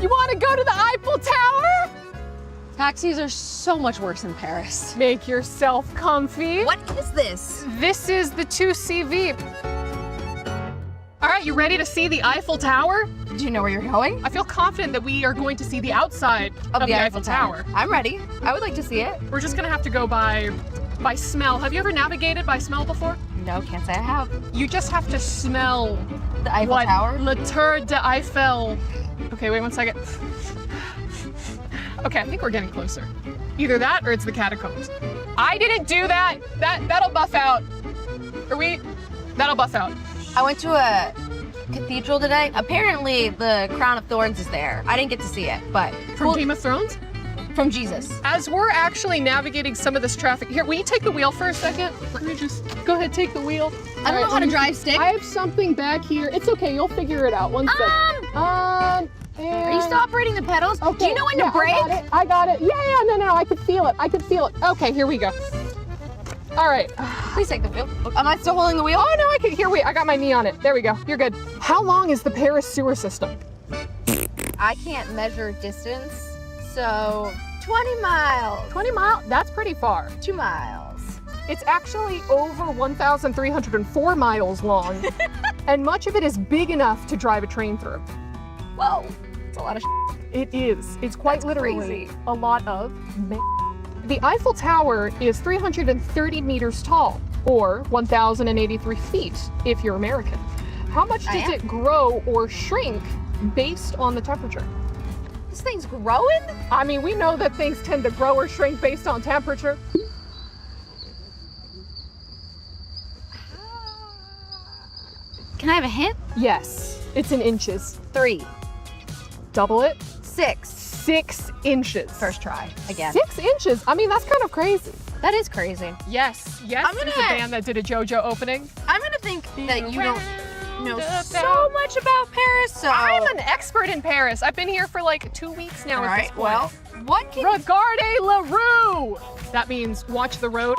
You want to go to the Eiffel Tower? Taxis are so much worse in Paris. Make yourself comfy. What is this? This is the 2C Veep. All right, you ready to see the Eiffel Tower? Do you know where you're going? I feel confident that we are going to see the outside of the Eiffel Tower. I'm ready. I would like to see it. We're just gonna have to go by smell. Have you ever navigated by smell before? No, can't say I have. You just have to smell The Eiffel Tower? Le Tour de Eiffel. Okay, wait 1 second. Okay, I think we're getting closer. Either that or it's the catacombs. I didn't do that. That'll buff out. That'll buff out. I went to a cathedral today. Apparently the crown of thorns is there. I didn't get to see it, but From Game of Thrones? from Jesus. As we're actually navigating some of this traffic, here, will you take the wheel for a second? Let me just, go ahead, take the wheel. I don't know how to drive stick. I have something back here. It's okay, you'll figure it out. 1 second. Are you still operating the pedals? Okay, Do you know when to brake? I got it. Yeah, no, I could feel it. Okay, here we go. All right. Please take the wheel. Am I still holding the wheel? Oh, no, wait, I got my knee on it. There we go, you're good. How long is the Paris sewer system? I can't measure distance, so 20 miles. 20 miles? That's pretty far. 2 miles. It's actually over 1,304 miles long, and much of it is big enough to drive a train through. Whoa, it's a lot of It is. It's quite That's literally crazy. a lot of The Eiffel Tower is 330 meters tall, or 1,083 feet if you're American. How much does it grow or shrink based on the temperature? This thing's growing? I mean, we know that things tend to grow or shrink based on temperature. Can I have a hint? Yes, it's in inches. 3. Double it. 6. 6 inches. First try, again. 6 inches? I mean, that's kind of crazy. That is crazy. Yes, I'm there's gonna- a band that did a JoJo opening. I'm gonna think that you don't know About- so much about Paris, so... I'm an expert in Paris. I've been here for like 2 weeks now at this point. well, what can... Regardez la rue! That means watch the road.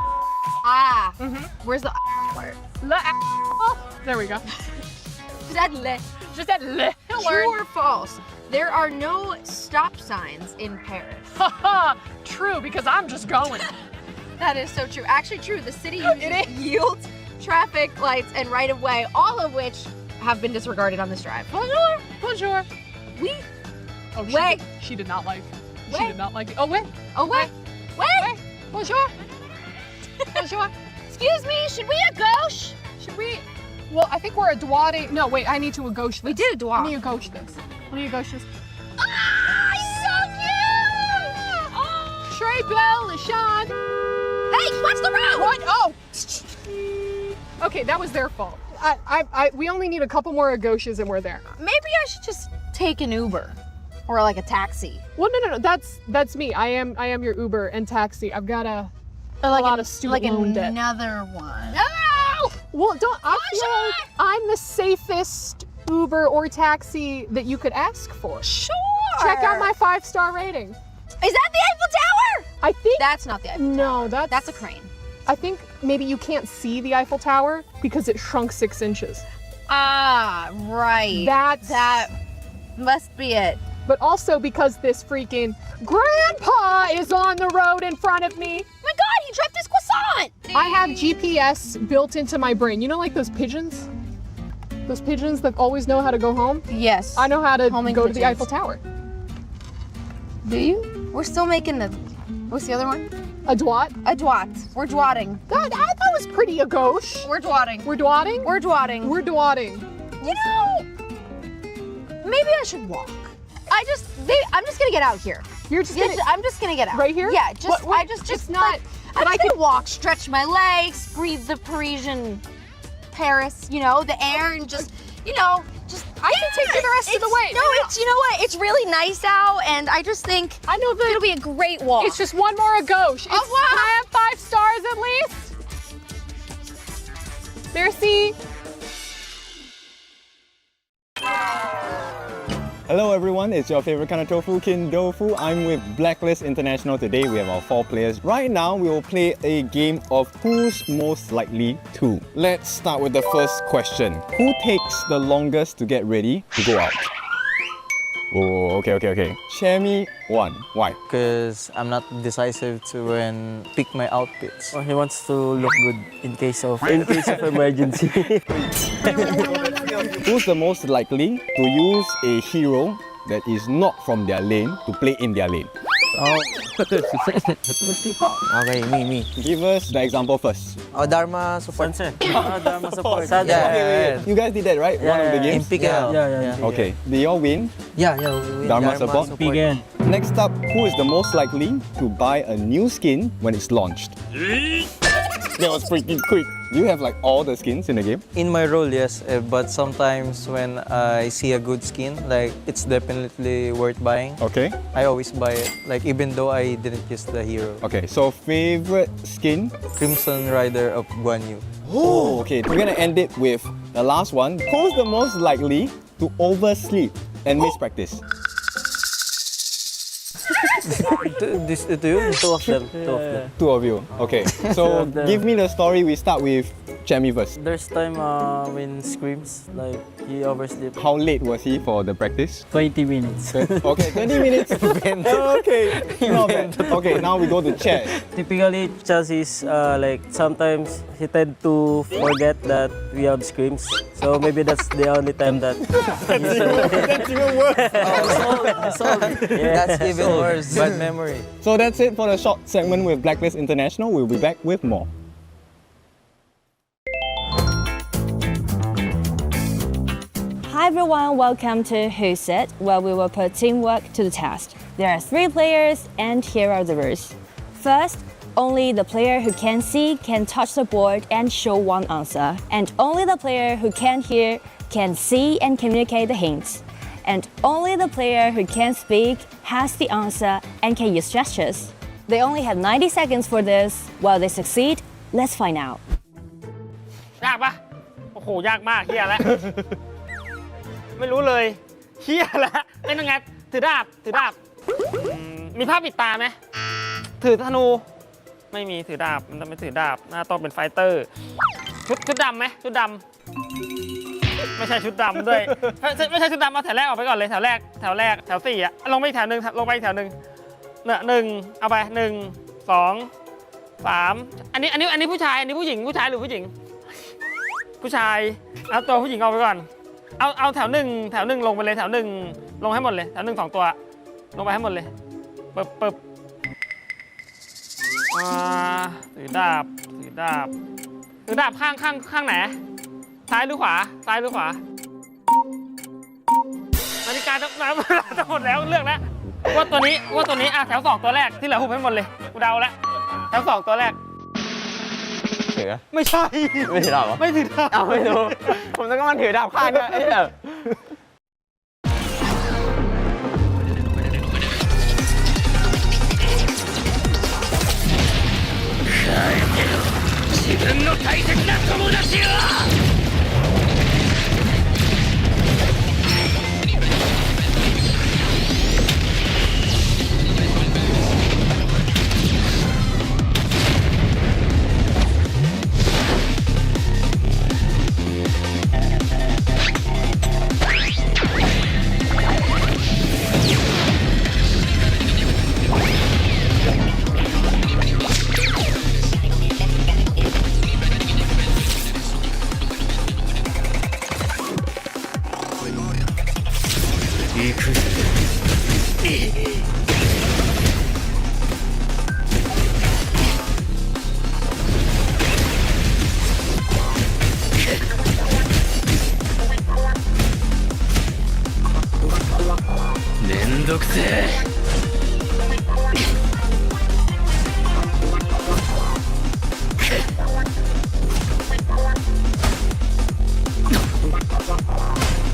Ah, Mm-hmm. where's the part? There we go. Is that le? Just that le True word. or false? There are no stop signs in Paris. Haha, true, because I'm just going. That is so true. Actually true, the city It is. yields traffic lights and right of way, all of which have been disregarded on this drive. Bonjour, bonjour. We, Oh, Wait. She did not like. She Wait. did not like it. Oh, wait. oh wait, wait, Bonjour. Bonjour. excuse me, should we a gauche? Should we? Well, I think we're a droite. No, wait, I need to a gauche this. We did a droite. Let me a gauche this. Let me a gauche this. Ah, so cute! Oh. Très belle, Sean. Hey, watch the road! What? Oh. Okay, that was their fault. We only need a couple more gauches and we're there. Maybe I should just take an Uber or like a taxi. Well, no. That's me. I am your Uber and taxi. I've got a Or like lot of student loan debt. another one. No! Well, I feel like I'm the safest Uber or taxi that you could ask for. Sure. Check out my 5-star rating. Is that the Eiffel Tower? I think. That's not the Eiffel Tower. No, That's a crane. I think maybe you can't see the Eiffel Tower because it shrunk 6 inches. Ah, right. That must be it. But also because this freaking grandpa is on the road in front of me. Oh my God, he dropped his croissant. I have GPS built into my brain. You know, like those pigeons? Those pigeons that always know how to go home? Yes. I know how to Homing go to the pigeons. Eiffel Tower. Do you? We're still making the, what's the other one? A droite? A droite. We're droiting. That was pretty a gauche. We're droiting. We're droiting? We're droiting. We're droiting. You know, maybe I should walk. I'm just gonna get out here. You're just gonna, I'm just gonna get out. right here? Yeah, just What- I just it's not. like, But I'm I gonna could walk, stretch my legs, breathe the Parisian Paris, you know, the air, and just, you know, just. I can take you the rest of the way. No, it's, you know what? It's really nice out, and I just think I know that it'll be a great walk. it's just one more a gauche. Can I have 5 stars at least? Merci. Hello everyone, it's your favorite kind of tofu, Kin Dofu. I'm with Blacklist International today. We have our 4 players. Right now, we will play a game of who's most likely to. Let's start with the first question. Who takes the longest to get ready to go out? Oh, okay. Share me one. Why? Because I'm not decisive to pick my outfits. He wants to look good in case of emergency. Who's the most likely to use a hero that is not from their lane to play in their lane? Okay, me. Give us the example first. Dharma support. Dharma support. Yeah. You guys did that, right? One of the In games? PKL. Yeah. Okay. Did you all win? Yeah, we win Dharma support. Begin. Next up, who is the most likely to buy a new skin when it's launched? That was pretty quick. Do you have like all the skins in the game? In my role, yes, but sometimes when I see a good skin, like it's definitely worth buying. Okay. I always buy it, like even though I didn't use the hero. Okay, so favorite skin? Crimson Rider of Guan Yu. Oh, okay. We're gonna end it with the last one. Who's the most likely to oversleep and miss practice? Two of them. Two of you. Okay. So of them. give me the story. We start with Chemi first. There's time when screams, like he oversleep. How late was he for the practice? 20 minutes. Okay, 20 minutes. Okay, not bad. Okay, now we go to Chad. Typically, Chelsea's like sometimes he tend to forget that we have screams. So maybe that's the only time that That's even worse. That's even worse. Bad memory. So that's it for the short segment with Blacklist International. We'll be back with more. Hi everyone, welcome to Who's It, where we will put teamwork to the test. There are 3 players and here are the rules. First, only the player who can see can touch the board and show one answer. And only the player who can hear can see and communicate the hints. And only the player who can speak has the answer and can use gestures. They only have 90 seconds for this. While they succeed, let's find out. ยากปะโอ้โหยากมากเฮียแล้ว ไม่รู้เลยเฮียแล้วเป็นยังไงถือดาบมีผ้าปิดตาไหมถือธนูไม่มีถือดาบมันต้องไม่ถือดาบหน้าต้องเป็นไฟเตอร์ชุดดำไหมชุดดำไม่ใช่ชุดดำด้วยไม่ใช่ชุดดำเอาแถวแรกออกไปก่อนเลยแถวแรกแถว4อ่ะลงไปอีกแถวหนึ่งเนี่ย1เอาไป1 2 3อันนี้ผู้ชายอันนี้ผู้หญิงผู้ชายหรือผู้หญิงผู้ชายเอาตัวผู้หญิงออกไปก่อนเอาแถวหนึ่งลงไปเลยแถวหนึ่งลงให้หมดเลยแถว1 2 ตัวลงไปให้หมดเลยปึ๊บถือดาบข้างไหนซ้ายหรือขวานาฬิกาจะหมดแล้วเลือกแล้วว่าตัวนี้แถว2ตัวแรกที่เหลือหุบให้หมดเลยกูเดาแล้วแถว2ตัวแรกถือไม่ใช่ไม่ถือดาบเหรอไม่ถือดาบไม่รู้ผมต้องมันถือดาบข้างเนี่ยไอ้แบบ自分の大切な友達を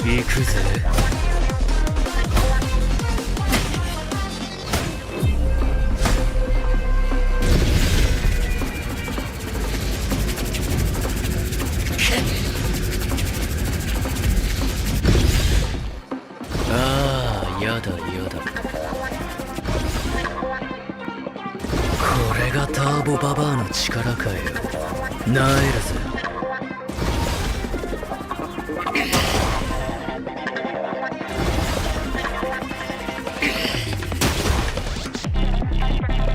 行くぜああやだやだ。これがターボババアの力かよ。なえるぜ。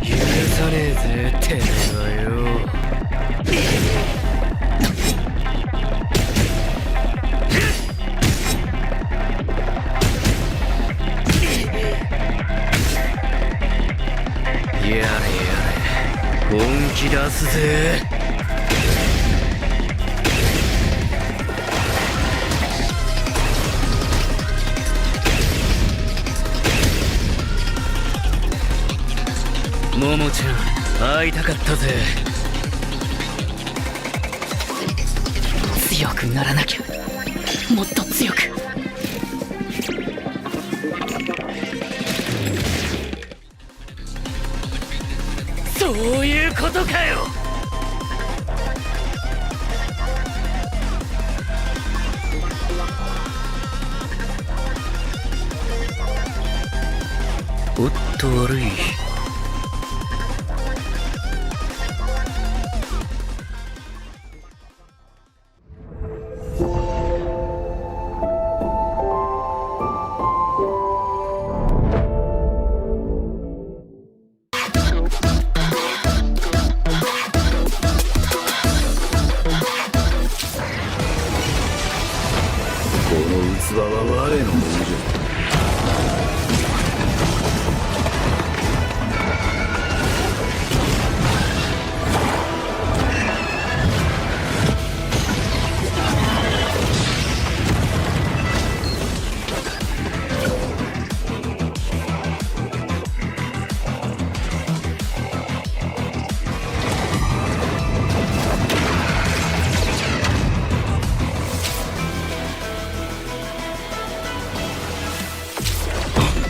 許さねえぜてめえはよ。やれやれ本気出すぜ。ももちゃん会いたかったぜ。強くならなきゃ、もっと強く。そういうことかよ。おっと悪い。この器は我のものじゃ。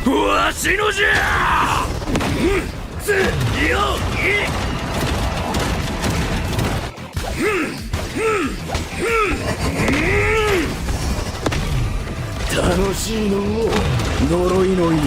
わしのじゃ。強い。楽しいのう呪いの家。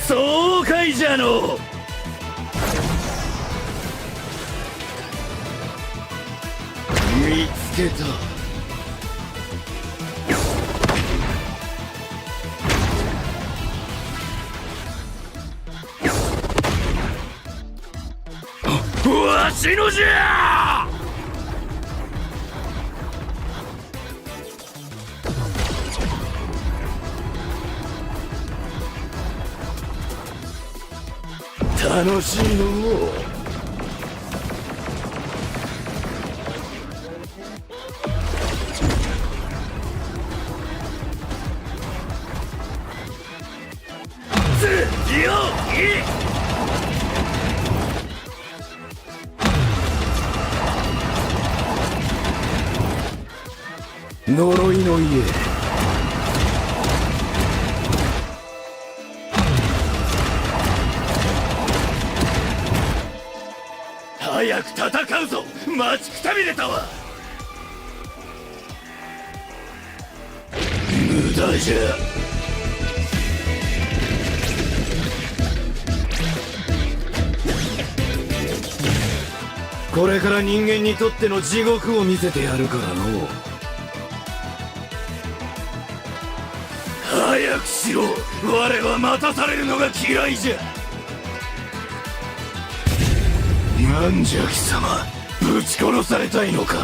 そうかいじゃの。見つけた。わしのじゃ。楽しいのう。強い。呪いの家。早く戦うぞ。待ちくたびれたわ。無駄じゃ。これから人間にとっての地獄を見せてやるからの。早くしろ。我は待たされるのが嫌いじゃ。なんじゃ貴様、ぶち殺されたいのか。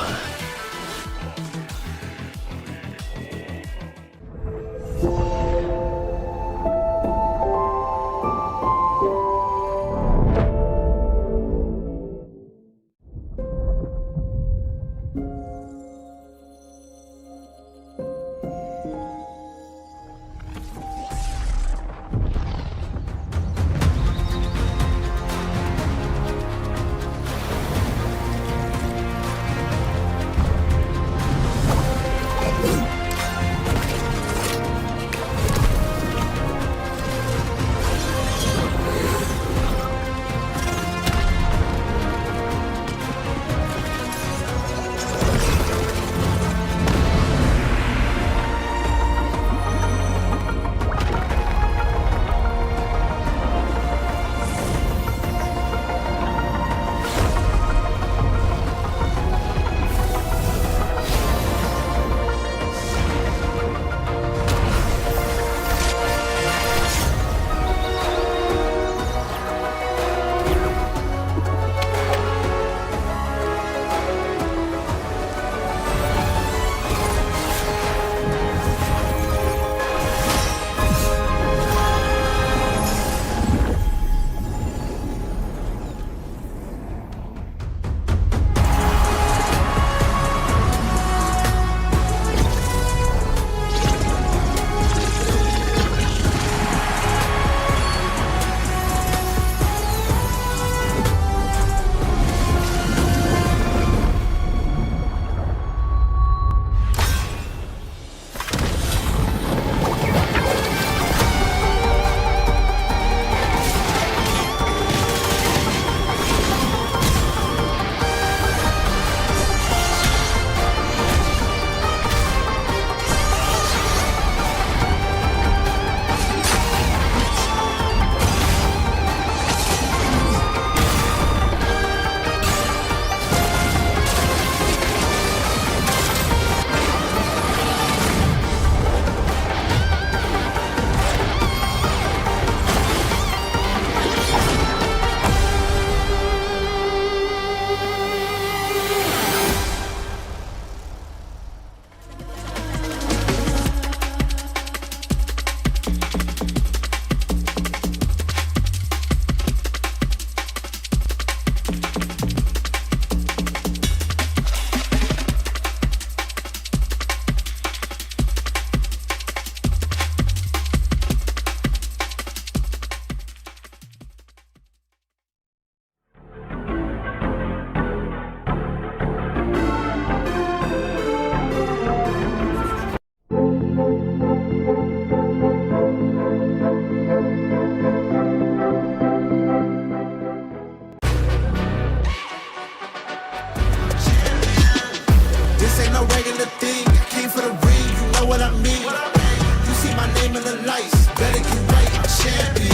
dimming the lights. Better get right, I'm champion.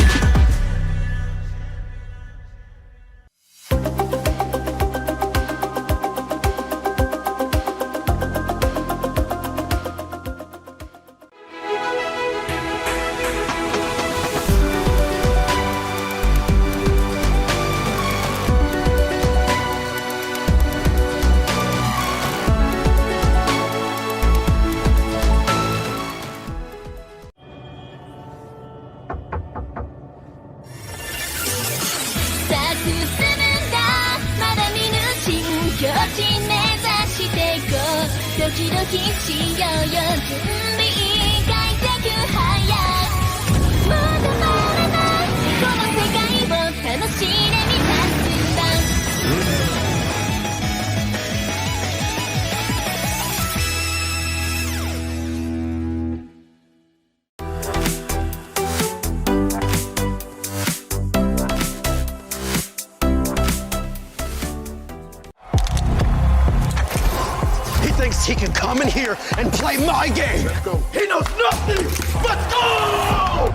He can come in here and play my game. Let's go. He knows nothing. Let's go!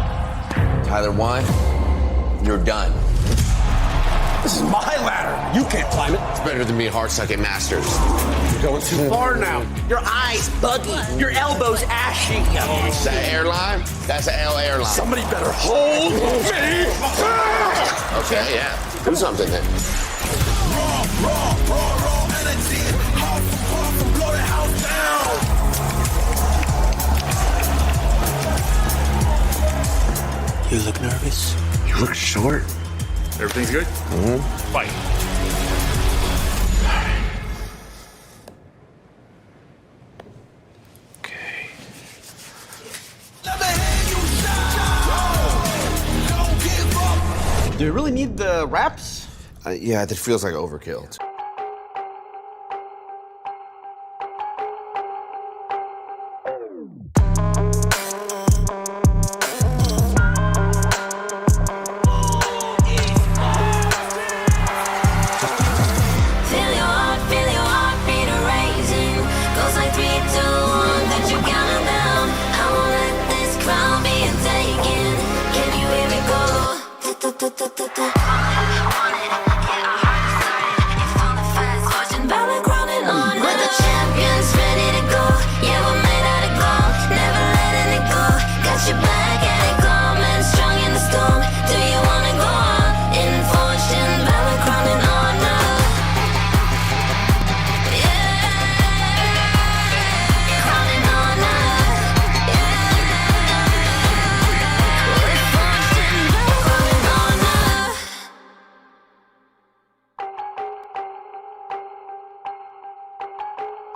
Tyler 1, you're done. This is my ladder. You can't climb it. It's better than me hard-sucking masters. You're going too far now. Your eyes buggy. Your elbows ashy. Is that airline? That's an AL airline. Somebody better hold me. Okay, yeah. Do something then. Raw energy. Blow the house down. You look nervous. You look short. Everything's good? Mm-hmm. Fight. Okay. Do you really need the wraps? Yeah, that feels like overkill. Valor crowning on with the champions ready to go. Yeah, we're made out of gold, never letting it go. Got your back and it coming strong in the storm. Do you wanna go on in fortune? Valor crowning on us. Yeah, crowning on us. Yeah, with fortune, Valor crowning on us.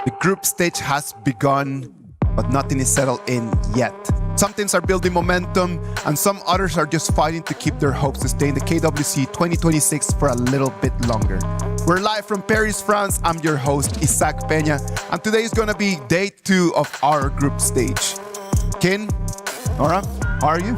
The group stage has begun, but nothing is settled in yet. Some teams are building momentum, and some others are just fighting to keep their hopes to stay in the KWC 2026 for a little bit longer. We're live from Paris, France. I'm your host, Isaac Peña, and today is going to be day 2 of our group stage. Kin, Nora, how are you?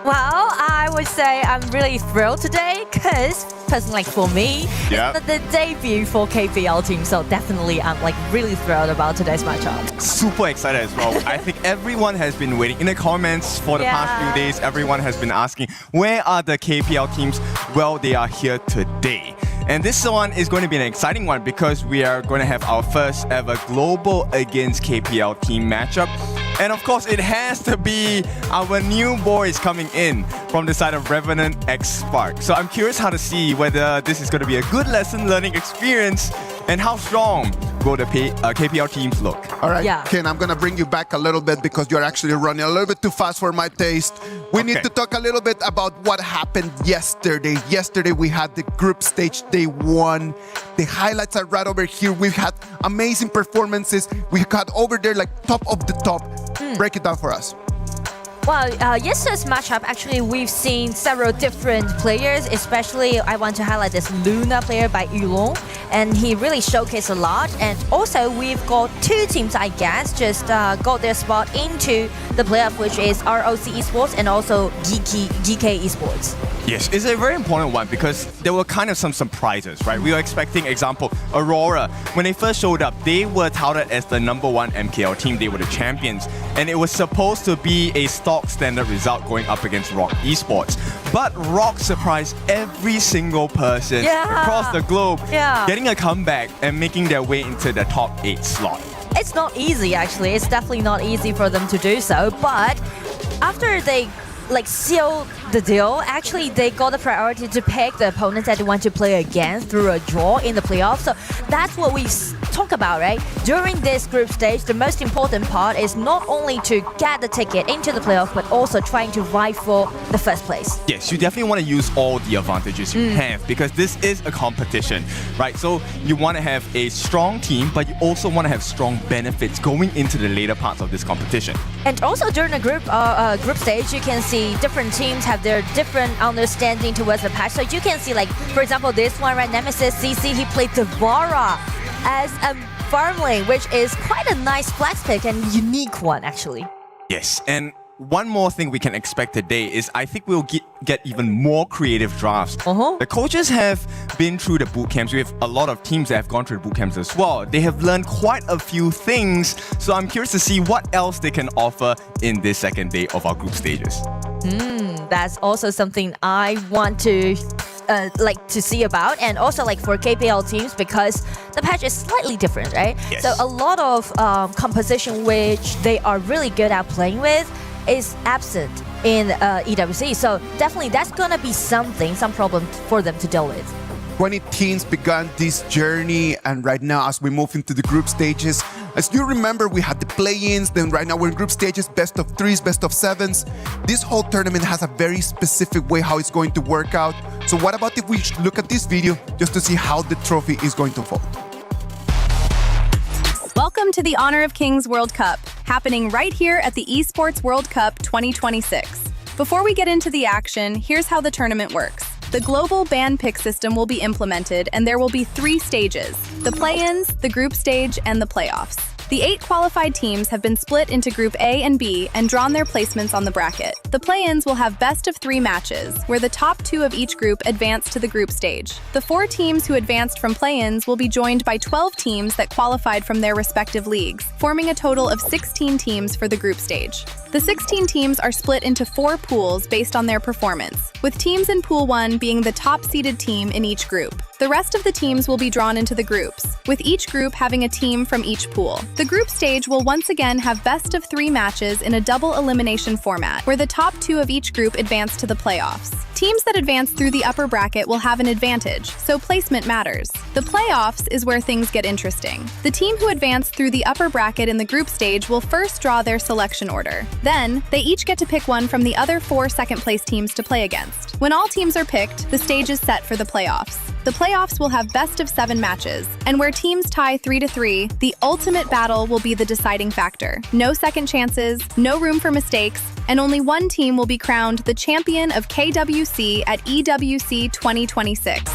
Well, I would say I'm really thrilled today because, personally, for me, Yeah. it's the debut for KPL team. So definitely, I'm like really thrilled about today's matchup. Super excited as well. I think everyone has been waiting. In the comments for the past few days, everyone has been asking, where are the KPL teams? Well, they are here today. And this one is going to be an exciting one because we are going to have our first ever global against KPL team matchup. And of course, it has to be our new boys coming in from the side of Revenant X Spark. So I'm curious how to see whether this is going to be a good lesson learning experience and how strong will the KPL teams look. All right, Yeah. Ken, I'm going to bring you back a little bit because you're actually running a little bit too fast for my taste. We need to talk a little bit about what happened yesterday. Yesterday, we had the group stage day 1. The highlights are right over here. We've had amazing performances. We got over there like top of the top. Break it down for us. Well, yesterday's matchup, actually, we've seen several different players, especially I want to highlight this Luna player by Yulong, and he really showcased a lot. And also, we've got 2 teams, I guess, just got their spot into the playoff, which is ROC Esports and also GK Esports. Yes, it's a very important one because there were kind of some surprises, right? We were expecting, example, Aurora. When they first showed up, they were touted as the #1 MKL team. They were the champions. And it was supposed to be a stock stock standard result going up against Rock Esports. But Rock surprised every single person across the globe, getting a comeback and making their way into the top 8 slot. It's not easy, actually. It's definitely not easy for them to do so. But after they seal the deal, actually they got the priority to pick the opponents that they want to play against through a draw in the playoffs. So that's what we talk about, right? During this group stage, the most important part is not only to get the ticket into the playoffs, but also trying to vie for the first place. Yes, you definitely want to use all the advantages you have, because this is a competition, right? So you want to have a strong team, but you also want to have strong benefits going into the later parts of this competition. And also during the group stage, you can see different teams have their different understanding towards the patch. So you can see, like, for example, this one, right, Nemesis CC, he played the Valor as a farm lane, which is quite a nice flex pick and unique one, actually. Yes, and one more thing we can expect today is I think we'll get even more creative drafts. The coaches have been through the boot camps. We have a lot of teams that have gone through the boot camps as well. They have learned quite a few things, so I'm curious to see what else they can offer in this second day of our group stages. That's also something I want to see about, and also like for KPL teams, because the patch is slightly different, right? Yes. So a lot of composition which they are really good at playing with is absent in EWC. So definitely that's gonna be some problem for them to deal with. 20 teams began this journey, and right now as we move into the group stages, as you remember, we had the play-ins, then right now we're in group stages, best of 3s, best of 7s. This whole tournament has a very specific way how it's going to work out. So what about if we look at this video just to see how the trophy is going to unfold? Welcome to the Honor of Kings World Cup, happening right here at the Esports World Cup 2026. Before we get into the action, here's how the tournament works. The global ban pick system will be implemented, and there will be 3 stages: the play-ins, the group stage, and the playoffs. The 8 qualified teams have been split into Group A and B and drawn their placements on the bracket. The play-ins will have best of 3 matches, where the top 2 of each group advance to the group stage. The 4 teams who advanced from play-ins will be joined by 12 teams that qualified from their respective leagues, forming a total of 16 teams for the group stage. The 16 teams are split into 4 pools based on their performance, with teams in Pool 1 being the top-seeded team in each group. The rest of the teams will be drawn into the groups, with each group having a team from each pool. The group stage will once again have best of 3 matches in a double elimination format, where the top 2 of each group advance to the playoffs. Teams that advance through the upper bracket will have an advantage, so placement matters. The playoffs is where things get interesting. The team who advanced through the upper bracket in the group stage will first draw their selection order. Then, they each get to pick one from the other 4 second-place teams to play against. When all teams are picked, the stage is set for the playoffs. The playoffs will have best of 7 matches, and where teams tie 3-3, the ultimate battle will be the deciding factor. No second chances, no room for mistakes, and only one team will be crowned the champion of KWC at EWC 2026.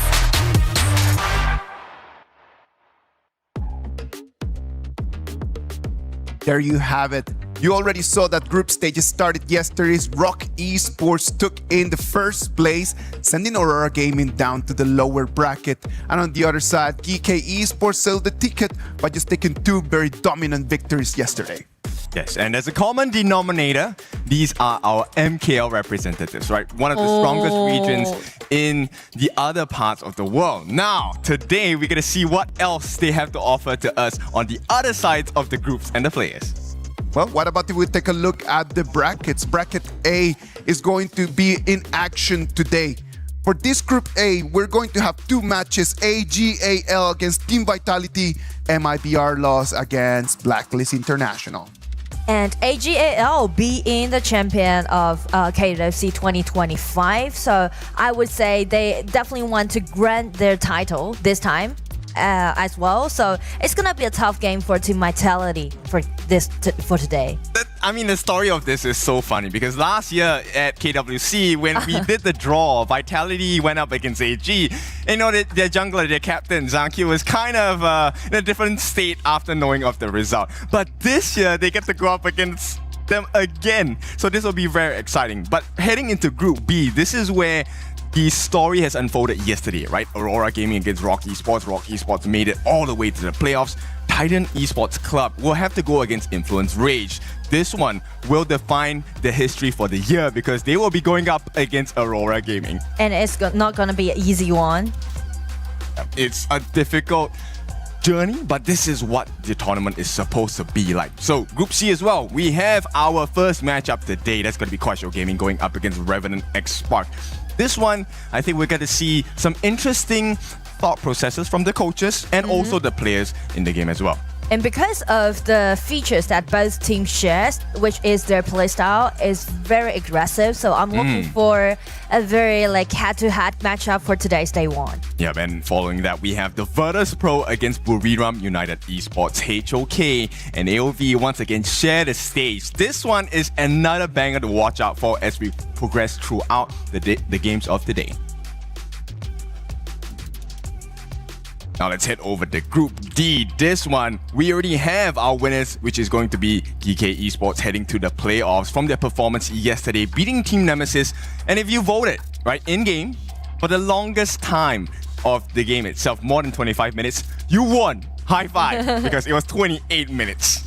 There you have it. You already saw that group stages started yesterday. Rock Esports took in the first place, sending Aurora Gaming down to the lower bracket. And on the other side, GK Esports sold the ticket by just taking 2 very dominant victories yesterday. Yes, and as a common denominator, these are our MKL representatives, right? One of the strongest regions in the other parts of the world. Now, today, we're going to see what else they have to offer to us on the other sides of the groups and the players. Well, what about if we take a look at the brackets? Bracket A is going to be in action today. For this Group A, we're going to have 2 matches, AG.AL against Team Vitality, MIBR loss against Blacklist International. And AG.AL being the champion of KWC 2025. So I would say they definitely want to grant their title this time as well. So it's going to be a tough game for Team Vitality for today. I mean, the story of this is so funny because last year at KWC, when we did the draw, Vitality went up against AG. And, you know, their jungler, their captain, Zanki, was kind of in a different state after knowing of the result. But this year, they get to go up against them again. So this will be very exciting. But heading into Group B, this is where The story has unfolded yesterday, right? Aurora Gaming against Rock Esports. Rock Esports made it all the way to the playoffs. Titan Esports Club will have to go against Influence Rage. This one will define the history for the year because they will be going up against Aurora Gaming. And it's not going to be an easy one. It's a difficult journey, but this is what the tournament is supposed to be like. So Group C as well, we have our first matchup today. That's going to be Quasho Gaming going up against Revenant X Spark. This one, I think we're going to see some interesting thought processes from the coaches and also the players in the game as well. And because of the features that both teams share, which is their playstyle, is very aggressive. So I'm looking for a very head-to-head matchup for today's day one. Yeah, and following that, we have the Virtus Pro against Buriram United Esports. HOK and AOV once again share the stage. This one is another banger to watch out for as we progress throughout the games of the day. Now let's head over to Group D. This one, we already have our winners, which is going to be GK Esports heading to the playoffs from their performance yesterday, beating Team Nemesis. And if you voted, right, in-game, for the longest time of the game itself, more than 25 minutes, you won. High five, because it was 28 minutes.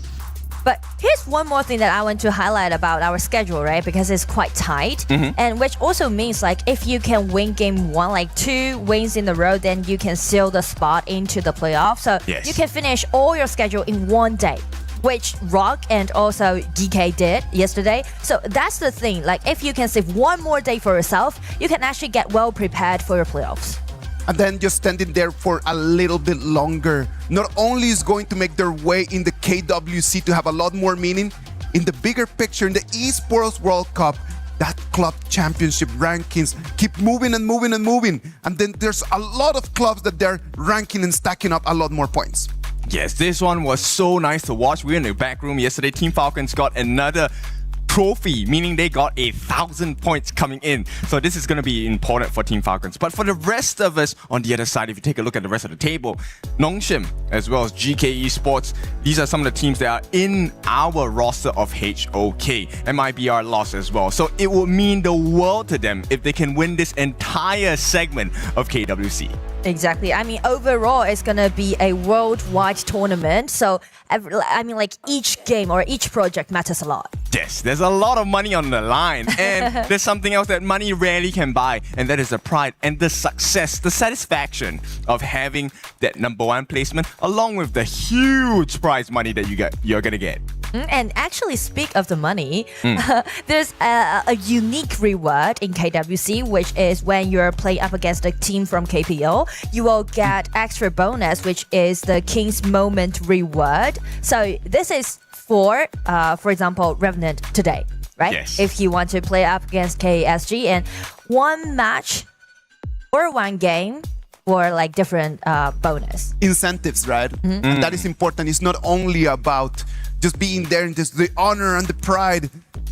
But here's one more thing that I want to highlight about our schedule, right? Because it's quite tight. And which also means if you can win game one, 2 wins in a row, then you can seal the spot into the playoff. So you can finish all your schedule in one day, which Rock and also DK did yesterday. So that's the thing. If you can save one more day for yourself, you can actually get well prepared for your playoffs. And then just standing there for a little bit longer not only is going to make their way in the KWC to have a lot more meaning, in the bigger picture, in the Esports World Cup, that club championship rankings keep moving and moving and moving. And then there's a lot of clubs that they're ranking and stacking up a lot more points. Yes, this one was so nice to watch. We were in the back room yesterday. Team Falcons got another trophy, meaning they got 1,000 points coming in. So this is going to be important for Team Falcons. But for the rest of us on the other side, if you take a look at the rest of the table, Nongshim as well as GK Esports, these are some of the teams that are in our roster of HOK. MIBR lost as well. So it will mean the world to them if they can win this entire segment of KWC. Exactly. I mean, overall, it's going to be a worldwide tournament. So, each game or each project matters a lot. Yes, there's a lot of money on the line. And there's something else that money rarely can buy. And that is the pride and the success, the satisfaction of having that #1 placement along with the huge prize money that you're going to get. And actually, speak of the money, there's a unique reward in KWC, which is when you're playing up against a team from KPO, you will get extra bonus, which is the King's Moment reward. So this is for example, Revenant today, right? Yes. If you want to play up against KSG, and one match or one game for different bonus. Incentives, right? And that is important. It's not only about just being there and just the honor and the pride.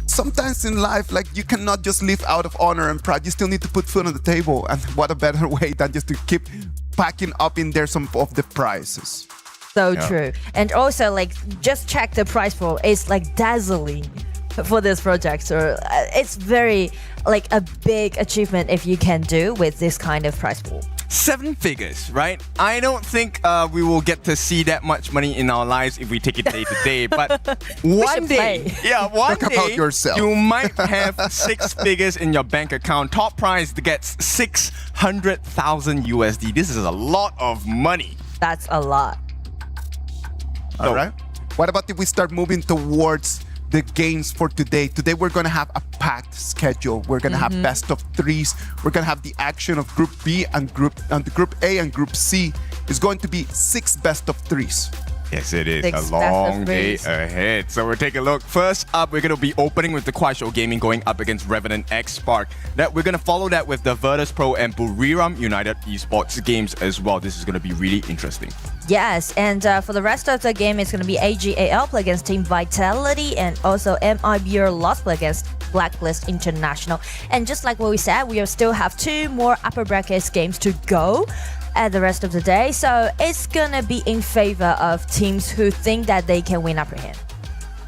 Sometimes in life, you cannot just live out of honor and pride. You still need to put food on the table. And what a better way than just to keep packing up in there some of the prizes. So true. And also, just check the prize pool. It's dazzling for this project. So it's very a big achievement if you can do with this kind of prize pool. 7 figures, right? I don't think we will get to see that much money in our lives if we take it day to day. But one day, one Talk day, about yourself. you might have 6 figures in your bank account. Top prize gets 600,000 USD. This is a lot of money. That's a lot. All right. What about if we start moving towards the games for today? Today we're going to have a packed schedule. We're going to have best of 3s. We're going to have the action of Group B and Group A and Group C. It's going to be 6 best of 3s. Yes, it is 6 a long day ahead. So we'll take a look. First up, we're going to be opening with the Quasho Gaming going up against Revenant X Spark. We're going to follow that with the Virtus Pro and Buriram United Esports games as well. This is going to be really interesting. Yes, and for the rest of the game, it's going to be AG.AL play against Team Vitality, and also MIBR Lost play against Blacklist International. And just like what we said, we still have 2 more upper brackets games to go at the rest of the day. So it's going to be in favor of teams who think that they can win upper hand.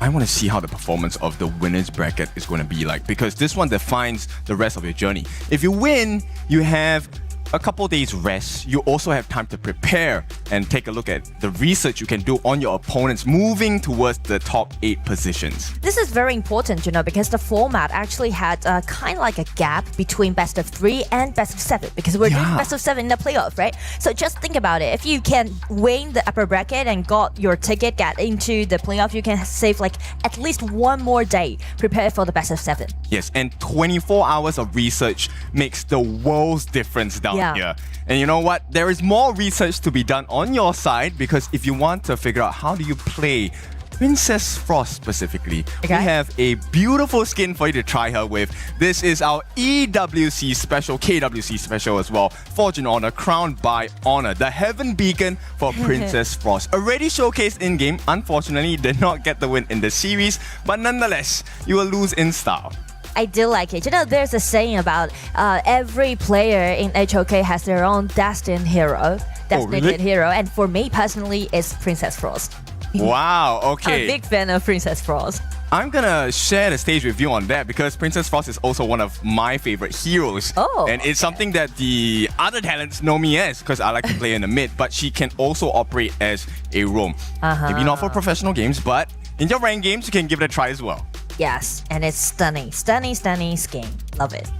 I want to see how the performance of the winner's bracket is going to be like, because this one defines the rest of your journey. If you win, you have a couple days rest. You also have time to prepare and take a look at the research you can do on your opponents moving towards the top 8 positions. This is very important, because the format actually had kind of like a gap between best of 3 and best of 7, because we're doing best of 7 in the playoff, right? So just think about it. If you can win the upper bracket and got your ticket, get into the playoff, you can save like at least one more day prepare for the best of 7. Yes, and 24 hours of research makes the world's difference down here. And you know what? There is more research to be done on your side, because if you want to figure out how do you play Princess Frost specifically, we have a beautiful skin for you to try her with. This is our EWC special, KWC special as well. Fortune Honor, crowned by Honor, the heaven beacon for Princess Frost. Already showcased in-game, unfortunately did not get the win in the series, but nonetheless, you will lose in style. I do like it. There's a saying about every player in HOK has their own destined hero, designated hero, and for me personally, it's Princess Frost. Wow, okay. I'm a big fan of Princess Frost. I'm gonna share the stage with you on that, because Princess Frost is also one of my favorite heroes. And it's something that the other talents know me as, because I like to play in the mid, but she can also operate as a roam. Maybe not for professional games, but in your ranked games, you can give it a try as well. Yes, and it's stunning skin. Love it.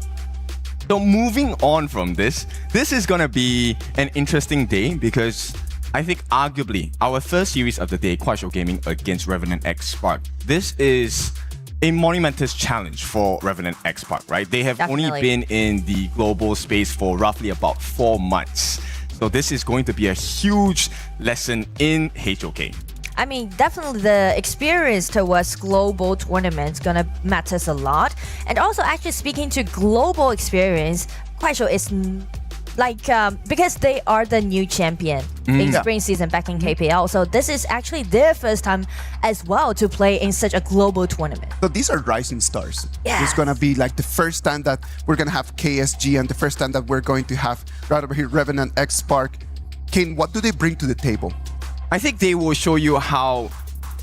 So moving on from this is gonna be an interesting day, because I think arguably our first series of the day, Kuaishou Gaming against Revenant X Spark. This is a monumentous challenge for Revenant X Spark, right? They have only been in the global space for roughly about 4 months. So this is going to be a huge lesson in HOK. I mean, definitely the experience towards global tournaments gonna matters a lot. And also, actually speaking to global experience, Kuaishou is like, because they are the new champion in spring season back in KPL. So this is actually their first time as well to play in such a global tournament. So these are rising stars. It's gonna be like the first time that we're gonna have KSG and the first time that we're going to have right over here Revenant X Spark. Kane, what do they bring to the table? I think they will show you how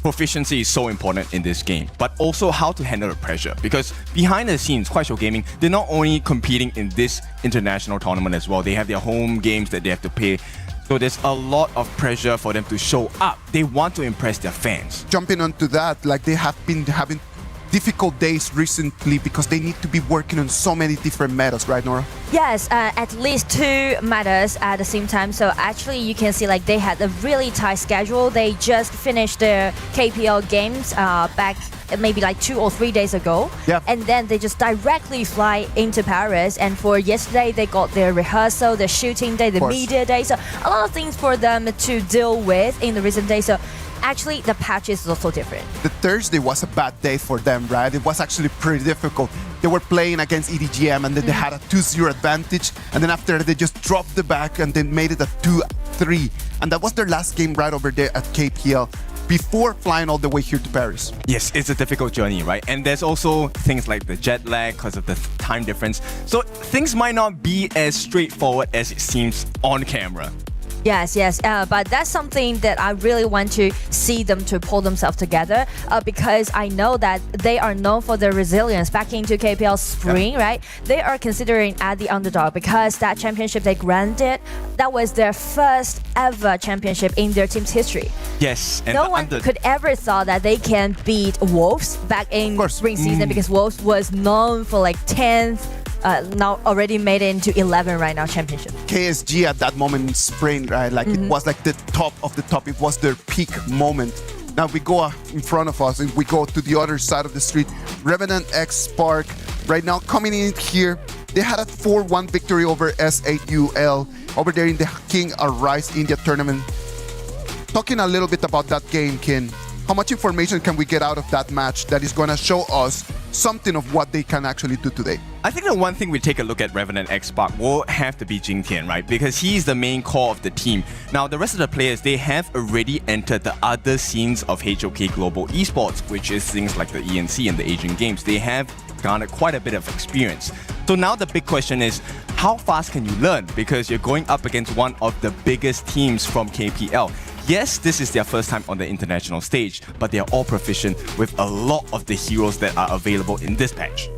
proficiency is so important in this game, but also how to handle the pressure. Because behind the scenes, Kuaishou Gaming, they're not only competing in this international tournament as well, they have their home games that they have to play. So there's a lot of pressure for them to show up. They want to impress their fans. Jumping onto that, like they have been having difficult days recently because they need to be working on so many different metas, right, Nora? Yes, at least 2 metas at the same time. So actually you can see like they had a really tight schedule. They just finished their KPL games back maybe like 2 or 3 days ago. And then they just directly fly into Paris. And for yesterday, they got their rehearsal, the shooting day, the media day. So a lot of things for them to deal with in the recent days. So actually, the patch is also different. The Thursday was a bad day for them, right? It was actually pretty difficult. They were playing against EDGM and then they had a 2-0 advantage. And then after they just dropped the back and then made it a 2-3. And that was their last game right over there at KPL before flying all the way here to Paris. Yes, it's a difficult journey, right? And there's also things like the jet lag because of the time difference. So things might not be as straightforward as it seems on camera. Yes, but that's something that I really want to see them to pull themselves together because I know that they are known for their resilience back into KPL spring, right? They are considering as the underdog because that championship they granted, that was their first ever championship in their team's history. Yes, and no one could ever thought that they can beat Wolves back in spring season because Wolves was known for like 10th. Now already made it into 11 right now championship. KSG at that moment in spring, right? Like it was like the top of the top. It was their peak moment. Now we go in front of us and we go to the other side of the street. Revenant X Spark right now coming in here. They had a 4-1 victory over AG.AL over there in the King Arise India tournament. Talking a little bit about that game, Kin. How much information can we get out of that match that is going to show us something of what they can actually do today? I think the one thing we take a look at Revenant X Spark will have to be Jing Tian, right? Because he's the main core of the team. Now, the rest of the players, they have already entered the other scenes of HOK Global Esports, which is things like the ENC and the Asian Games. They have garnered quite a bit of experience. So now the big question is, how fast can you learn? Because you're going up against one of the biggest teams from KPL. Yes, this is their first time on the international stage, but they are all proficient with a lot of the heroes that are available in this patch.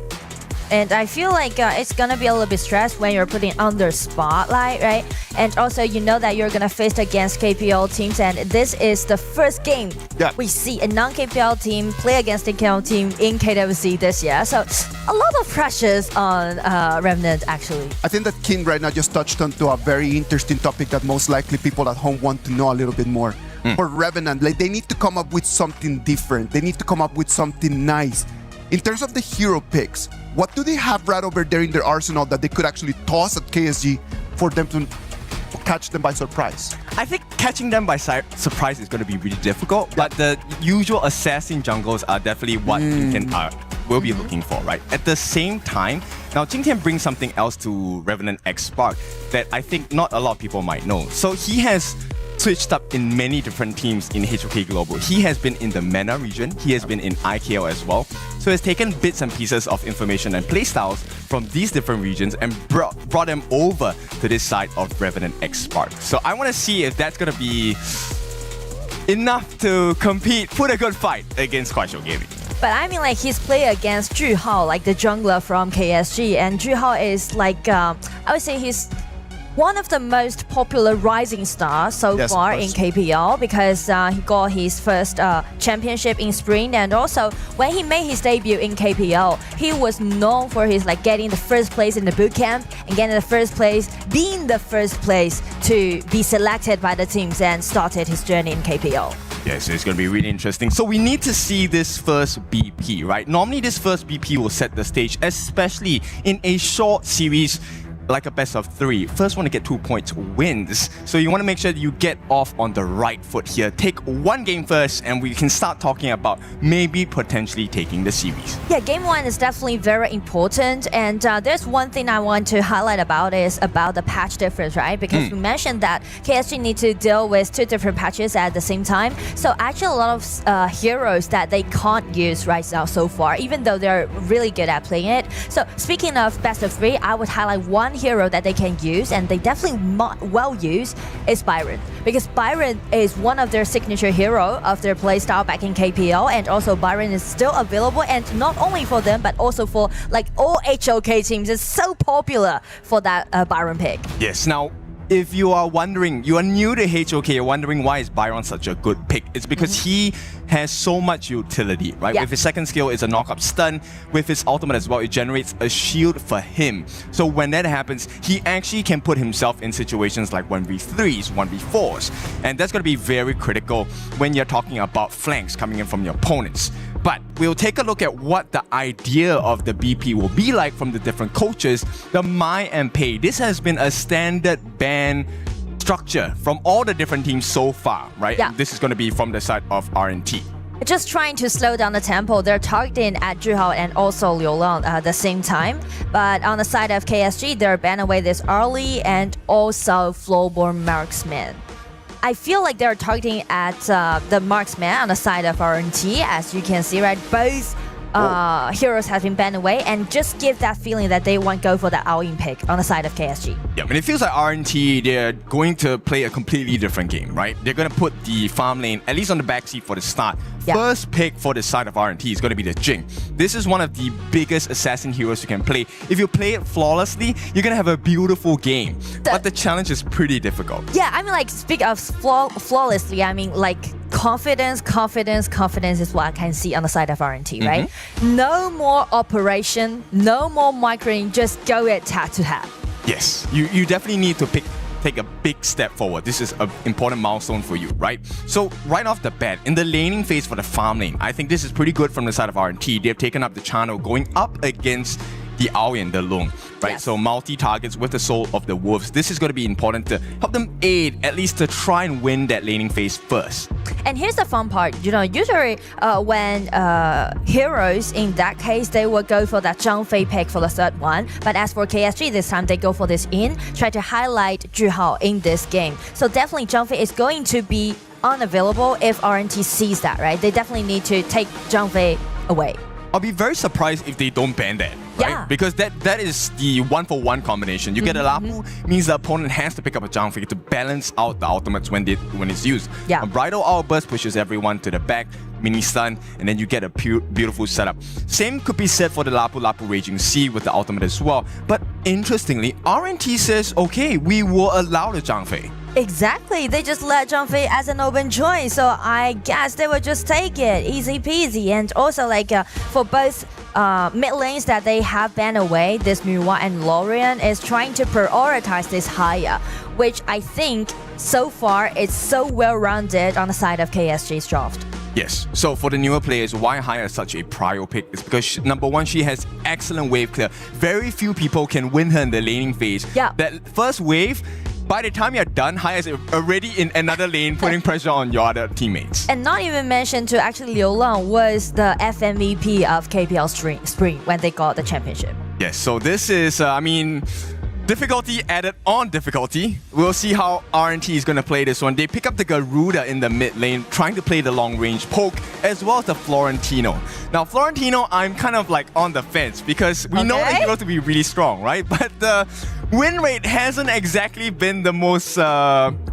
And I feel like it's gonna be a little bit stressed when you're putting under spotlight, right? And also you know that you're gonna face against KPL teams, and this is the first game we see a non-KPL team play against the KPL team in KWC this year. So a lot of pressures on Remnant actually. I think that Kin right now just touched onto a very interesting topic that most likely people at home want to know a little bit more. For Revenant, like they need to come up with something different. They need to come up with something nice. In terms of the hero picks, what do they have right over there in their arsenal that they could actually toss at KSG for them to catch them by surprise? I think catching them by surprise is going to be really difficult, but the usual assassin jungles are definitely what Jingtian will be looking for, right? At the same time, now Jingtian brings something else to Revenant X Spark that I think not a lot of people might know. So he has switched up in many different teams in HOK Global. He has been in the MENA region, he has been in AG.AL as well. So he's taken bits and pieces of information and playstyles from these different regions and brought them over to this side of Revenant X Spark. So I want to see if that's going to be enough to compete, put a good fight against Kuaishou Gaming. But I mean, like, he's playing against Zhuhao, like the jungler from KSG, and Zhuhao is like, I would say he's one of the most popular rising stars so far in KPL because he got his first championship in spring, and also when he made his debut in KPL, he was known for his like getting the first place in the boot camp and getting the first place, being the first place to be selected by the teams and started his journey in KPL. Yeah, so it's going to be really interesting. So we need to see this first BP, right? Normally this first BP will set the stage, especially in a short series like a best of 3. First one to get 2 points wins. So you want to make sure that you get off on the right foot here. Take one game first and we can start talking about maybe potentially taking the series. Yeah, game 1 is definitely very important, and there's one thing I want to highlight about is about the patch difference, right? Because we mentioned that KSG need to deal with 2 different patches at the same time. So actually a lot of heroes that they can't use right now so far, even though they're really good at playing it. So speaking of best of 3, I would highlight one hero that they can use, and they definitely well use, is Byron, because Byron is one of their signature hero of their playstyle back in KPL, and also Byron is still available, and not only for them but also for like all HOK teams. It's so popular for that Byron pick. Yes, now if you are wondering, you are new to HOK, you're wondering why is Byron such a good pick, it's because he has so much utility, right? With his second skill, it's a knock-up stun. With his ultimate as well, it generates a shield for him. So when that happens, he actually can put himself in situations like 1v3s, 1v4s. And that's going to be very critical when you're talking about flanks coming in from your opponents. But we'll take a look at what the idea of the BP will be like from the different coaches. The My and Pay, this has been a standard ban structure from all the different teams so far, right? Yeah. This is going to be from the side of RNT. Just trying to slow down the tempo. They're targeting at Zhuhao and also Liu Long at the same time. But on the side of KSG, they're banning away this early and also Flowborn Marksman. I feel like they're targeting at the Marksman on the side of RNT, as you can see, right? Both heroes have been banned away, and just give that feeling that they won't go for the all-in pick on the side of KSG. Yeah, but it feels like RNT, they're going to play a completely different game, right? They're going to put the farm lane, at least on the backseat for the start. First pick for the side of RNT is going to be the Jing. This is one of the biggest assassin heroes you can play. If you play it flawlessly, you're going to have a beautiful game. But the challenge is pretty difficult. Yeah, I mean, like, speak of flawlessly, I mean, like, confidence is what I can see on the side of RNT, right? No more operation, no more microing, just go it head to head. Yes, you definitely need to take a big step forward. This is an important milestone for you, right? So right off the bat, in the laning phase for the farm lane, I think this is pretty good from the side of RNT. They've taken up the channel going up against the Ao and the Lung, right? So multi-targets with the Soul of the Wolves. This is going to be important to help them aid, at least to try and win that laning phase first. And here's the fun part, you know, usually when heroes, in that case, they will go for that Zhang Fei pick for the third one. But as for KSG, this time they go for this try to highlight Zhuhao in this game. So definitely Zhang Fei is going to be unavailable if RNT sees that, right? They definitely need to take Zhang Fei away. I'll be very surprised if they don't ban that. right? Yeah. Because that is the 1-for-1 combination. You get a Lapu, means the opponent has to pick up a Zhangfei to balance out the ultimates when it's used. Yeah. A Bridal Outburst pushes everyone to the back, mini stun, and then you get a beautiful setup. Same could be said for the Lapu Lapu Raging Sea with the ultimate as well. But interestingly, RNT says, okay, we will allow the Zhangfei. Exactly. They just let Zhangfei as an open choice, so I guess they would just take it, easy peasy. And also, for both mid lanes that they have banned away, this Miwa and Lorian is trying to prioritize this Haya, which I think so far it's so well rounded on the side of KSG's draft. Yes, so for the newer players, why Haya is such a prio pick is because number one, she has excellent wave clear. Very few people can win her in the laning phase. Yeah. That first wave, by the time you're done, Haya is already in another lane, putting pressure on your other teammates. And not even mentioned to actually Liu Lang was the FMVP of KPL Spring when they got the championship. Yes, so this is, difficulty added on difficulty. We'll see how RNT is going to play this one. They pick up the Garuda in the mid lane, trying to play the long range poke, as well as the Florentino. Now, Florentino, I'm kind of on the fence because we know that he's going to be really strong, right? But the win rate hasn't exactly been the most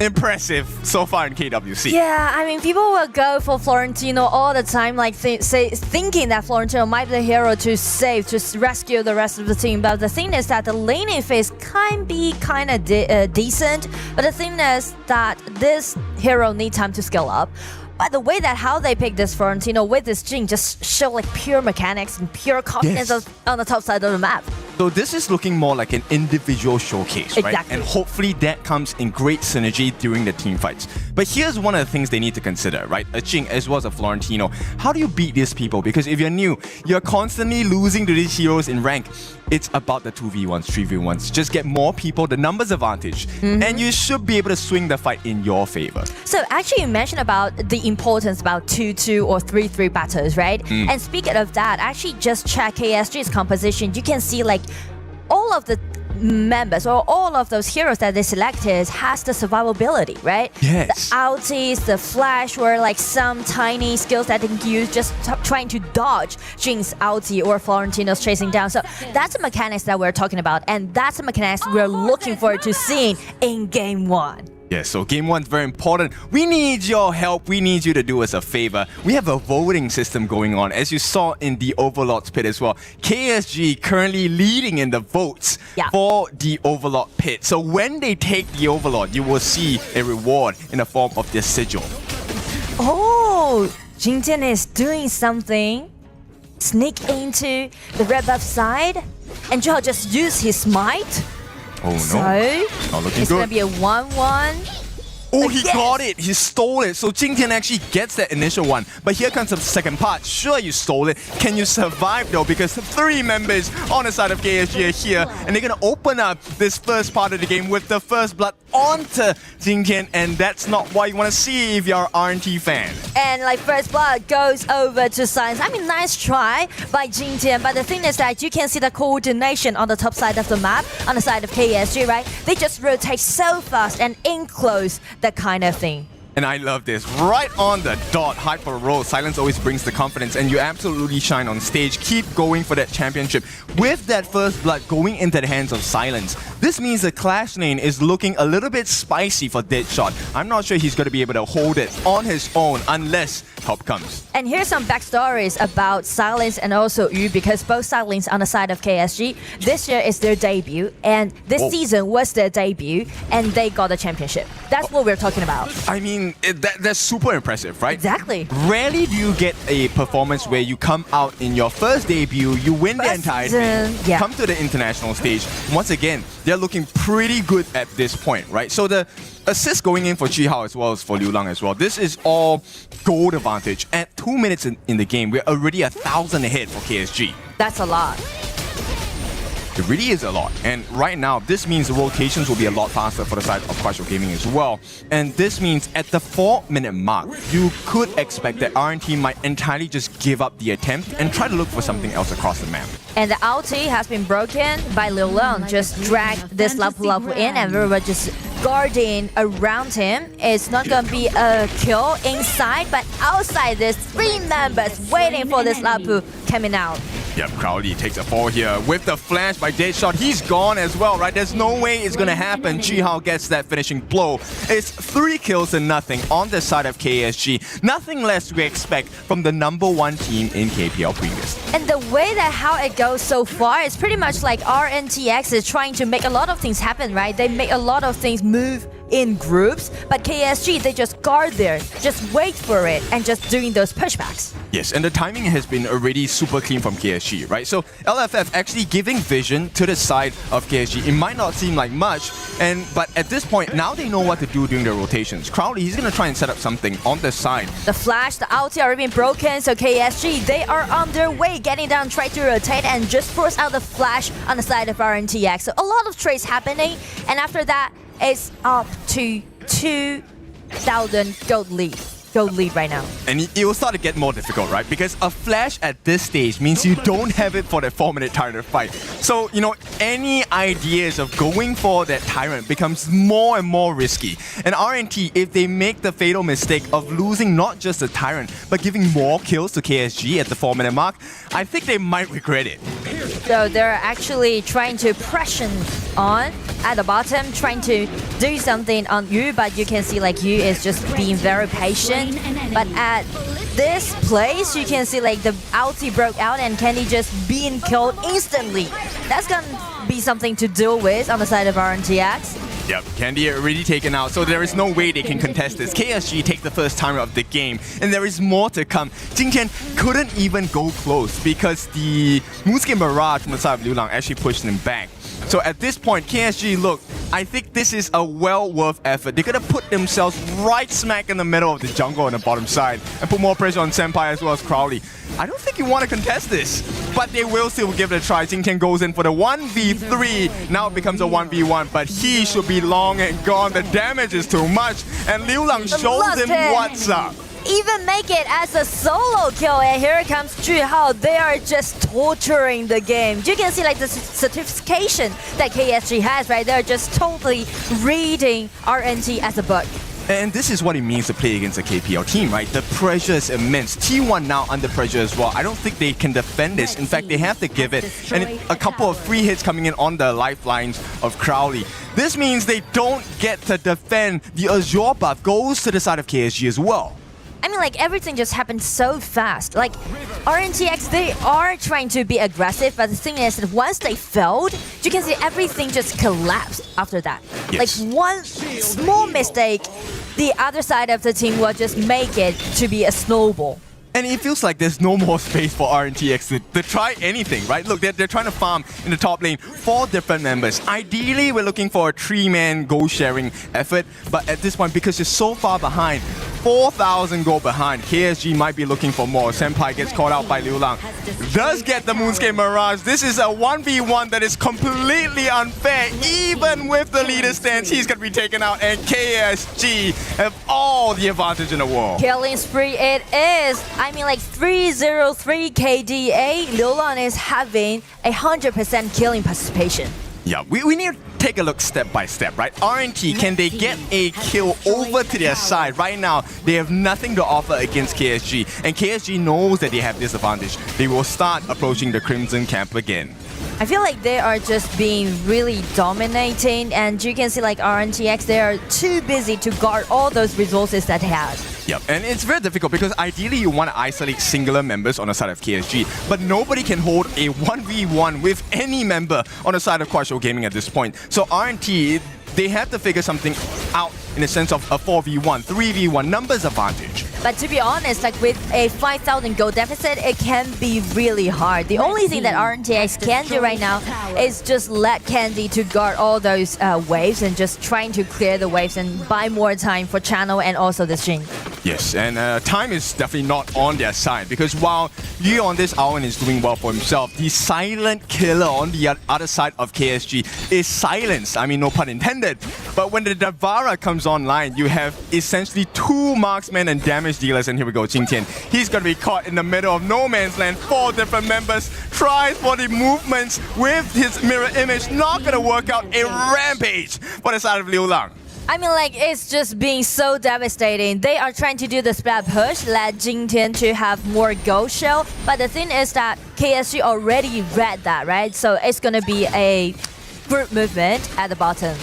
impressive so far in KWC. Yeah, I mean, people will go for Florentino all the time, thinking that Florentino might be the hero to save, to rescue the rest of the team. But the thing is that the laning phase can be kind of decent. But the thing is that this hero needs time to scale up. But the way that how they pick this Florentino with this Jhin just show pure mechanics and pure confidence on the top side of the map. So this is looking more like an individual showcase, right? Exactly. And hopefully that comes in great synergy during the team fights. But here's one of the things they need to consider, right? A Jhin as well as a Florentino. How do you beat these people? Because if you're new, you're constantly losing to these heroes in rank. It's about the 2v1s, 3v1s. Just get more people, the numbers advantage, and you should be able to swing the fight in your favor. So actually you mentioned about the importance about 2-2 or 3-3 battles, right? And speaking of that, actually just check KSG's composition. You can see all of the members or all of those heroes that they selected has the survivability, right? Yes. The ultis, the flash, or some tiny skills that they can use just trying to dodge Jin's ulti or Florentino's chasing down. So that's the mechanics that we're talking about, and that's the mechanics we're looking forward to seeing in Game 1. Yeah, so Game 1 is very important. We need your help. We need you to do us a favor. We have a voting system going on, as you saw in the Overlord's pit as well. KSG currently leading in the votes for the Overlord pit. So when they take the Overlord, you will see a reward in the form of their sigil. Oh, Jingtian is doing something. Sneak into the red buff side, and Zhao just use his smite. Oh no. So, not looking it's good. gonna be a 1-1. Oh, he got it. He stole it. So Jingtian actually gets that initial one. But here comes the second part. Sure, you stole it. Can you survive though? Because 3 members on the side of KSG are here. And they're going to open up this first part of the game with the first blood onto Jingtian. And that's not what you want to see if you're an RNT fan. And first blood goes over to Silence. I mean, nice try by Jingtian. But the thing is that you can see the coordination on the top side of the map, on the side of KSG, right? They just rotate so fast and in close. That kind of thing. And I love this. Right on the dot, hyper roll. Silence always brings the confidence, and you absolutely shine on stage. Keep going for that championship. With that first blood going into the hands of Silence, this means the Clash lane is looking a little bit spicy for Deadshot. I'm not sure he's going to be able to hold it on his own unless help comes. And here's some backstories about Silence and also Yu, because both Silence on the side of KSG, this year is their debut, and this season was their debut, and they got the championship. That's what we're talking about. I mean, that's super impressive, right? Exactly. Rarely do you get a performance where you come out in your first debut, you win the entire thing, come to the international stage. Once again, they're looking pretty good at this point, right? So the assist going in for Chi Hao as well as for Liu Lang as well. This is all gold advantage. At 2 minutes in the game, we're already 1,000 ahead for KSG. That's a lot. It really is a lot. And right now, this means the rotations will be a lot faster for the side of Crush Gaming as well. And this means at the 4-minute mark, you could expect that RNT might entirely just give up the attempt and try to look for something else across the map. And the ulti has been broken by Liu Lang. Just drag this Lapu Lapu in and everyone just guarding around him. It's not going to be a kill inside, but outside there's 3 members waiting for this Lapu coming out. Yep, Crowley takes a fall here with the flash by Deadshot. He's gone as well, right? There's no way it's gonna happen. Ji-Hao gets that finishing blow. It's 3 kills to nothing on the side of KSG. Nothing less we expect from the #1 team in KPL previous. And the way that how it goes so far is pretty much like RNTX is trying to make a lot of things happen, right? They make a lot of things move in groups, but KSG, they just guard there, just wait for it, and just doing those pushbacks. Yes, and the timing has been already super clean from KSG, right? So LFF actually giving vision to the side of KSG. It might not seem like much, but at this point, now they know what to do during their rotations. Crowley, he's gonna try and set up something on the side. The flash, the ulti are being broken, so KSG, they are on their way, getting down, try to rotate, and just force out the flash on the side of RNTX. So a lot of trades happening, and after that, it's up to 2,000 gold lead right now. And it will start to get more difficult, right? Because a flash at this stage means you don't have it for that 4-minute Tyrant fight. So, any ideas of going for that Tyrant becomes more and more risky. And RNT, if they make the fatal mistake of losing not just the Tyrant, but giving more kills to KSG at the 4-minute mark, I think they might regret it. So they're actually trying to pressure on at the bottom, trying to do something on Yu, but you can see like Yu is just being very patient. But at this place, you can see like the ulti broke out and Candy just being killed instantly. That's gonna be something to deal with on the side of RNTX. Yep, Candy already taken out, so there is no way they can contest this. KSG take the first timer of the game, and there is more to come. Jingtian couldn't even go close because the Moonscape Mirage from the side of Liu Lang actually pushed them back. So at this point, KSG, look, I think this is a well worth effort. They're gonna put themselves right smack in the middle of the jungle on the bottom side and put more pressure on Senpai as well as Crowley. I don't think you want to contest this, but they will still give it a try. Jingtian goes in for the 1v3. Now it becomes a 1v1, but he should be long and gone. The damage is too much, and Liu Lang shows him what's up. Even make it as a solo kill, and here comes Ji-Hao. They are just torturing the game. You can see like the certification that KSG has, right? They're just totally reading RNT as a book. And this is what it means to play against a KPL team, right? The pressure is immense. T1 now under pressure as well. I don't think they can defend this. In fact, they have to give it. And a couple of free hits coming in on the lifelines of Crowley. This means they don't get to defend. The Azure buff goes to the side of KSG as well. I mean, like, everything just happened so fast. Like, RNTX, they are trying to be aggressive, but the thing is that once they failed, you can see everything just collapsed after that. Yes. Like, one small mistake, the other side of the team will just make it to be a snowball. And it feels like there's no more space for RNTX to try anything, right? Look, they're trying to farm in the top lane 4 different members. Ideally, we're looking for a 3-man gold sharing effort, but at this point, because you're so far behind, 4,000 gold behind, KSG might be looking for more. Senpai gets caught out by Liu Lang. Does get the Moonscape Mirage. This is a 1v1 that is completely unfair. Even with the leader stance, he's going to be taken out, and KSG have all the advantage in the world. Killing spree it is. I mean, like 303 KDA, Liu Lang is having 100% killing participation. Yeah, we need to take a look step by step, right? RNT, can they get a kill over to their side? Right now, they have nothing to offer against KSG, and KSG knows that they have this advantage. They will start approaching the Crimson camp again. I feel like they are just being really dominating, and you can see like RNTX, they are too busy to guard all those resources that they have. Yep, and it's very difficult because ideally you want to isolate singular members on the side of KSG, but nobody can hold a 1v1 with any member on the side of Quasho Gaming at this point. So RNT, they have to figure something out in the sense of a 4v1, 3v1 numbers advantage. But to be honest, like with a 5,000 gold deficit, it can be really hard. The only thing that RNTX can do right now is just let Candy to guard all those waves and just trying to clear the waves and buy more time for Channel and also the Shin. Yes, and time is definitely not on their side because while Yu on this Owen is doing well for himself, the silent killer on the other side of KSG is silenced. I mean, no pun intended. But when the Davara comes online, you have essentially 2 marksmen and damage dealers, and here we go, Jingtian. He's gonna be caught in the middle of no man's land. 4 different members tries for the movements with his mirror image. Not gonna work out. A rampage for the side of Liu Lang. I mean, like, it's just being so devastating. They are trying to do the splat push, let Jingtian to have more gold shell. But the thing is that KSG already read that, right? So it's gonna be a group movement at the bottom.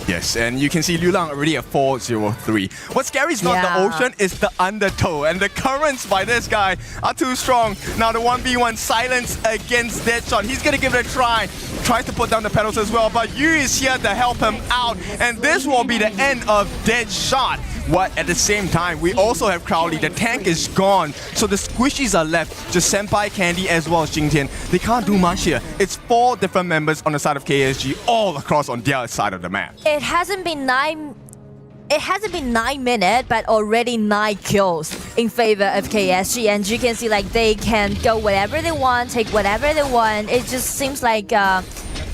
Yes, and you can see Liu Lang already at 403. What's scary is not the ocean, it's the undertow. And the currents by this guy are too strong. Now the 1v1 silence against Deadshot. He's gonna give it a try. Tries to put down the pedals as well, but Yu is here to help him out. And this will be the end of Deadshot. What at the same time, we also have Crowley. The tank is gone, so the squishies are left. Just Senpai, Candy, as well as Jingtian. They can't do much here. It's 4 different members on the side of KSG, all across on the other side of the map. It hasn't been 9 minutes, but already 9 kills in favor of KSG. And you can see like they can go whatever they want, take whatever they want. It just seems like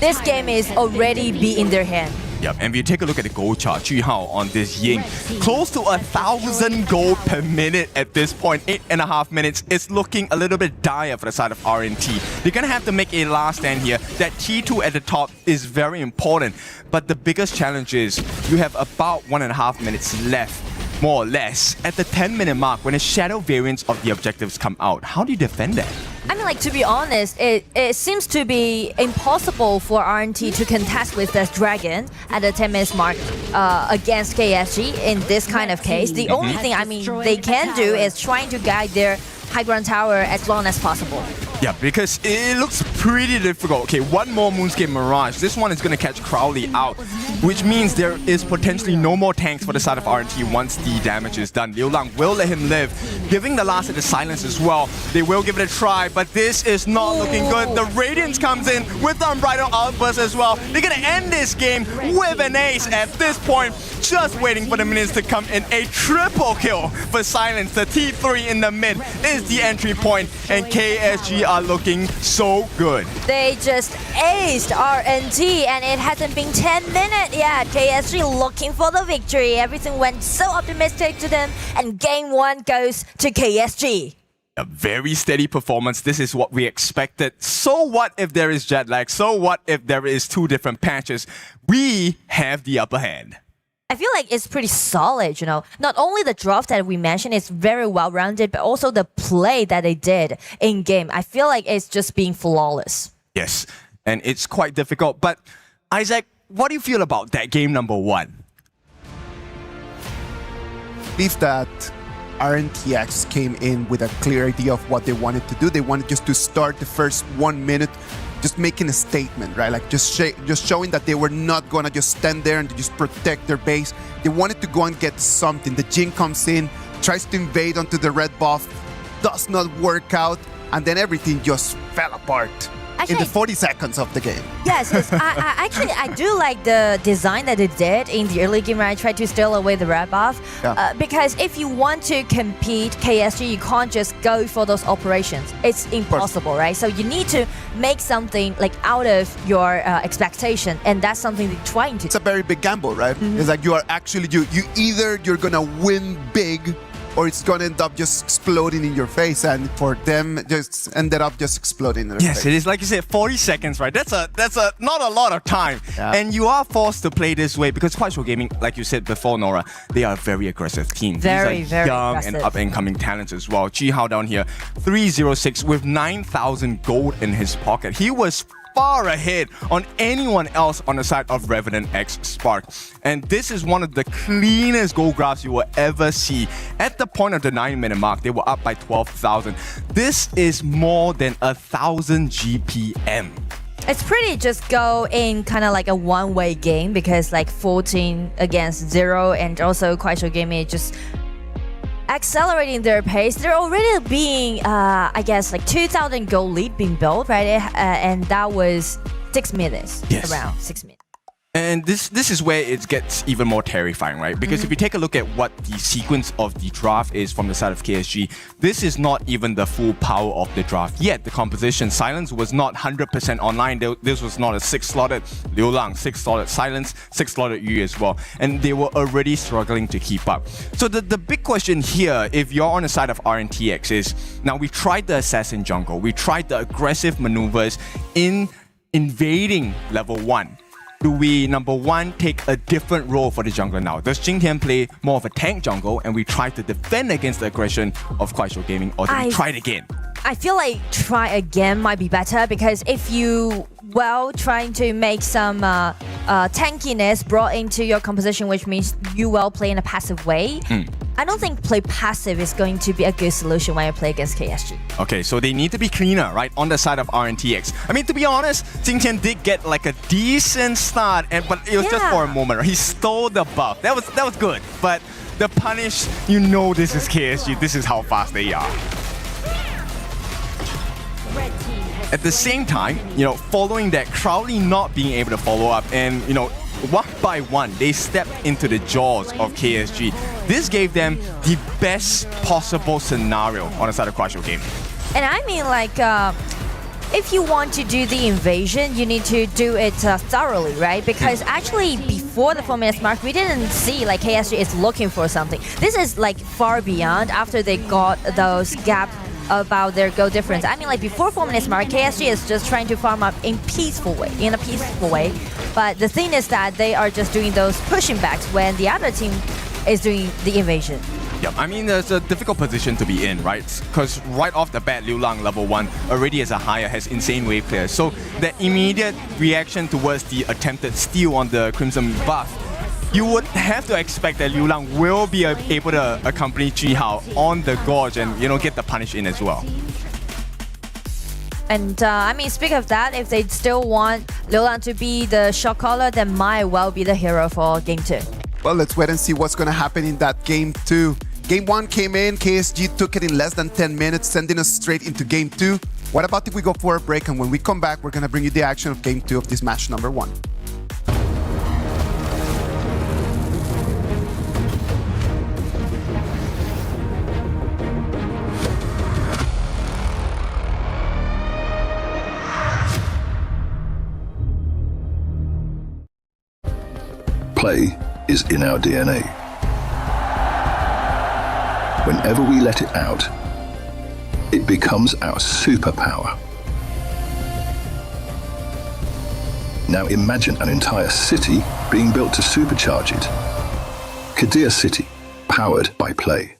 this game is already be in their hand. Yep, and if you take a look at the gold chart, Ju Hao on this Ying, close to 1,000 gold per minute at this point, 8.5 minutes. It's looking a little bit dire for the side of RNT. They're gonna have to make a last stand here. That T2 at the top is very important, but the biggest challenge is you have about 1.5 minutes left, more or less, at the 10-minute mark when the shadow variants of the objectives come out. How do you defend that? I mean, like, to be honest, it seems to be impossible for RNT to contest with this dragon at the 10 minutes mark against KSG in this kind of case. The only thing, I mean, they can do is trying to guide their high ground tower as long as possible. Yeah, because it looks pretty difficult. Okay, one more Moonscape Mirage. This one is going to catch Crowley out, which means there is potentially no more tanks for the side of RNT once the damage is done. Liu Lang will let him live, giving the last of the silence as well. They will give it a try, but this is not looking good. The Radiance comes in with the Unbridled Outburst as well. They're going to end this game with an ace at this point, just waiting for the minions to come in. A triple kill for silence. The T3 in the mid is the entry point, and KSG are looking so good. They just aced RNT, and it hasn't been 10 minutes yet. KSG looking for the victory. Everything went so optimistic to them, and game 1 goes to KSG. A very steady performance. This is what we expected. So what if there is jet lag? So what if there is 2 different patches? We have the upper hand. I feel like it's pretty solid, you know. Not only the draft that we mentioned is very well-rounded, but also the play that they did in-game. I feel like it's just being flawless. Yes, and it's quite difficult. But Isaac, what do you feel about that game number 1? I believe that RNTX came in with a clear idea of what they wanted to do. They wanted just to start the first 1 minute just making a statement, right? Like just showing that they were not gonna just stand there and just protect their base. They wanted to go and get something. The Jin comes in, tries to invade onto the red buff, does not work out, and then everything just fell apart in the 40 seconds of the game. Yes, I do like the design that they did in the early game where I tried to steal away the red buff. Because if you want to compete KSG, you can't just go for those operations. It's impossible, right? So you need to make something like out of your expectation, and that's something they're trying to do. It's a very big gamble, right? It's like you are actually, you're gonna win big, or it's gonna end up just exploding in your face, and for them, just ended up just exploding in their face. Yes, it is. Like you said, 40 seconds, right? That's not a lot of time. And you are forced to play this way because Quite Show Gaming, like you said before, Nora, they are a very aggressive team. Very, These are very young aggressive. and up-and-coming talents as well. Ji Hao down here, 306 with 9,000 gold in his pocket. He was far ahead on anyone else on the side of Revenant X Spark. And this is one of the cleanest gold graphs you will ever see. At the point of the 9-minute mark, they were up by 12,000. This is more than 1,000 GPM. It's pretty just go in kind of like a one-way game because like 14 against 0, and also Quite Show Gaming just accelerating their pace. They're already being, I guess, like 2,000 gold lead being built, right? And that was 6 minutes, around 6 minutes. And this is where it gets even more terrifying, right? Because if you take a look at what the sequence of the draft is from the side of KSG, this is not even the full power of the draft yet. The composition, Silence was not 100% online. This was not a 6-slotted Liu Lang, 6-slotted Silence, 6-slotted Yu as well. And they were already struggling to keep up. So the big question here, if you're on the side of RNTX, is now we tried the Assassin jungle. We tried the aggressive maneuvers in invading level 1. do we, number one, take a different role for the jungler now? Does Jingtian play more of a tank jungle and we try to defend against the aggression of Kuaishou Gaming, or do we try it again? I feel like try again might be better, because if you, trying to make some tankiness brought into your composition, which means you will play in a passive way, I don't think play passive is going to be a good solution when you play against KSG. Okay, so they need to be cleaner, right, on the side of RNTX. I mean, to be honest, Jingtian did get like a decent start, but it was just for a moment. He stole the buff. That was good. But the punish, you know this is KSG. This is how fast they are. At the same time, following that, Crowley not being able to follow up, and one by one, they stepped into the jaws of KSG. This gave them the best possible scenario on the side of Kuaishou Gaming. And I mean, if you want to do the invasion, you need to do it thoroughly, right? Because actually, before the 4 minutes mark, we didn't see KSG is looking for something. This is far beyond after they got those gaps about their goal difference. I mean, before 4 minutes mark, KSG is just trying to farm up in a peaceful way. But the thing is that they are just doing those pushing backs when the other team is doing the invasion. Yeah, I mean, there's a difficult position to be in, right? Because right off the bat, Liu Lang, level 1, already as a higher, has insane wave clear. So the immediate reaction towards the attempted steal on the Crimson buff, you would have to expect that Liu Lang will be able to accompany Ji Hao on the gorge and, get the punish in as well. And I mean, speaking of that, if they still want Liu Lang to be the shot caller, then might well be the hero for Game 2. Well, let's wait and see what's going to happen in that Game 2. Game 1 came in, KSG took it in less than 10 minutes, sending us straight into Game 2. What about if we go for a break, and when we come back, we're going to bring you the action of Game 2 of this match number 1. Play is in our DNA. Whenever we let it out, it becomes our superpower. Now imagine an entire city being built to supercharge it. Kadir City, powered by Play.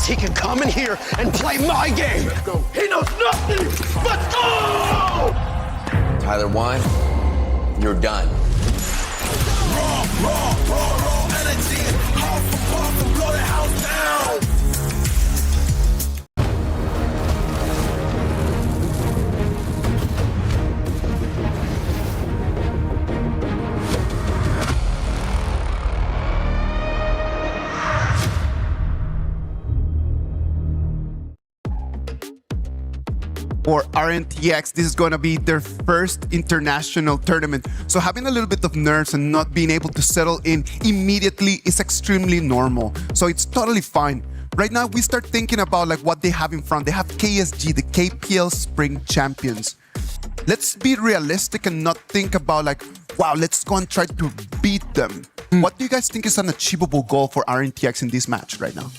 He can come in here and play my game. He knows nothing but go! Tyler Wine, you're done. Raw energy. Off and blow the house down. For RNTX, this is going to be their first international tournament. So having a little bit of nerves and not being able to settle in immediately is extremely normal. So it's totally fine. Right now, we start thinking about what they have in front. They have KSG, the KPL Spring Champions. Let's be realistic and not think about wow, let's go and try to beat them. What do you guys think is an achievable goal for RNTX in this match right now?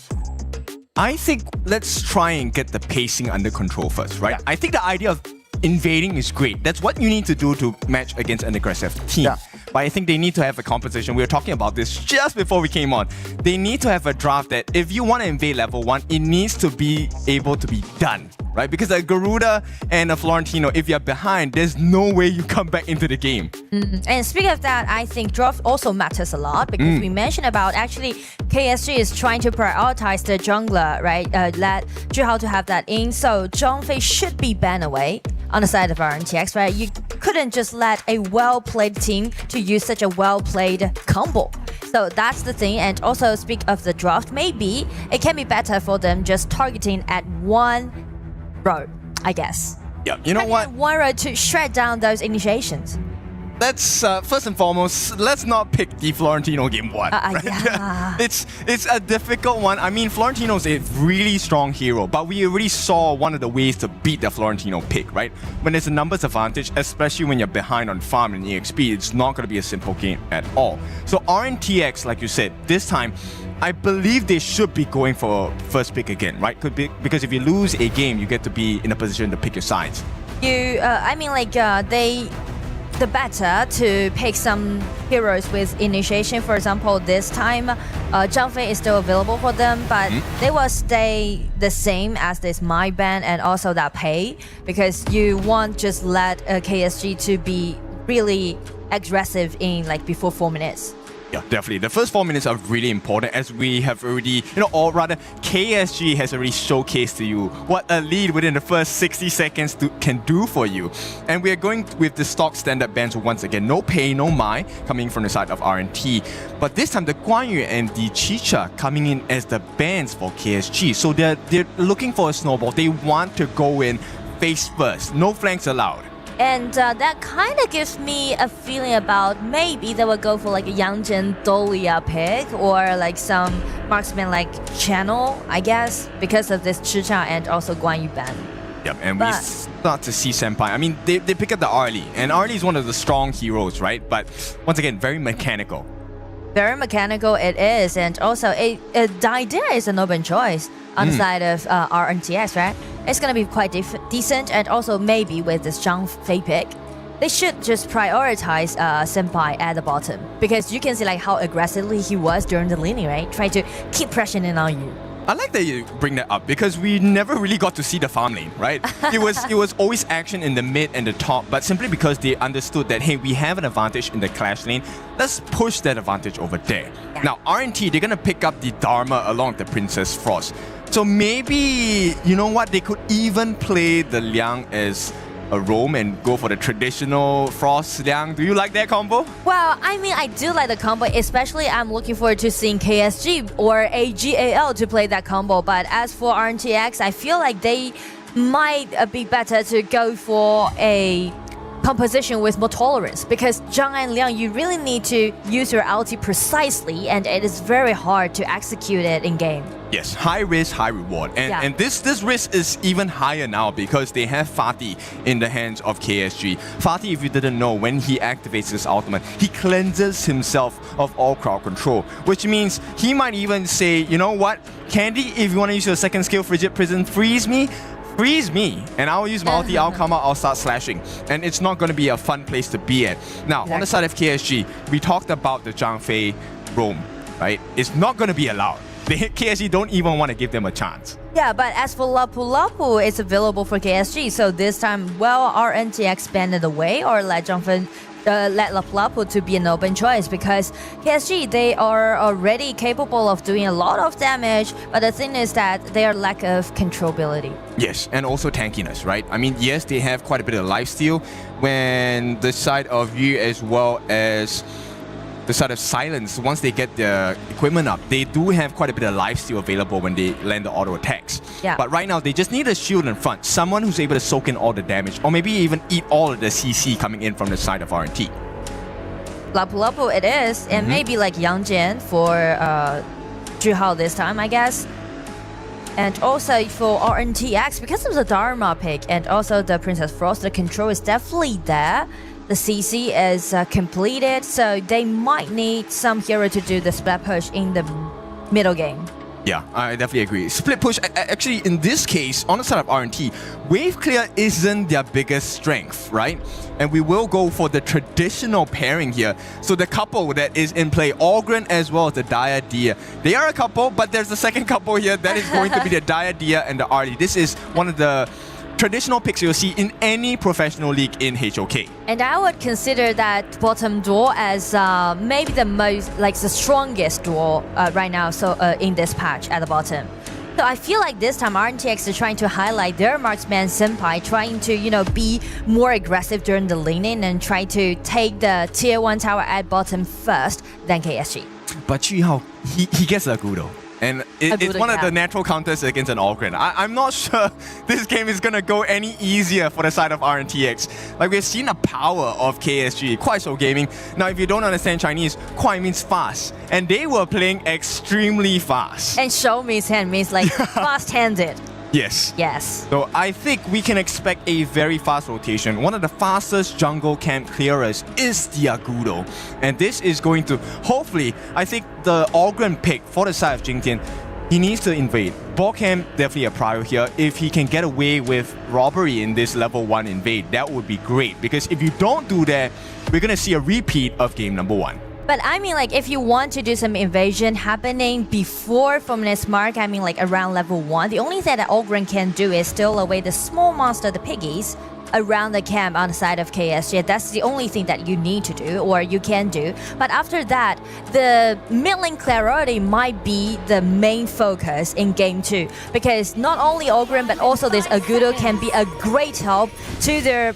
I think let's try and get the pacing under control first, right? Yeah. I think the idea of invading is great. That's what you need to do to match against an aggressive team. Yeah. But I think they need to have a composition. We were talking about this just before we came on. They need to have a draft that if you want to invade level 1, it needs to be able to be done. right? Because a Garuda and a Florentino, if you're behind, there's no way you come back into the game. And speaking of that, I think draft also matters a lot because we mentioned about actually KSG is trying to prioritize the jungler, right? Let Zhuhao to have that in, so Zhang Fei should be banned away on the side of RNTX, right? You couldn't just let a well-played team to use such a well-played combo. So that's the thing. And also speak of the draft, maybe it can be better for them just targeting at one row, I guess. Yeah, you know what? One row to shred down those initiations. Let's first and foremost, let's not pick the Florentino game one. Right? Yeah. It's a difficult one. I mean, Florentino's a really strong hero, but we already saw one of the ways to beat the Florentino pick, right? When there's a numbers advantage, especially when you're behind on farm and EXP, it's not going to be a simple game at all. So RNTX, like you said, this time, I believe they should be going for first pick again, right? Could be, because if you lose a game, you get to be in a position to pick your sides. The better to pick some heroes with initiation. For example, this time, Zhang Fei is still available for them, but they will stay the same as this my ban and also that pay, because you won't just let KSG to be really aggressive in like before 4 minutes. Yeah, definitely. The first 4 minutes are really important, as we have already, or rather, KSG has already showcased to you what a lead within the first 60 seconds can do for you. And we are going with the stock standard bans once again. No pay, no mai, coming from the side of RNT. But this time, the Guan Yu and the Chicha coming in as the bans for KSG. So they're looking for a snowball. They want to go in face first. No flanks allowed. And that kind of gives me a feeling about maybe they will go for like a Yangjin Dolia pick or like some marksman like Channel, I guess, because of this Chicha and also Guan Yu ban. Yep, and we start to see Senpai. I mean, they pick up the Arlie, and Arlie is one of the strong heroes, right? But once again, very mechanical. Very mechanical it is, and also Daidea is an open choice on the side of RNTX, right? It's gonna be quite decent, and also maybe with this Zhang Fei pick, they should just prioritize Senpai at the bottom, because you can see like how aggressively he was during the laning, right? Trying to keep pressuring on you. I like that you bring that up, because we never really got to see the farm lane, right? It was always action in the mid and the top, but simply because they understood that, hey, we have an advantage in the clash lane, let's push that advantage over there. Yeah. Now, RNT, they're gonna pick up the Dharma along with the Princess Frost. So maybe, you know what, they could even play the Liang as a roam and go for the traditional Frost Liang. Do you like that combo? Well, I mean, I do like the combo, especially I'm looking forward to seeing KSG or AG.AL to play that combo. But as for RNTX, I feel like they might be better to go for a composition with more tolerance, because Zhang and Liang, you really need to use your ulti precisely, and it is very hard to execute it in game. Yes, high risk, high reward. And this risk is even higher now because they have Fatih in the hands of KSG. Fatih, if you didn't know, when he activates his ultimate, he cleanses himself of all crowd control, which means he might even say, you know what, Candy, if you want to use your second skill, Frigid Prison, freeze me, and I'll use my ulti, I'll come out, I'll start slashing. And it's not going to be a fun place to be at. Now, on the side of KSG, we talked about the Zhang Fei roam, right? It's not going to be allowed. The KSG don't even want to give them a chance. Yeah, but as for Lapu Lapu, it's available for KSG. So this time, well, RNTX banned it away or let Zhang Fei let Lapu Lapu to be an open choice, because KSG, they are already capable of doing a lot of damage, but the thing is that their lack of controllability. Yes, and also tankiness, right? I mean, yes, they have quite a bit of lifesteal when the side of Yu as well as the side of Silence, once they get their equipment up, they do have quite a bit of lifesteal available when they land the auto attacks. Yeah. But right now, they just need a shield in front, someone who's able to soak in all the damage, or maybe even eat all of the CC coming in from the side of RNT. Lapu Lapu it is, and maybe like Yangjin for Zhuhao this time, I guess. And also for RNTX, because of the Dharma pick and also the Princess Frost, the control is definitely there. The CC is completed, so they might need some hero to do the splat push in the middle game. Yeah, I definitely agree. Split push, actually in this case, on the side of RNT, wave clear isn't their biggest strength, right? And we will go for the traditional pairing here. So the couple that is in play, Ogren as well as the Dire Dia. They are a couple, but there's the second couple here that is going to be the Dire Dia and the Arlie. This is one of the traditional picks you'll see in any professional league in HOK. And I would consider that bottom door as maybe the most, like the strongest door right now. So in this patch at the bottom. So I feel like this time RNTX is trying to highlight their marksman senpai, trying to, you know, be more aggressive during the laning and try to take the tier 1 tower at bottom first, then KSG. But Chihao, he gets a Agudo. And it's one of the natural counters against an Ogren. I'm not sure this game is going to go any easier for the side of RNTX. Like, we've seen the power of KSG, Kwai Shou Gaming. Now, if you don't understand Chinese, Kwai means fast. And they were playing extremely fast. And Shou means hand, means like fast-handed. Yes. Yes. So I think we can expect a very fast rotation. One of the fastest jungle camp clearers is the Agudo. And this is going to, hopefully, I think the Ogren pick for the side of Jingtian, he needs to invade. Ball camp definitely a prior here. If he can get away with robbery in this level 1 invade, that would be great. Because if you don't do that, we're going to see a repeat of game number 1. But I mean, like, if you want to do some invasion happening before Fominus Mark, I mean, like, around level 1, the only thing that Ogren can do is steal away the small monster, the piggies, around the camp on the side of KSG. That's the only thing that you need to do, or you can do. But after that, the mid lane clarity might be the main focus in game 2. Because not only Ogren, but also this Agudo can be a great help to their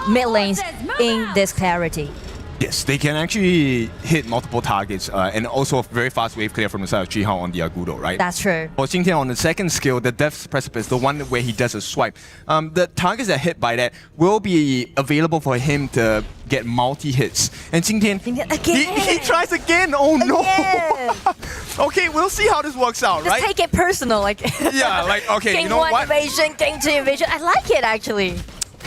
mid lanes in this clarity. Yes, they can actually hit multiple targets and also very fast wave clear from the side of Chihao on the Agudo, right? That's true. For Jingtian on the second skill, the Death's Precipice, the one where he does a swipe, the targets that hit by that will be available for him to get multi-hits. And Jingtian, he tries again! Oh no! Okay, we'll see how this works out, Just right? take it personal, like... Yeah, like, okay, game you know 1 what? invasion, game 2 invasion. I like it, actually.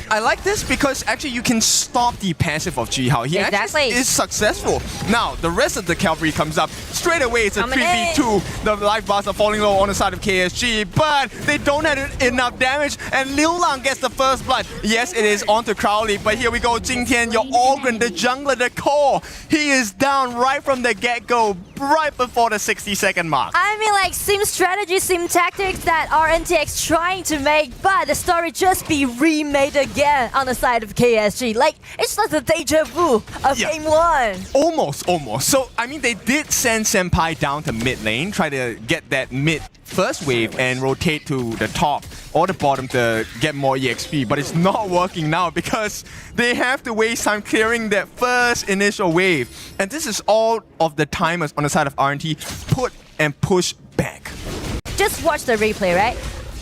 I like this because actually you can stop the passive of Chihao. He actually is successful. Now, the rest of the cavalry comes up. Straight away, it's a 3v2. The life bars are falling low on the side of KSG, but they don't have enough damage, and Liu Lang gets the first blood. Yes, it is onto Crowley, but here we go. Jingtian, your Ogren, the jungler, the core. He is down right from the get-go, right before the 60-second mark. I mean, like, same strategy, same tactics that RNTX trying to make, but the story just be remade again on the side of KSG. Like, it's like the deja vu of game 1. Almost. So, I mean, they did send Senpai down to mid lane, try to get that mid first wave and rotate to the top or the bottom to get more EXP, but it's not working now because they have to waste time clearing that first initial wave. And this is all of the timers on the side of RNT put and push back. Just watch the replay, right?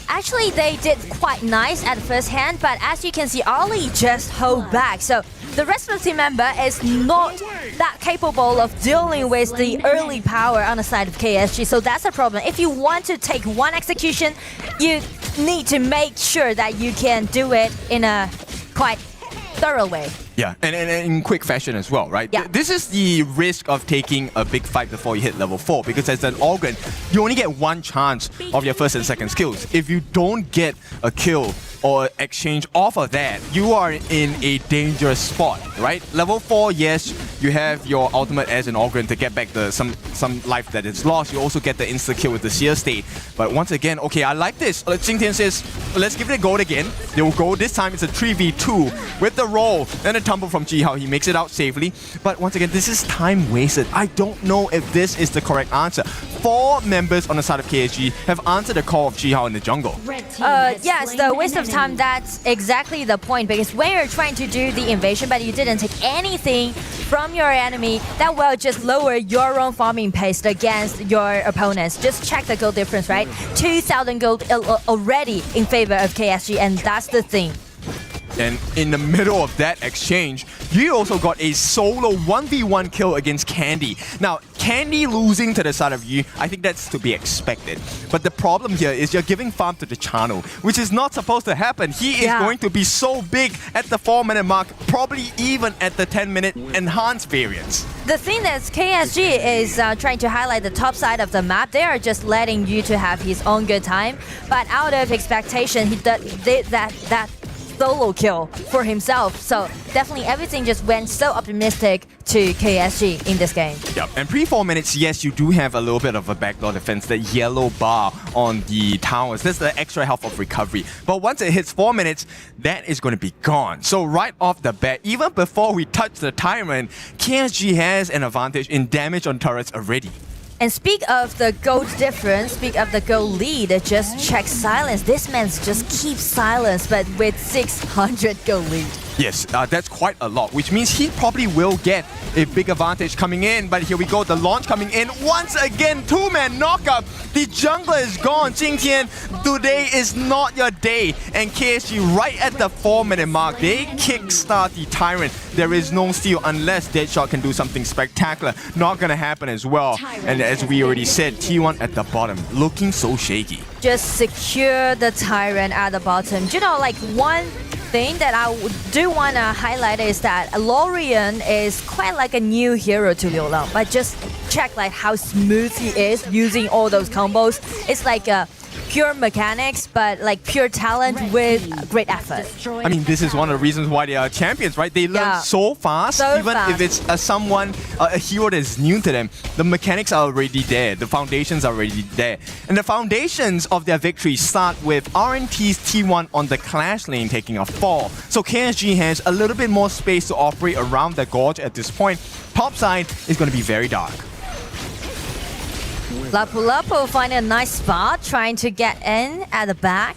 Actually, they did quite nice at first hand, but as you can see, Ollie just hold back. So the rest of the team member is not that capable of dealing with the early power on the side of KSG. So that's a problem. If you want to take one execution, you need to make sure that you can do it in a quite thorough way. Yeah, and in quick fashion as well, right? Yeah. This is the risk of taking a big fight before you hit level 4, because as an Ogren, you only get one chance of your first and second skills. If you don't get a kill or exchange off of that, you are in a dangerous spot, right? Level 4, yes, you have your ultimate as an Ogren to get back some life that is lost. You also get the insta-kill with the Seer State. But once again, okay, I like this. Jingtian says, let's give it a go again. They will go. This time it's a 3v2 with the roll and a tumble from Chihao. He makes it out safely. But once again, this is time wasted. I don't know if this is the correct answer. 4 members on the side of KSG have answered the call of Chihao in the jungle. Yes, the waste of time, that's exactly the point, because when you're trying to do the invasion but you didn't take anything from your enemy, that will just lower your own farming pace against your opponents. Just check the gold difference, right? 2,000 gold already in favor of KSG, and that's the thing. And in the middle of that exchange, you also got a solo 1v1 kill against Candy. Now, Candy losing to the side of you, I think that's to be expected. But the problem here is you're giving farm to the channel, which is not supposed to happen. He is going to be so big at the 4-minute mark, probably even at the 10-minute enhanced variants. The thing is, KSG is trying to highlight the top side of the map. They are just letting you to have his own good time. But out of expectation, he did that solo kill for himself. So definitely everything just went so optimistic to KSG in this game. Yep, and pre-4 minutes, yes, you do have a little bit of a backdoor defense, the yellow bar on the towers. That's the extra health of recovery. But once it hits 4 minutes, that is going to be gone. So right off the bat, even before we touch the Tyrant, KSG has an advantage in damage on turrets already. And speak of the gold difference, speak of the gold lead, just check silence. This man's just keeps silence, but with 600 gold lead. Yes, that's quite a lot, which means he probably will get a big advantage coming in. But here we go, the launch coming in. Once again, 2-man knockup. The jungler is gone. Jingtian, today is not your day. And KSG right at the 4-minute mark, they kickstart the Tyrant. There is no steal unless Deadshot can do something spectacular. Not gonna happen as well. And as we already said, T1 at the bottom, looking so shaky. Just secure the Tyrant at the bottom. You know, like one thing that I do want to highlight is that Lorian is quite like a new hero to Liu Lang, but just check like how smooth he is using all those combos. It's like pure mechanics, but like pure talent with great effort. I mean, this is one of the reasons why they are champions, right? They learn so fast, even if it's a hero that's new to them. The mechanics are already there, the foundations are already there. And the foundations of their victory start with RNT's T1 on the Clash lane taking a fall. So KSG has a little bit more space to operate around the gorge at this point. Top side is going to be very dark. Lapu finding a nice spot, trying to get in at the back.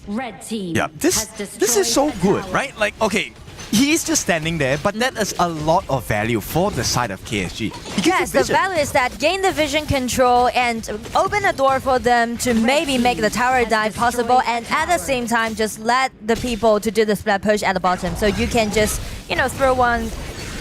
Red team. Yeah, this is so good, right? Like, okay, he's just standing there, but that is a lot of value for the side of KSG. Yes, the value is that gain the vision control and open a door for them to maybe make the tower dive possible, and at the same time just let the people to do the split push at the bottom, so you can just, you know, throw one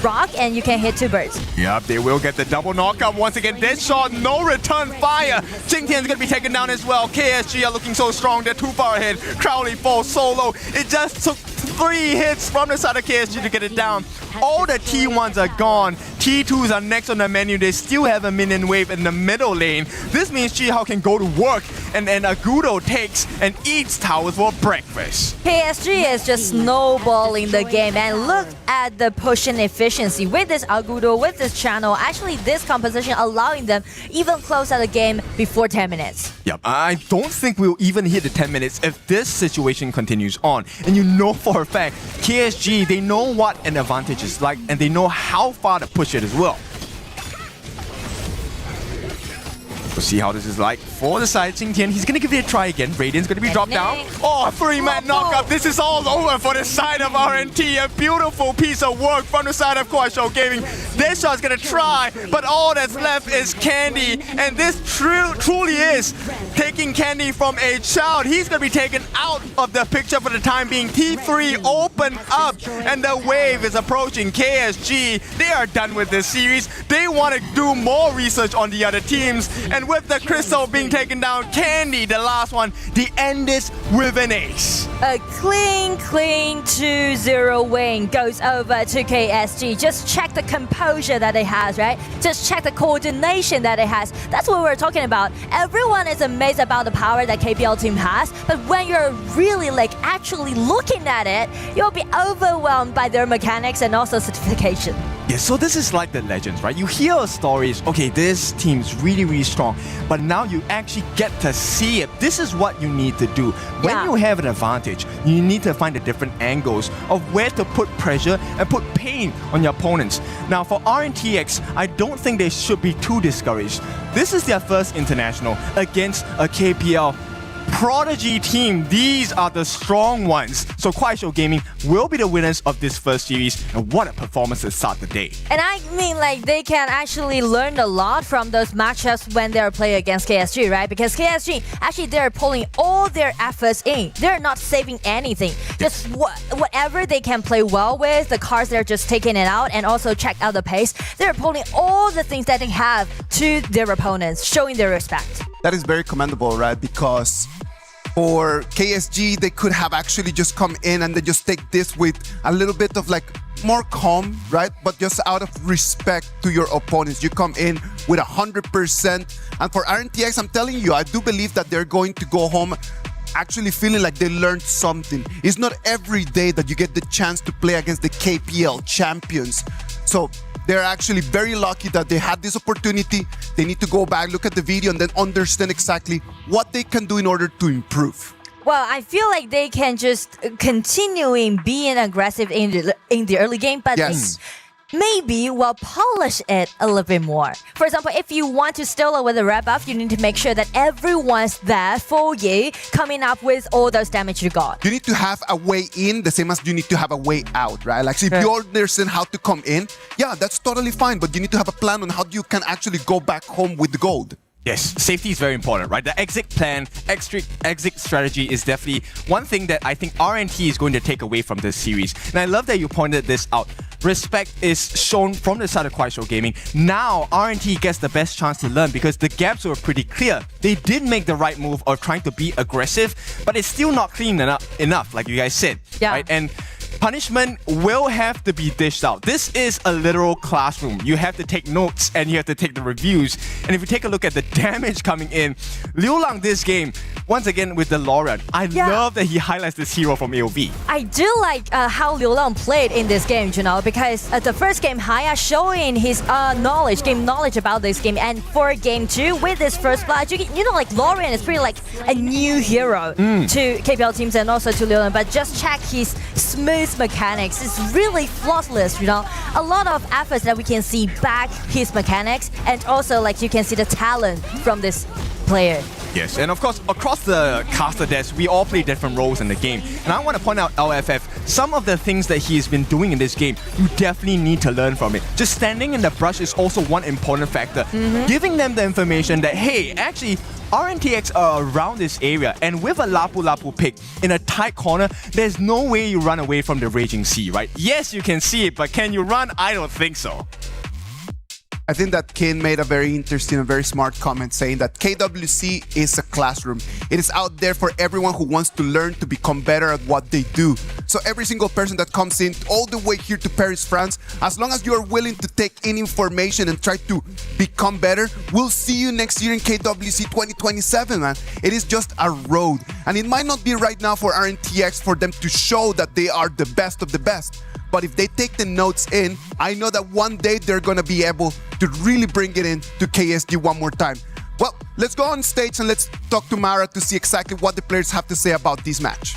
rock and you can hit 2 birds. Yep, they will get the double knockup once again. Deadshot, no return fire. Jingtian's gonna be taken down as well. KSG are looking so strong, they're too far ahead. Crowley falls solo. It just took 3 hits from the side of KSG to get it down. All the T1s are gone. T2s are next on the menu. They still have a minion wave in the middle lane. This means Chi-Hao can go to work, and then Agudo takes and eats towers for breakfast. KSG is just snowballing the game, and look at the pushing efficiency with this Agudo, with this channel. Actually, this composition allowing them even close out the game before 10 minutes. Yep, I don't think we'll even hit the 10 minutes if this situation continues on. And you know for a fact, KSG, they know what an advantage is like, and they know how far to push it as well. We'll see how this is like for the side. Jingtian, he's gonna give it a try again. Radiant's gonna be dropped down. Oh, 3-man knockup. This is all over for the side of RNT. A beautiful piece of work from the side of Kuaishou Gaming. This shot's gonna try, but all that's left is Candy. And this truly is taking Candy from a child. He's gonna be taken out of the picture for the time being. T3 open up, and the wave is approaching KSG. They are done with this series. They want to do more research on the other teams. And with the crystal being taken down, Candy, the last one, the end is with an ace. A clean 2-0 win goes over to KSG. Just check the composure that it has, right? Just check the coordination that it has. That's what we're talking about. Everyone is amazed about the power that KPL team has, but when you're really like actually looking at it, you'll be overwhelmed by their mechanics and also certification. Yeah, so this is like the legends, right? You hear stories, okay, this team's really, really strong, but now you actually get to see it. This is what you need to do. When you have an advantage, you need to find the different angles of where to put pressure and put pain on your opponents. Now, for RNTX, I don't think they should be too discouraged. This is their first international against a KPL Prodigy team, these are the strong ones. So Kuaishou Gaming will be the winners of this first series, and what a performance to start the day. And I mean, like, they can actually learn a lot from those matchups when they're playing against KSG, right? Because KSG, actually, they're pulling all their efforts in. They're not saving anything. Just whatever they can play well with, the cards, they're just taking it out, and also check out the pace. They're pulling all the things that they have to their opponents, showing their respect. That is very commendable, right? Because for KSG, they could have actually just come in and they just take this with a little bit of like more calm, right? But just out of respect to your opponents, you come in with 100%. And for RNTX, I'm telling you, I do believe that they're going to go home actually feeling like they learned something. It's not every day that you get the chance to play against the KPL champions. So they're actually very lucky that they had this opportunity. They need to go back, look at the video, and then understand exactly what they can do in order to improve. Well, I feel like they can just continuing being aggressive in the early game, but yes, maybe we'll polish it a little bit more. For example, if you want to steal away the red buff, you need to make sure that everyone's there for you, coming up with all those damage you got. You need to have a way in the same as you need to have a way out, right? Like, so if you understand how to come in, yeah, that's totally fine, but you need to have a plan on how you can actually go back home with the gold. Yes, safety is very important, right? The exit plan, exit strategy is definitely one thing that I think RNT is going to take away from this series. And I love that you pointed this out. Respect is shown from the side of Kuaishou Gaming. Now, RNT gets the best chance to learn because the gaps were pretty clear. They did make the right move of trying to be aggressive, but it's still not clean enough, like you guys said. Yeah. Right? And punishment will have to be dished out. This is a literal classroom. You have to take notes and you have to take the reviews. And if you take a look at the damage coming in, Liu Lang this game, once again with the Lauren, I love that he highlights this hero from AOV. I do like how Liu Lang played in this game, you know, because the first game, Haya showing his game knowledge about this game, and for game 2 with his first blood, you know, like Lauren is pretty like a new hero to KPL teams and also to Liu Lang, but just check his smooth mechanics. It's really flawless, you know. A lot of efforts that we can see back his mechanics, and also like you can see the talent from this player. Yes, and of course, across the caster desk, we all play different roles in the game. And I want to point out LFF, some of the things that he has been doing in this game, you definitely need to learn from it. Just standing in the brush is also one important factor. Giving them the information that, hey, actually, RNTX are around this area, and with a Lapu Lapu pick in a tight corner, there's no way you run away from the Raging Sea, right? Yes, you can see it, but can you run? I don't think so. I think that Kin made a very interesting and very smart comment saying that KWC is a classroom. It is out there for everyone who wants to learn to become better at what they do. So every single person that comes in all the way here to Paris, France, as long as you are willing to take in information and try to become better, we'll see you next year in KWC 2027, man. It is just a road. And it might not be right now for RNTX for them to show that they are the best of the best. But if they take the notes in, I know that one day they're going to be able to really bring it in to KSG one more time. Well, let's go on stage and let's talk to Mara to see exactly what the players have to say about this match.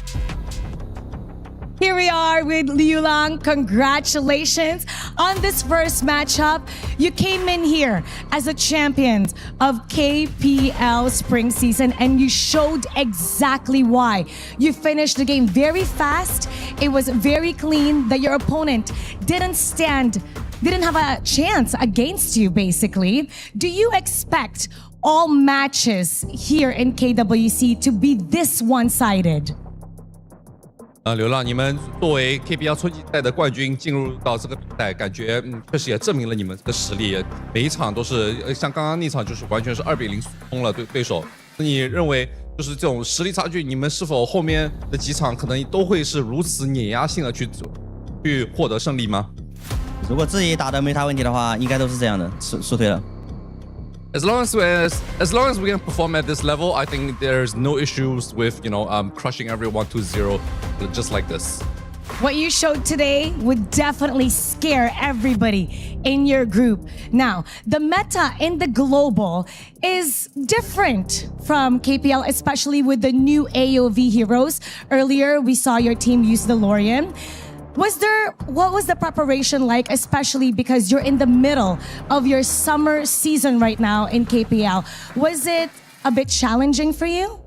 Here we are with Liu Lang. Congratulations on this first matchup. You came in here as a champion of KPL spring season and you showed exactly why. You finished the game very fast. It was very clean that your opponent didn't have a chance against you, basically. Do you expect all matches here in KWC to be this one-sided? 流浪，你们作为 KPL 春季赛的冠军进入到这个比赛，感觉确实也证明了你们这个实力。每一场都是像刚刚那场，就是完全是2比0冲了对手。你认为就是这种实力差距，你们是否后面的几场可能都会是如此碾压性的去获得胜利吗？如果自己打得没啥问题的话，应该都是这样的，输退了。 As long as we can perform at this level, I think there's no issues with crushing everyone 2-0 just like this. What you showed today would definitely scare everybody in your group. Now, the meta in the global is different from KPL, especially with the new AOV heroes. Earlier, we saw your team use the Lorian. What was the preparation like, especially because you're in the middle of your summer season right now in KPL? Was it a bit challenging for you?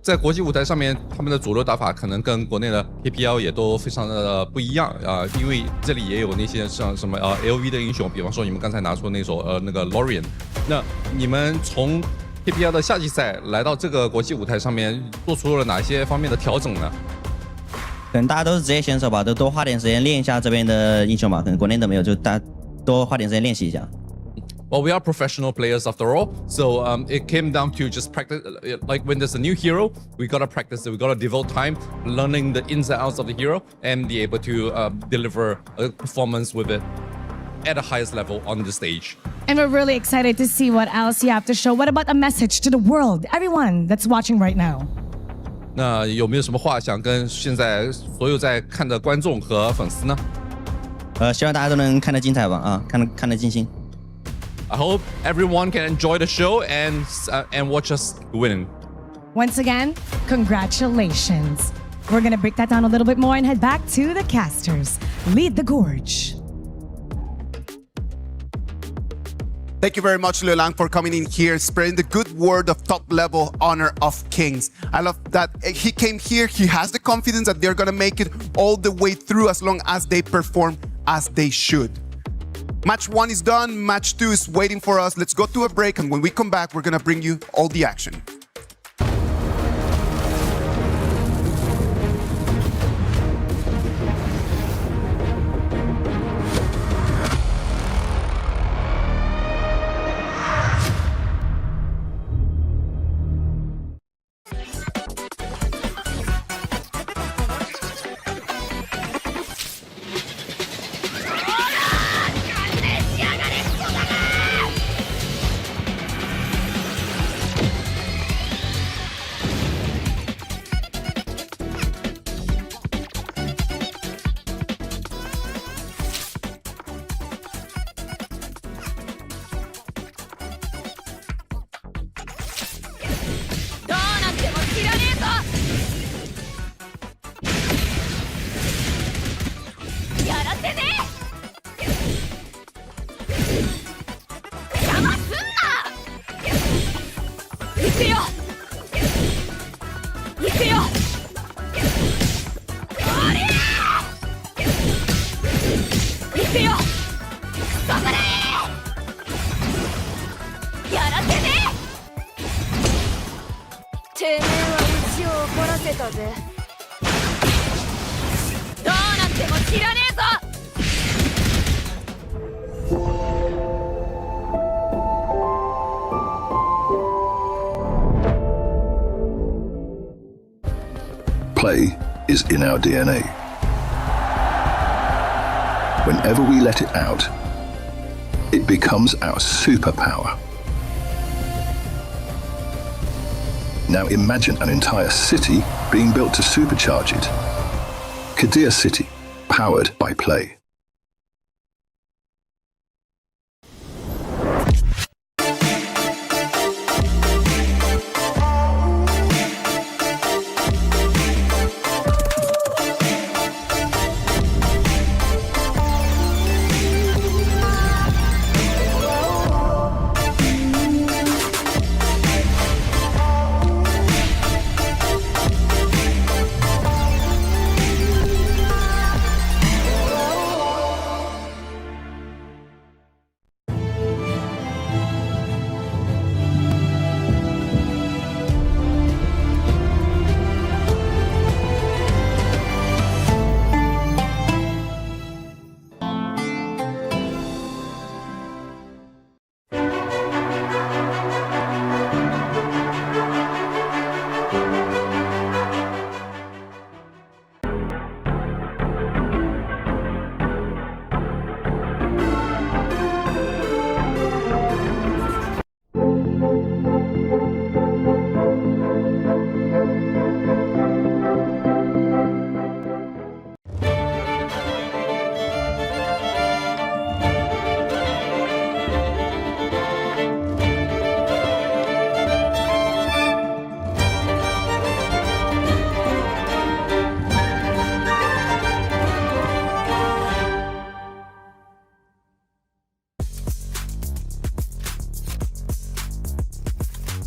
在国际舞台上面，他们的主流打法可能跟国内的 KPL 也都非常的不一样啊，因为这里也有那些像什么LV 的英雄，比方说你们刚才拿出那首那个 Lorian， 那你们从 KPL 的夏季赛来到这个国际舞台上面，做出了哪些方面的调整呢？可能大家都是职业选手吧，都多花点时间练一下这边的英雄吧，可能国内都没有，就大家多花点时间练习一下。Well, we are professional players after all, so it came down to just practice. Like when there's a new hero, we gotta practice it. We gotta devote time learning the ins and outs of the hero and be able to deliver a performance with it at the highest level on the stage. And we're really excited to see what else you have to show. What about a message to the world, everyone that's watching right now? 那有没有什么话想跟现在所有在看的观众和粉丝呢？希望大家都能看得精彩吧，啊，看得尽兴。I hope everyone can enjoy the show and watch us win. Once again, congratulations. We're gonna break that down a little bit more and head back to the casters. Lead the gorge. Thank you very much, Liulang, for coming in here, spreading the good word of top-level honor of Kings. I love that he came here. He has the confidence that they're going to make it all the way through as long as they perform as they should. Match 1 is done. Match 2 is waiting for us. Let's go to a break, and when we come back, we're going to bring you all the action. Play is in our DNA. Whenever we let it out, it becomes our superpower. Now imagine an entire city being built to supercharge it. Kadir City, powered by play.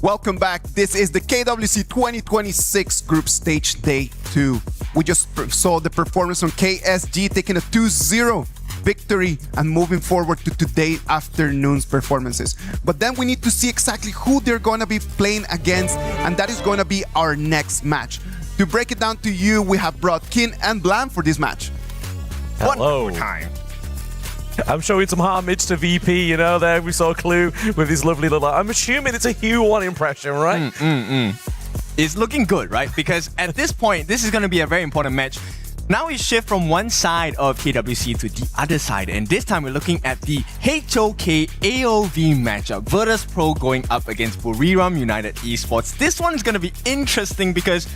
Welcome back. This is the KWC 2026 Group Stage Day 2. We just saw the performance from KSG taking a 2-0 victory and moving forward to today afternoon's performances. But then we need to see exactly who they're going to be playing against, and that is going to be our next match. To break it down to you, we have brought Kin and Blam for this match. Hello. One more time. I'm showing some homage to VP, you know, there we saw Clue with his lovely little... I'm assuming it's a Hue 1 impression, right? It's looking good, right? Because at this point, this is going to be a very important match. Now we shift from one side of KWC to the other side, and this time we're looking at the HOK AOV matchup. Virtus Pro going up against Buriram United Esports. This one is going to be interesting because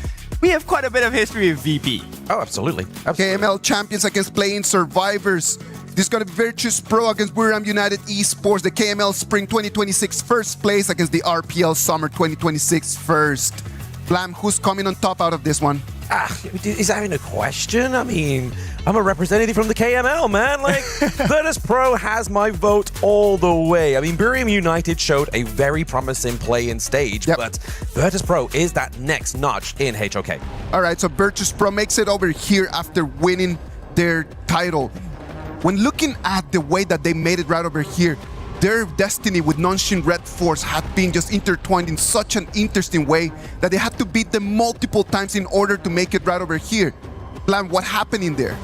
we have quite a bit of history with VP. Oh, absolutely. KML champions against playing survivors. This is going to be Virtus Pro against Buriram United Esports. The KML Spring 2026 first place against the RPL Summer 2026 first. Blam, who's coming on top out of this one? Is that even a question? I mean, I'm a representative from the KML, man. Like, Virtus Pro has my vote all the way. I mean, Buriram United showed a very promising play in stage, but Virtus Pro is that next notch in HOK. All right, so Virtus Pro makes it over here after winning their title. When looking at the way that they made it right over here, their destiny with Nongshim Red Force had been just intertwined in such an interesting way that they had to beat them multiple times in order to make it right over here. Blam, what happened in there?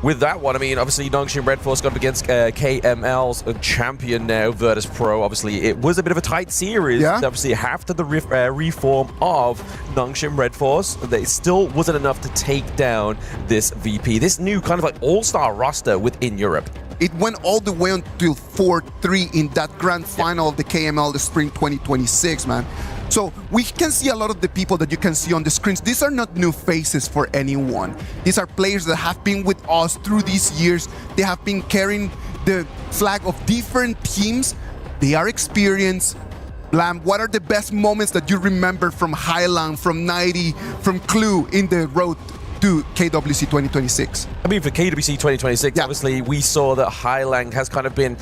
With that one, I mean, obviously, Nongshim Red Force got up against KML's champion now, Virtus Pro. Obviously, it was a bit of a tight series. Obviously, after the reform of Nongshim Red Force, it still wasn't enough to take down this VP, this new kind of like all-star roster within Europe. It went all the way until 4-3 in that grand final of the KML, the Spring 2026, man. So we can see a lot of the people that you can see on the screens. These are not new faces for anyone. These are players that have been with us through these years. They have been carrying the flag of different teams. They are experienced. Blam, what are the best moments that you remember from Highland, from 90, from Clue in the road to KWC 2026? I mean, for KWC 2026, obviously, we saw that Highland has kind of been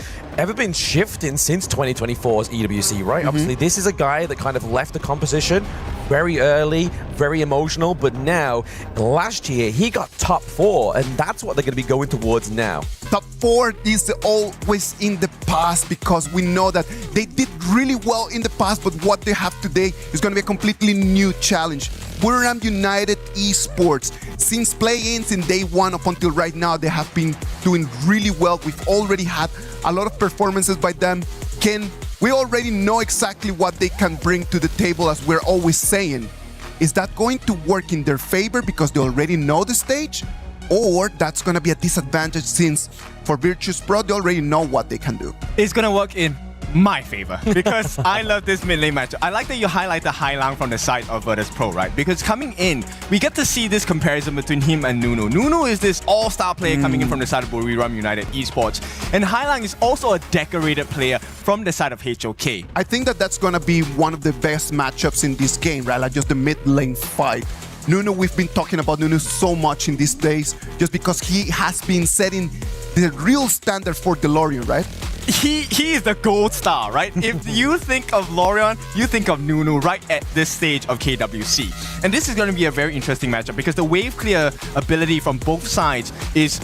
shifting since 2024's EWC, right? Obviously, this is a guy that kind of left the composition very early, very emotional, but now, last year, he got top 4, and that's what they're going to be going towards now. Top 4 is always in the past because we know that they did really well in the past, but what they have today is going to be a completely new challenge. Buriram United Esports, since play-ins in day 1 up until right now, they have been doing really well. We've already had a lot of performances by them. Ken, we already know exactly what they can bring to the table, as we're always saying. Is that going to work in their favor because they already know the stage? Or that's going to be a disadvantage since for Virtus Pro, they already know what they can do? It's going to work in my favor because I love this mid lane matchup. I like that you highlight the Highland from the side of Virtus Pro, right? Because coming in, we get to see this comparison between him and Nunu. Nunu is this all-star player coming in from the side of Buriram United Esports, and Highland is also a decorated player from the side of HOK. I think that that's going to be one of the best matchups in this game, right? Like just the mid lane fight. Nunu, we've been talking about Nunu so much in these days just because he has been setting the real standard for DeLorean, right? He is the gold star, right? If you think of Lorion, you think of Nunu right at this stage of KWC. And this is going to be a very interesting matchup because the wave clear ability from both sides is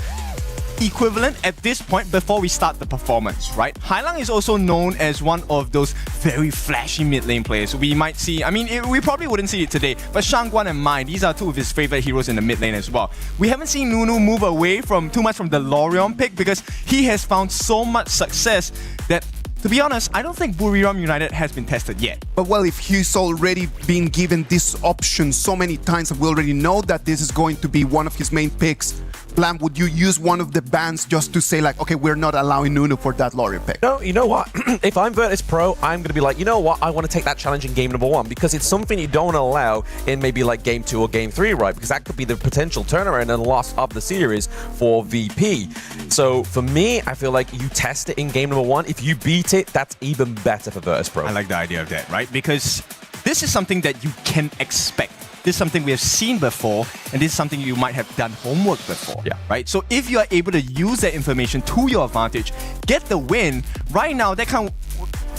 equivalent at this point before we start the performance, right? Hailang is also known as one of those very flashy mid lane players. We might see, I mean, we probably wouldn't see it today, but Shangguan and Mai, these are two of his favorite heroes in the mid lane as well. We haven't seen Nunu move away from too much from the Lorion pick because he has found so much success that, to be honest, I don't think Buriram United has been tested yet. But well, if he's already been given this option so many times and we already know that this is going to be one of his main picks, Blam, would you use one of the bans just to say like, okay, we're not allowing Nunu for that Lorian pick? No, you know what? If I'm Virtus Pro, I'm going to be like, you know what? I want to take that challenge in game number 1 because it's something you don't allow in maybe like game 2 or game 3, right? Because that could be the potential turnaround and loss of the series for VP. So for me, I feel like you test it in game number 1. If you beat it, that's even better for Virtus Pro. I like the idea of that, right? Because this is something that you can expect. This is something we have seen before, and this is something you might have done homework before, right? So if you are able to use that information to your advantage, get the win, right now that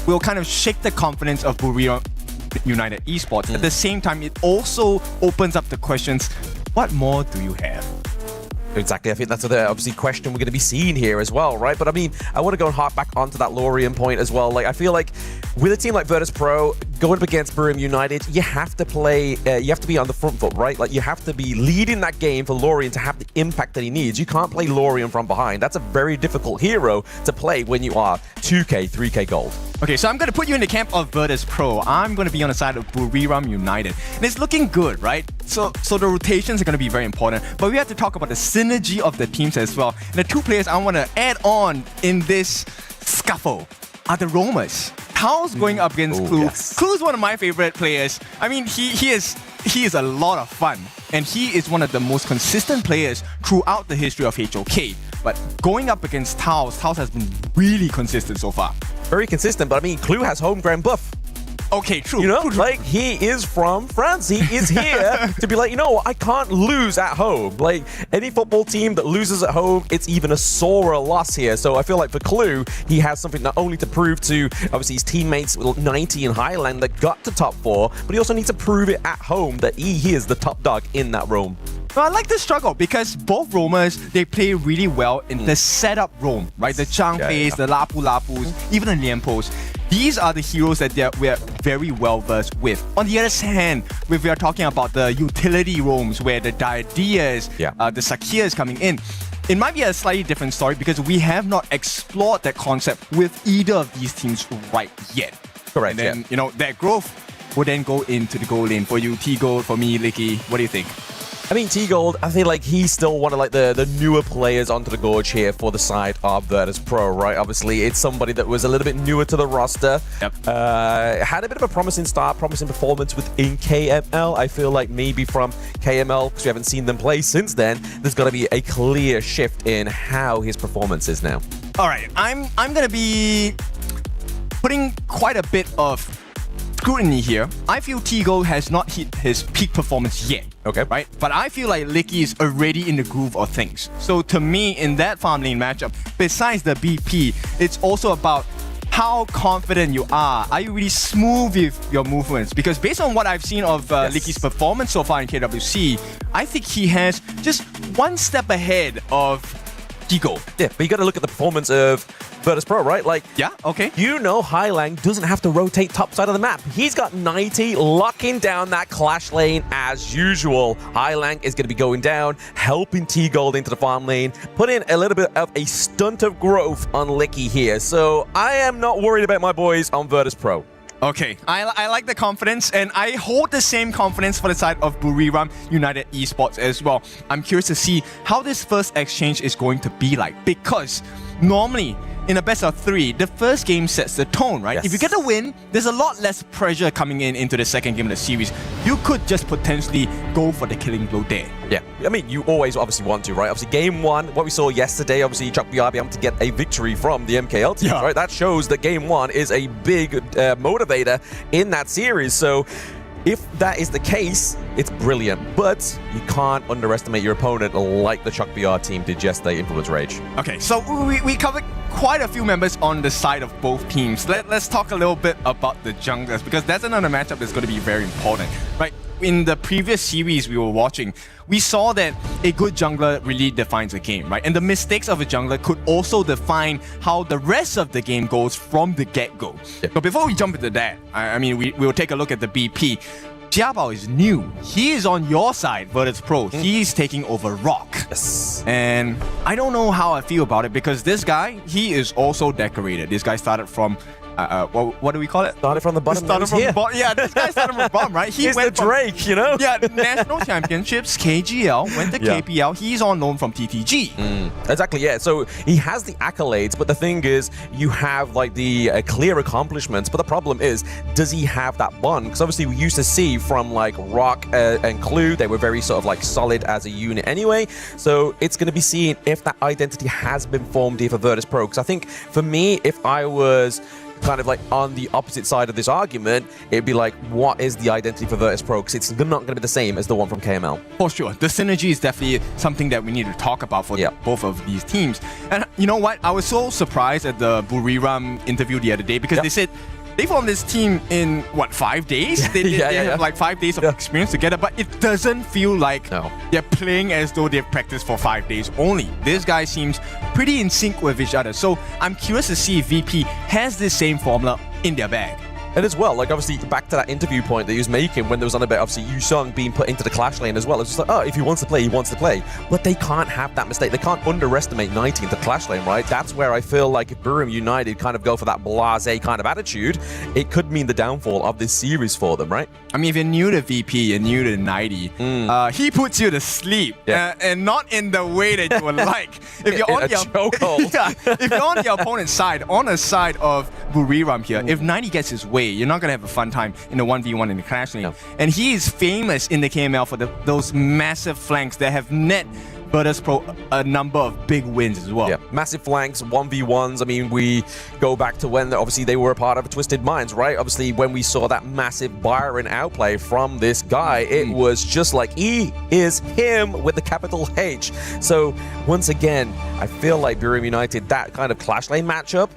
will kind of shake the confidence of Buriram United Esports. At the same time, it also opens up the questions, what more do you have? Exactly, I think that's the obviously question we're going to be seeing here as well, right? But I mean, I want to go and harp back onto that Lorien point as well. Like, I feel like with a team like Virtus.pro going up against Buriram United, you have to play, you have to be on the front foot, right? Like, you have to be leading that game for Lorien to have the impact that he needs. You can't play Lorien from behind. That's a very difficult hero to play when you are 2K, 3K gold. Okay, so I'm going to put you in the camp of Virtus.pro. I'm going to be on the side of Buriram United. And it's looking good, right? So the rotations are going to be very important. But we have to talk about the synergy of the teams as well. And the two players I want to add on in this scuffle are the roamers. Tao's going up against Clue. Yes. Clue is one of my favorite players. I mean, he is a lot of fun. And he is one of the most consistent players throughout the history of HOK. But going up against Tao's has been really consistent so far. Very consistent, but I mean, Clue has home ground buff. Okay, true. You know, true. like, he is from France. He is here to be like, you know what, I can't lose at home. Like, any football team that loses at home, it's even a sorer loss here. So I feel like for Clue, he has something not only to prove to, obviously, his teammates, 90 in Highland that got to top 4, but he also needs to prove it at home that he is the top dog in that roam. Well, I like this struggle because both roamers, they play really well in the setup roam, right? The Changpeis, the Lapu Lapus, even the Lianpos. These are the heroes that we're very well versed with. On the other hand, if we are talking about the utility roams where the Diadias, the Sakias coming in, it might be a slightly different story because we have not explored that concept with either of these teams right yet. Correct. And then, you know, that growth will then go into the goal lane. For you, T-Gold, for me, Licky, what do you think? I mean, T-Gold, I feel like he's still one of like the newer players onto the Gorge here for the side of Virtus.pro, right? Obviously, it's somebody that was a little bit newer to the roster. Yep. Had a bit of a promising start, promising performance within KML. I feel like maybe from KML, because we haven't seen them play since then, there's got to be a clear shift in how his performance is now. All right, I'm going to be putting quite a bit of scrutiny here. I feel T-Gold has not hit his peak performance yet. Okay. Right? But I feel like Licky is already in the groove of things. So to me, in that farm lane matchup, besides the BP, it's also about how confident you are. Are you really smooth with your movements? Because based on what I've seen of Licky's performance so far in KWC, I think he has just one step ahead of T-Gold. Yeah, but you got to look at the performance of Virtus.pro, right? Like, yeah, okay. You know Highlang doesn't have to rotate top side of the map. He's got 90 locking down that clash lane as usual. Highlang is going to be going down, helping T-Gold into the farm lane, putting a little bit of a stunt of growth on Licky here. So I am not worried about my boys on Virtus.pro. Okay, I like the confidence, and I hold the same confidence for the side of Buriram United Esports as well. I'm curious to see how this first exchange is going to be like, because normally in a best of 3, the first game sets the tone, right? Yes. If you get a win, there's a lot less pressure coming into the second game of the series. You could just potentially go for the killing blow there. Yeah, I mean, you always obviously want to, right? Obviously, game 1, what we saw yesterday, obviously, Chuck BR be able to get a victory from the MKL team, right? That shows that game 1 is a big motivator in that series. So if that is the case, it's brilliant. But you can't underestimate your opponent like the Chuck BR team did yesterday in Influence Rage. Okay, so we covered quite a few members on the side of both teams. Let's talk a little bit about the junglers, because that's another matchup that's going to be very important, right? In the previous series we were watching, we saw that a good jungler really defines a game, right? And the mistakes of a jungler could also define how the rest of the game goes from the get-go. Yep. So before we jump into that, I mean, we'll take a look at the BP. Jiabao is new. He is on your side, Virtus.pro. He's taking over Rock. Yes. And I don't know how I feel about it, because this guy, he is also decorated. This guy started from what do we call it? Started from the bottom. Started from the bottom. Yeah, this guy started from the bottom, right? He's went the Drake, you know? Yeah, National Championships, KGL, went to KPL. He's on loan from TTG. Exactly, yeah. So he has the accolades, but the thing is, you have like the clear accomplishments. But the problem is, does he have that bond? Because obviously we used to see from like Rock and Clue, they were very sort of like solid as a unit anyway. So it's going to be seen if that identity has been formed here for Virtus.pro. Because I think for me, if I was kind of like on the opposite side of this argument, it'd be like, what is the identity for Virtus.pro? Because it's not going to be the same as the one from KML. For sure. The synergy is definitely something that we need to talk about for both of these teams. And you know what? I was so surprised at the Buriram interview the other day, because they said they formed this team in what, 5 days? They have like 5 days of experience together, but it doesn't feel like they're playing as though they've practiced for 5 days only. This guy seems pretty in sync with each other. So I'm curious to see if VP has this same formula in their bag. And as well, like obviously back to that interview point that he was making when there was on about obviously Yusung being put into the clash lane as well. It's just like, oh, if he wants to play, he wants to play. But they can't have that mistake. They can't underestimate 90 in the clash lane, right? That's where I feel like if Buriram United kind of go for that blasé kind of attitude, it could mean the downfall of this series for them, right? I mean, if you're new to VP and new to 90, he puts you to sleep, and not in the way that you would like. If you're on if you're on the opponent's side, on the side of Buriram here, if 90 gets his way, you're not gonna have a fun time in the 1v1 in the clash lane. And he is famous in the KML for those massive flanks that have net Virtus Pro a number of big wins as well. Yeah, massive flanks, 1v1s. I mean, we go back to when obviously they were a part of Twisted Minds, right? Obviously, when we saw that massive Byron outplay from this guy, it was just like, he is him with the capital H. So once again, I feel like Buriram United, that kind of clash lane matchup,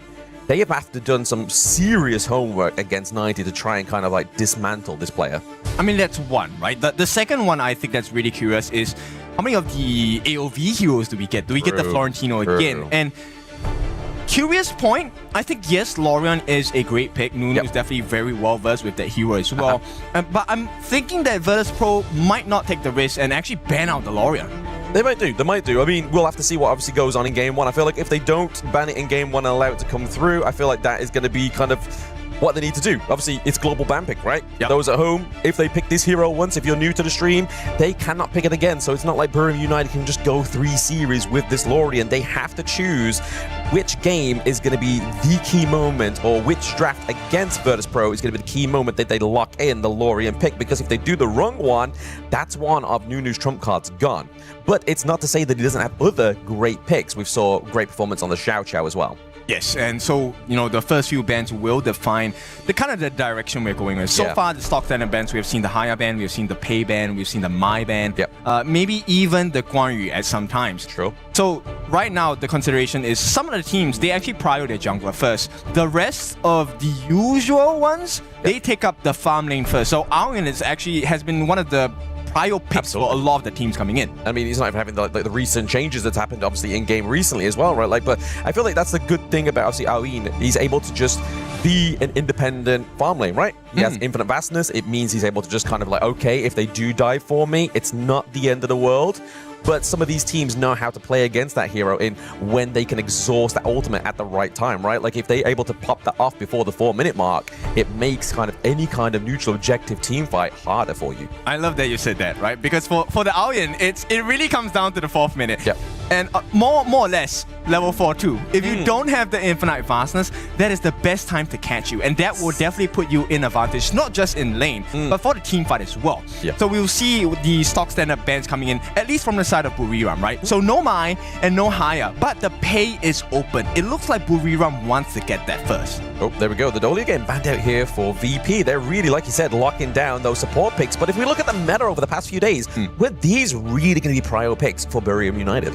they have to done some serious homework against 90 to try and kind of like dismantle this player. I mean, that's one, right? The second one I think that's really curious is how many of the AOV heroes do we get? Do we get the Florentino again? And curious point, I think yes, Lorian is a great pick. Nunu is definitely very well versed with that hero as well. But I'm thinking that Virtus Pro might not take the risk and actually ban out the Lorian. They might do. I mean, we'll have to see what obviously goes on in game one. I feel like if they don't ban it in game one and allow it to come through, I feel like that is going to be kind of what they need to do. Obviously, it's global ban pick, right? Those at home, if they pick this hero once, if you're new to the stream, they cannot pick it again. So it's not like Buriram United can just go 3 series with this Lorian. They have to choose which game is going to be the key moment, or which draft against Virtus Pro is going to be the key moment that they lock in the Lorian pick. Because if they do the wrong one, that's one of Nunu's trump cards gone. But it's not to say that he doesn't have other great picks. We saw great performance on the Xiao Xiao as well. Yes, and so, you know, the first few bans will define the kind of the direction we're going with. So far, the stock standard bans, we have seen the Haya ban, we have seen the Pei ban, we've seen the Mai ban, maybe even the Guan Yu at some times. True. So right now, the consideration is some of the teams, they actually prior their jungler first. The rest of the usual ones, they take up the farm lane first. So Alwyn has been one of the prior picks for a lot of the teams coming in. I mean, he's not even having the recent changes that's happened, obviously, in game recently as well, right? Like, but I feel like that's the good thing about obviously Alwyn. He's able to just be an independent farm lane, right? He has infinite vastness. It means he's able to just kind of like, okay, if they do die for me, it's not the end of the world. But some of these teams know how to play against that hero in when they can exhaust that ultimate at the right time, right? Like if they're able to pop that off before the 4-minute mark, it makes kind of any kind of neutral objective team fight harder for you. I love that you said that, right? Because for the Alwyn, it really comes down to the 4th minute. And more or less, level 4 too. If you don't have the infinite vastness, that is the best time to catch you. And that will definitely put you in advantage, not just in lane, but for the team fight as well. So we'll see the stock standard bans coming in, at least from the side of Buriram, right? So no Mai and no Haya, but the Pei is open. It looks like Buriram wants to get that first. Oh, there we go. The Dolly again banned out here for VP. They're really, like you said, locking down those support picks. But if we look at the meta over the past few days, were these really going to be prior picks for Buriram United?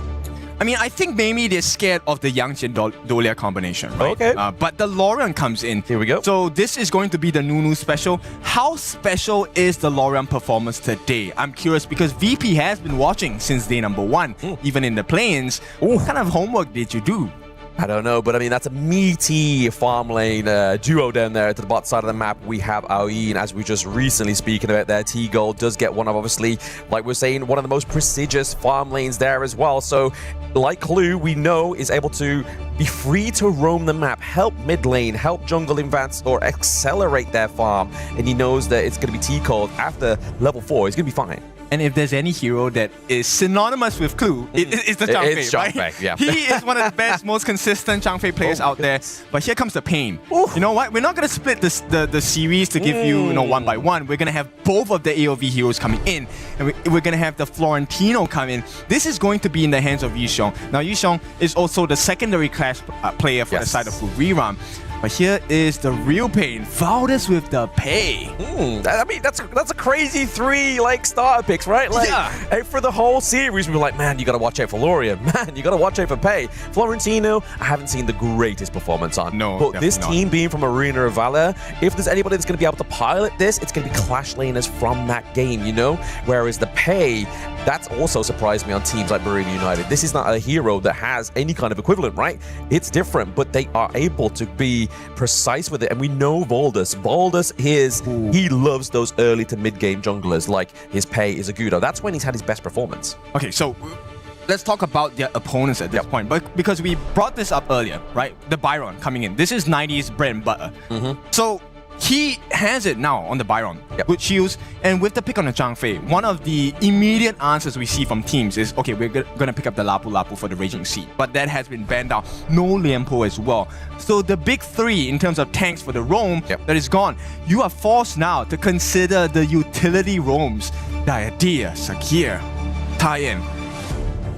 I mean, I think maybe they're scared of the Yangqian Dolia combination, right? Okay. But the Lorian comes in. Here we go. So this is going to be the Nunu special. How special is the Lorian performance today? I'm curious because VP has been watching since day number 1, even in the play-ins. What kind of homework did you do? I don't know, but I mean, that's a meaty farm lane duo down there to the bottom side of the map. We have Aoyin, as we just recently speaking about there. T-Gold does get one of, obviously, like we're saying, one of the most prestigious farm lanes there as well. So, like Clue, we know is able to be free to roam the map, help mid lane, help jungle advance, or accelerate their farm. And he knows that it's going to be T-Gold after level 4. He's going to be fine. And if there's any hero that is synonymous with Clue, it's the Zhang Fei, right? Yeah. He is one of the best, most consistent Zhang Fei players out there. But here comes the pain. You know what? We're not going to split the series to give you, one by one. We're going to have both of the AOV heroes coming in. And we're going to have the Florentino come in. This is going to be in the hands of Yusung. Now, Yusung is also the secondary class player for the side of Buriram. But here is the real pain. Valdez with the pay. I mean, that's a crazy 3 like starter picks, right? Like, for the whole series, we were like, man, you got to watch out for Lorian. Man, you got to watch out for Pei. Florentino, I haven't seen the greatest performance on. No, but this team being from Arena of Valor, if there's anybody that's going to be able to pilot this, it's going to be Clash laners from that game, you know? Whereas the Pei, that's also surprised me on teams like Bohemia United. This is not a hero that has any kind of equivalent, right? It's different, but they are able to be precise with it. And we know Valdez. Valdez he loves those early to mid-game junglers, like his Pei is a Gudo. That's when he's had his best performance. Okay, so let's talk about their opponents at this point. But because we brought this up earlier, right? The Byron coming in. This is 90's bread and butter. So he has it now on the Byron. Good shields. And with the pick on the Zhang Fei, one of the immediate answers we see from teams is, okay, we're going to pick up the Lapu Lapu for the Raging Sea. But that has been banned out. No Lianpo as well. So the big 3 in terms of tanks for the roam, that is gone. You are forced now to consider the utility roams. Diadea, Sakir, Tien.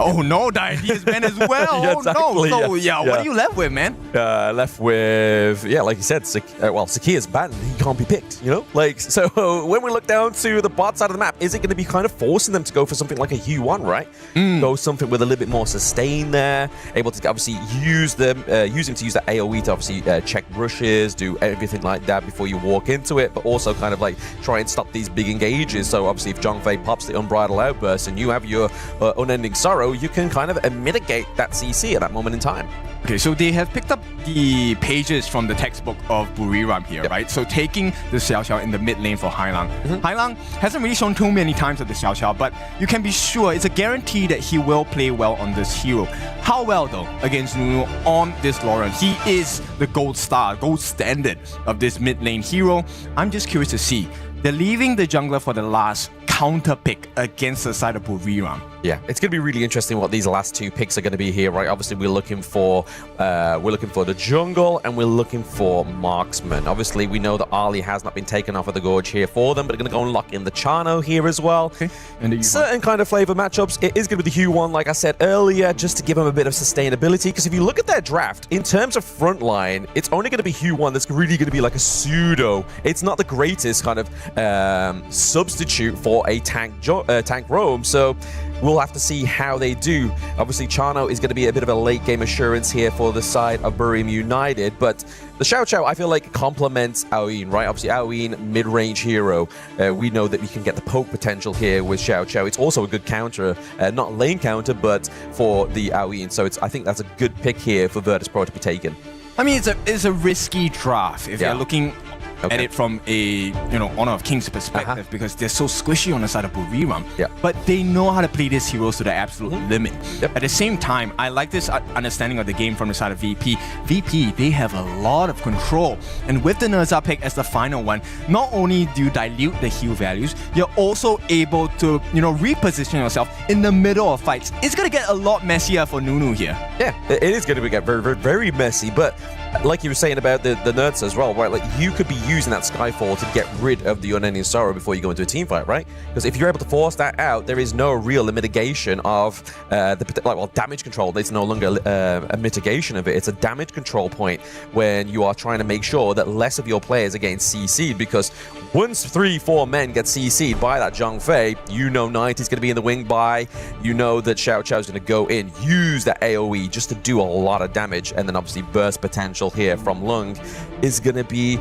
Oh no, Diadea is banned as well. Yeah, exactly, oh no. So what are you left with, man? Left with, like you said, Sakir is banned. He can't be picked, you know? Like, so when we look down to the bot side of the map, is it going to be kind of forcing them to go for something like a Hu1, right? Go something with a little bit more sustain there, able to obviously use him to use that AoE to obviously check rushes, do everything like that before you walk into it, but also kind of like try and stop these big engages. So obviously if Zhang Fei pops the Unbridled Outburst and you have your Unending Sorrow, you can kind of mitigate that CC at that moment in time. Okay, so they have picked up the pages from the textbook of Buriram here, right? So taking the Xiao Xiao in the mid lane for Hailang. Hailang hasn't really shown too many times at the Xiao Xiao, but you can be sure it's a guarantee that he will play well on this hero. How well, though, against Nunu on this Lauren? He is the gold star, gold standard of this mid lane hero. I'm just curious to see. They're leaving the jungler for the last counter pick against the side of Buriram. Yeah, it's going to be really interesting what these last 2 picks are going to be here, right? Obviously, we're looking for the jungle and we're looking for marksman. Obviously, we know that Ali has not been taken off of the Gorge here for them, but they're going to go and lock in the Chano here as well. Okay. And certain kind of flavor matchups. It is going to be the Hu1, like I said earlier, just to give them a bit of sustainability. Because if you look at their draft, in terms of frontline, it's only going to be Hu1 that's really going to be like a pseudo. It's not the greatest kind of substitute for a tank roam. So we'll have to see how they do. Obviously, Chano is going to be a bit of a late game assurance here for the side of Bohemia United, but the Xiao Xiao, I feel like, complements Aoyin, right? Obviously, Aoyin, mid-range hero. We know that we can get the poke potential here with Xiao Xiao. It's also a good counter, not lane counter, but for the Aoyin. So I think that's a good pick here for Virtus Pro to be taken. I mean, it's a risky draft if you're looking at it from a Honor of Kings perspective, because they're so squishy on the side of Buriram. But they know how to play these heroes to the absolute limit. At the same time, I like this understanding of the game from the side of VP. VP, they have a lot of control. And with the Nerza pick as the final one, not only do you dilute the heal values, you're also able to, reposition yourself in the middle of fights. It's going to get a lot messier for Nunu here. Yeah, it is going to get very, very, very messy, but like you were saying about the nerds as well, right? Like, you could be using that Skyfall to get rid of the Unending Sorrow before you go into a team fight, right? Because if you're able to force that out, there is no real mitigation of damage control. It's no longer a mitigation of it. It's a damage control point when you are trying to make sure that less of your players are getting CC'd, because once 3-4 men get CC'd by that Zhang Fei, 90's going to be in the wing by, that Xiao Xiao's going to go in, use that AoE just to do a lot of damage, and then obviously burst potential here from Lung is going to be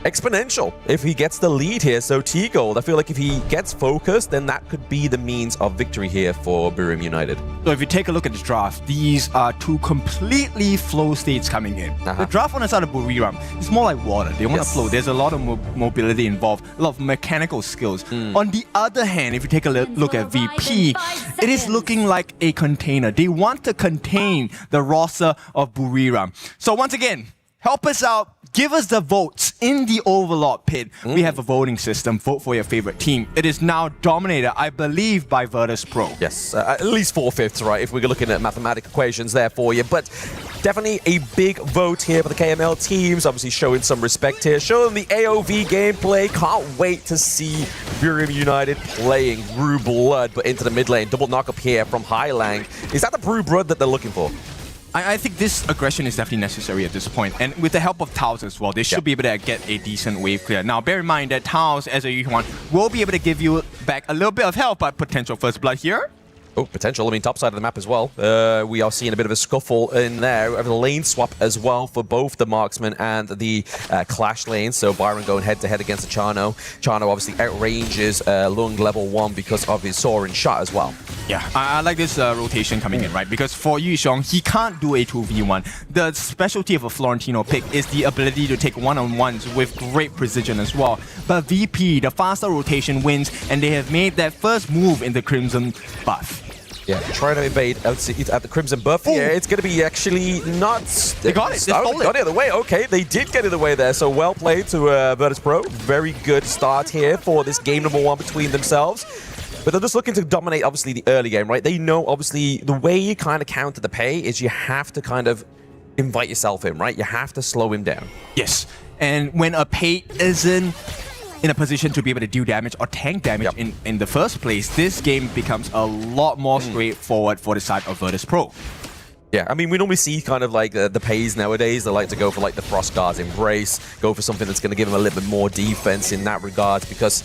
exponential if he gets the lead here. So T-Gold, I feel like if he gets focused, then that could be the means of victory here for Bohemia United. So if you take a look at the draft, these are 2 completely flow states coming in. The draft on the side of Buriram is more like water. They want to flow. There's a lot of mobility involved, a lot of mechanical skills. On the other hand, if you take a look at VP, it is looking like a container. They want to contain the roster of Buriram. So once again, help us out. Give us the votes in the Overlord pit. We have a voting system. Vote for your favorite team. It is now dominated, I believe, by Virtus Pro. Yes, at least 4/5, right? If we're looking at mathematical equations there for you. But definitely a big vote here for the KML teams. Obviously showing some respect here. Showing the AOV gameplay. Can't wait to see Bohemia United playing Brew Blood, but into the mid lane. Double knock up here from Hailang. Is that the Brew Blood that they're looking for? I think this aggression is definitely necessary at this point, and with the help of Taos as well, they should be able to get a decent wave clear. Now, bear in mind that Taos, as a Yuan, will be able to give you back a little bit of health, but potential first blood here. Oh, potential. I mean, top side of the map as well. We are seeing a bit of a scuffle in there. We have a lane swap as well for both the marksman and the clash lane. So Byron going head-to-head against the Chano. Chano obviously outranges Lung level 1 because of his soaring shot as well. Yeah, I like this rotation coming in, right? Because for Yuxiong, he can't do a 2v1. The specialty of a Florentino pick is the ability to take one-on-ones with great precision as well. But VP, the faster rotation wins, and they have made that first move in the Crimson buff. Yeah, trying to invade at the Crimson buff. Yeah, it's going to be actually not... They got it. They stole it. Got it out of the way. Okay, they did get it away there. So well played to Virtus Pro. Very good start here for this game number 1 between themselves. But they're just looking to dominate, obviously, the early game, right? They know, obviously, the way you kind of counter the Pei is you have to kind of invite yourself in, right? You have to slow him down. Yes. And when a Pei isn't in a position to be able to do damage or tank damage in the first place, this game becomes a lot more straightforward for the side of Virtus Pro. Yeah, I mean, we normally see kind of like the Peis nowadays. They like to go for like the Frost Guard's Embrace, go for something that's going to give them a little bit more defense in that regard, because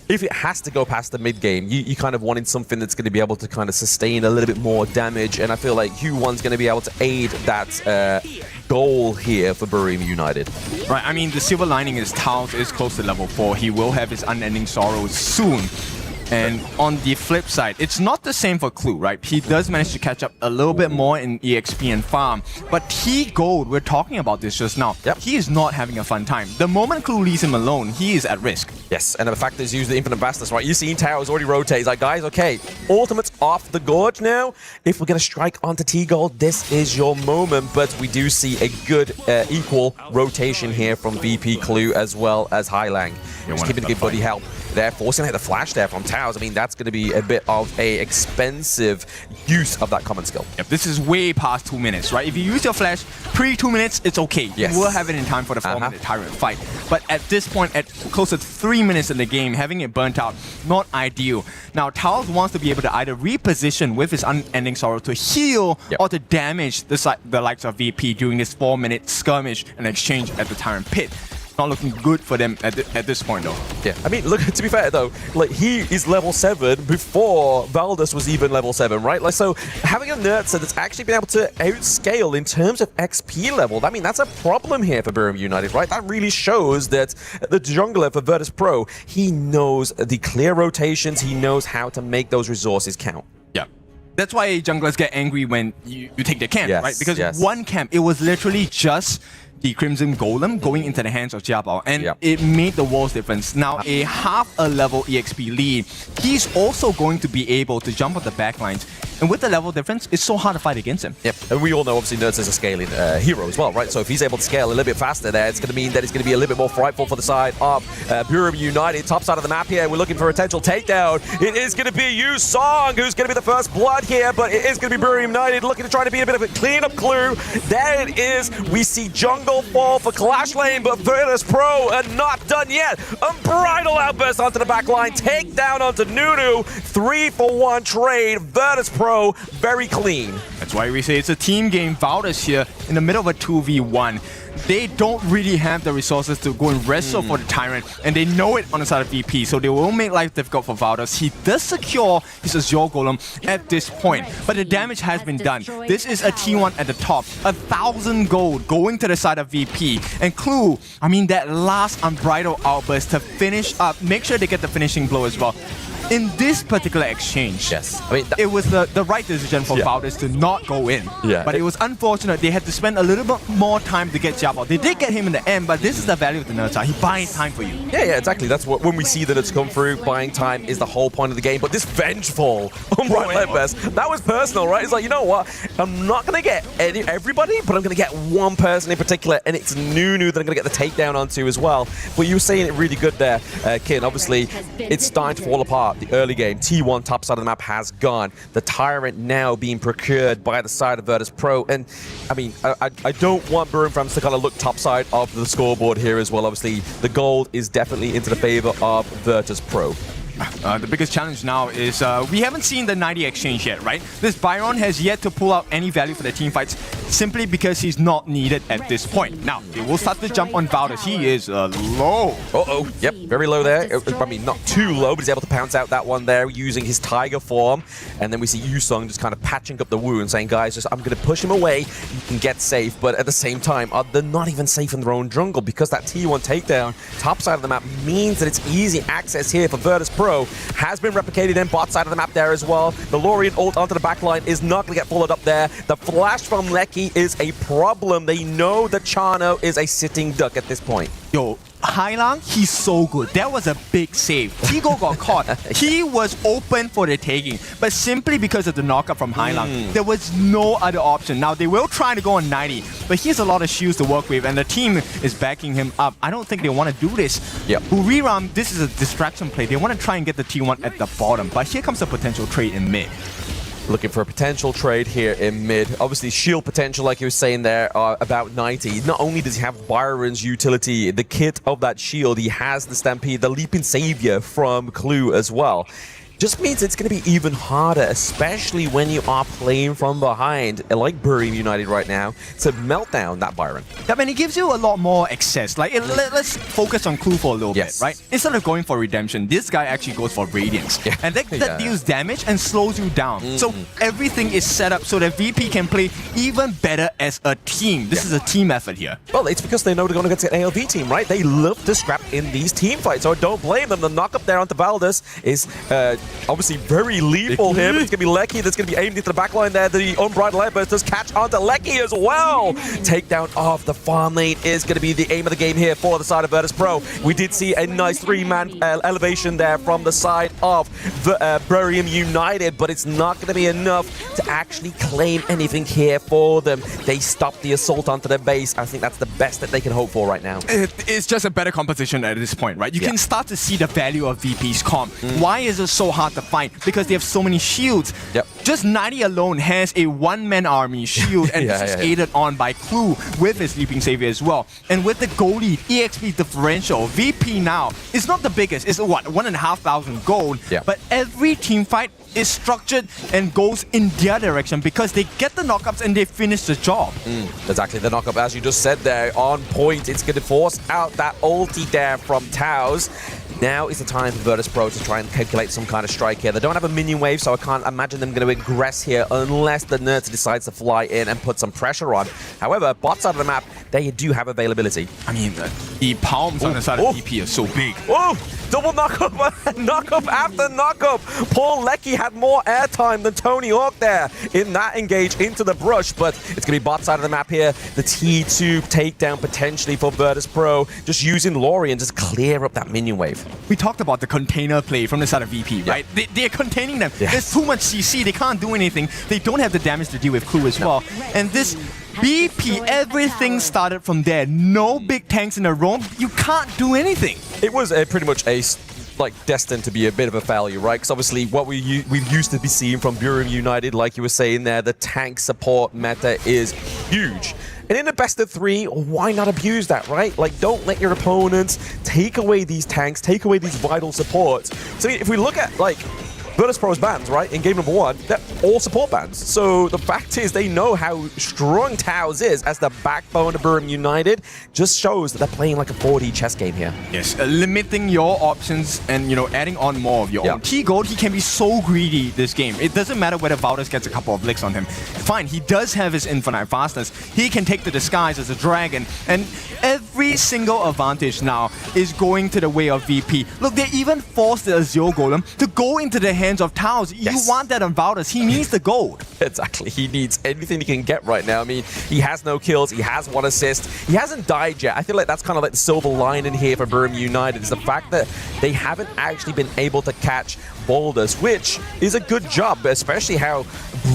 if it has to go past the mid game, you kind of wanted something that's going to be able to kind of sustain a little bit more damage, and I feel like Hu1's going to be able to aid that goal here for Burim United. Right, I mean, the silver lining is Taos is close to level 4. He will have his unending sorrows soon. And on the flip side, it's not the same for Clue, right? He does manage to catch up a little bit more in EXP and farm. But T Gold, we're talking about this just now, he is not having a fun time. The moment Clue leaves him alone, he is at risk. Yes, and the fact is use the Infinite Bastards, right? You've seen Towers already rotate. He's like, guys, okay, ultimate's off the gorge now. If we're going to strike onto T Gold, this is your moment. But we do see a good equal rotation here from VP Clue as well as Highlang. Just keeping the good buddy help. They're forcing to hit the flash there from Towers. I mean, that's going to be a bit of a expensive use of that common skill. Yep, this is way past 2 minutes, right? If you use your flash pre-2 minutes, it's okay. Yes. You will have it in time for the 4-minute Tyrant fight. But at this point, at close to 3 minutes in the game, having it burnt out, not ideal. Now, Towers wants to be able to either reposition with his Unending Sorrow to heal or to damage the likes of VP during this 4-minute skirmish and exchange at the Tyrant pit. Not looking good for them at this point, though. Yeah, I mean, look, to be fair, though, like, he is level 7 before Valdus was even level 7, right? Like, so having a Nurtser that's actually been able to outscale in terms of XP level, I mean, that's a problem here for Burim United, right? That really shows that the jungler for Virtus Pro, he knows the clear rotations, he knows how to make those resources count. Yeah. That's why junglers get angry when you take the camp, right? Because one camp, it was literally just the Crimson Golem going into the hands of AG.AL, and it made the world's difference. Now, a half a level EXP lead, he's also going to be able to jump on the backlines. And with the level difference, it's so hard to fight against him. Yep, and we all know, obviously, Nerds is a scaling hero as well, right? So if he's able to scale a little bit faster there, it's going to mean that it's going to be a little bit more frightful for the side of Burim United. Top side of the map here, we're looking for a potential takedown. It is going to be Yu Song who's going to be the first blood here, but it is going to be Burim United looking to try to be a bit of a cleanup Clue. There it is. We see jungle fall for Clash Lane, but Virtus Pro are not done yet. Unbridled outburst onto the back line. Takedown onto Nunu. 3-for-1 trade. Virtus Pro very clean. That's why we say it's a team game. Valdus here in the middle of a 2v1. They don't really have the resources to go and wrestle for the Tyrant, and they know it on the side of VP, so they will make life difficult for Valdus. He does secure his Azure Golem at this point, but the damage has been done. This is a T1 at the top. 1,000 gold going to the side of VP. And Clue, I mean, that last Unbridled outburst to finish up, make sure they get the finishing blow as well. In this particular exchange, I mean, it was the right decision for Valdus to not go in. But it was unfortunate. They had to spend a little bit more time to get AG.AL. They did get him in the end, but this is the value of the Nurtser. He buys time for you. Yeah, exactly. That's what, when we see the Nurtser come through, buying time is the whole point of the game. But this vengeful Unbridled Outburst, that was personal, right? It's like, you know what? I'm not going to get everybody, but I'm going to get one person in particular, and it's Nunu that I'm going to get the takedown onto as well. But you were saying it really good there, Kin. Obviously, it's starting to fall apart. The early game, T1 top side of the map has gone. The Tyrant now being procured by the side of Virtus Pro. And I mean, I don't want Burim fans to kind of look top side of the scoreboard here as well. Obviously, the gold is definitely into the favor of Virtus Pro. The biggest challenge now is we haven't seen the 90 exchange yet, right? This Byron has yet to pull out any value for the team fights simply because he's not needed at this point. Now, they will start to jump on Valor. He is low. Uh-oh, yep, very low there. I mean, not too low, but he's able to pounce out that one there using his Tiger form. And then we see Yusung just kind of patching up the wound, saying, guys, just I'm going to push him away. You can get safe. But at the same time, they're not even safe in their own jungle because that T1 takedown, top side of the map, means that it's easy access here for Virtus Pro. Has been replicated in bot side of the map there as well. The Lorien ult onto the backline is not going to get followed up there. The flash from Lecky is a problem. They know that Chano is a sitting duck at this point. Yo, Hailang, he's so good. That was a big save. Tigo got caught. He was open for the taking, but simply because of the knockup from Hailang, there was no other option. Now, they will try to go on 90, but he has a lot of shields to work with, and the team is backing him up. I don't think they want to do this. Yep. Buriram, this is a distraction play. They want to try and get the T1 at the bottom, but here comes a potential trade in mid. Looking for a potential trade here in mid. Obviously, shield potential, like you were saying there, about 90. Not only does he have Byron's utility, the kit of that shield, he has the Stampede, the Leaping Savior from Clue as well. Just means it's going to be even harder, especially when you are playing from behind, like Buriram United right now, to melt down that Byron. Yeah, and it gives you a lot more access. Like, let's focus on Clue for a little bit, right? Instead of going for Redemption, this guy actually goes for Radiance. Yeah. And that deals damage and slows you down. So everything is set up so that VP can play even better as a team. This is a team effort here. Well, it's because they know they're going against an ALV team, right? They love to scrap in these team fights, so don't blame them. The knock up there onto Valdez is obviously very lethal here, but it's going to be Lecky that's going to be aimed into the backline there. The Unbridled Airburst does catch onto Lecky as well. Takedown of the farm lane is going to be the aim of the game here for the side of Virtus Pro. We did see a nice three-man elevation there from the side of Buriram United, but it's not going to be enough to actually claim anything here for them. They stopped the assault onto their base. I think that's the best that they can hope for right now. It's just a better composition at this point, right? You can start to see the value of VP's comp. Why is it so hard to find? Because they have so many shields. Just 90 alone has a one-man army shield, and this is aided on by Clue with his Leaping Savior as well. And with the gold lead, EXP differential, VP now is not the biggest. It's what, 1,500 gold. But every team fight is structured and goes in their direction because they get the knockups and they finish the job. Exactly, the knockup, as you just said there, on point. It's going to force out that ulti there from Taos. Now is the time for Virtus Pro to try and calculate some kind of strike here. They don't have a minion wave, so I can't imagine them going to aggress here unless the Nerds decides to fly in and put some pressure on. However, bot side of the map, they do have availability. I mean, the palms on the side of VP are so big. Oh, double knockup, knockup after knockup. Paul Lecky had more airtime than Tony Hawk there in that engage into the brush, but it's going to be bot side of the map here. The T2 takedown potentially for Virtus Pro, just using Lorien just clear up that minion wave. We talked about the container play from the side of VP, right? They're containing them. There's too much CC. They can't do anything. They don't have the damage to deal with Clue as well. And this BP, everything started from there. No big tanks in a roam. You can't do anything. It was pretty much destined to be a bit of a failure, right? Because obviously what we've used to be seeing from Buriram United, like you were saying there, the tank support meta is huge. And in a best of 3, why not abuse that, right? Like, don't let your opponents take away these tanks, take away these vital supports. So if we look at, like, Virtus Pro's bans, right, in game number 1, they're all support bans. So the fact is they know how strong Taos is as the backbone of Buriram United. Just shows that they're playing like a 4D chess game here. Yes, limiting your options and, you know, adding on more of your own. T-Gold, he can be so greedy this game. It doesn't matter whether Valdez gets a couple of licks on him. Fine, he does have his infinite fastness. He can take the disguise as a dragon. And every single advantage now is going to the way of VP. Look, they even forced the Azure Golem to go into the hands of Taos. You want that on Valdez. He needs the gold. Exactly. He needs anything he can get right now. I mean, he has no kills. He has 1 assist. He hasn't died yet. I feel like that's kind of like the silver lining here for Buriram United is the fact that they haven't actually been able to catch Boulders, which is a good job, especially how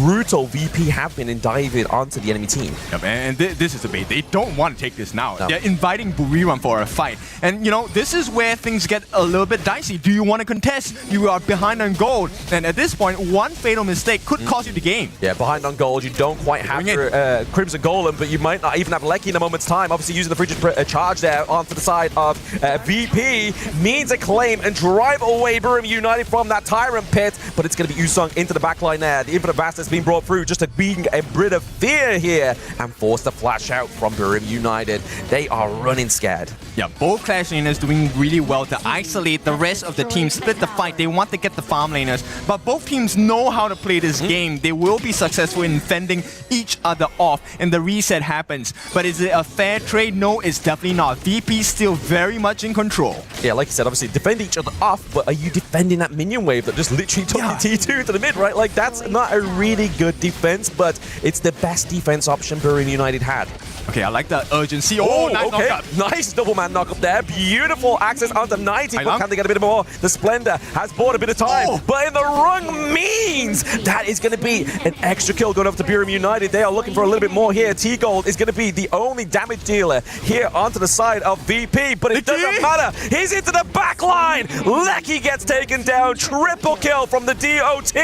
brutal VP have been in diving onto the enemy team. Yep, and this is a bait. They don't want to take this now. No. They're inviting Buriram for a fight. And, you know, this is where things get a little bit dicey. Do you want to contest? You are behind on gold. And at this point, one fatal mistake could cost you the game. Yeah, behind on gold. You don't quite have your Crimson Golem, but you might not even have Lecky in a moment's time. Obviously, using the frigid charge there onto the side of VP means a claim and drive away Buriram United from that Tyrant pit. But it's going to be Usong into the backline there. The Infinite Bastard's being brought through just to being a bit of fear here and force the flash out from Buriram United. They are running scared. Yeah, both Clash laners doing really well to isolate the rest of the team, split the fight. They want to get the farm laners, but both teams know how to play this game. They will be successful in fending each other off, and the reset happens. But is it a fair trade? No, it's definitely not. VP still very much in control. Yeah, like you said, obviously defend each other off, but are you defending that minion wave that just literally took the T2 to the mid, right? Like, that's not a really good defense, but it's the best defense option Buriram United had. Okay, I like the urgency. Oh, nice knockup. Nice double man knock up there. Beautiful access onto 90. But can they get a bit more? The Splendor has bought a bit of time, but in the wrong means. That is going to be an extra kill going up to Buriram United. They are looking for a little bit more here. T-Gold is going to be the only damage dealer here onto the side of VP, but it doesn't matter. He's into the back line. Lecky gets taken down. Triple kill from the DOT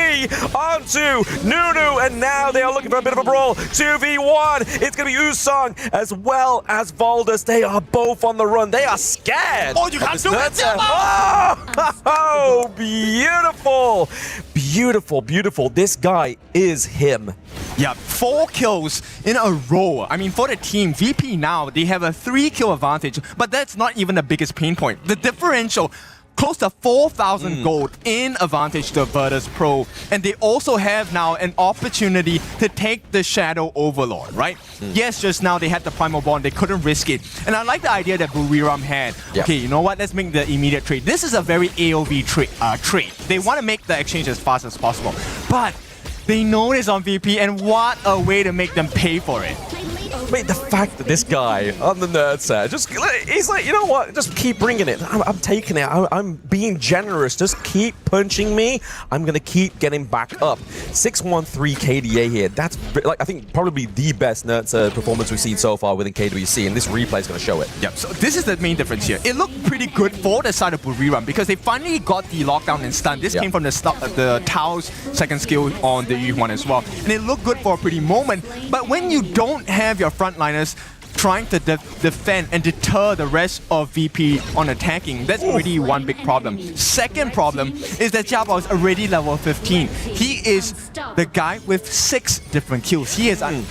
onto Nunu, and now they are looking for a bit of a brawl. 2v1. It's going to be Usong as well as Valdez. They are both on the run. They are scared. Oh, you can't do it! Oh, beautiful. Beautiful, beautiful. This guy is him. Yeah, 4 kills in a row. I mean, for the team, VP now, they have a 3-kill advantage, but that's not even the biggest pain point. The differential, close to 4,000 gold in advantage to Virtus Pro. And they also have now an opportunity to take the Shadow Overlord, right? Yes, just now they had the Primal Bond, they couldn't risk it. And I like the idea that Buriram had. Okay, you know what? Let's make the immediate trade. This is a very AOV trade. They want to make the exchange as fast as possible. But they know this on VP, and what a way to make them pay for it. Wait, the fact that this guy on the nerd set, he's like, you know what? Just keep bringing it. I'm taking it. I'm being generous. Just keep punching me. I'm going to keep getting back up. 613 KDA here. That's, like, I think probably the best nerd set performance we've seen so far within KWC, and this replay is going to show it. Yep, so this is the main difference here. It looked pretty good for the side of Buriram because they finally got the lockdown and stun. This came from the Tao's second skill on the Yu1 as well. And it looked good for a pretty moment, but when you don't have your frontliners trying to defend and deter the rest of VP on attacking, that's already one big problem. Second problem is that AG.AL is already level 15. He is the guy with 6 different kills. He is a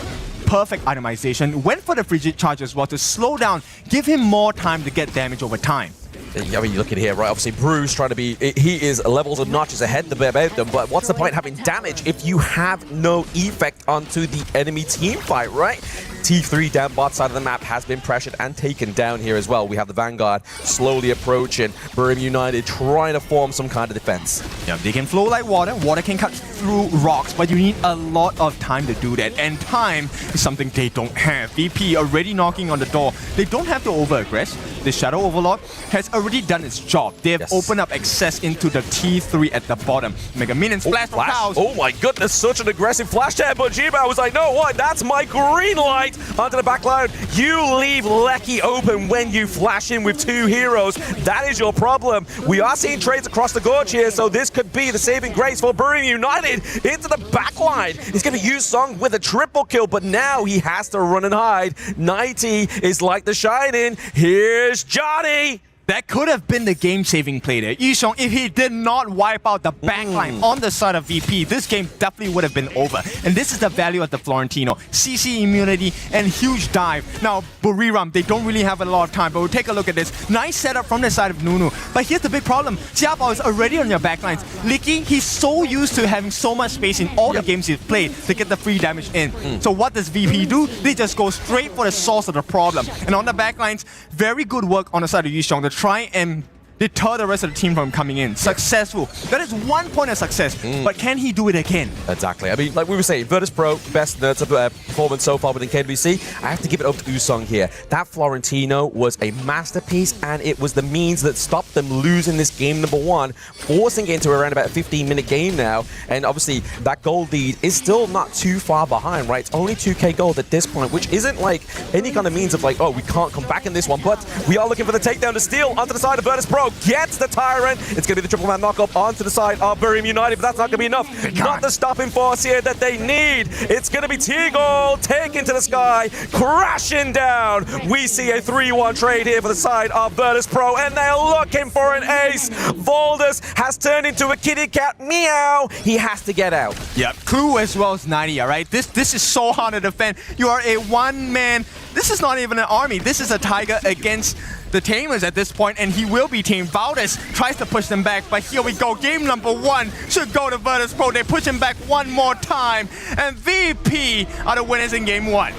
perfect itemization. Went for the frigid charge as well to slow down, give him more time to get damage over time. I mean, you look at here, right? Obviously, Bruce trying to be... He is levels of notches ahead about them, but what's the point having damage if you have no effect onto the enemy team fight, right? T3 down bot side of the map has been pressured and taken down here as well. We have the Vanguard slowly approaching. Buriram United trying to form some kind of defense. Yeah, they can flow like water. Water can cut through rocks, but you need a lot of time to do that. And time is something they don't have. VP already knocking on the door. They don't have to over-aggress. The Shadow Overlord has already done its job. They have opened up access into the T3 at the bottom. Mega Minion splash from Taos. Oh my goodness, such an aggressive flash there, but G.AL was like, no, what? That's my green light. Onto the back line. You leave Lecky open when you flash in with 2 heroes. That is your problem. We are seeing trades across the gorge here, so this could be the saving grace for Buriram United into the back line. He's going to use Song with a triple kill, but now he has to run and hide. 90 is like the Shining. Here's Johnny. That could have been the game-saving play there. Yishong, if he did not wipe out the backline on the side of VP, this game definitely would have been over. And this is the value of the Florentino. CC immunity and huge dive. Now, Buriram, they don't really have a lot of time, but we'll take a look at this. Nice setup from the side of Nunu. But here's the big problem. AG.AL is already on your backlines. Licky, he's so used to having so much space in all the games he's played to get the free damage in. So what does VP do? They just go straight for the source of the problem. And on the backlines, very good work on the side of Yishong to try and deter the rest of the team from coming in. Successful. That is 1 point of success, but can he do it again? Exactly. I mean, like we were saying, Virtus Pro, best Nerds performance so far within KWC. I have to give it up to Usong here. That Florentino was a masterpiece, and it was the means that stopped them losing this game number 1, forcing it into around about a 15-minute game now. And obviously, that gold lead is still not too far behind, right? It's only 2k gold at this point, which isn't like any kind of means of like, oh, we can't come back in this one, but we are looking for the takedown to steal onto the side of Virtus Pro. Gets the Tyrant. It's going to be the triple man knockup onto the side of Burium United, but that's not going to be enough. Not the stopping force here that they need. It's going to be T-Goal taken to the sky, crashing down. We see a 3-1 trade here for the side of Virtus Pro, and they're looking for an ace. Voldus has turned into a kitty cat. Meow. He has to get out. Yep. Clue as well as 90, all right? This is so hard to defend. You are a one-man. This is not even an army. This is a Tiger against the Tamers at this point, and he will be tamed. Valdez tries to push them back, but here we go. Game number 1 should go to Virtus Pro. They push him back one more time, and VP are the winners in game 1.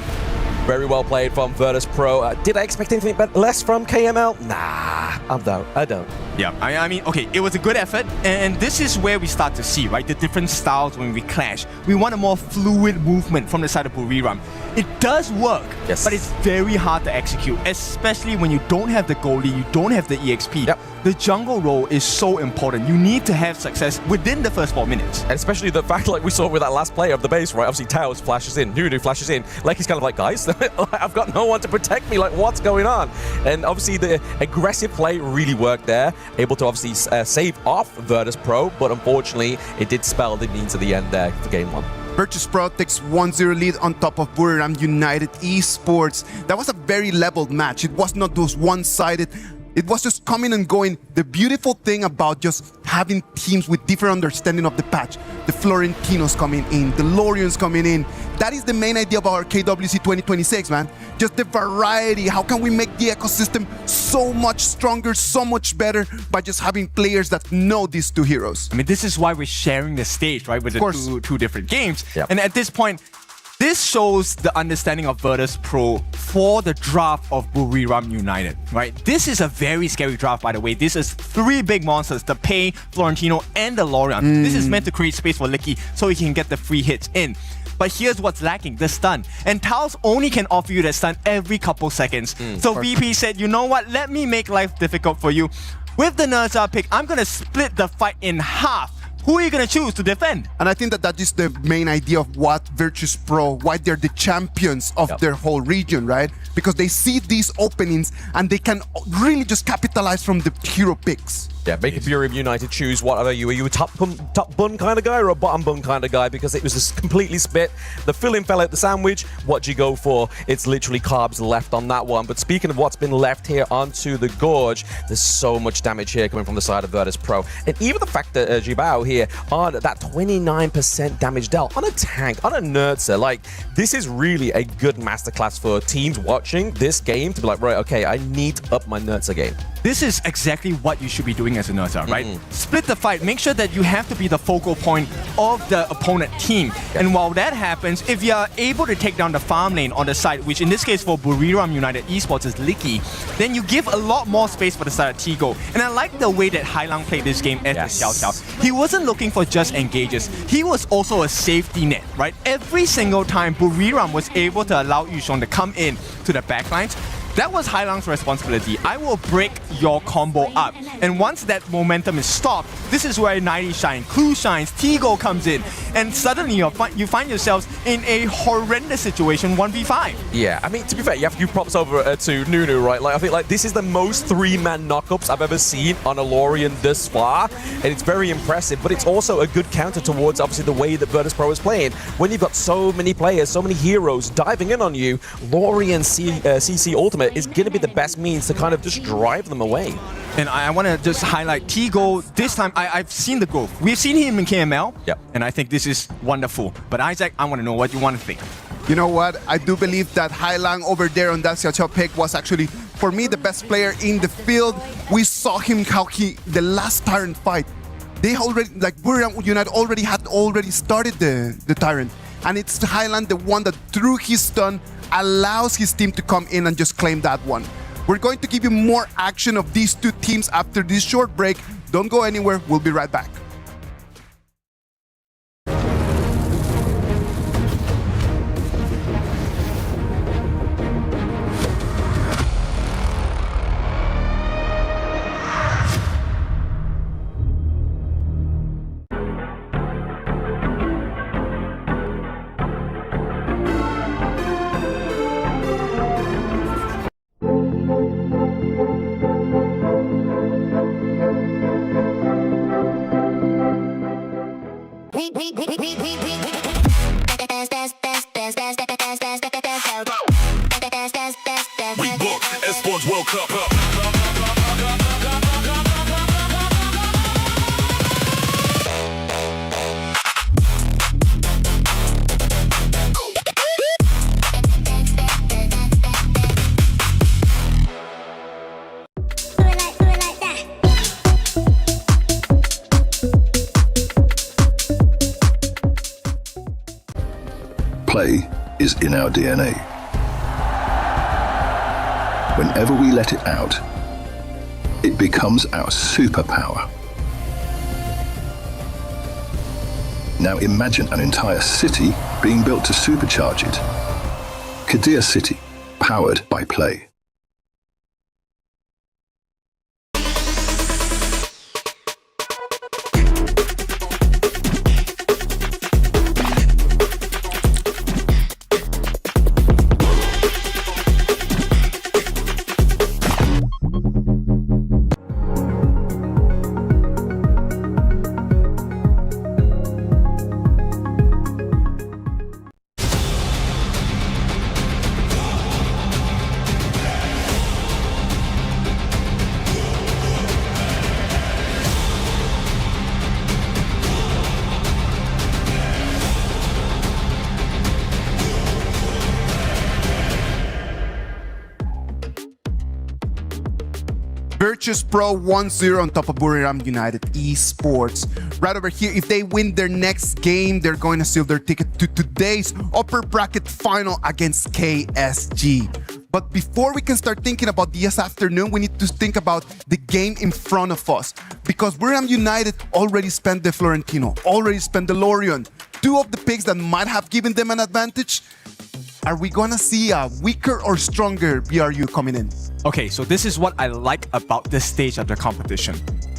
Very well played from Virtus Pro. Did I expect anything but less from KML? Nah, I don't. Yeah, I mean, okay, it was a good effort, and this is where we start to see, right, the different styles when we clash. We want a more fluid movement from the side of Buriram. It does work, yes, but it's very hard to execute, especially when you don't have the goalie, you don't have the EXP. Yep. The jungle role is so important. You need to have success within the first 4 minutes. And especially the fact, like we saw with that last player of the base, right? Obviously, Taos flashes in, Nunu flashes in. Like, he's kind of like, guys, I've got no one to protect me. Like, what's going on? And obviously, the aggressive play really worked there. Able to obviously save off Virtus Pro, but unfortunately, it did spell the means of the end there for game 1. Virtus Pro takes 1-0 lead on top of Buriram United Esports. That was a very leveled match. It was not those one-sided. It was just coming and going. The beautiful thing about just having teams with different understanding of the patch. The Florentinos coming in, the Lorians coming in. That is the main idea of our KWC 2026, man. Just the variety. How can we make the ecosystem so much stronger, so much better by just having players that know these two heroes? I mean, this is why we're sharing the stage, right, with the two different games. Yep. And at this point, this shows the understanding of Virtus Pro for the draft of Buriram United, right? This is a very scary draft, by the way. This is 3 big monsters, the Pei, Florentino, and the Lorian. This is meant to create space for Licky so he can get the free hits in. But here's what's lacking, the stun. And Taos only can offer you that stun every couple seconds. So VP said, you know what, let me make life difficult for you. With the Nerza pick, I'm going to split the fight in half. Who are you going to choose to defend? And I think that is the main idea of what Virtus Pro, why they're the champions of their whole region, right? Because they see these openings and they can really just capitalize from the hero picks. Yeah, make Buriram United choose whatever you are. You a top bun kind of guy or a bottom bun kind of guy? Because it was just completely split. The filling fell out the sandwich. What do you go for? It's literally carbs left on that one. But speaking of what's been left here onto the Gorge, there's so much damage here coming from the side of Virtus Pro. And even the fact that AG.AL here on that 29% damage dealt on a tank, on a Nerza, like, this is really a good masterclass for teams watching this game to be like, right, okay, I need to up my Nerza game. This is exactly what you should be doing as a Nerza, right? Split the fight. Make sure that you have to be the focal point of the opponent team. And while that happens, if you're able to take down the farm lane on the side, which in this case for Buriram United Esports is Licky, then you give a lot more space for the side of Tigo. And I like the way that Hailang played this game as the Xiao Xiao. He wasn't looking for just engages. He was also a safety net, right? Every single time Buriram was able to allow Yushong to come in to the backlines, that was Hailang's responsibility. I will break your combo up. And once that momentum is stopped, this is where 90 shines, Clue shines, Tigo comes in, and suddenly you find yourselves in a horrendous situation 1v5. Yeah, I mean, to be fair, you have to give props over to Nunu, right? Like, I think like this is the most 3-man knockups I've ever seen on a Lorian this far, and it's very impressive, but it's also a good counter towards obviously the way that Virtus Pro is playing. When you've got so many players, so many heroes diving in on you, Lorian CC Ultimate is going to be the best means to kind of just drive them away. And I want to just highlight Tigo. This time, I've seen the growth. We've seen him in KML, and I think this is wonderful. But Isaac, I want to know what you want to think. You know what? I do believe that Hailang over there on that Xiao Xiao pick was actually, for me, the best player in the field. We saw him the last Tyrant fight. They already, like Buriram United already started the Tyrant. And it's Hailang, the one that through his stun allows his team to come in and just claim that one. We're going to give you more action of these two teams after this short break. Don't go anywhere. We'll be right back. We book Esports World Cup up. Play is in our DNA. Whenever we let it out, it becomes our superpower. Now imagine an entire city being built to supercharge it. Kadir City, powered by play. Virtus Pro 1-0 on top of Buriram United Esports. Right over here, if they win their next game, they're going to seal their ticket to today's upper bracket final against KSG. But before we can start thinking about this afternoon, we need to think about the game in front of us. Because Buriram United already spent the Florentino, already spent the Lorion, two of the picks that might have given them an advantage. Are we gonna see a weaker or stronger BRU coming in? Okay, so this is what I like about this stage of the competition.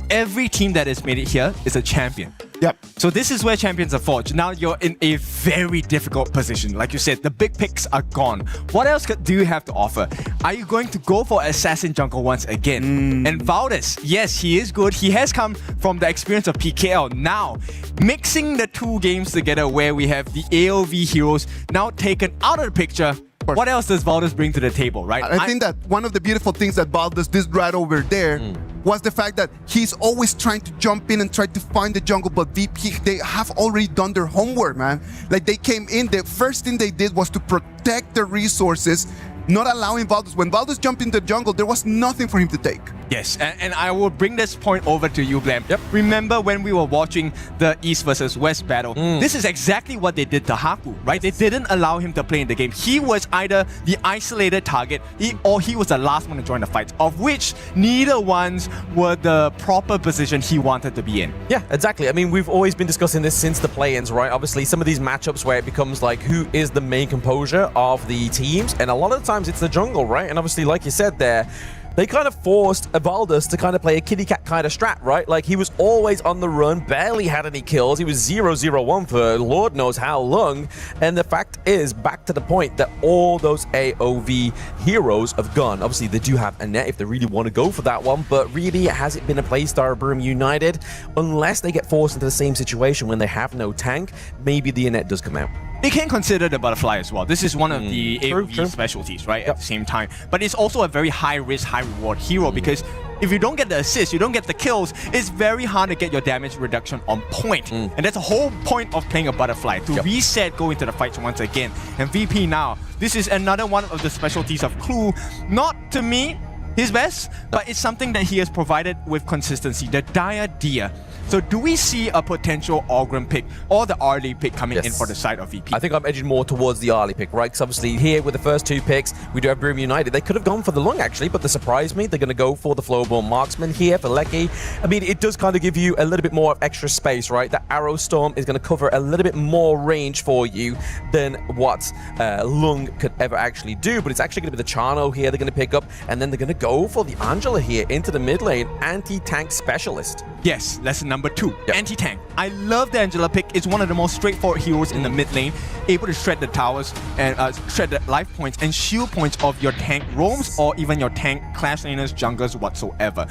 Every team that has made it here is a champion. Yep. So this is where champions are forged. Now you're in a very difficult position. Like you said, the big picks are gone. What else do you have to offer? Are you going to go for Assassin Jungle once again? And Valdez, yes, he is good. He has come from the experience of PKL. Now, mixing the two games together where we have the AOV heroes now taken out of the picture, what else does Valdez bring to the table, right? I think that one of the beautiful things that Valdez did right over there was the fact that he's always trying to jump in and try to find the jungle, but VP, they have already done their homework, man. Like, they came in, the first thing they did was to protect the resources, not allowing Valdez. When Valdez jumped into the jungle, there was nothing for him to take. Yes, and I will bring this point over to you, Glenn. Yep. Remember when we were watching the East versus West battle? This is exactly what they did to Haku, right? They didn't allow him to play in the game. He was either the isolated target or he was the last one to join the fight, of which neither ones were the proper position he wanted to be in. Yeah, exactly. I mean, we've always been discussing this since the play-ins, right? Obviously, some of these matchups where it becomes like, who is the main composure of the teams? And a lot of the times it's the jungle, right? And obviously, like you said there, they kind of forced Valdez to kind of play a kitty cat kind of strat, right? Like, he was always on the run, barely had any kills. He was 0-0-1 for Lord knows how long. And the fact is, back to the point that all those AOV heroes have gone. Obviously, they do have Annette if they really want to go for that one, but really, has it been a playstyle of Buriram United? Unless they get forced into the same situation when they have no tank, maybe the Annette does come out. They can consider the butterfly as well. This is one of the AOV specialties, right? At the same time. But it's also a very high risk, high reward hero because if you don't get the assists, you don't get the kills, it's very hard to get your damage reduction on point. And that's the whole point of playing a butterfly, to reset, go into the fights once again. And VP now, this is another one of the specialties of Clue. Not, to me, his best, but it's something that he has provided with consistency. The Dire Deer. So do we see a potential Ogren pick or the Arlie pick coming in for the side of VP? I think I'm edging more towards the Arlie pick, right? Because obviously here with the first two picks, we do have Boom United. They could have gone for the Lung actually, but they surprised me. They're going to go for the Flowborn Marksman here for Lecky. I mean, it does kind of give you a little bit more extra space, right? The Arrow Storm is going to cover a little bit more range for you than what Lung could ever actually do, but it's actually going to be the Chano here they're going to pick up, and then they're going to go for the Angela here into the mid lane, anti-tank specialist. Yes, lesson number 2, anti-tank. I love the Angela pick. It's one of the most straightforward heroes in the mid lane, able to shred the towers and shred the life points and shield points of your tank roams or even your tank clash laners, junglers, whatsoever.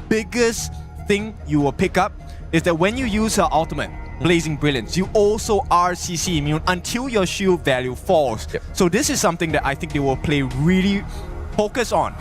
Biggest thing you will pick up is that when you use her ultimate, Blazing Brilliance, you also are CC immune until your shield value falls. So this is something that I think they will play really focus on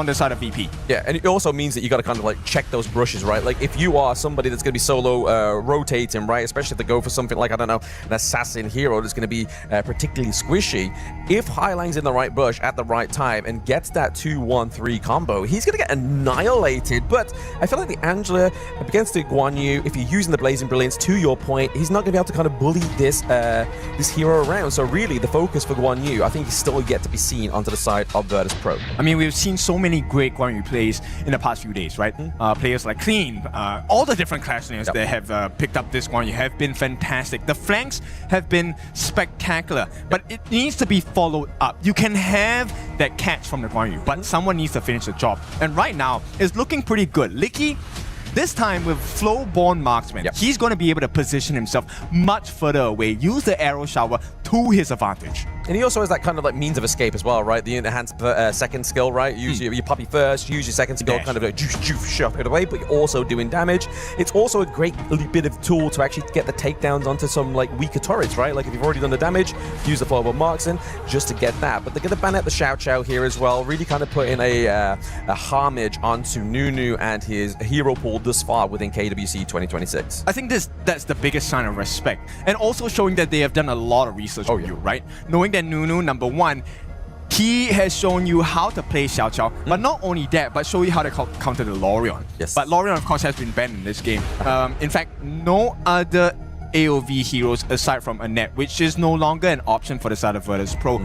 the side of VP. Yeah, and it also means that you got to kind of like check those brushes, right? Like if you are somebody that's going to be solo rotating, right? Especially if they go for something like, I don't know, an assassin hero that's going to be particularly squishy. If Hylang's in the right bush at the right time and gets that 2-1-3 combo, he's going to get annihilated. But I feel like the Angela against the Guan Yu, if you're using the Blazing Brilliance, to your point, he's not going to be able to kind of bully this this hero around. So really, the focus for Guan Yu, I think, is still yet to be seen onto the side of Virtus Pro. I mean, we've seen so many great Guan Yu plays in the past few days, right? Players like Clean, all the different clash lanes that have picked up this Guan Yu have been fantastic. The flanks have been spectacular, but it needs to be followed up. You can have that catch from the Guan Yu, but someone needs to finish the job. And right now, it's looking pretty good. Licky, this time with Flowborn Marksman, he's going to be able to position himself much further away, use the arrow shower to his advantage. And he also has that kind of like means of escape as well, right? The enhanced second skill, right? Use your puppy first, use your second skill, kind of like shove it away, but you're also doing damage. It's also a great bit of tool to actually get the takedowns onto some like weaker turrets, right? Like if you've already done the damage, use the Flowborn Marksman just to get that. But they're going to ban out the Xiao Xiao here as well, really kind of put in a homage onto Nunu and his hero pool thus far within KWC 2026. I think that's the biggest sign of respect, and also showing that they have done a lot of research on you, right? Knowing that Nunu, number one, he has shown you how to play Xiao Xiao, but not only that, but show you how to counter the Lorion. But Lorion, of course, has been banned in this game. In fact, no other AoV heroes aside from Annette, which is no longer an option for the side of Virtus Pro.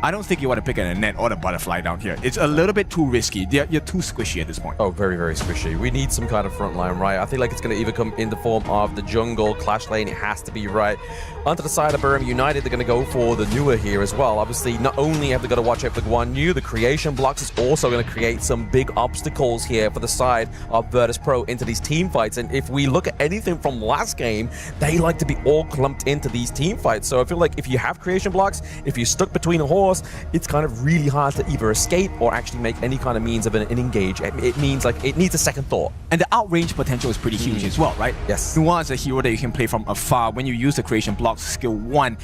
I don't think you want to pick an Annette or the Butterfly down here. It's a little bit too risky. You're too squishy at this point. Oh, very, very squishy. We need some kind of front line, right? I feel like it's going to either come in the form of the jungle, clash lane. It has to be, right? Onto the side of Boom United, they're going to go for the newer here as well. Obviously, not only have they got to watch out for Guan Yu, the creation blocks is also going to create some big obstacles here for the side of Virtus Pro into these team fights. And if we look at anything from last game, they like to be all clumped into these team fights. So I feel like if you have creation blocks, if you're stuck between a horse, it's kind of really hard to either escape or actually make any kind of means of an engage. It means like it needs a second thought. And the outrange potential is pretty huge as well, right? Yes. Nuwa is a hero that you can play from afar. When you use the creation blocks skill 1,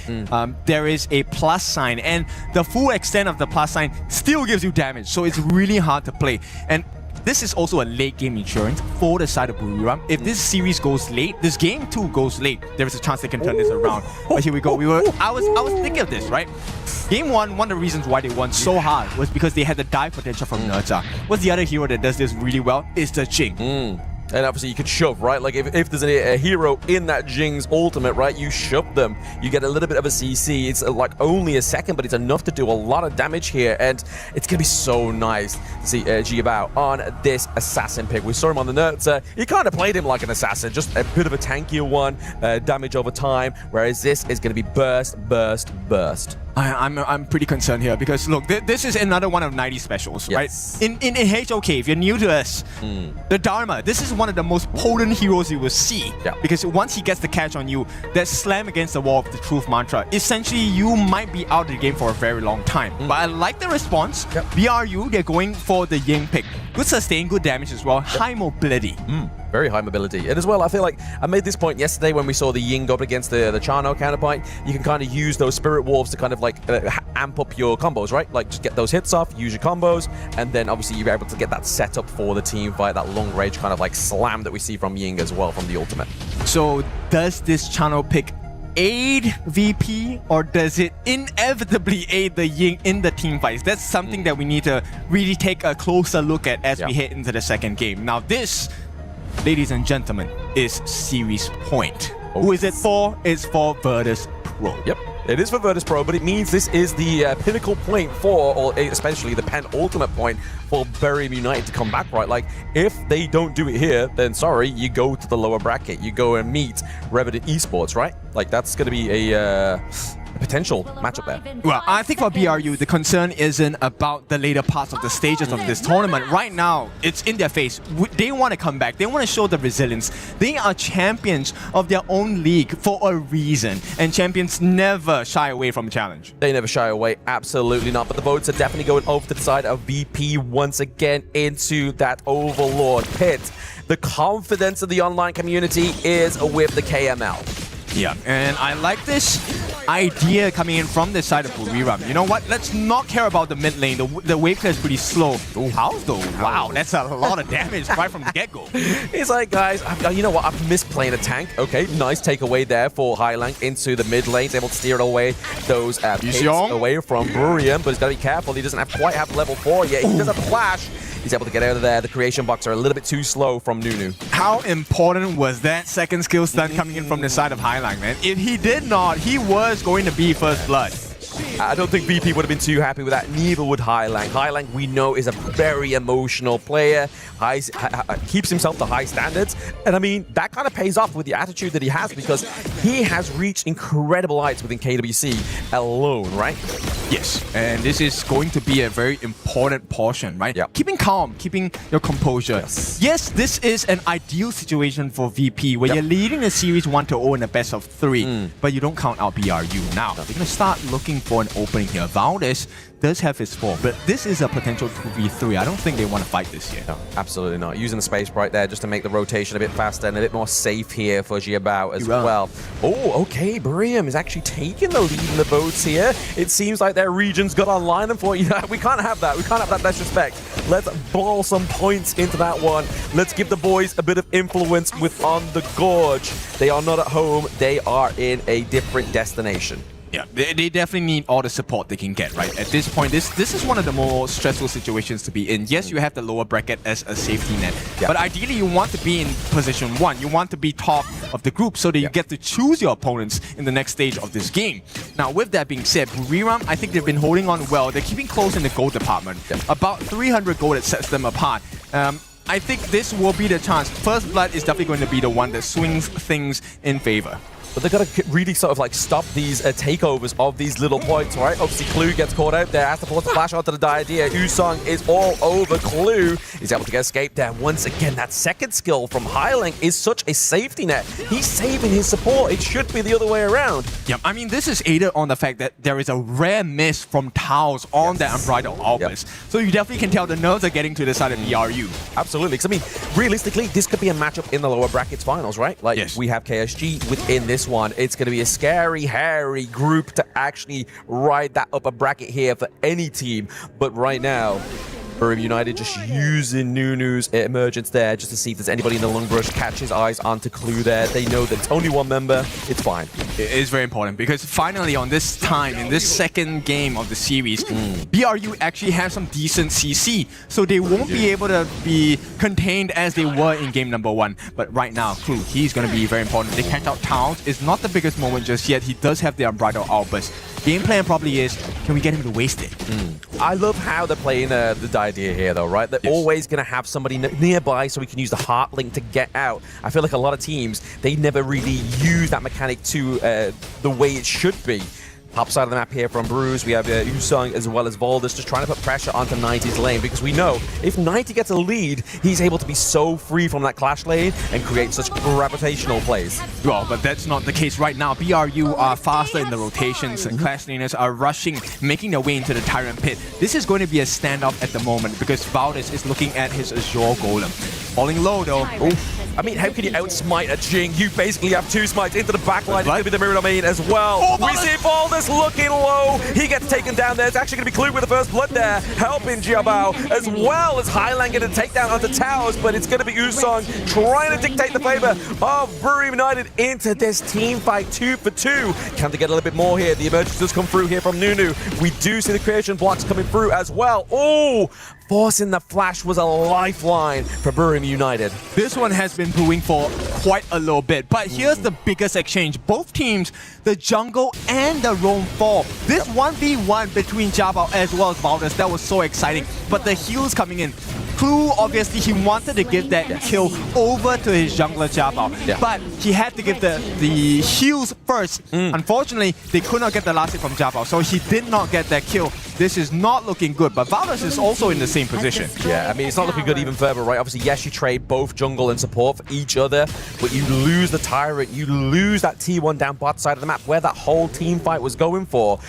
there is a plus sign, and the full extent of the plus sign still gives you damage. So it's really hard to play. And this is also a late game insurance for the side of Buriram. If this series goes late, this game 2 goes late, there is a chance they can turn this around. But here we go. I was thinking of this, right? Game 1, one of the reasons why they won so hard was because they had the dive potential from Nerza. What's the other hero that does this really well? It's the Jing. And obviously you could shove, right? Like if there's a hero in that Jing's ultimate, right? You shove them, you get a little bit of a CC. It's like only a second, but it's enough to do a lot of damage here. And it's going to be so nice to see AG.AL on this assassin pick. We saw him on the Nerza. He kind of played him like an assassin, just a bit of a tankier one, damage over time. Whereas this is going to be burst, burst, burst. I'm pretty concerned here because look, this is another one of 90 specials, right? In HOK, if you're new to us, the Dharma, this is one of the most potent heroes you will see. Because once he gets the catch on you, that slam against the wall of the truth mantra, essentially you might be out of the game for a very long time. But I like the response. BRU, they're going for the Ying pick. Good sustain, good damage as well, high mobility. Very high mobility. And as well, I feel like I made this point yesterday when we saw the Ying go up against the Chano counterpoint. You can kind of use those Spirit Wolves to kind of like amp up your combos, right? Like just get those hits off, use your combos, and then obviously you're able to get that setup for the team fight, that long range kind of like slam that we see from Ying as well from the ultimate. So does this Chano pick aid VP, or does it inevitably aid the Ying in the team fights? That's something that we need to really take a closer look at as we head into the second game. Now this ladies and gentlemen, is series point. Who is it for? It's for Virtus Pro. Yep. It is for Virtus Pro, but it means this is the pinnacle point for, or especially the penultimate point for Barium United to come back, right? Like, if they don't do it here, then sorry, you go to the lower bracket. You go and meet Revenant Esports, right? Like, that's going to be a potential matchup there. Well, I think for BRU, the concern isn't about the later parts of the stages of this tournament. Right now, it's in their face. They want to come back. They want to show the resilience. They are champions of their own league for a reason, and champions never shy away from a challenge. They never shy away, absolutely not. But the votes are definitely going over to the side of VP once again into that Overlord pit. The confidence of the online community is with the KML. Yeah, and I like this idea coming in from this side of Buriram. You know what? Let's not care about the mid lane. The wave clear is pretty slow. How though? Wow, that's a lot of damage right from the get-go. It's like, guys, you know what? I've missed playing a tank. Okay, nice takeaway there for Highlang into the mid lane. He's able to steer it away those pits away from Buriram, but he's got to be careful. He doesn't quite have level 4 yet. He does have flash. He's able to get out of there. The creation blocks are a little bit too slow from Nunu. How important was that second skill stun coming in from the side of Highlang, man? If he did not, he was going to be first blood. I don't think VP would have been too happy with that. Neither would Highlang. Highlang, we know, is a very emotional player. Keeps himself to high standards. And I mean, that kind of pays off with the attitude that he has, because he has reached incredible heights within KWC alone, right? Yes, and this is going to be a very important portion, right? Yeah. Keeping calm, keeping your composure. Yes, this is an ideal situation for VP, where you're leading the series 1-0 in a best of 3, but you don't count out BRU. Now, they're going to start looking for an opening here. Valdez does have his 4, but this is a potential 2v3. I don't think they want to fight this here. No, absolutely not. Using the space right there just to make the rotation a bit faster and a bit more safe here for AG.AL as well. Oh, okay. Barium is actually taking the lead in the votes here. It seems like their region's got online and for you. We can't have that. We can't have that disrespect. Let's ball some points into that one. Let's give the boys a bit of influence with On the Gorge. They are not at home. They are in a different destination. Yeah, they definitely need all the support they can get, right? At this point, this is one of the more stressful situations to be in. Yes, you have the lower bracket as a safety net, but ideally you want to be in position 1. You want to be top of the group so that you get to choose your opponents in the next stage of this game. Now, with that being said, Buriram, I think they've been holding on well. They're keeping close in the gold department. About 300 gold that sets them apart. I think this will be the chance. First Blood is definitely going to be the one that swings things in favor. But they've got to really sort of like stop these takeovers of these little points, right? Obviously, Clue gets caught out there, has to pull the flash onto the Diadea. Usong is all over Clue. He's able to get escaped there. Once again, that second skill from Highlang is such a safety net. He's saving his support. It should be the other way around. Yeah, I mean, this is aided on the fact that there is a rare miss from Taos on that Unbridled Albus. So you definitely can tell the nerves are getting to the side of BRU. Absolutely. Because, I mean, realistically, this could be a matchup in the lower brackets finals, right? Like, we have KSG within this one. It's going to be a scary, hairy group to actually ride that upper bracket here for any team. But right now, Barium United just using Nunu's emergence there just to see if there's anybody in the long brush, catch his eyes onto Clue there. They know that it's only one member. It's fine. It is very important because finally on this time, in this second game of the series, BRU actually have some decent CC. So they won't be able to be contained as they were in game number 1. But right now, Clue, he's going to be very important. They catch out Towns. It's not the biggest moment just yet. He does have the Unbridled Albus. Game plan probably is, can we get him to waste it? I love how they're playing the idea here, though, right? They're always going to have somebody nearby so we can use the heart link to get out. I feel like a lot of teams, they never really use that mechanic to the way it should be. Top side of the map here from Bruce, we have Usong as well as Valdez just trying to put pressure onto 90's lane, because we know if 90 gets a lead, he's able to be so free from that clash lane and create such gravitational plays. Well, but that's not the case right now. BRU are faster in the rotations and clash laners are rushing, making their way into the Tyrant Pit. This is going to be a standoff at the moment because Valdez is looking at his Azure Golem. Falling low though. I mean, how can you outsmite a Jing? You basically have 2 smites into the backline. It's going to be the Mirror Domain as well. We see Valdez looking low. He gets taken down there. It's actually going to be Clue with the first blood there, helping AG.AL as well as Highlang getting a takedown onto Towers, but it's going to be Usong trying to dictate the favor of Barium United into this team fight 2 for 2. Can they get a little bit more here? The emergence does come through here from Nunu. We do see the creation blocks coming through as well. Oh! forcing the flash was a lifeline for Burim United. This one has been brewing for quite a little bit, but here's the biggest exchange. Both teams, the jungle and the roam fall. This 1v1 between AG.AL as well as Valor, that was so exciting, but the heals coming in. Clue, obviously, he wanted to give that kill over to his jungler AG.AL, but he had to give the heals first. Unfortunately, they could not get the last hit from AG.AL, so he did not get that kill. This is not looking good, but Valor is also in the same position. Yeah, I mean, it's not looking good even further, right? Obviously, yes, you trade both jungle and support for each other, but you lose the Tyrant, you lose that T1 down bot side of the map where that whole team fight was going for.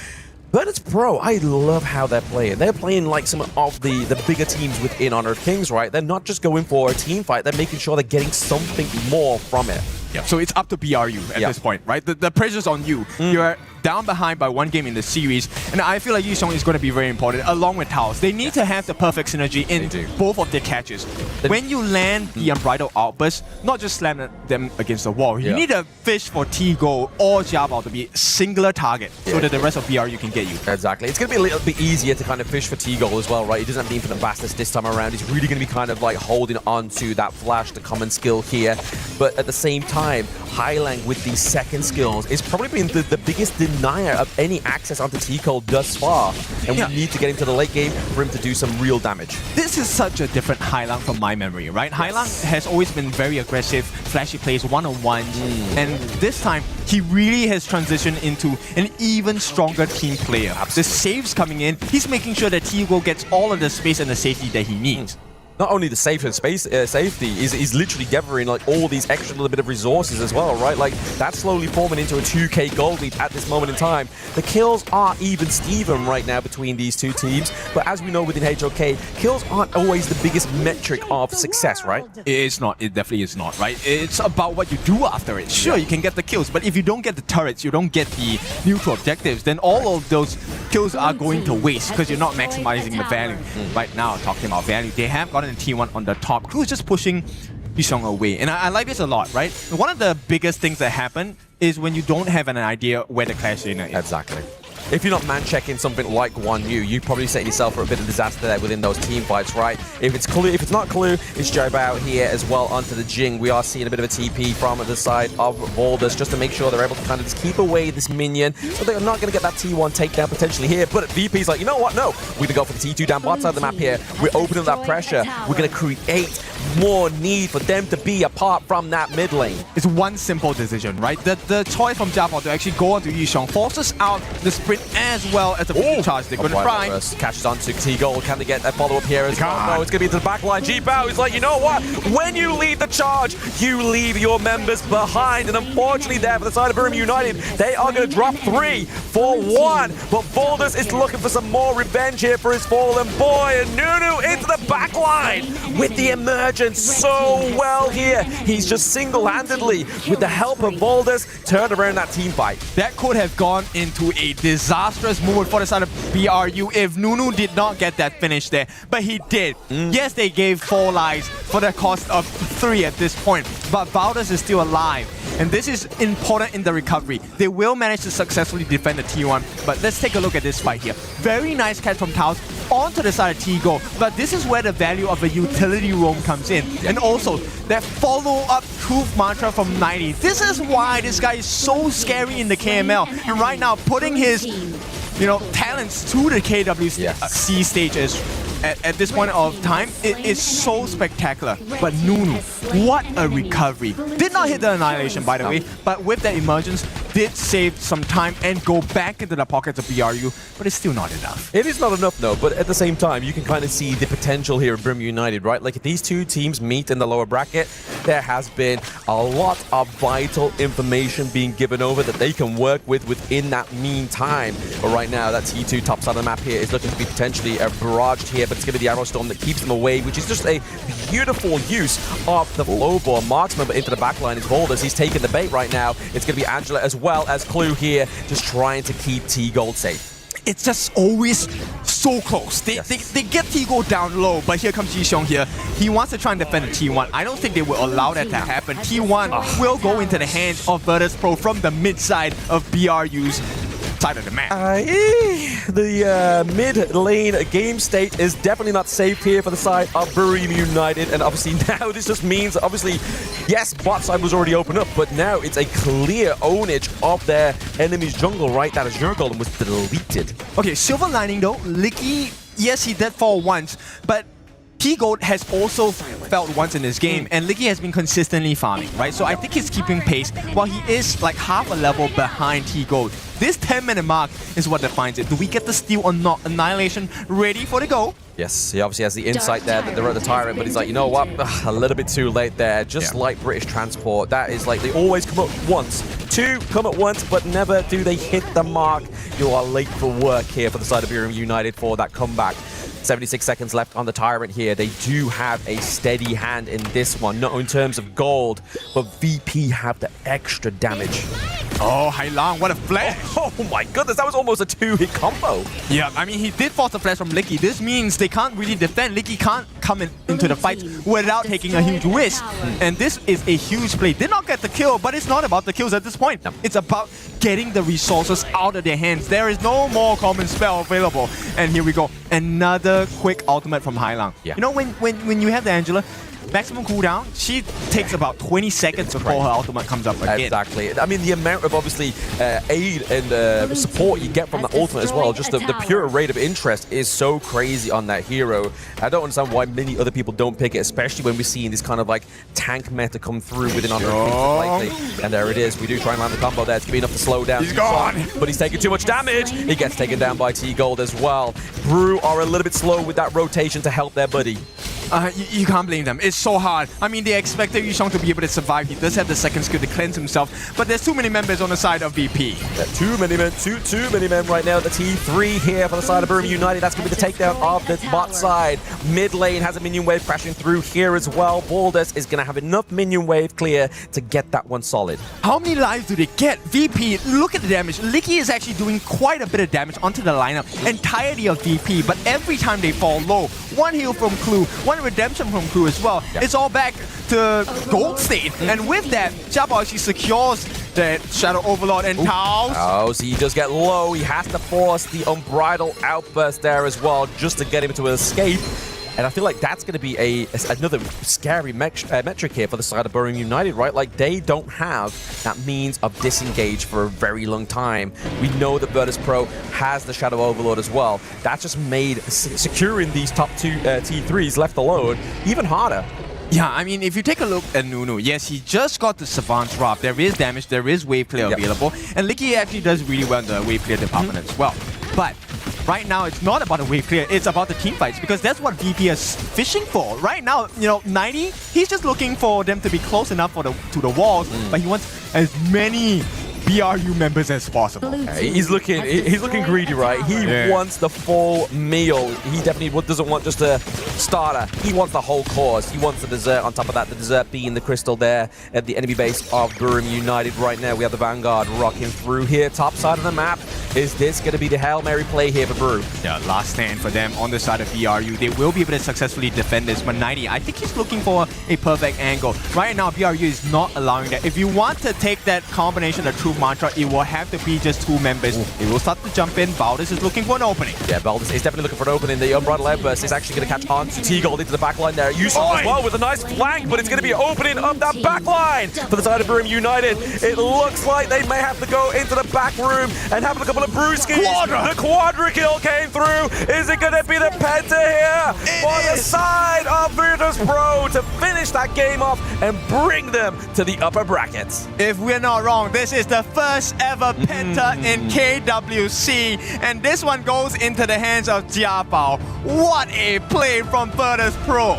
Virtus Pro, I love how they're playing. They're playing like some of the bigger teams within Honor of Kings, right? They're not just going for a team fight, they're making sure they're getting something more from it. Yeah. So it's up to BRU at this point, right? The pressure's on you. You're down behind by one game in the series, and I feel like Yishong is going to be very important, along with Taos. They need to have the perfect synergy in both of their catches. When you land the Unbridled Outburst, not just slam them against the wall. You need a fish for T-Go or AG.AL to be singular target so that the rest of BRU can get you. Exactly. It's going to be a little bit easier to kind of fish for T-Goal as well, right? He doesn't have the infinite fastness this time around. He's really going to be kind of like holding on to that flash, the common skill here. But at the same time, Highlang with these second skills is probably been the biggest denier of any access onto T-Goal thus far. And we need to get him to the late game for him to do some real damage. This is such a different Highlang from my memory, right? Highlang has always been very aggressive, flashy plays, one-on-ones. And this time, he really has transitioned into an even stronger team player. The saves coming in, he's making sure that T-Goal gets all of the space and the safety that he needs. Not only the safe and space safety, is literally gathering like all these extra little bit of resources as well, right? Like that's slowly forming into a 2k gold lead at this moment in time. The kills are even Steven right now between these two teams, but as we know within HOK, kills aren't always the biggest metric of success, right? It's not. It definitely is not, right? It's about what you do after it. Sure, you can get the kills, but if you don't get the turrets, you don't get the neutral objectives, then all of those kills are going to waste because you're not maximizing the value. Right now, talking about value, they have gotten T1 on the top. Crew is just pushing Yishong away. And I like this a lot, right? One of the biggest things that happen is when you don't have an idea where the clash is. Exactly. If you're not man-checking something like 1U, you probably set yourself for a bit of disaster there within those team fights, right? If it's Clue, if it's not Clue, it's Joe out here as well onto the Jing. We are seeing a bit of a TP from the side of Valdus just to make sure they're able to kind of just keep away this minion. So they're not going to get that T1 takedown potentially here. But VP's like, you know what? No, we're going to go for the T2 down bot side of the map here. We're opening that pressure. We're going to create more need for them to be apart from that mid lane. It's one simple decision, right? The choice from AG.AL to actually go onto Yishong forces out the sprint as well as the full charge. They're going to try. Catches onto T-Goal. Can they get a follow-up here as well? No, it's going to be to the back line. AG.AL is like, you know what? When you lead the charge, you leave your members behind. And unfortunately there for the side of Burim United, they are going to drop 3 for 1. But Valdus is looking for some more revenge here for his fallen boy. And Nunu into the back line with the emergence so well here. He's just single-handedly, with the help of Valdus, turned around that team fight. That could have gone into a disastrous moment for the side of BRU if Nunu did not get that finish there. But he did. Yes, they gave 4 lives for the cost of 3 at this point. But Valdus is still alive. And this is important in the recovery. They will manage to successfully defend the T1. But let's take a look at this fight here. Very nice catch from Taos onto the side of T-Go. But this is where the value of a utility roam comes in. And also, that follow-up truth mantra from 90. This is why this guy is so scary in the KML. And right now, putting his talents to the KWC stage at this point of time, it is so spectacular. But Nunu, what a recovery. Did not hit the Annihilation, by the way, but with that emergence, did save some time and go back into the pockets of BRU, but it's still not enough. It is not enough, though, but at the same time, you can kind of see the potential here of Burim United, right? Like, if these two teams meet in the lower bracket, there has been a lot of vital information being given over that they can work with within that meantime. But right now, that T2 top side of the map here is looking to be potentially barraged here, but it's going to be the Arrow Storm that keeps them away, which is just a beautiful use of the Flowball. Marksman, but into the backline is Valdus. He's taking the bait right now. It's going to be Angela as well as Clue here, just trying to keep T-Gold safe. It's just always so close. They get T-Go down low, but here comes Yishong here. He wants to try and defend the T1. I don't think they will allow that to happen. T1 will go into the hands of Virtus Pro from the mid side of BRU's side of the map. The mid lane game state is definitely not safe here for the side of Buriram United, and obviously now this just means, obviously, yes, bot side was already opened up, but now it's a clear ownage of their enemy's jungle, right? That Azure Golem was deleted. Okay, silver lining though, Licky, yes, he did fall once, but T-Gold has also felt once in this game, and Licky has been consistently farming, right? So I think he's keeping pace while he is like half a level behind T-Gold. This 10-minute mark is what defines it. Do we get the steal or not? Annihilation ready for the go. Yes, he obviously has the insight there that they're at the Tyrant, but he's like, you know what? Ugh, a little bit too late there. Just like British Transport. That is like, they always come up once. Two come at once, but never do they hit the mark. You are late for work here for the side of Buriram United for that comeback. 76 seconds left on the Tyrant here. They do have a steady hand in this one, not in terms of gold, but VP have the extra damage. Oh, Hailang, what a flash! Oh my goodness, that was almost a 2-hit combo. Yeah, I mean, he did force a flash from Licky. This means they can't really defend. Licky can't come into the fight without taking a huge risk. And this is a huge play. Did not get the kill, but it's not about the kills at this point. It's about getting the resources out of their hands. There is no more common spell available. And here we go. Another quick ultimate from Hailang. Yeah. You know, when you have the Angela, maximum cooldown, she takes about 20 seconds before her ultimate comes up again. Exactly. I mean, the amount of obviously aid and support you get from the ultimate as well, just the pure rate of interest is so crazy on that hero. I don't understand why many other people don't pick it, especially when we're seeing this kind of like tank meta come through within Honor of Kings lately. And there it is. We do try and land the combo there. It's going to be enough to slow down. He's gone. But he's taking too much damage. He gets taken down by T-Gold as well. Brew are a little bit slow with that rotation to help their buddy. You can't blame them. It's so hard. I mean, they expected Yusheng to be able to survive. He does have the second skill to cleanse himself, but there's too many members on the side of VP. Too many men right now. The T3 here for the side of Buriram United. That's going to be the takedown of the bot side. Mid lane has a minion wave crashing through here as well. Baldus is going to have enough minion wave clear to get that one solid. How many lives do they get? VP, look at the damage. Licky is actually doing quite a bit of damage onto the lineup entirely of VP, but every time they fall low, one heal from Clue, one redemption from Clue as well. Yeah. It's all back to gold state. And with that, Xiaobao actually secures the Shadow Overlord and Taos. Oh, so he does get low. He has to force the Unbridled Outburst there as well just to get him to escape. And I feel like that's going to be another scary metric here for the side of Buriram United, right? Like, they don't have that means of disengage for a very long time. We know that Virtus Pro has the Shadow Overlord as well. That just made securing these top two T3s left alone even harder. Yeah, I mean, if you take a look at Nunu, yes, he just got the Savant's Wrath. There is damage, there is wave clear available, and Licky actually does really well in the wave clear department as well. But right now, it's not about the wave clear, it's about the team fights, because that's what VP is fishing for. Right now, you know, 90, he's just looking for them to be close enough to the walls, but he wants as many BRU members as possible. He's looking greedy, right? He wants the full meal. He definitely doesn't want just a starter. He wants the whole course. He wants the dessert on top of that. The dessert being the crystal there at the enemy base of Buriram United. Right now, we have the Vanguard rocking through here. Top side of the map. Is this going to be the Hail Mary play here for Brew? Yeah, last stand for them on the side of BRU. They will be able to successfully defend this. But 90, I think he's looking for a perfect angle. Right now, BRU is not allowing that. If you want to take that combination of true mantra, it will have to be just two members. They will start to jump in. Baldus is looking for an opening. Yeah, Baldus is definitely looking for an opening. The Unbridled Outburst is actually going to catch on to T-Gold into the backline there. Yusuf as well with a nice flank, but it's going to be an opening of that backline for the side of Buriram United. It looks like they may have to go into the back room and have a couple of brewskis. The quadra kill came through. Is it going to be the Penta here for the side of Virtus Pro to finish that game off and bring them to the upper brackets? If we're not wrong, this is the first ever Penta in KWC, and this one goes into the hands of Xiaobao. What a play from Virtus Pro.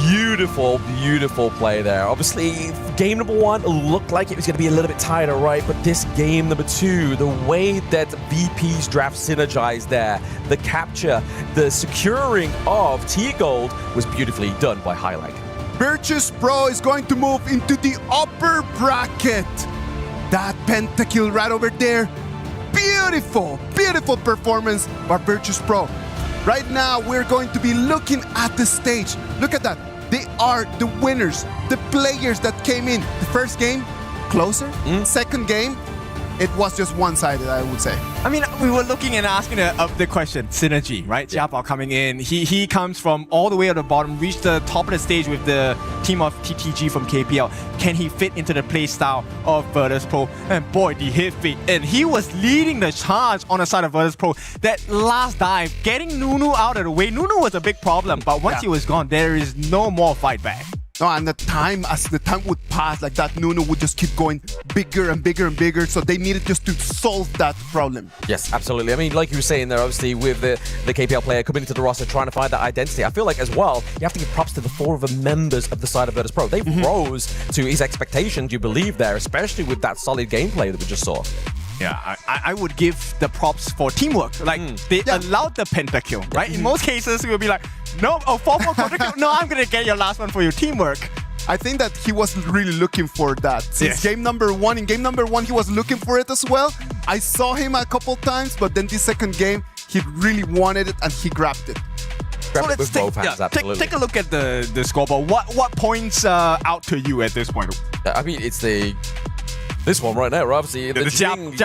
Beautiful, beautiful play there. Obviously, game number one looked like it was going to be a little bit tighter, right? But this game number two, the way that VP's draft synergized there, the capture, the securing of T-Gold was beautifully done by Highlight. Virtus Pro is going to move into the upper bracket. That pentakill right over there. Beautiful, beautiful performance by Virtus Pro. Right now, we're going to be looking at the stage. Look at that. They are the winners, the players that came in. The first game, closer. Second game, it was just one-sided, I would say. I mean, we were looking and asking the question, synergy, right? Jia coming in, he comes from all the way at the bottom, reached the top of the stage with the team of TTG from KPL. Can he fit into the play style of Virtus Pro? And boy, did he fit. And he was leading the charge on the side of Virtus Pro. That last dive, getting Nunu out of the way. Nunu was a big problem, but once he was gone, there is no more fight back. No, and as the time would pass, like that Nunu would just keep going bigger and bigger and bigger. So they needed just to solve that problem. Yes, absolutely. I mean, like you were saying there, obviously with the KPL player coming into the roster, trying to find that identity. I feel like as well, you have to give props to the 4 of the members of the side of Virtus Pro. They rose to his expectations, you believe there, especially with that solid gameplay that we just saw. Yeah, I would give the props for teamwork. Like, they allowed the pentakill, right? In most cases, we would be like, no, 4-4 pentakill. No, I'm going to get your last one for your teamwork. I think that he was really looking for that. Since game number 1, in game number 1, he was looking for it as well. I saw him a couple times, but then this second game, he really wanted it and he grabbed it. So let's take a look at the scoreboard. What points out to you at this point? I mean, it's this one right now, obviously. The Jing,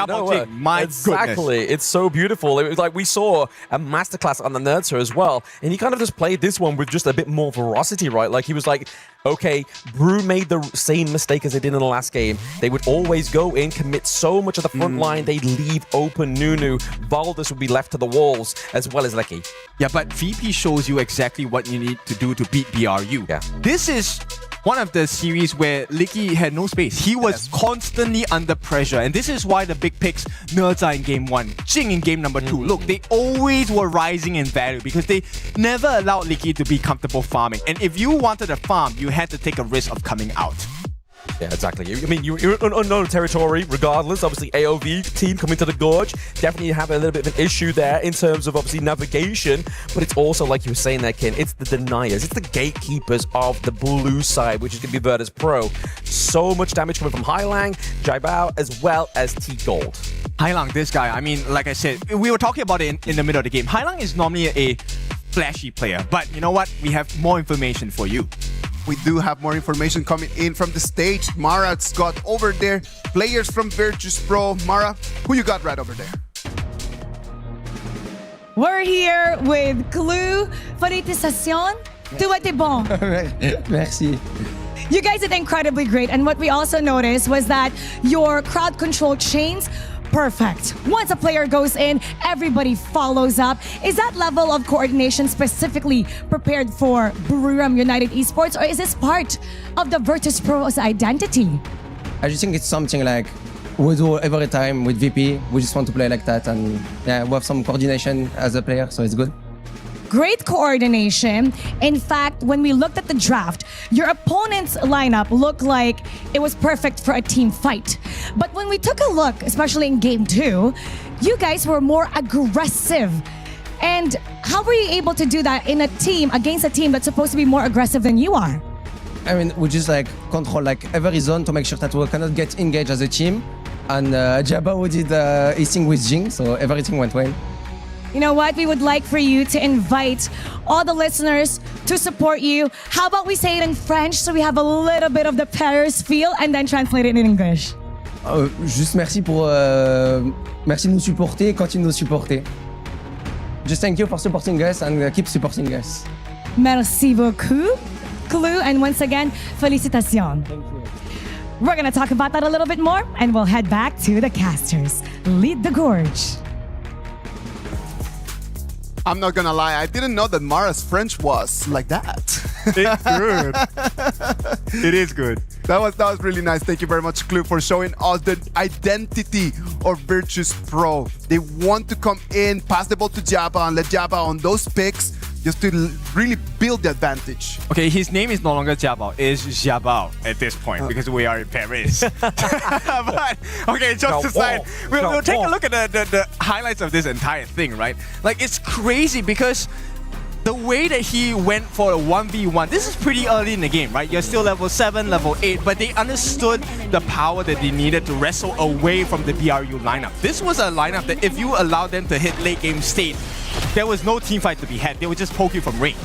my exactly. goodness. It's so beautiful. It was like we saw a masterclass on the Nerdser as well. And he kind of just played this one with just a bit more ferocity, right? Like he was like, okay, Brew made the same mistake as they did in the last game. They would always go in, commit so much of the front line, they'd leave open Nunu. Valdez would be left to the walls, as well as Lecky. Yeah, but VP shows you exactly what you need to do to beat BRU. Yeah. This is one of the series where Licky had no space. He was constantly under pressure, and this is why the big picks, Nerza in game 1, Jing in game number 2. Look, they always were rising in value because they never allowed Licky to be comfortable farming. And if you wanted to farm, you had to take a risk of coming out. Yeah, exactly. I mean, you're in unknown territory regardless. Obviously, AOV team coming to the Gorge. Definitely have a little bit of an issue there in terms of obviously navigation. But it's also, like you were saying there, Kin, it's the deniers. It's the gatekeepers of the blue side, which is going to be Virtus Pro. So much damage coming from Hailang, AG.AL, as well as T-Gold. Hailang, this guy, I mean, like I said, we were talking about it in the middle of the game. Hailang is normally a flashy player. But you know what? We have more information for you. We do have more information coming in from the stage. Mara's got over there players from Virtus Pro. Mara, who you got right over there? We're here with Clue. Félicitations. Tout était bon. Merci. You guys did incredibly great. And what we also noticed was that your crowd control chains, perfect. Once a player goes in, everybody follows up. Is that level of coordination specifically prepared for Buriram United Esports, or is this part of the Virtus Pro's identity? I just think it's something like we do every time with VP. We just want to play like that, and yeah, we have some coordination as a player, so it's good. Great coordination. In fact, when we looked at the draft, your opponent's lineup looked like it was perfect for a team fight. But when we took a look, especially in game 2, you guys were more aggressive. And how were you able to do that in a team against a team that's supposed to be more aggressive than you are? I mean, we just like control like every zone to make sure that we cannot get engaged as a team. And Jabba did his thing with Jing, so everything went well. You know what? We would like for you to invite all the listeners to support you. How about we say it in French so we have a little bit of the Paris feel and then translate it in English? Juste merci pour merci de nous supporter, continue de nous supporter. Just thank you for supporting us and keep supporting us. Merci beaucoup, Clue, and once again, félicitations. Thank you. We're gonna talk about that a little bit more, and we'll head back to the casters. Lead the Gorge. I'm not gonna lie, I didn't know that Mara's French was like that. It's good. It is good. That was really nice. Thank you very much, Clue, for showing us the identity of Virtus Pro. They want to come in, pass the ball to Jabba, and let Jabba on those picks just to really build the advantage. Okay, his name is no longer Jabao, it's Jabao at this point because we are in Paris. But, okay, just aside, we'll take a look at the highlights of this entire thing, right? Like, it's crazy because the way that he went for a 1v1, this is pretty early in the game, right? You're still level 7, level 8, but they understood the power that they needed to wrestle away from the BRU lineup. This was a lineup that if you allowed them to hit late game state, there was no team fight to be had. They would just poke you from range.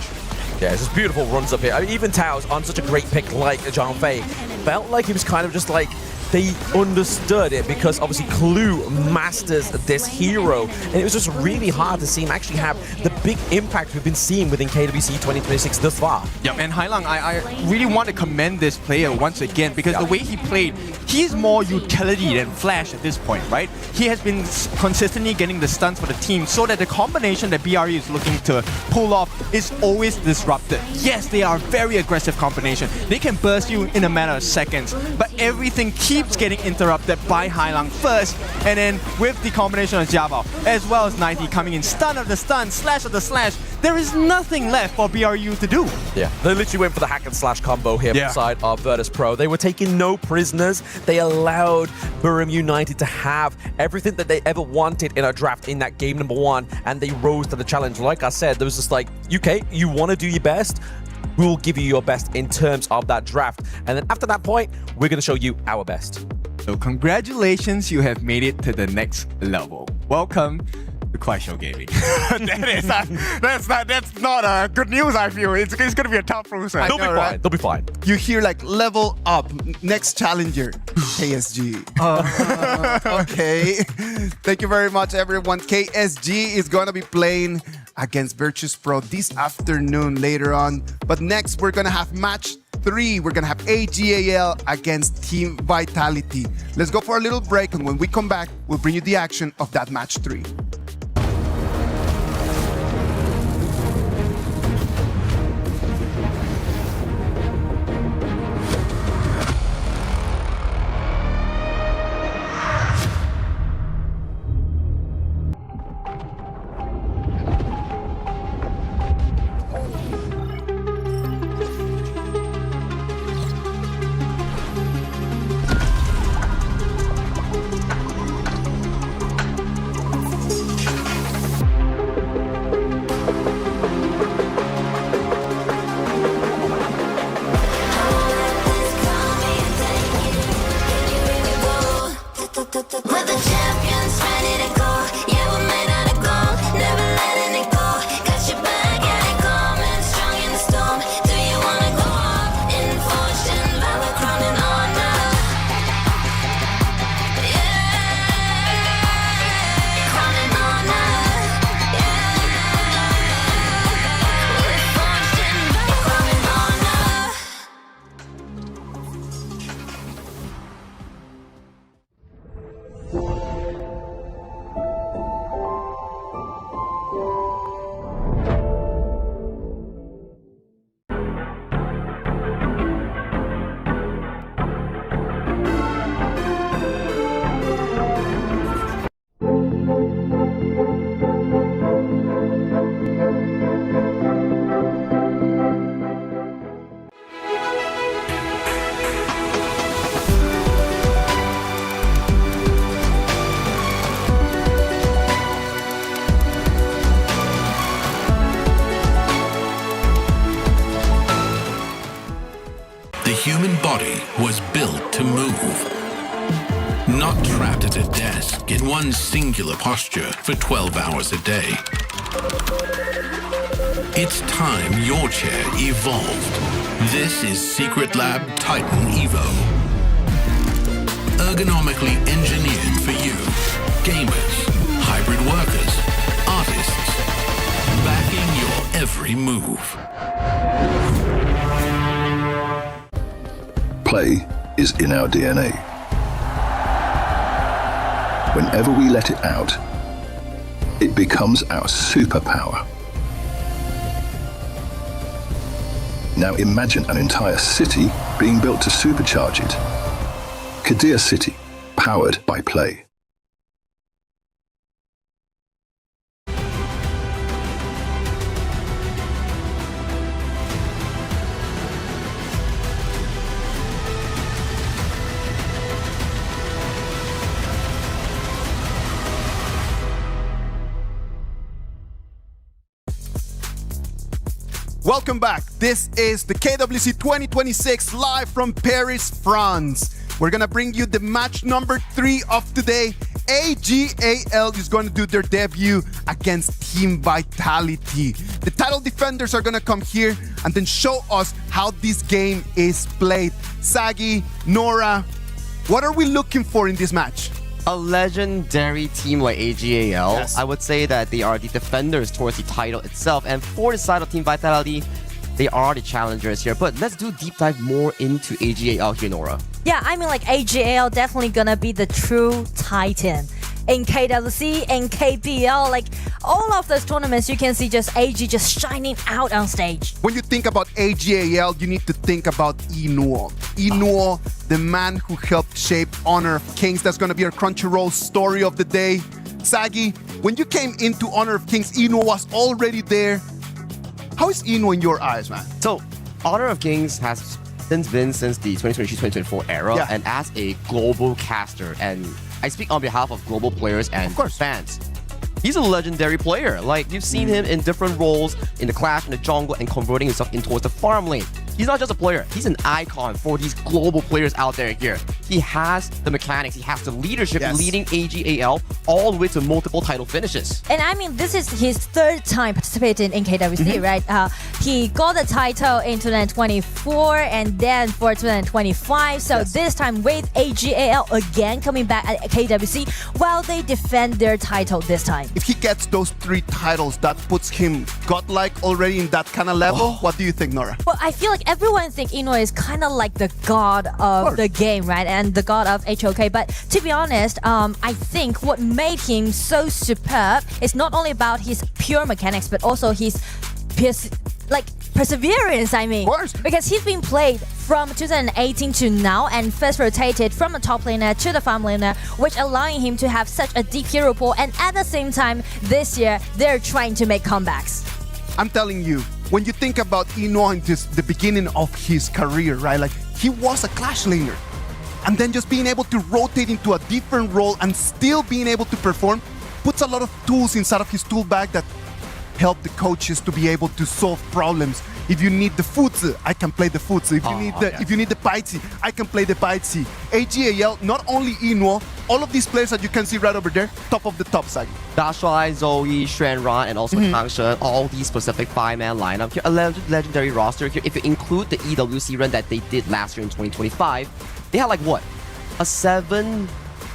Yeah, it's just beautiful runs up here. I mean, even Tao's on such a great pick like John Fei felt like he was kind of just like they understood it because obviously Clue masters this hero, and it was just really hard to see him actually have the big impact we've been seeing within KWC 2026 thus far. Yeah, and Hailang, I really want to commend this player once again because the way he played, he's more utility than flash at this point, right? He has been consistently getting the stunts for the team so that the combination that BRE is looking to pull off is always disrupted. Yes, they are a very aggressive combination. They can burst you in a matter of seconds, but everything keeps getting interrupted by Hailang first, and then with the combination of AG.AL as well as 90 coming in, stun of the stun, slash of the slash, there is nothing left for BRU to do. Yeah, they literally went for the hack and slash combo here from the side of Virtus Pro. They were taking no prisoners. They allowed Burim United to have everything that they ever wanted in a draft in that game number 1, and they rose to the challenge. Like I said, there was just like, UK, you want to do your best? We'll give you your best in terms of that draft. And then after that point, we're going to show you our best. So congratulations, you have made it to the next level. Welcome to Clash Gaming. That's not good news, I feel. It's going to be a tough process. They'll be fine. Right? They'll be fine. You hear like level up, next challenger, KSG. Okay. Thank you very much, everyone. KSG is going to be playing against Virtus Pro this afternoon later on. But next, we're going to have match 3. We're going to have AG.AL against Team Vitality. Let's go for a little break, and when we come back, we'll bring you the action of that match 3. We're the champions, ready to go. Yeah, we're made out of gold, never letting it go. Got your back, yeah, they coming, strong in the storm. Do you wanna go up in fortune, Valor, crown and honor? Yeah, crown and honor. Yeah, with fortune, Valor, crown and honor. The human body was built to move, not trapped at a desk in one singular posture for 12 hours a day. It's time your chair evolved. This is Secret Lab Titan Evo. Ergonomically engineered for you, gamers, hybrid workers, artists, backing your every move. Play is in our DNA. Whenever we let it out, it becomes our superpower. Now imagine an entire city being built to supercharge it. Kadir City, powered by play. Welcome back. This is the KWC 2026 live from Paris, France. We're gonna bring you the match number 3 of today. AG.AL is going to do their debut against Team Vitality. The title defenders are gonna come here and then show us how this game is played. Sagi, Nora, What are we looking for in this match? A legendary team like AG.AL. Yes. I would say that they are the defenders towards the title itself. And for the side of Team Vitality, they are the challengers here. But let's do deep dive more into AG.AL here, Nora. Yeah, I mean, like, AG.AL definitely gonna be the true titan. In KWC and KPL, like, all of those tournaments, you can see just AG just shining out on stage. When you think about AG.AL, you need to think about Inuo. Inuo, the man who helped shape Honor of Kings. That's going to be our Crunchyroll story of the day. Sagi, when you came into Honor of Kings, Inuo was already there. How is Inuo in your eyes, man? So, Honor of Kings has been since the 2023-2024 era, Yeah. and as a global caster, and I speak on behalf of global players and fans. He's a legendary player. Like, you've seen him in different roles in the Clash, in the jungle, and converting himself in towards the farm lane. He's not just a player, he's an icon for these global players out there here. He has the mechanics, he has the leadership leading AG.AL all the way to multiple title finishes. And I mean, this is his third time participating in KWC, right? He got the title in 2024 and then for 2025. So this time with AG.AL again coming back at KWC while they defend their title this time. If he gets those 3 titles, that puts him godlike already in that kind of level. What do you think, Nora? Well, I feel like everyone thinks Inuo is kind of like the god of the game, right? And the god of HOK. But to be honest, I think what made him so superb is not only about his pure mechanics, but also his perseverance, I mean. Of course. Because he's been played from 2018 to now and first rotated from the top laner to the farm laner, which allowing him to have such a deep hero pool. And at the same time, this year, they're trying to make comebacks. I'm telling you, when you think about Inuo in the beginning of his career, right? Like, he was a Clash laner. And then just being able to rotate into a different role and still being able to perform puts a lot of tools inside of his tool bag that help the coaches to be able to solve problems. If you need the futsu, I can play the futsu. If you need the baitsi, I can play the baitsi. AG.AL, not only Inuo, all of these players that you can see right over there, top of the top, Sagi. Dashuai, Zoe, Shenron, and also Kang Shen, all these specific 5-man lineup here, a legendary roster here. If you include the EWC run that they did last year in 2025, they had like what? A 7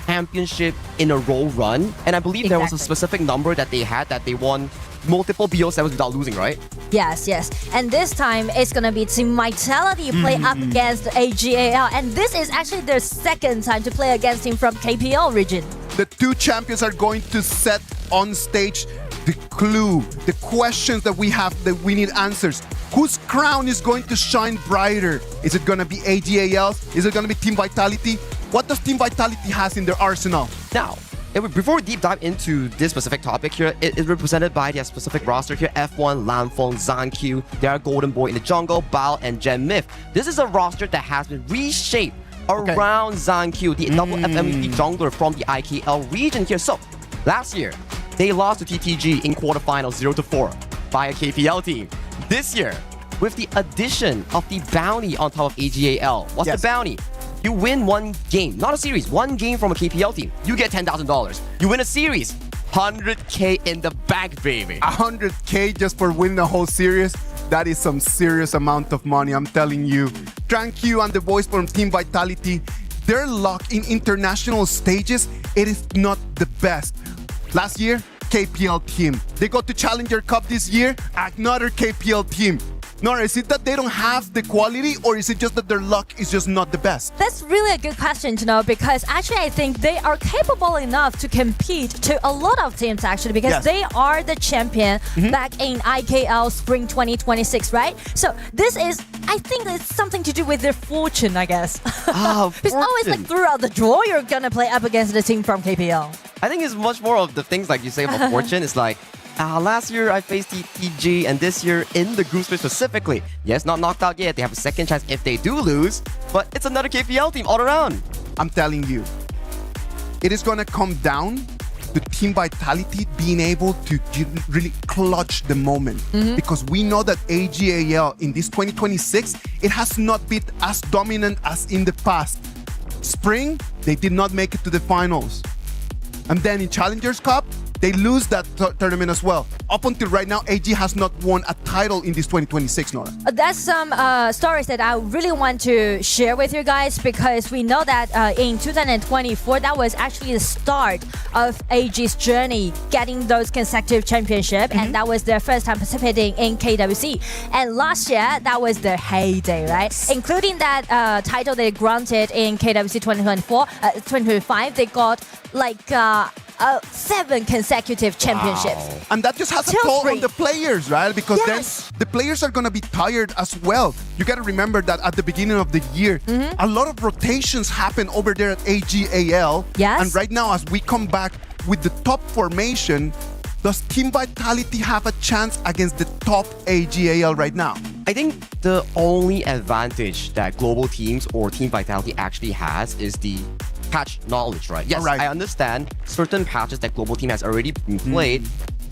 championship in a row run, and I believe there was a specific number that they had that they won multiple BO7s without losing, right? Yes. And this time it's gonna be Team Vitality play up against AG.AL, and this is actually their second time to play against him from KPL region. The 2 champions are going to set on stage the clue, the questions that we have that we need answers. Whose crown is going to shine brighter? Is it going to be AG.AL's? Is it going to be Team Vitality? What does Team Vitality has in their arsenal? Now, before we deep dive into this specific topic here, it is represented by their specific roster here. F1, Lanfeng, Zanq, they are Golden Boy in the jungle, Bao, and Gen Myth. This is a roster that has been reshaped around Zanq, the double FMVP jungler from the IKL region here. So, last year, they lost to TTG in quarterfinals 0-4 by a KPL team. This year, with the addition of the bounty on top of AG.AL, what's the bounty? You win one game, not a series, one game from a KPL team, you get $10,000. You win a series, 100K in the bank, baby. 100K just for winning the whole series? That is some serious amount of money, I'm telling you. Tranq and the boys from Team Vitality, their luck in international stages, it is not the best. Last year, KPL team. They got to Challenger Cup this year, another KPL team. Nora, is it that they don't have the quality, or is it just that their luck is just not the best? That's really a good question to know, because actually I think they are capable enough to compete to a lot of teams actually, because they are the champion back in IKL Spring 2026, right? So this is, I think it's something to do with their fortune, I guess. It's always like throughout the draw, you're gonna play up against the team from KPL. I think it's much more of the things like you say about fortune. It's like, last year I faced TTG, and this year in the group stage specifically, yes, not knocked out yet. They have a second chance if they do lose, but it's another KPL team all around. I'm telling you, it is going to come down to Team Vitality being able to really clutch the moment. Because we know that AG.AL in this 2026, it has not been as dominant as in the past. Spring, they did not make it to the finals. And then in Challengers Cup, they lose that tournament as well. Up until right now, AG has not won a title in this 2026, Nora. That's some stories that I really want to share with you guys, because we know that in 2024, that was actually the start of AG's journey, getting those consecutive championships, and that was their first time participating in KWC. And last year, that was their heyday, right? Including that title they granted in KWC 2025, they got like 7 consecutive championships. And that just has a toll on the players, right? Because then the players are going to be tired as well. You got to remember that at the beginning of the year, a lot of rotations happen over there at AG.AL. Yes. And right now, as we come back with the top formation, does Team Vitality have a chance against the top AG.AL right now? I think the only advantage that global teams or Team Vitality actually has is the patch knowledge, right? Yes, I understand certain patches that global team has already been played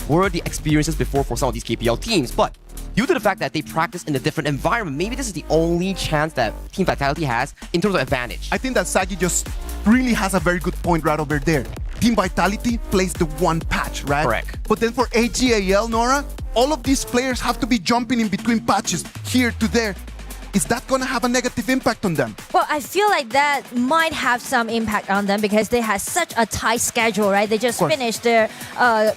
were the experiences before for some of these KPL teams, but due to the fact that they practice in a different environment, maybe this is the only chance that Team Vitality has in terms of advantage. I think that Sagi just really has a very good point right over there. Team Vitality plays the one patch, right? Correct. But then for AG.AL, Nora, all of these players have to be jumping in between patches, here to there. Is that going to have a negative impact on them? Well, I feel like that might have some impact on them because they have such a tight schedule, right? They just finished their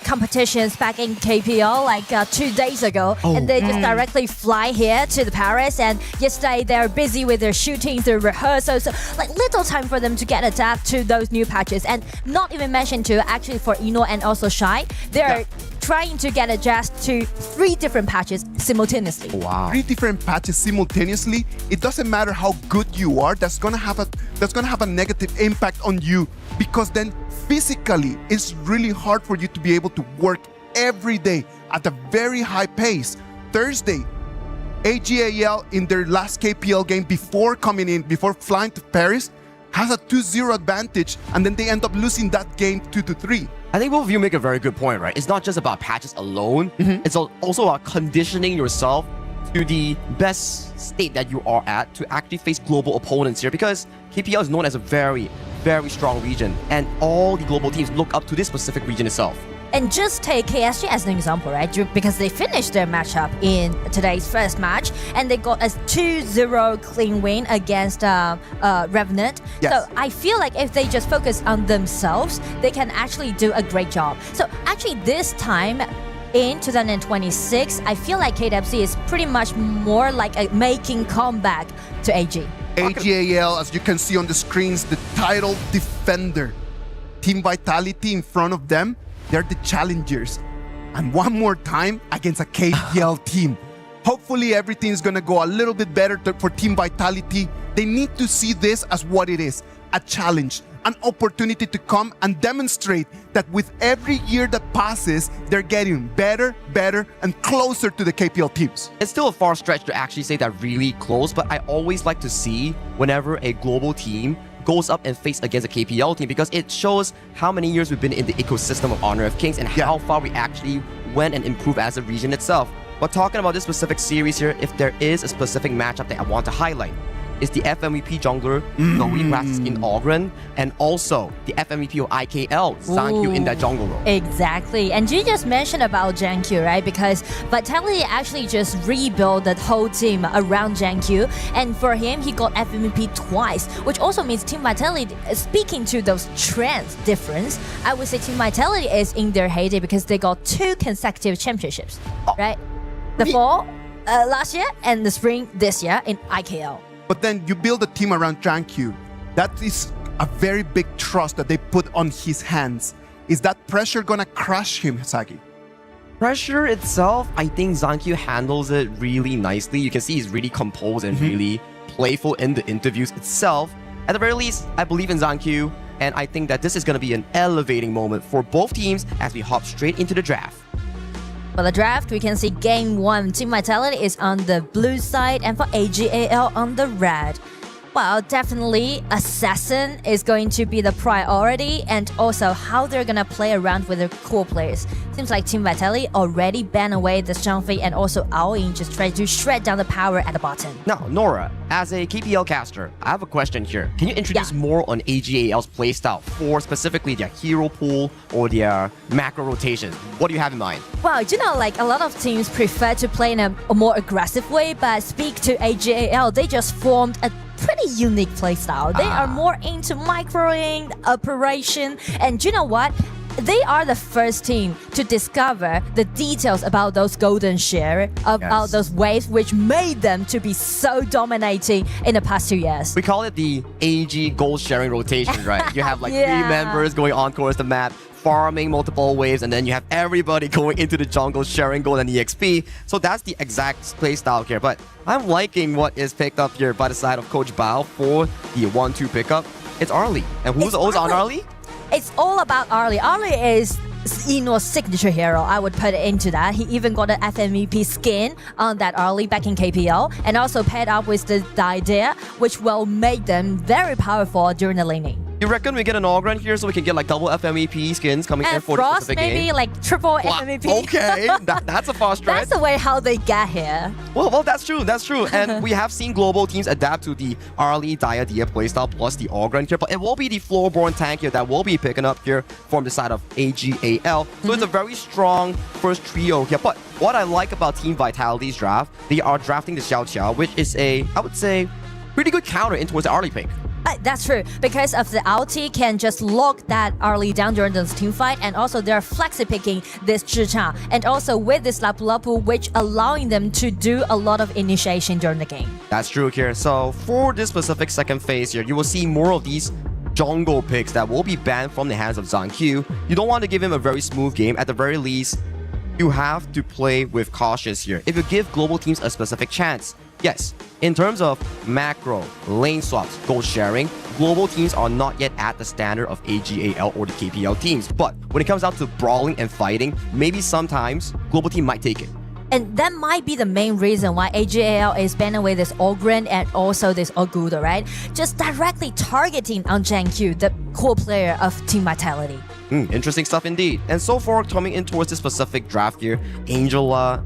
competitions back in KPL like 2 days ago, and they just directly fly here to the Paris. And yesterday they're busy with their shootings, their rehearsals, so like little time for them to get adapted to those new patches. And not even mentioned to actually for Ino and also Shy, they're trying to get adjusted to 3 different patches simultaneously. Wow. 3 different patches simultaneously. It doesn't matter how good you are. That's gonna have a negative impact on you, because then physically it's really hard for you to be able to work every day at a very high pace. Thursday, AG.AL in their last KPL game before flying to Paris has a 2-0 advantage, and then they end up losing that game 2-3. I think both of you make a very good point, right? It's not just about patches alone. It's also about conditioning yourself to the best state that you are at to actually face global opponents here, because KPL is known as a very, very strong region, and all the global teams look up to this specific region itself. And just take KSG as an example, right? Because they finished their matchup in today's first match, and they got a 2-0 clean win against Revenant. Yes. So I feel like if they just focus on themselves, they can actually do a great job. So actually this time, in 2026, I feel like KWC is pretty much more like a making comeback to AG. AG.AL, as you can see on the screens, the title defender. Team Vitality in front of them, they're the challengers. And one more time against a KPL team. Hopefully everything's gonna go a little bit better for Team Vitality. They need to see this as what it is, a challenge, an opportunity to come and demonstrate that with every year that passes, they're getting better, and closer to the KPL teams. It's still a far stretch to actually say that really close, but I always like to see whenever a global team goes up and face against a KPL team, because it shows how many years we've been in the ecosystem of Honor of Kings and how far we actually went and improved as a region itself. But talking about this specific series here, if there is a specific matchup that I want to highlight, is the FMVP jungler Noe practice in Ogren, and also the FMVP of AG.AL, Zankyu, in that jungle role. Exactly. And you just mentioned about Zankyu, right? Because Vitality actually just rebuilt the whole team around Zankyu, and for him, he got FMVP twice, which also means Team Vitality, speaking to those trends difference, I would say Team Vitality is in their heyday because they got 2 consecutive championships, right? The fall last year and the spring this year in AG.AL. But then you build a team around Zankyu. That is a very big trust that they put on his hands. Is that pressure gonna crush him, Sagi? Pressure itself, I think Zankyu handles it really nicely. You can see he's really composed and really playful in the interviews itself. At the very least, I believe in Zankyu, and I think that this is gonna be an elevating moment for both teams as we hop straight into the draft. For the draft, we can see Game 1, Team Vitality is on the blue side, and for AG.AL on the red. Well, definitely Assassin is going to be the priority, and also how they're gonna play around with their core players. Seems like Team Vitality already banned away the Xiangfei and also AL just try to shred down the power at the bottom. Now, Nora, as a KPL caster, I have a question here. Can you introduce more on AG.AL's playstyle for specifically their hero pool or their macro rotations? What do you have in mind? Well, you know, like a lot of teams prefer to play in a more aggressive way, but speak to AG.AL, they just formed a pretty unique playstyle. They are more into microing, operation, and you know what? They are the first team to discover the details about those golden share, about those waves, which made them to be so dominating in the past 2 years. We call it the AG gold sharing rotation, right? You have like 3 members going on towards the map, farming multiple waves, and then you have everybody going into the jungle sharing gold and EXP. So that's the exact playstyle here. But I'm liking what is picked up here by the side of Coach Bao for the 1-2 pickup. It's Arlie. And who's also on Arlie? It's all about Arlie. Arlie is Eno's signature hero. I would put it into that. He even got an FMVP skin on that Arlie back in KPL, and also paired up with the idea, which will make them very powerful during the laning. You reckon we get an Ogren here so we can get like double FMVP skins coming in for Frost, the specific maybe game? like triple FMVP. Okay, that's a fast stretch. That's the way how they get here. Well, that's true, that's true. And we have seen global teams adapt to the Arlie Diadia playstyle plus the Ogren here, but it will be the floorborne tank here that will be picking up here from the side of AG.AL. So it's a very strong first trio here. But what I like about Team Vitality's draft, they are drafting the Xiao Qiao, which is a, I would say, pretty good counter in towards the Arlie pick. That's true, because of the ulti can just lock that Arlie down during this team fight, and also they're flexi picking this Zhicha, and also with this Lapu Lapu, which allowing them to do a lot of initiation during the game. That's true here. So for this specific second phase here, you will see more of these jungle picks that will be banned from the hands of Zhang Q. You don't want to give him a very smooth game. At the very least, you have to play with cautious here. If you give global teams a specific chance, yes, in terms of macro, lane swaps, gold sharing, global teams are not yet at the standard of AG.AL or the KPL teams. But when it comes down to brawling and fighting, maybe sometimes global team might take it. And that might be the main reason why AG.AL is banning away this Ogren and also this Oguda, right? Just directly targeting on Zhang Q, the core player of Team Vitality. Interesting stuff indeed. And so far, coming in towards this specific draft here, Angela,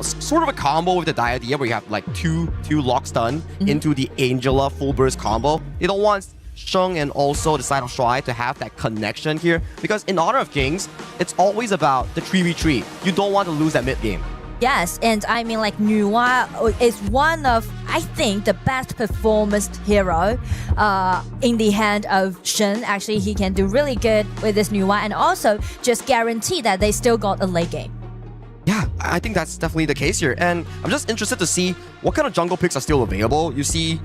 sort of a combo with the Diadia where you have like two lock stun into the Angela full burst combo. You don't want Sheng and also the side of Shuai to have that connection here, because in Honor of Kings, it's always about the 3v3. You don't want to lose that mid game. Yes, and I mean like Nuwa is one of, I think, the best performance hero in the hand of Shen. Actually, he can do really good with this Nuwa, and also just guarantee that they still got a late game. Yeah, I think that's definitely the case here. And I'm just interested to see what kind of jungle picks are still available. You see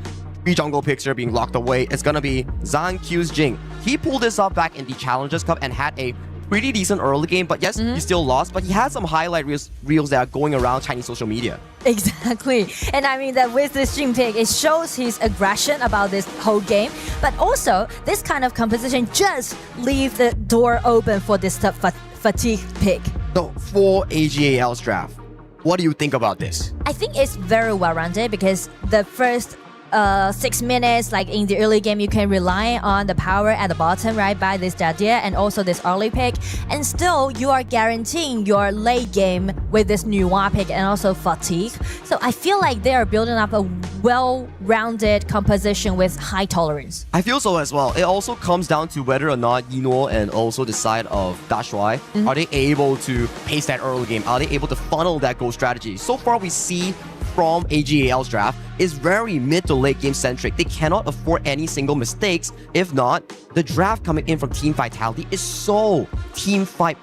3 jungle picks here being locked away. It's gonna be Zhang Q's Jing. He pulled this up back in the Challengers Cup and had a pretty decent early game, but yes, he still lost, but he had some highlight reels that are going around Chinese social media. Exactly. And I mean that with this Jing pick, it shows his aggression about this whole game, but also this kind of composition just leave the door open for this fatigue pick. So for AG.AL's draft, what do you think about this? I think it's very well-rounded because the first 6 minutes, like in the early game, you can rely on the power at the bottom, right, by this Dadia and also this early pick, and still you are guaranteeing your late game with this Nuwa pick and also fatigue. So I feel like they are building up a well-rounded composition with high tolerance. I feel so as well. It also comes down to whether or not Yino and also the side of Dashuai, are they able to pace that early game? Are they able to funnel that goal strategy? So far we see from AG.AL's draft is very mid to late game centric. They cannot afford any single mistakes. If not, the draft coming in from Team Vitality is so team fight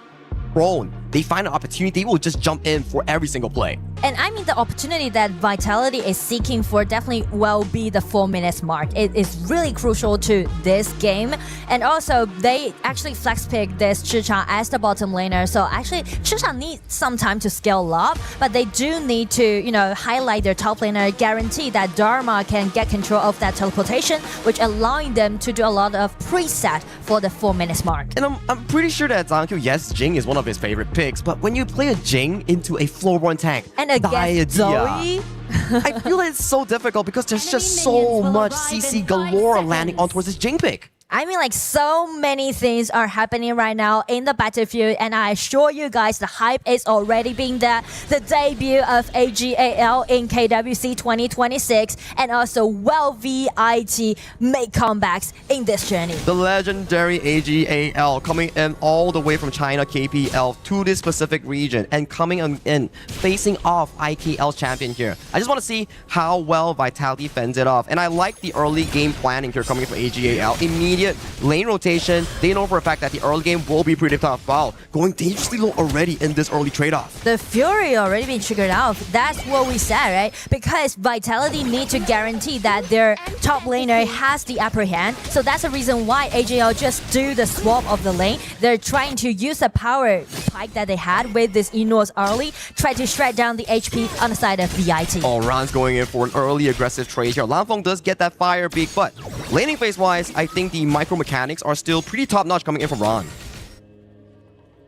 prone. They find an opportunity, they will just jump in for every single play. And I mean the opportunity that Vitality is seeking for definitely will be the 4 minutes mark. It is really crucial to this game. And also they actually flex pick this Zhicha as the bottom laner. So actually Zhicha needs some time to scale up, but they do need to, you know, highlight their top laner, guarantee that Dharma can get control of that teleportation, which allowing them to do a lot of preset for the 4 minutes mark. And I'm pretty sure that Zhang Q, yes, Jing is one of his favorite picks, picks, but when you play a Jing into a floorborne tank, and against Zoe, I feel like it's so difficult because there's just so much CC galore landing on towards this Jing pick. I mean, like, so many things are happening right now in the battlefield, and I assure you guys the hype is already being there. The debut of AG.AL in KWC 2026, and also VIT make comebacks in this journey. The legendary AG.AL coming in all the way from China KPL to this specific region and coming in facing off IKL champion here. I just want to see how well Vitality fends it off, and I like the early game planning here coming from AG.AL. Immediate lane rotation. They know for a fact that the early game will be pretty tough. Wow, going dangerously low already in this early trade-off. The Fury already been triggered out. That's what we said, right? Because Vitality need to guarantee that their top laner has the upper hand. So that's the reason why AG.AL just do the swap of the lane. They're trying to use the power pike that they had with this Enos early, try to shred down the HP on the side of VIT. Oh, Ran's going in for an early aggressive trade here. Lanfeng does get that fire peak, but laning phase-wise, I think the micro mechanics are still pretty top-notch coming in from Ran.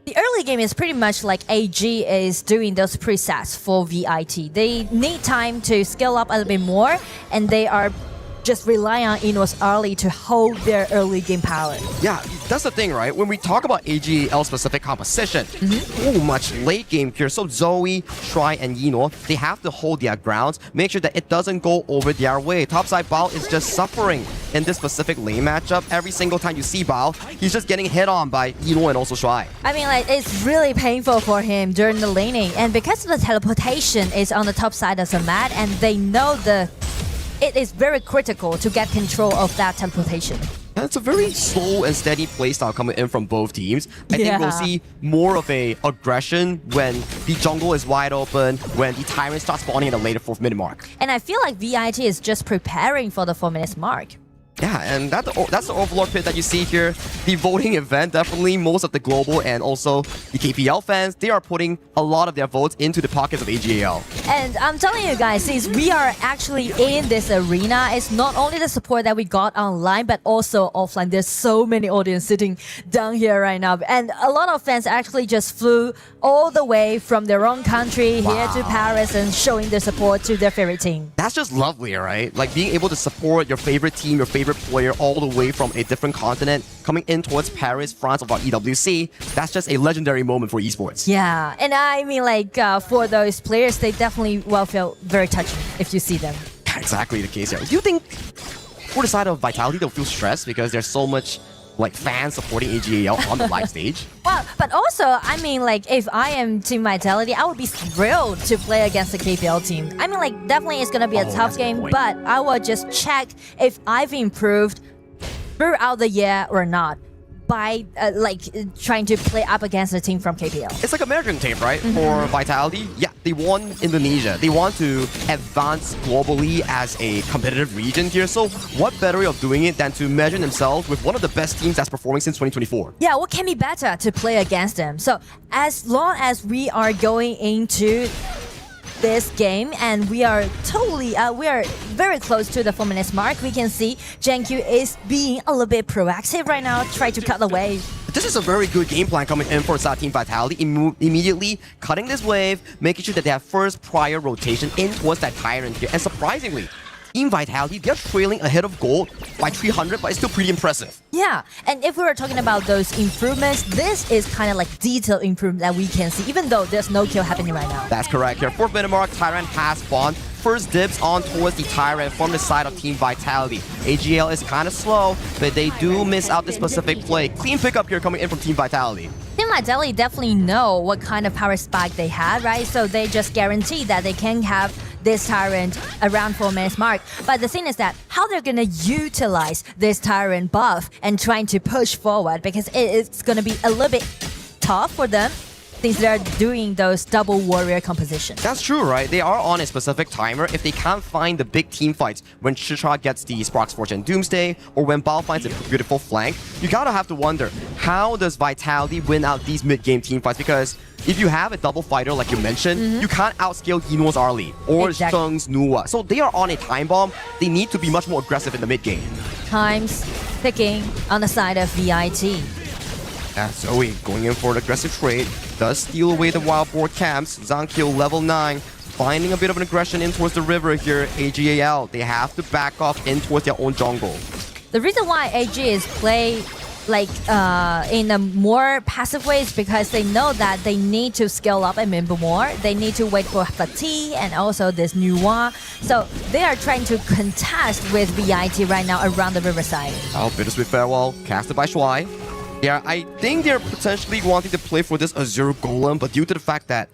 The early game is pretty much like AG is doing those presets for VIT. They need time to scale up a little bit more, and they are just rely on Enos early to hold their early game power. Yeah, that's the thing, right? When we talk about AG.AL specific composition, so much late game here. So Zoe, Shy, and Yino, they have to hold their grounds, make sure that it doesn't go over their way. Topside Bao is just suffering in this specific lane matchup. Every single time you see Bao, he's just getting hit on by Yino and also Shy. I mean, like, it's really painful for him during the laning, and because the teleportation is on the top side of the map, and they know it is very critical to get control of that teleportation. And it's a very slow and steady playstyle coming in from both teams. I think we'll see more of a aggression when the jungle is wide open, when the Tyrant starts spawning at a later 4th minute mark. And I feel like VIT is just preparing for the 4 minutes mark. Yeah, and that's the Overlord pit that you see here. The voting event, definitely most of the global and also the KPL fans, they are putting a lot of their votes into the pockets of AG.AL. And I'm telling you guys, since we are actually in this arena, it's not only the support that we got online, but also offline. There's so many audience sitting down here right now. And a lot of fans actually just flew all the way from their own country here to Paris and showing their support to their favorite team. That's just lovely, right? Like being able to support your favorite team, your favorite player all the way from a different continent coming in towards Paris, France of our EWC. That's just a legendary moment for esports. Yeah, and I mean, like, for those players, they definitely will feel very touching if you see them. Exactly the case here. Do you think for the side of Vitality, they'll feel stressed because there's so much like fans supporting AG.AL on the live stage? Well, but also, I mean, like, if I am Team Vitality, I would be thrilled to play against the KPL team. I mean, like, definitely it's gonna be a tough game, but I will just check if I've improved throughout the year or not by trying to play up against a team from KPL. It's like a measuring tape, right? For Vitality, yeah, they won Indonesia. They want to advance globally as a competitive region here. So what better way of doing it than to measure themselves with one of the best teams that's performing since 2024? Yeah, what can be better to play against them? So as long as we are going into this game and we are very close to the 4 minutes mark, we can see GenQ is being a little bit proactive right now, try to cut the wave. This is a very good game plan coming in for Team Vitality. Immediately cutting this wave, making sure that they have first prior rotation in towards that Tyrant here. And surprisingly, Team Vitality, they're trailing ahead of gold by 300, but it's still pretty impressive. Yeah, and if we were talking about those improvements, this is kind of like detailed improvement that we can see, even though there's no kill happening right now. That's correct here. 4th minute mark, Tyrant has spawned. First dibs on towards the Tyrant from the side of Team Vitality. AG.AL is kind of slow, but they do miss out this specific play. Clean pickup here coming in from Team Vitality. Team Vitality definitely know what kind of power spike they had, right? So they just guarantee that they can have this Tyrant around 4 minutes mark. But the thing is that how they're gonna utilize this Tyrant buff and trying to push forward, because it's gonna be a little bit tough for them since they're doing those double warrior compositions. That's true, right? They are on a specific timer. If they can't find the big team fights, when Shishra gets the Sparks Fortune Doomsday, or when Bao finds a beautiful flank, you gotta have to wonder, how does Vitality win out these mid-game team fights? Because if you have a double fighter like you mentioned, you can't outscale Yino's Arlie or Sheng's Nuwa. So they are on a time bomb. They need to be much more aggressive in the mid-game. Times ticking on the side of VIT. Zoe going in for an aggressive trade. does steal away the wild boar camps. Zankyo level 9, finding a bit of an aggression in towards the river here. AG.AL, they have to back off in towards their own jungle. The reason why AG is play like in a more passive way is because they know that they need to scale up a member more. They need to wait for Fatigue and also this Nuwa. So they are trying to contest with VIT right now around the riverside. Oh, Bittersweet Farewell, casted by Shuai. Yeah, I think they're potentially wanting to play for this Azure Golem, but due to the fact that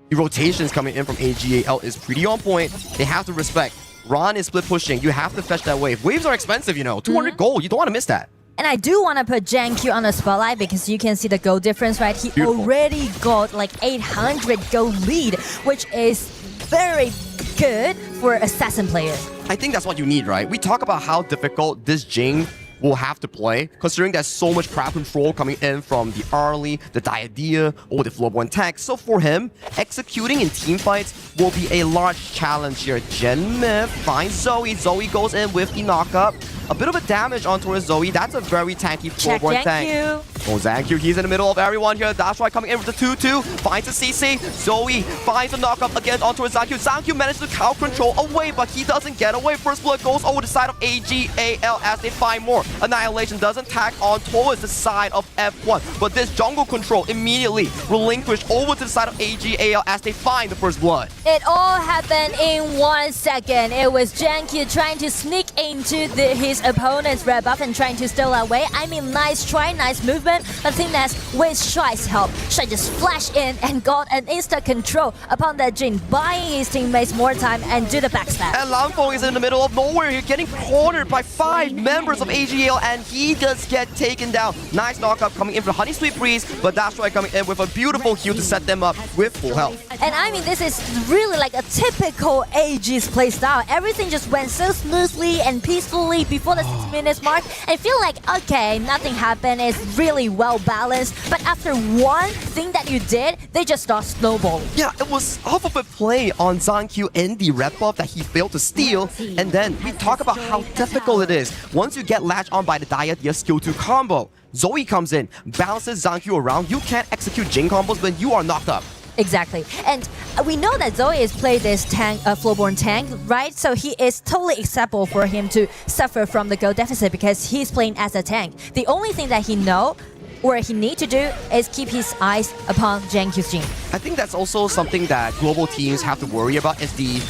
the rotations coming in from AG.AL is pretty on point, they have to respect. Ron is split pushing. You have to fetch that wave. Waves are expensive, you know. 200 gold. You don't want to miss that. And I do want to put JanQ on the spotlight because you can see the gold difference, right? He already got like 800 gold lead, which is very good for assassin players. I think that's what you need, right? We talk about how difficult this Jing will have to play, considering there's so much crowd control coming in from the early, the Diadea, or the Floorborn tank. So for him, executing in team fights will be a large challenge here. Genmith finds Zoe. Zoe goes in with the knockup. A bit of a damage onto his Zoe. That's a very tanky Floorborn tank. Oh, Zankyu, he's in the middle of everyone here. Dashrai coming in with the 2-2. Finds a CC. Zoe finds a knockup again onto his Zankyu. Zankyu manages to cow control away, but he doesn't get away. First blood goes over the side of AG.AL as they find more. Annihilation doesn't tack on towards the side of F1, but this jungle control immediately relinquished over to the side of AG.AL as they find the first blood. It all happened in 1 second. It was JanQ trying to sneak into his opponent's red buff and trying to steal away. I mean, nice try, nice movement. But the thing that's with Shuai's help, Shuai just flashed in and got an instant control upon that Jin, buying his teammates more time and do the backstab. And Lanfeng is in the middle of nowhere here, getting cornered by 5 members of AG.AL, and he does get taken down. Nice knockup coming in from Honey Sweet Breeze, but Dashrai coming in with a beautiful heal to set them up with full health. And I mean, this is really like a typical AG's playstyle. Everything just went so smoothly and peacefully before the 6 minutes mark. I feel like, okay, nothing happened. It's really well balanced. But after one thing that you did, they just start snowballing. Yeah, it was off of a play on Zankyu in the red buff that he failed to steal. And then we talk about how difficult it is. Once you get latched on by the Diadea skill 2 combo, Zoe comes in, bounces Zankyu around. You can't execute Jing combos when you are knocked up. Exactly. And we know that Zoe is played this tank, Floorborn tank, right? So he is totally acceptable for him to suffer from the gold deficit because he's playing as a tank. The only thing that he need to do is keep his eyes upon JanQ's Jing. I think that's also something that global teams have to worry about is the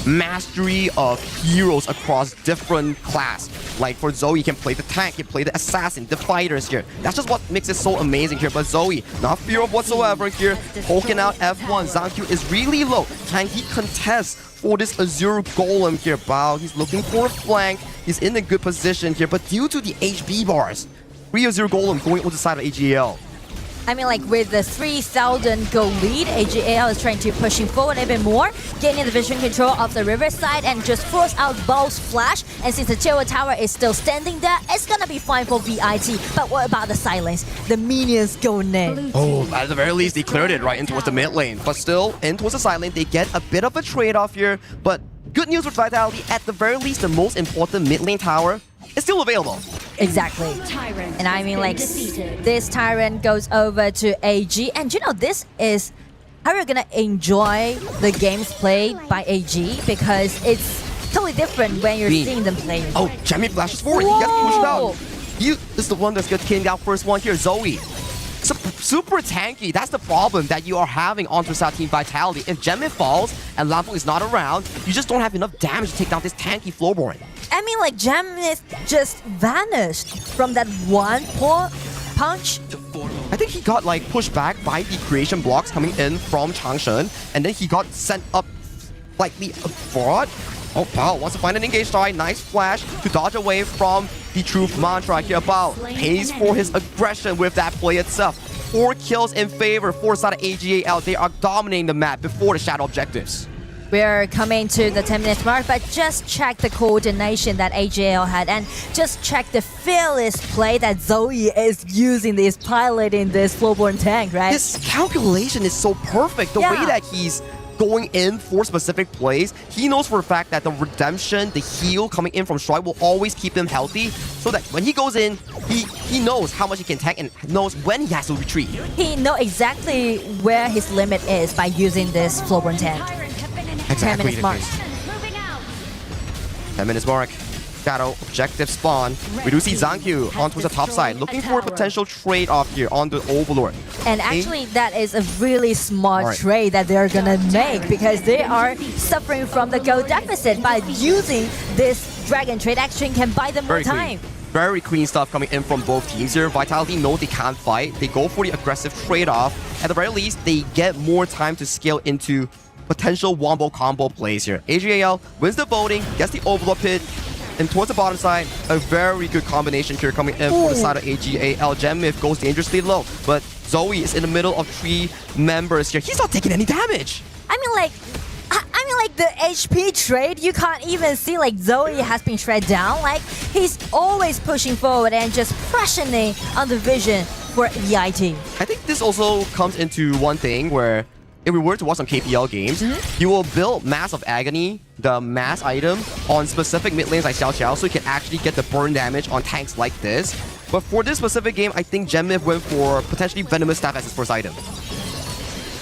mastery of heroes across different class. Like for Zoe, he can play the tank, he can play the assassin, the fighters here. That's just what makes it so amazing here. But Zoe, not fear of whatsoever here, poking out F1. Zankyu is really low. Can he contest for this Azure Golem here? Bao, he's looking for a flank. He's in a good position here, but due to the HB bars, 3 Azure Golem going on the side of AG.AL. I mean, like with the 3,000 gold lead, AG.AL is trying to push him forward a bit more, gaining the vision control of the riverside and just force out Bao's flash. And since the Tier 1 tower is still standing there, it's gonna be fine for VIT. But what about the silence? The minions go in. Oh, at the very least, they cleared it right in towards the mid lane. But still, in towards the side lane, they get a bit of a trade-off here. But good news with Vitality, at the very least, the most important mid lane tower is still available. Exactly. And I mean, like, this Tyrant goes over to AG. And you know, this is how we're gonna enjoy the games played by AG because it's totally different when you're seeing them play. Oh, Jamie flashes forward. He gets pushed out. He is the one that's getting down first one here. Zoe. Super tanky. That's the problem that you are having on Side Team Vitality. If Gemini falls and Lanfeng is not around, you just don't have enough damage to take down this tanky Floorborn. I mean, like, Gemini just vanished from that one punch. I think he got like pushed back by the creation blocks coming in from Changshen, and then he got sent up slightly abroad. Oh, Bao wants to find an engaged try. Nice flash to dodge away from the truth mantra here. Bao pays for his aggression with that play itself. 4 kills in favor for side of AG.AL. They are dominating the map before the shadow objectives. We're coming to the 10 minutes mark, but just check the coordination that AG.AL had and just check the fearless play that Zoe is using, piloting this Floorborn tank, right? His calculation is so perfect. The way that he's going in for specific plays. He knows for a fact that the redemption, the heal coming in from Strike will always keep him healthy, so that when he goes in, he knows how much he can tank and knows when he has to retreat. He knows exactly where his limit is by using this Flowborn tank. Exactly. 10 minutes mark. 10 minutes mark. Shadow objective spawn. We do see Zankyu onto the top side, looking for a potential trade-off here on the Overlord. And actually, that is a really smart trade that they're gonna make, because they are suffering from the gold deficit. By using this Dragon trade, actually can buy them more time. Very clean stuff coming in from both teams here. Vitality know they can't fight. They go for the aggressive trade-off. At the very least, they get more time to scale into potential wombo combo plays here. AG.AL wins the voting, gets the Overlord pit, and towards the bottom side, a very good combination here coming in for the side of AG.AL. Gemmif goes dangerously low, but Zoe is in the middle of 3 members here. He's not taking any damage. I mean, like the HP trade, you can't even see like Zoe has been shred down. Like, he's always pushing forward and just pressuring on the vision for EIT. I think this also comes into one thing where if we were to watch some KPL games, you will build Mass of Agony, the mass item, on specific mid lanes like Xiao, so you can actually get the burn damage on tanks like this. But for this specific game, I think Gemmif went for potentially Venomous Staff as his first item.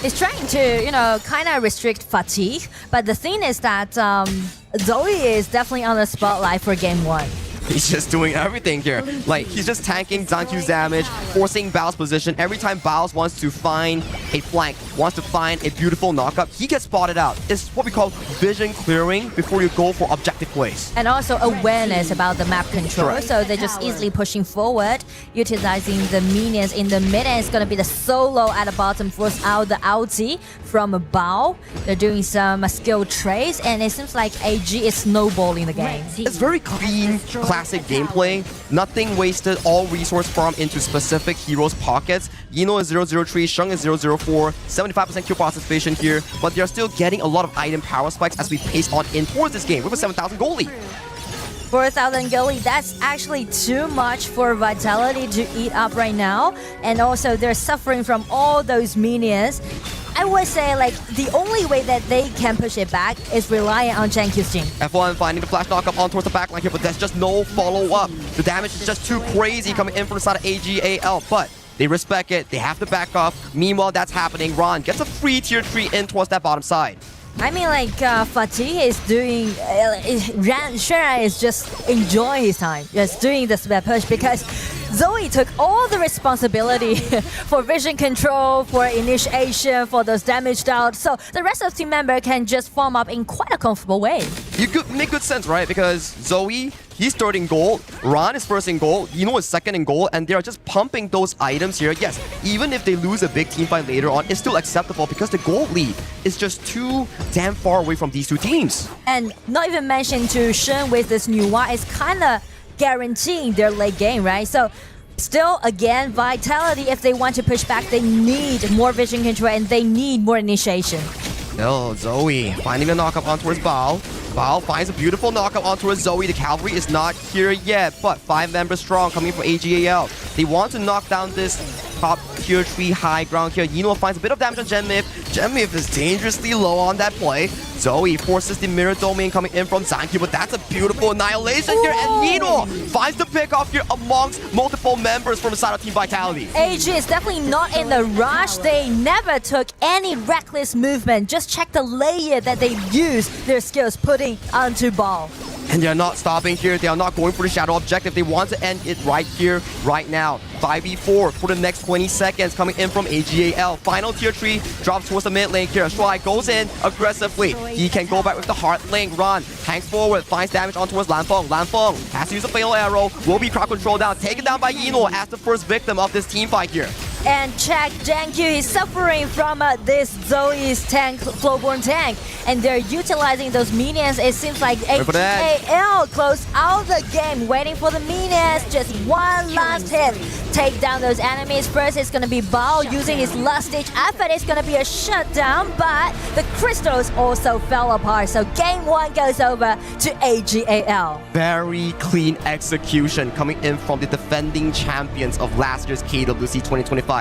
It's trying to, you know, kind of restrict fatigue, but the thing is that Zoe is definitely on the spotlight for game 1. He's just doing everything here. Like, he's just tanking Zankyu's damage, forcing Bao's position. Every time Bao wants to find a flank, wants to find a beautiful knockup, he gets spotted out. It's what we call vision clearing before you go for objective plays. And also awareness about the map control, so they're just easily pushing forward, utilizing the minions in the mid, and it's going to be the solo at the bottom, force out the ulti from Bao. They're doing some skill trades, and it seems like AG is snowballing the game. It's very clean, classic gameplay. Nothing wasted, all resource farm into specific heroes' pockets. Yino is 003, Sheng is 004, 75% kill participation here, but they're still getting a lot of item power spikes as we pace on in towards this game with a 7,000 goal lead. 4,000 goal lead, that's actually too much for Vitality to eat up right now. And also, they're suffering from all those minions. I would say, like, the only way that they can push it back is relying on Jankyu's team. F1 finding the flash knockup on towards the backline here, but there's just no follow-up. The damage is just too crazy coming in from the side of AG.AL, but they respect it. They have to back off. Meanwhile, that's happening. Ron gets a free tier 3 in towards that bottom side. I mean, like, Fatih is doing... Shera is just enjoying his time, just doing this push, because Zoe took all the responsibility for vision control, for initiation, for those damaged out, so the rest of the team member can just form up in quite a comfortable way. You could make good sense, right? Because Zoe, he's third in gold, Ron is first in gold, Yino is second in gold, and they're just pumping those items here. Yes, even if they lose a big team fight later on, it's still acceptable because the gold lead is just too damn far away from these two teams. And not even mention to Shen with this new one, it's kind of guaranteeing their late game, right? So still, again, Vitality, if they want to push back, they need more vision control and they need more initiation. Oh, Zoe finding the knockup on towards Bao. Bao finds a beautiful knockup on towards Zoe. The cavalry is not here yet, but 5 members strong coming from AG.AL. They want to knock down this top tier 3 high ground here. Yino finds a bit of damage on Gemmif. Gemmif is dangerously low on that play. Zoe forces the mirror domain coming in from Zankyu, but that's a beautiful annihilation here. And Yino finds the pick off here amongst multiple members from the side of Team Vitality. AG is definitely not in the rush. They never took any reckless movement. Just check the layer that they used their skills putting onto Ball. And they're not stopping here. They are not going for the shadow objective. They want to end it right here, right now. 5v4 for the next 20 seconds coming in from AG.AL. Final tier 3 drops towards the mid lane here. Shuai goes in aggressively. He can go back with the hard link. Run, hangs forward, finds damage on towards Lanfeng. Lanfeng has to use a fatal arrow. Will be crowd control down. Taken down by Yino as the first victim of this team fight here. And check, Jankyu is suffering from this Zoe's tank, Flowborn tank. And they're utilizing those minions. It seems like AG.AL close out the game, waiting for the minions. Just one last hit. Take down those enemies. First, it's going to be Bao using his last-ditch effort. It's going to be a shutdown, but the crystals also fell apart. So game 1 goes over to AG.AL. Very clean execution coming in from the defending champions of last year's KWC 2025.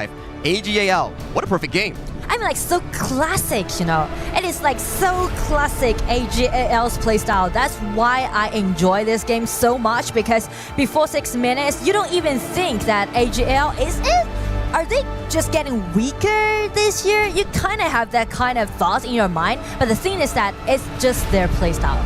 AG.AL, what a perfect game. I mean, like, so classic, you know. It is like so classic AG.AL's playstyle. That's why I enjoy this game so much, because before 6 minutes, you don't even think that AG.AL is it. Are they just getting weaker this year? You kind of have that kind of thought in your mind, but the thing is that it's just their playstyle.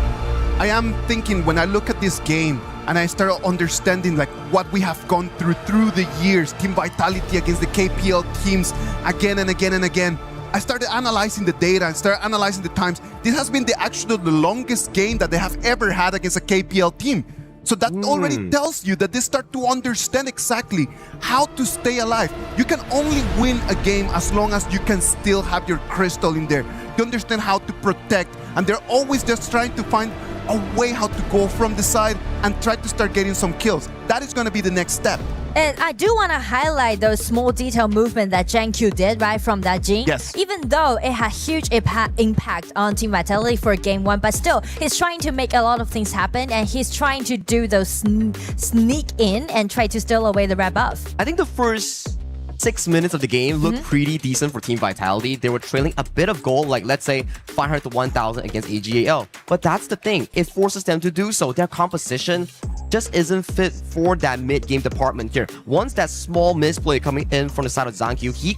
I am thinking when I look at this game and I start understanding like what we have gone through the years, team vitality against the KPL teams again and again and again. I started analyzing the data and started analyzing the times. This has been the longest game that they have ever had against a KPL team. So that already tells you that they start to understand exactly how to stay alive. You can only win a game as long as you can still have your crystal in there. You understand how to protect, and they're always just trying to find a way how to go from the side and try to start getting some kills. That is going to be the next step. And I do want to highlight those small detail movement that JanQ did, right, from that Jin. Yes. Even though it had huge impact on team vitality for game 1, but still, he's trying to make a lot of things happen, and he's trying to do those sneak in and try to steal away the red buff. I think the first 6 minutes of the game looked pretty decent for Team Vitality. They were trailing a bit of gold, like let's say 500 to 1,000 against AG.AL. But that's the thing, it forces them to do so. Their composition just isn't fit for that mid-game department here. Once that small misplay coming in from the side of ZhanQ, he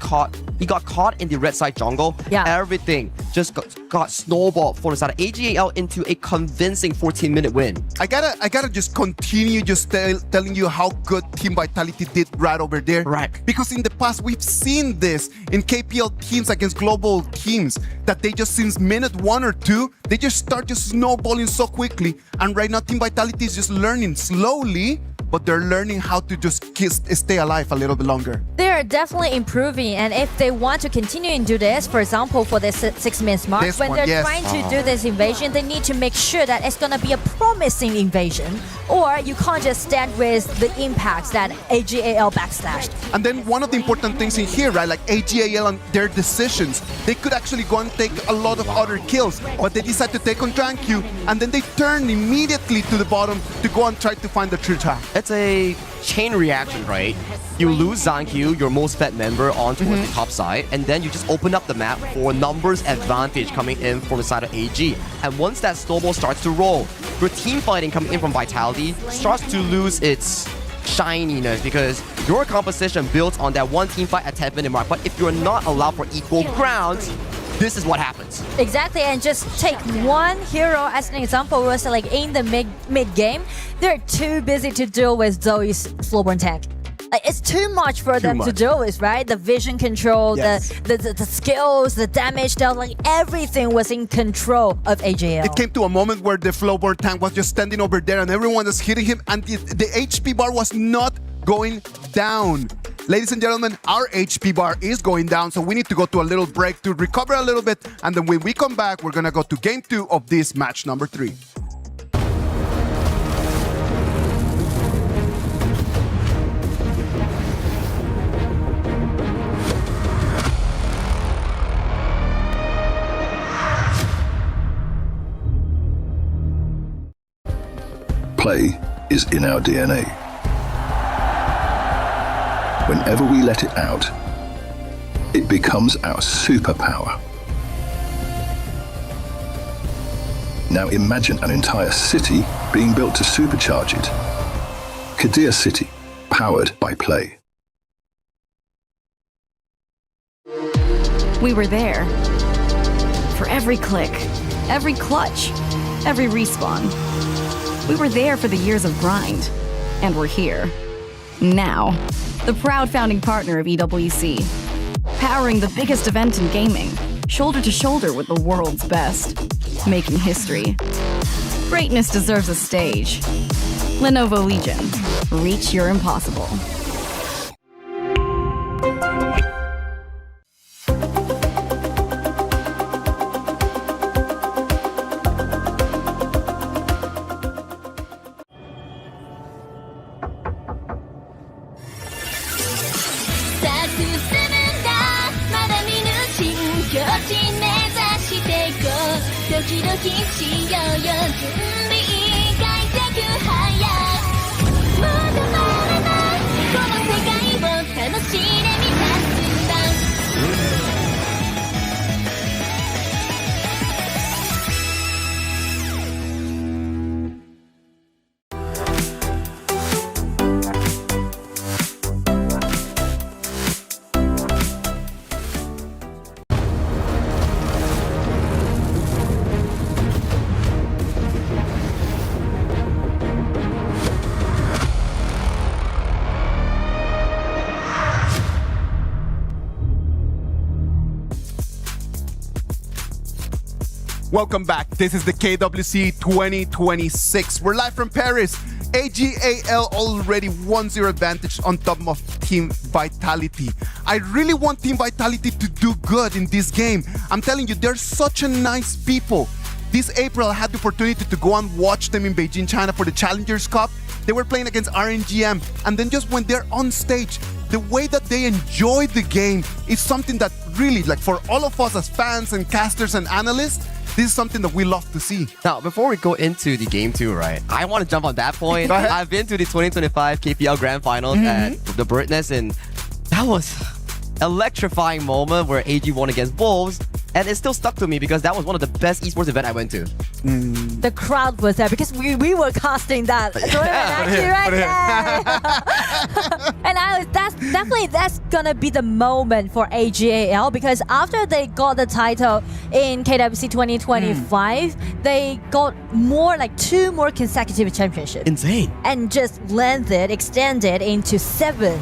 got caught in the red side jungle. Yeah. Everything just got snowballed for the side of AG.AL into a convincing 14-minute win. I gotta just continue just telling you how good Team Vitality did right over there. Right. Because in the past, we've seen this in KPL teams against global teams, that they just, since minute 1 or 2, they just start just snowballing so quickly. And right now, Team Vitality is just learning slowly, but they're learning how to just stay alive a little bit longer. They're definitely improving, and if they want to continue and do this, for example, for the 6 minutes mark, when they're trying to do this invasion, they need to make sure that it's going to be a promising invasion, or you can't just stand with the impacts that AG.AL backslashed. And then one of the important things in here, right, like AG.AL and their decisions, they could actually go and take a lot of other kills, but they decide to take on ZhanQ, and then they turn immediately to the bottom to go and try to find the true track. It's a chain reaction, right? You lose ZhanQ, your most fed member, on towards the top side, and then you just open up the map for numbers advantage coming in from the side of AG. And once that snowball starts to roll, your team fighting coming in from Vitality starts to lose its shininess, because your composition built on that one team fight at 10-minute mark. But if you're not allowed for equal ground, this is what happens. Exactly, and just take one hero as an example. Was like in the mid game, they're too busy to deal with Zoe's slowborn tank. Like, it's too much for them to deal with, right? The vision control, the skills, the damage dealt, like everything was in control of AG.AL. It came to a moment where the flowboard tank was just standing over there and everyone was hitting him, and the HP bar was not going down. Ladies and gentlemen, our HP bar is going down, so we need to go to a little break to recover a little bit, and then when we come back, we're gonna go to game 2 of this match number 3. Play is in our DNA. Whenever we let it out, it becomes our superpower. Now imagine an entire city being built to supercharge it. Kadir City, powered by play. We were there. For every click, every clutch, every respawn. We were there for the years of grind, and we're here. Now, the proud founding partner of EWC, powering the biggest event in gaming, shoulder to shoulder with the world's best, making history. Greatness deserves a stage. Lenovo Legion, reach your impossible. Welcome back. This is the KWC 2026. We're live from Paris. AG.AL already 1-0 advantage on top of Team Vitality. I really want Team Vitality to do good in this game. I'm telling you, they're such a nice people. This April, I had the opportunity to go and watch them in Beijing, China for the Challengers Cup. They were playing against RNGM, and then just when they're on stage, the way that they enjoy the game is something that really, like for all of us as fans and casters and analysts, this is something that we love to see. Now, before we go into the game 2, right, I want to jump on that point. I've been to the 2025 KPL Grand Finals at the Birdnest, and that was electrifying moment where AG won against Wolves. And it still stuck to me because that was one of the best esports event I went to. The crowd was there because we were casting that and that's gonna be the moment for AG.AL, because after they got the title in KWC 2025, they got more like 2 more consecutive championships. Insane. And just extended into 7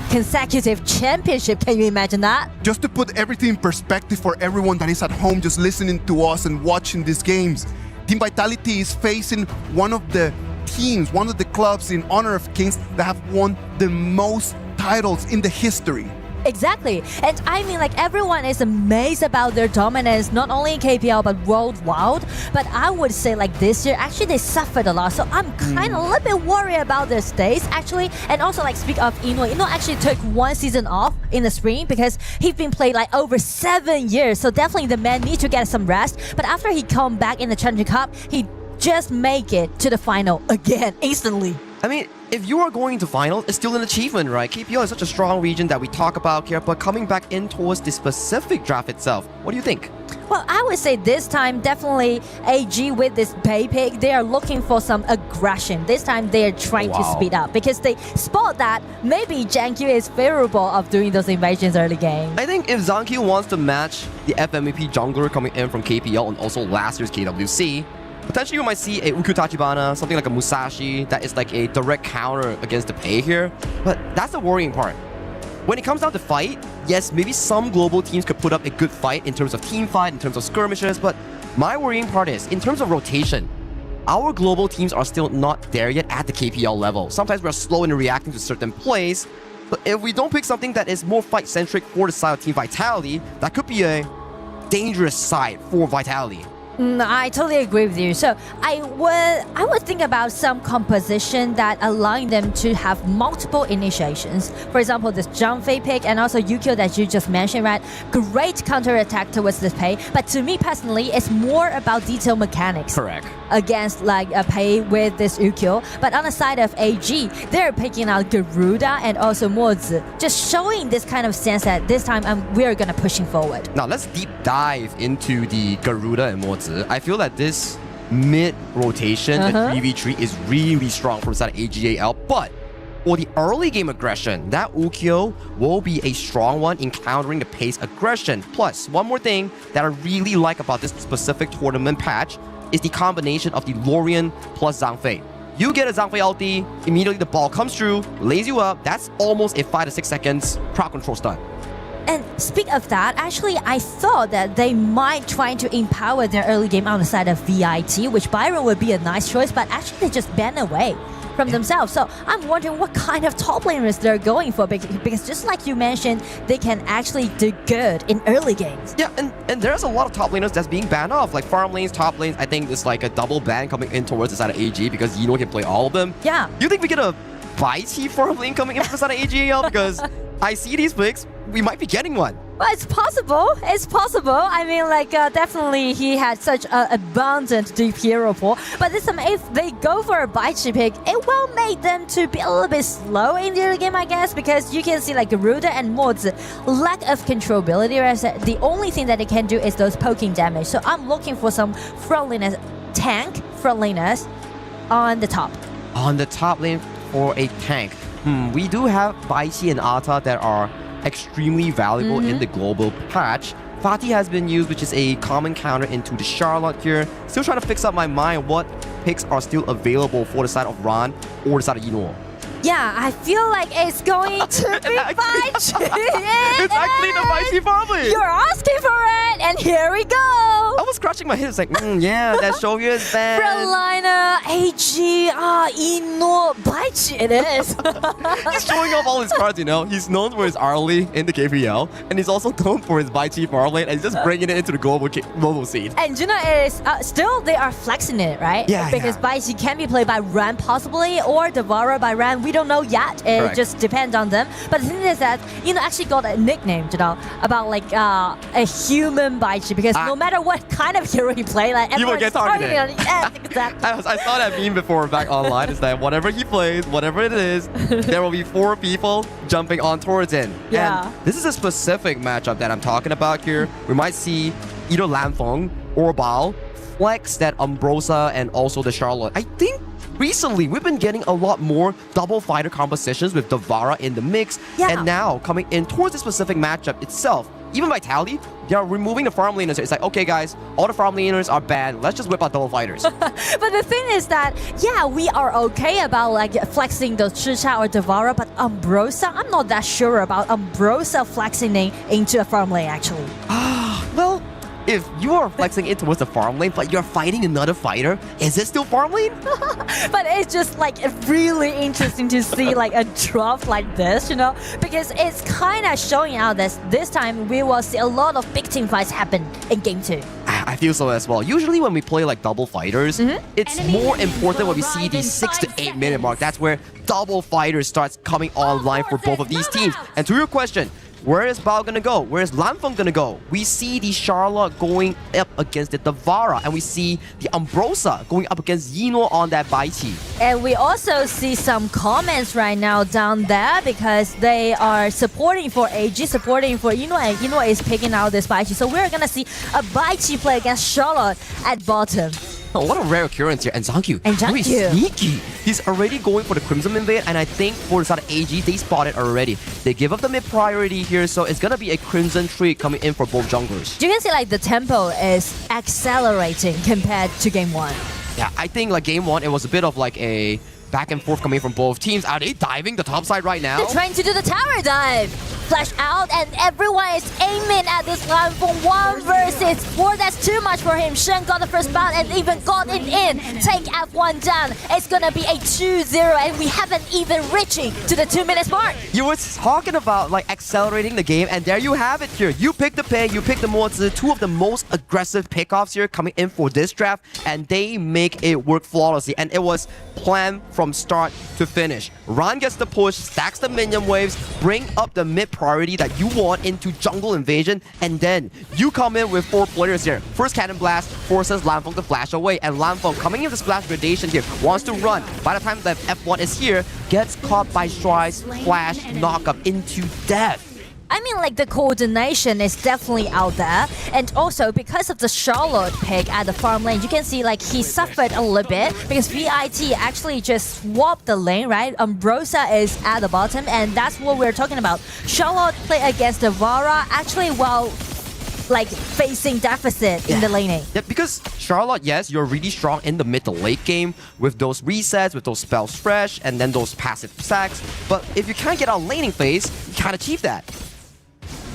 consecutive championship. Can you imagine that? Just to put everything in perspective for everyone that is at home just listening to us and watching these games, Team Vitality is facing one of the teams, one of the clubs in Honor of Kings that have won the most titles in the history. Exactly. And I mean, like, everyone is amazed about their dominance, not only in KPL, but worldwide. But I would say, like, this year, actually, they suffered a lot. So I'm kind of a little bit worried about their stage, actually. And also, like, speak of Ino actually took 1 season off in the spring because he's been playing, like, over 7 years. So definitely the man needs to get some rest. But after he come back in the Challenger Cup, he just make it to the final again, instantly. I mean, if you are going to finals, it's still an achievement, right? KPL is such a strong region that we talk about here, but coming back in towards the specific draft itself, what do you think? Well, I would say this time, definitely AG with this pay pick, they are looking for some aggression. This time, they are trying to speed up because they spot that maybe Jankyu is favorable of doing those invasions early game. I think if Zankyu wants to match the FMVP jungler coming in from KPL and also last year's KWC, potentially you might see a Ukyu Tachibana, something like a Musashi that is like a direct counter against the pay here. But that's the worrying part. When it comes down to fight, yes, maybe some global teams could put up a good fight in terms of team fight, in terms of skirmishes, but my worrying part is, in terms of rotation, our global teams are still not there yet at the KPL level. Sometimes we're slow in reacting to certain plays, but if we don't pick something that is more fight-centric for the side of Team Vitality, that could be a dangerous side for Vitality. I totally agree with you. So I would think about some composition that allowing them to have multiple initiations. For example, this Zhangfei pick and also Ukyu that you just mentioned, right? Great counter-attack towards this Pei. But to me personally, it's more about detail mechanics. Correct. Against like a Pei with this Ukyu. But on the side of AG, they're picking out Garuda and also Mozi. Just showing this kind of sense that this time we're gonna pushing forward. Now let's deep dive into the Garuda and Mozi. I feel that this mid rotation, the 3v3, is really strong from the side of AG.AL, but for the early game aggression, that Ukyu will be a strong one in countering the pace aggression. Plus, one more thing that I really like about this specific tournament patch is the combination of the Lorien plus Zhangfei. You get a Zhangfei ulti, immediately the ball comes through, lays you up, that's almost a 5 to 6 seconds crowd control stun. And speak of that, actually, I thought that they might try to empower their early game on the side of VIT, which Byron would be a nice choice, but actually they just banned away from themselves. So I'm wondering what kind of top laners they're going for, because just like you mentioned, they can actually do good in early games. Yeah, and there's a lot of top laners that's being banned off, like farm lanes, top lanes. I think it's like a double ban coming in towards the side of AG because Yino can play all of them. Yeah. You think we get a VIT farm lane coming in from the side of AG.AL? Because I see these picks, we might be getting one. Well, it's possible. It's possible. I mean, like, definitely he had such an abundant deep hero pool. But this time, if they go for a Baichi pick, it will make them to be a little bit slow in the early game, I guess, because you can see, like, Garuda and Mozi, lack of controllability. Whereas the only thing that they can do is those poking damage. So I'm looking for some frontliners, tank frontliners on the top. On the top lane for a tank. We do have Baichi and Ata that are extremely valuable in the global patch. Fatih has been used, which is a common counter into the Charlotte here. Still trying to fix up my mind what picks are still available for the side of Ron or the side of Yino. Yeah, I feel like it's going to be Baichi. It's actually the Baichi farm lane. You're asking for it, and here we go. I was scratching my head. It's like, yeah, that Shogun is bad. Frontliner, AG, Ino, Baichi it is. He's showing off all his cards, you know. He's known for his early in the KPL, and he's also known for his Baichi farm lane, and he's just bringing it into the global scene. And you know, it is still they are flexing it, right? Yeah, because Baichi can be played by Ran possibly, or Devara by Ran. We don't know yet. It Correct. just depends on them. But the thing is that actually got a nickname, you know, about like a human Baichi, because no matter what kind of hero he play, like He will everyone's get targeted. targeting him. Yes, exactly. I saw that meme before back online. Is that whatever he plays, whatever it is, there will be 4 people jumping on towards him. Yeah. And this is a specific matchup that I'm talking about here. We might see either Lanfeng or BAL flex that Umbrosa and also the Charlotte. I think recently we've been getting a lot more double fighter compositions with Devara in the mix. Yeah. And now coming in towards the specific matchup itself, even Vitality, they are removing the farm laners. It's like, okay guys, all the farm laners are banned. Let's just whip out double fighters. But the thing is that, yeah, we are okay about like flexing the Chicha or Devara, but Umbrosa, I'm not that sure about Umbrosa flexing into a farm lane actually. Well, if you are flexing it towards the farm lane, but you're fighting another fighter, is it still farm lane? But it's just like really interesting to see like a drop like this, you know, because it's kind of showing out that this time we will see a lot of big team fights happen in game 2. I feel so as well. Usually when we play like double fighters, it's more important when we see the 6 to 8 minute mark. That's where double fighters starts coming online for both of these teams. And to your question, where is BAL gonna go? Where is Lanfeng gonna go? We see the Charlotte going up against the Devara, and we see the Umbrosa going up against Yino on that Baichi. And we also see some comments right now down there because they are supporting for AG, supporting for Ino, and Ino is picking out this Baichi. So we're gonna see a Baichi play against Charlotte at bottom. Oh, what a rare occurrence here. And Zangyu, very sneaky. He's already going for the Crimson Invade, and I think for the side of AG, they spot it already. They give up the mid priority here, so it's gonna be a Crimson trade coming in for both junglers. You can see like the tempo is accelerating compared to game 1. Yeah, I think like game 1, it was a bit of like a back and forth coming from both teams. Are they diving the top side right now? They're trying to do the tower dive. Flash out, and everyone is aiming at this line for 1 versus 4. That's too much for him. Shen got the first bound and even got it in. Take F1 down. It's gonna be a 2-0, and we haven't even reaching to the 2 minutes mark. You were talking about like accelerating the game, and there you have it here. You pick the pick, you pick the Mozi, 2 of the most aggressive pickoffs here coming in for this draft, and they make it work flawlessly. And it was planned from start to finish. Ran gets the push, stacks the minion waves, bring up the mid priority that you want into jungle invasion, and then you come in with 4 players here. First Cannon Blast forces Lanfeng to flash away, and Lanfeng coming in with the splash gradation here, wants to run. By the time that F1 is here, gets caught by Stride's flash knockup into death. I mean, like, the coordination is definitely out there. And also, because of the Charlotte pick at the farm lane, you can see, like, he suffered a little bit because VIT actually just swapped the lane, right? Umbrosa is at the bottom, and that's what we're talking about. Charlotte play against Devara actually while, like, facing deficit in the laning. Yeah, because Charlotte, yes, you're really strong in the mid to late game with those resets, with those spells fresh, and then those passive sacks. But if you can't get out laning phase, you can't achieve that.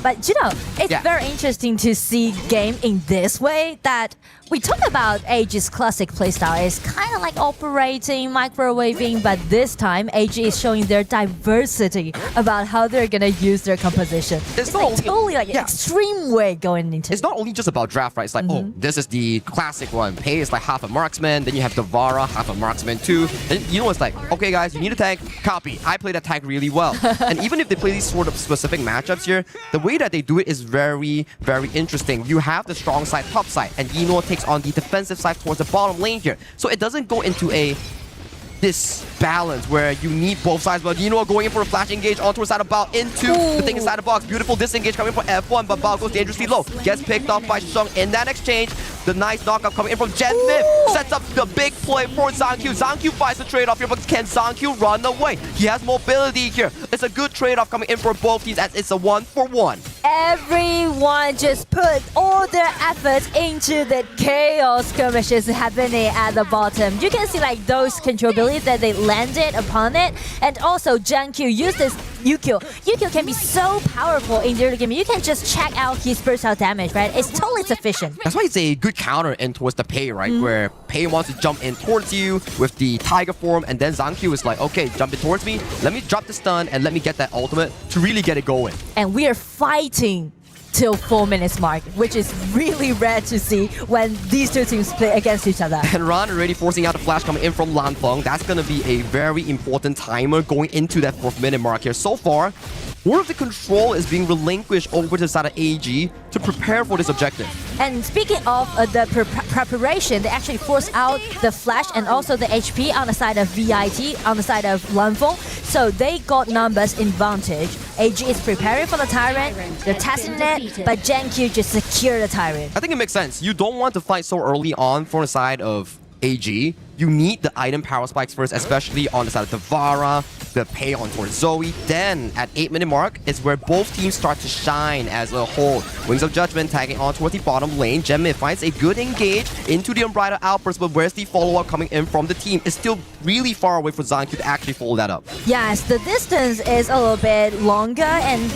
But you know, it's very interesting to see game in this way that we talk about AG's classic playstyle is kind of like operating, microwaving, but this time AG is showing their diversity about how they're gonna use their composition. It's like totally like an extreme way going into it. It's not only just about draft, right? It's like, oh, this is the classic one. Pei is like half a marksman, then you have Devara, half a marksman too. Then you know it's like, okay guys, you need a tank, copy. I play that tank really well. And even if they play these sort of specific matchups here, the way that they do it is very, very interesting. You have the strong side, top side, and Yino takes on the defensive side towards the bottom lane here. So it doesn't go into this balance where you need both sides, but Yino going in for a flash engage onto the side of BAL into the thing inside the box. Beautiful disengage coming from F1, but BAL goes dangerously low. Gets picked off by Sheng in that exchange. The nice knockup coming in from Gen-Mif sets up the big play for Zangyu. Zangyu fights the trade-off here, but can Zangyu run away? He has mobility here. It's a good trade-off coming in for both teams as it's a 1-for-1. everyone just put all their efforts into the chaos skirmishes happening at the bottom. You can see like those controllability that they landed upon it, and also Jankyu used this Yukio. Yukio can be so powerful in the early game. You can just check out his burst out damage, right? It's totally sufficient. That's why it's a good counter in towards the Pei, right? Where Pei wants to jump in towards you with the Tiger form, and then Zankyu is like, okay, jump in towards me. Let me drop the stun and let me get that ultimate to really get it going. And we are fighting till 4 minutes mark, which is really rare to see when these two teams play against each other. And Ran already forcing out the flash coming in from Lanfeng. That's going to be a very important timer going into that 4th minute mark here. So far, more of the control is being relinquished over to the side of AG to prepare for this objective. And speaking of the preparation, they actually forced out the flash and also the HP on the side of VIT, on the side of Lanfeng. So they got numbers advantage. AG is preparing for the Tyrant, they're testing it, but Jankyu just secured the Tyrant. I think it makes sense. You don't want to fight so early on from the side of AG. You need the item power spikes first, especially on the side of the Vara, the Pei on towards Zoe. Then at 8 minute mark is where both teams start to shine as a whole. Wings of Judgment tagging on towards the bottom lane. Genmid finds a good engage into the Unbridled Outburst, but where's the follow-up coming in from the team? It's still really far away for Zankyu to actually follow that up. Yes, the distance is a little bit longer, and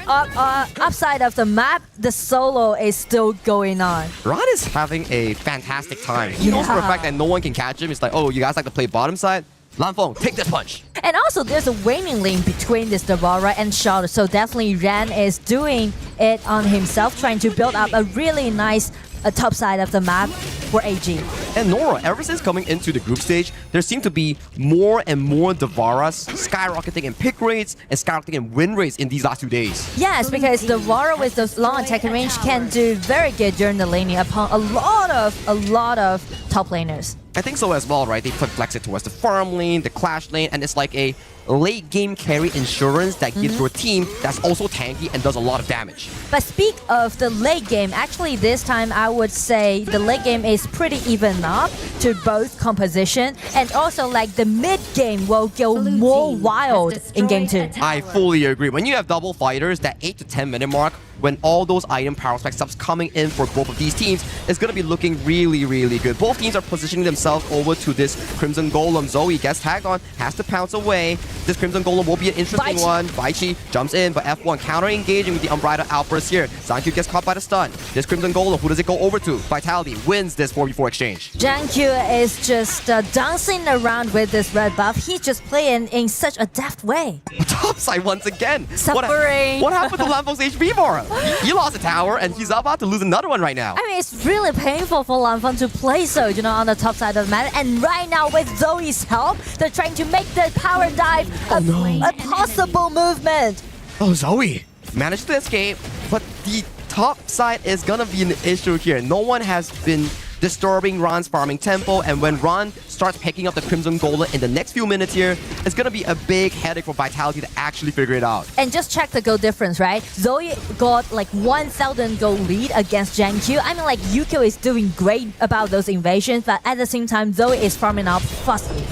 upside of the map, the solo is still going on. Ron is having a fantastic time. He knows for a fact that no one can catch him. It's like, oh, you guys like to play bottom side? Lanfeng, take this punch. And also, there's a waning lane between this Devara and Charlotte, so definitely Ran is doing it on himself, trying to build up a really nice top side of the map for AG. And Nora, ever since coming into the group stage, there seem to be more and more Devaras skyrocketing in pick rates and skyrocketing in win rates in these last 2 days. Yes, because Devara with those long attacking range can do very good during the laning upon a lot of top laners. I think so as well, right? They put flex it towards the farm lane, the clash lane, and it's like a late game carry insurance that gives your team that's also tanky and does a lot of damage. But speak of the late game, actually this time I would say the late game is pretty even up to both composition, and also like the mid game will go more wild in game 2. I fully agree. When you have double fighters, that 8 to 10 minute mark, when all those item power spec stuff's coming in for both of these teams, it's going to be looking really, really good. Both teams are positioning themselves over to this Crimson Golem. Zoe gets tagged on, has to pounce away. This Crimson Golem will be an interesting one. Baichi jumps in, but F1 counter-engaging with the Unbridled Outburst here. Zankyu gets caught by the stun. This Crimson Golem, who does it go over to? Vitality wins this 4v4 exchange. Jankyu is just dancing around with this red buff. He's just playing in such a deft way. Topside once again. Suffering. What happened to Lanfeng's HP bar? He lost a tower and he's about to lose another one right now. I mean, it's really painful for Lanfeng to play so, on the top side of the map. And right now, with Zoe's help, they're trying to make the power dive a possible movement. Oh, Zoe managed to escape, but the top side is gonna be an issue here. No one has been disturbing Ron's farming tempo, and when Ron starts picking up the Crimson Golem in the next few minutes here, it's gonna be a big headache for Vitality to actually figure it out. And just check the gold difference, right? Zoe got like 1,000 gold lead against Jankyu. I mean, like Yukio is doing great about those invasions, but at the same time, Zoe is farming up fastly.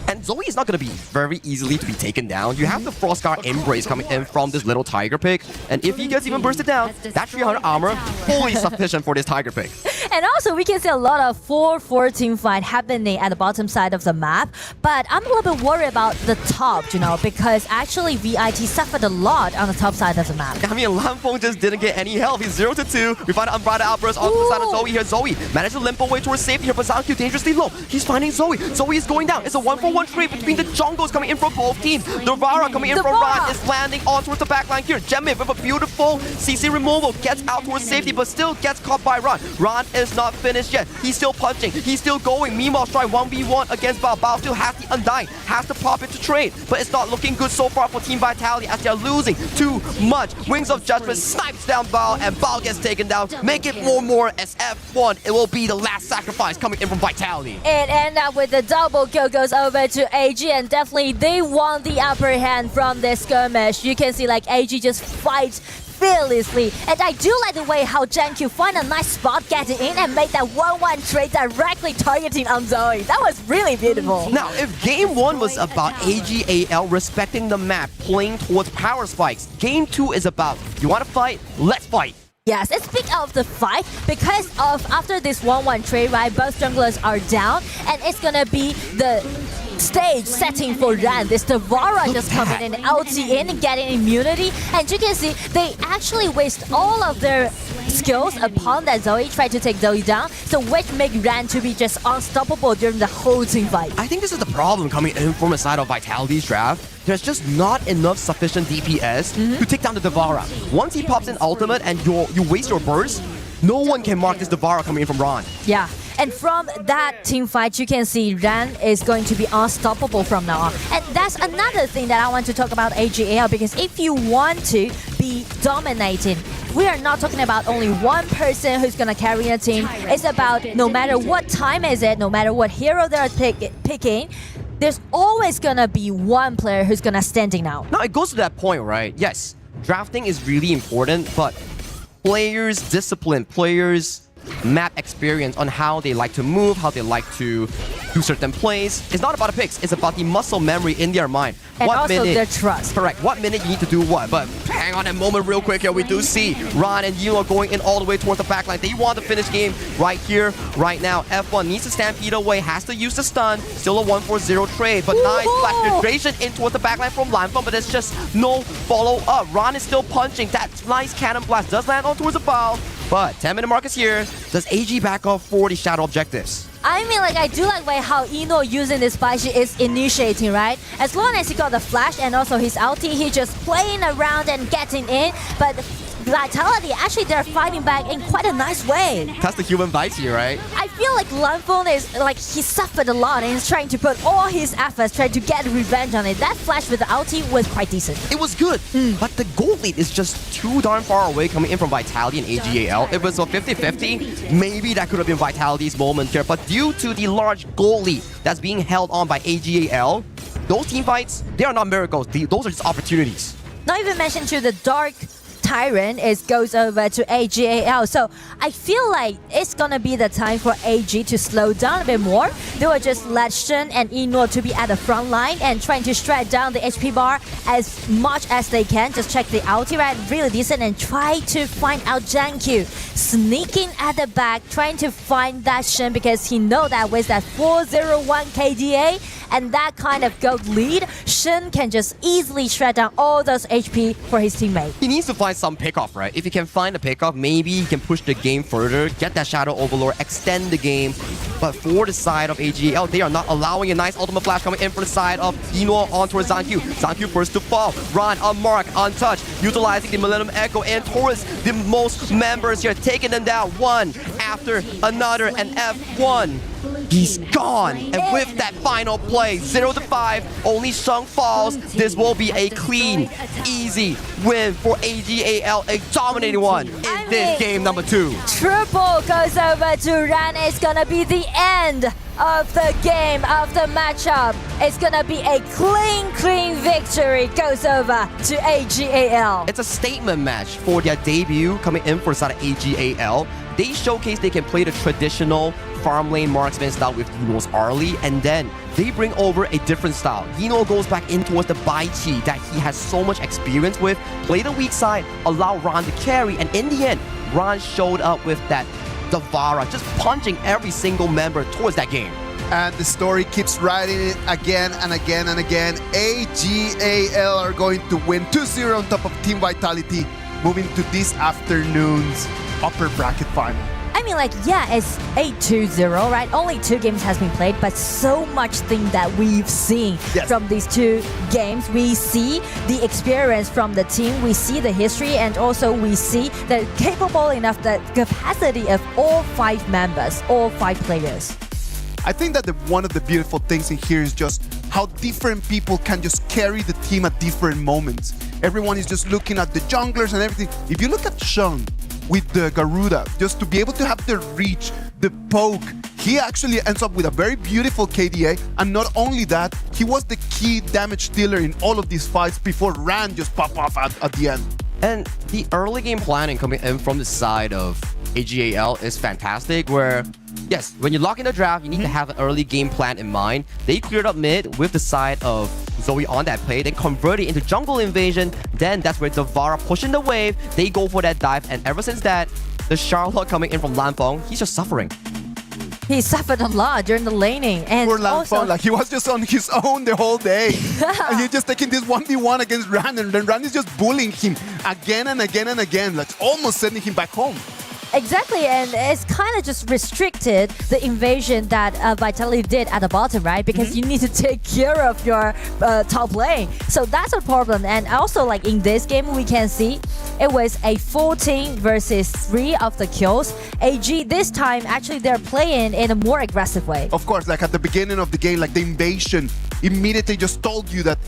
And Zoe is not going to be very easily to be taken down. You have the Frostguard Embrace coming in from this little Tiger pick. And if he gets even bursted down, that 300 armor, fully sufficient for this Tiger pick. And also, we can see a lot of 4-4 team fight happening at the bottom side of the map. But I'm a little bit worried about the top, because actually VIT suffered a lot on the top side of the map. I mean, Lanfeng just didn't get any help. He's 0-2. We find an Unbridled Outburst onto the side of Zoe here. Zoe managed to limp away towards safety here, but Zankyu dangerously low. He's finding Zoe. Zoe is going down. It's a 1-for-1 trade between the jungles coming in from both teams. The Vara coming in from Ron is landing on towards the backline here. Genmid with a beautiful CC removal gets out towards safety, but still gets caught by Ron. Ron is not finished yet. He's still punching. He's still going. Meanwhile, trying 1v1 against Bao. Bao still has the Undying. Has to pop it to trade, but it's not looking good so far for Team Vitality as they are losing too much. Wings of Judgment snipes down Bao, and Bao gets taken down. Make it 1 as F1. It will be the last sacrifice coming in from Vitality. It ended up with the double kill goes over to AG, and definitely they want the upper hand from this skirmish. You can see like AG just fights fearlessly. And I do like the way how Janku find a nice spot getting in and make that 1-1 trade directly targeting on Zoe. That was really beautiful. Now, if game 1 was about AG.AL respecting the map, playing towards power spikes, game 2 is about, you want to fight? Let's fight. Yes, and speak of the fight, because of after this 1-1 trade, right, both junglers are down, and it's gonna be the stage setting for Ran. This Devara just coming in, ulti in, getting immunity, and you can see they actually waste all of their skills upon that Zoe, try to take Zoe down, so which make Ran to be just unstoppable during the whole team fight. I think this is the problem coming in from the side of Vitality's draft. There's just not enough sufficient DPS to take down the Devara. Once he pops in ultimate and you waste your burst, no one can mark this Devara coming in from Ron. Yeah, and from that team fight, you can see Ran is going to be unstoppable from now on. And that's another thing that I want to talk about AG.AL, because if you want to be dominating, we are not talking about only one person who's going to carry a team. It's about no matter what time is it, no matter what hero they're picking, there's always gonna be one player who's gonna standing out. Now, it goes to that point, right? Yes, drafting is really important, but players' discipline, players' map experience on how they like to move, how they like to do certain plays. It's not about the picks, it's about the muscle memory in their mind. And what also minute, their trust. Correct. What minute you need to do what. But hang on a moment real quick here. We do see Ron and Yilo going in all the way towards the backline. They want to finish game right here, right now. F1 needs to stampede away, has to use the stun. Still a 1-4-0 trade, but nice flash penetration in towards the backline from Lanfeng, but there's just no follow-up. Ron is still punching. That nice cannon blast does land on towards the bow, but 10-minute mark is here. Does AG back off for the shadow objectives? I mean, like, I do like way how Eno using this Spicy is initiating, right? As long as he got the flash and also his ulti, he just playing around and getting in. But Vitality, actually, they're fighting back in quite a nice way. That's the human vice here, right? I feel like Lanfeng is, like, he suffered a lot and he's trying to put all his efforts, trying to get revenge on it. That flash with the ulti was quite decent. It was good, but the gold lead is just too darn far away coming in from Vitality and AG.AL. If it was a 50-50, maybe that could have been Vitality's moment here, but due to the large gold lead that's being held on by AG.AL, those team fights, they are not miracles. Those are just opportunities. Not even mention to the Dark Tyrant goes over to AG.AL. So I feel like it's gonna be the time for AG to slow down a bit more. They will just let Shen and Eno to be at the front line and trying to strike down the HP bar as much as they can. Just check the ulti right, really decent, and try to find out Janku sneaking at the back, trying to find that Shen, because he know that with that 401 KDA and that kind of gold lead, Shen can just easily shred down all those HP for his teammate. He needs to find some pickoff, right? If he can find a pickoff, maybe he can push the game further, get that Shadow Overlord, extend the game. But for the side of AG.AL, they are not allowing a nice ultimate flash coming in for the side of Eno on towards Zankyu. Zankyu first to fall. Ron unmarked, untouched, utilizing the Millennium Echo and towards the most members here, taking them down one after another, and F1. He's gone, and with that final play, 0-5, only Sheng falls. This will be a clean, easy win for AG.AL, a dominating one in this game number 2. Triple goes over to Ran. It's gonna be the end of the game, of the matchup. It's gonna be a clean victory. Goes over to AG.AL. It's a statement match for their debut coming in for the side of AG.AL. They showcase they can play the traditional farm lane marksman style with Eno's Arlie, and then they bring over a different style. Eno goes back in towards the Bai Chi that he has so much experience with, play the weak side, allow Ron to carry, and in the end, Ron showed up with that Devara, just punching every single member towards that game. And the story keeps riding it again and again and again. AG.AL are going to win 2-0 on top of Team Vitality, moving to this afternoon's upper bracket final. I mean, like, yeah, it's 8-2-0, right? Only 2 games has been played, but so much thing that we've seen from these 2 games. We see the experience from the team, we see the history, and also we see the capable enough, the capacity of all 5 members, all 5 players. I think that one of the beautiful things in here is just how different people can just carry the team at different moments. Everyone is just looking at the junglers and everything. If you look at Sheng with the Garuda, just to be able to have the reach, the poke, he actually ends up with a very beautiful KDA, and not only that, he was the key damage dealer in all of these fights before Ran just pop off at the end. And the early game planning coming in from the side of AG.AL is fantastic, where, yes, when you lock in the draft, you need to have an early game plan in mind. They cleared up mid with the side of Zoe on that play, then convert it into jungle invasion. Then that's where the Valor pushing the wave. They go for that dive, and ever since that, the Charlotte coming in from Lanfeng, he's just suffering. He suffered a lot during the laning, and Poor also Lanfeng, like he was just on his own the whole day. And he's just taking this 1v1 against Ran, and then Ran is just bullying him again and again and again, like almost sending him back home. Exactly, and it's kind of just restricted the invasion that Vitality did at the bottom, right? Because you need to take care of your top lane. So that's a problem. And also, like in this game, we can see it was a 14 versus 3 of the kills. AG this time, actually, they're playing in a more aggressive way. Of course, like at the beginning of the game, like the invasion immediately just told you that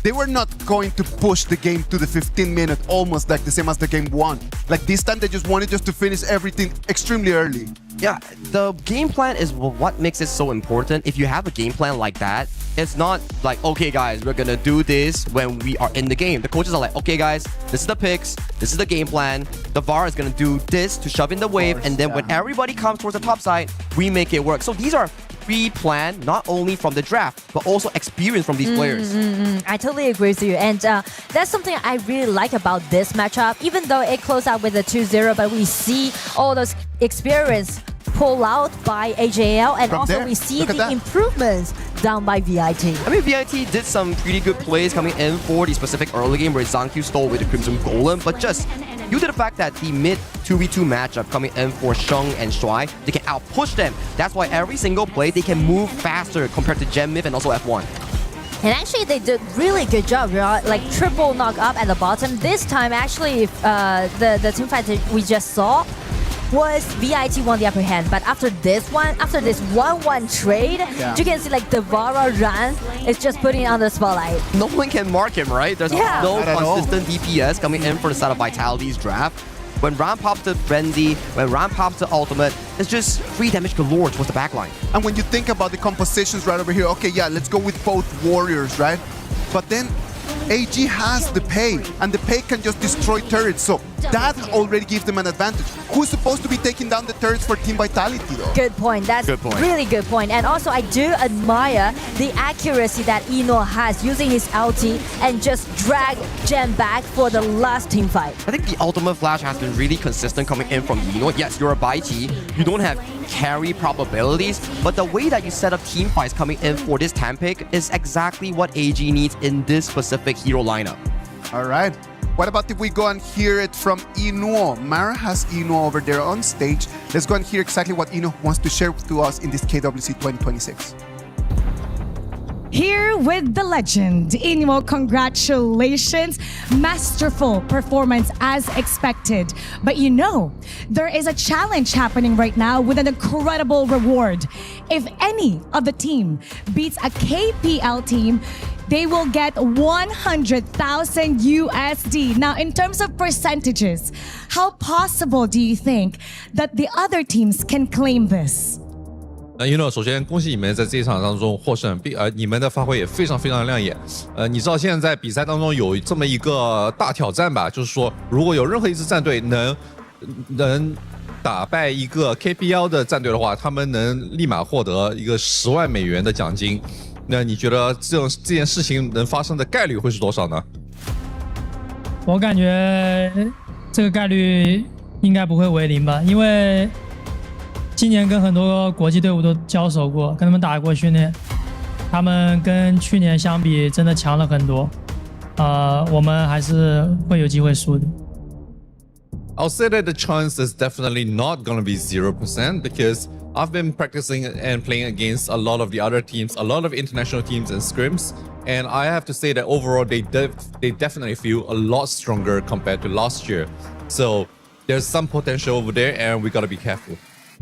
they were not going to push the game to the 15-minute, almost like the same as the game 1. Like this time, they just wanted just to finish everything extremely early. Yeah, the game plan is what makes it so important. If you have a game plan like that, it's not like, okay guys, we're gonna do this when we are in the game. The coaches are like, okay guys, this is the picks, this is the game plan. The VAR is gonna do this to shove in the wave, and then when everybody comes towards the top side, we make it work. So these are pre-planned, not only from the draft, but also experience from these players. I totally agree with you. And that's something I really like about this matchup. Even though it closed out with a 2-0, but we see all those experience pull out by AG.AL, and From also there, we see look at the that. improvements done by VIT. I mean, VIT did some pretty good plays coming in for the specific early game where Zankyu stole with the Crimson Golem, but just due to the fact that the mid 2v2 matchup coming in for Sheng and Shuai, they can outpush them. That's why every single play they can move faster compared to Gem Myth and also F1. And actually, they did really good job, right? Like triple knock up at the bottom. This time, actually, the team fight that we just saw was VIT won the upper hand. But after this 1-1 trade, you can see like the Valor Ran is just putting on the spotlight. No one can mark him, right? There's no consistent DPS coming in for the side of Vitality's draft. When Ram pops to Frenzy, when Ram pops to Ultimate, it's just free damage galore towards the backline. And when you think about the compositions right over here, okay, yeah, let's go with both warriors, right? But then AG has the pay, and the pay can just destroy turrets, so that already gives them an advantage. Who's supposed to be taking down the turrets for Team Vitality, though? Good point. That's really good point. And also, I do admire the accuracy that Eno has using his ulti and just drag Gem back for the last team fight. I think the ultimate flash has been really consistent coming in from Eno. Yes, you're a Baiti, you don't have carry probabilities, but the way that you set up team fights coming in for this TAM pick is exactly what AG needs in this specific hero lineup. All right. What about if we go and hear it from Eno? Mara has Eno over there on stage. Let's go and hear exactly what Eno wants to share to us in this KWC 2026. Here with the legend, Eno, congratulations. Masterful performance as expected. But you know, there is a challenge happening right now with an incredible reward. If any of the team beats a KPL team, they will get 100,000 USD. Now, in terms of percentages, how possible do you think that the other teams can claim this?首先恭喜你们在这一场当中获胜，你们的发挥也非常非常亮眼。你知道现在在比赛当中有这么一个大挑战吧，就是说如果有任何一支战队能打败一个 KPL 的战队的话，他们能立马获得一个10万美元的奖金。那你觉得这件事情能发生的概率会是多少呢？我感觉这个概率应该不会为0吧，因为今年跟很多国际队伍都交手过，跟他们打过训练，他们跟去年相比真的强了很多。我们还是会有机会输的。I'll say that the chance is definitely not going to be 0% because I've been practicing and playing against a lot of the other teams, a lot of international teams and scrims, and I have to say that overall they definitely feel a lot stronger compared to last year. So there's some potential over there and we got to be careful.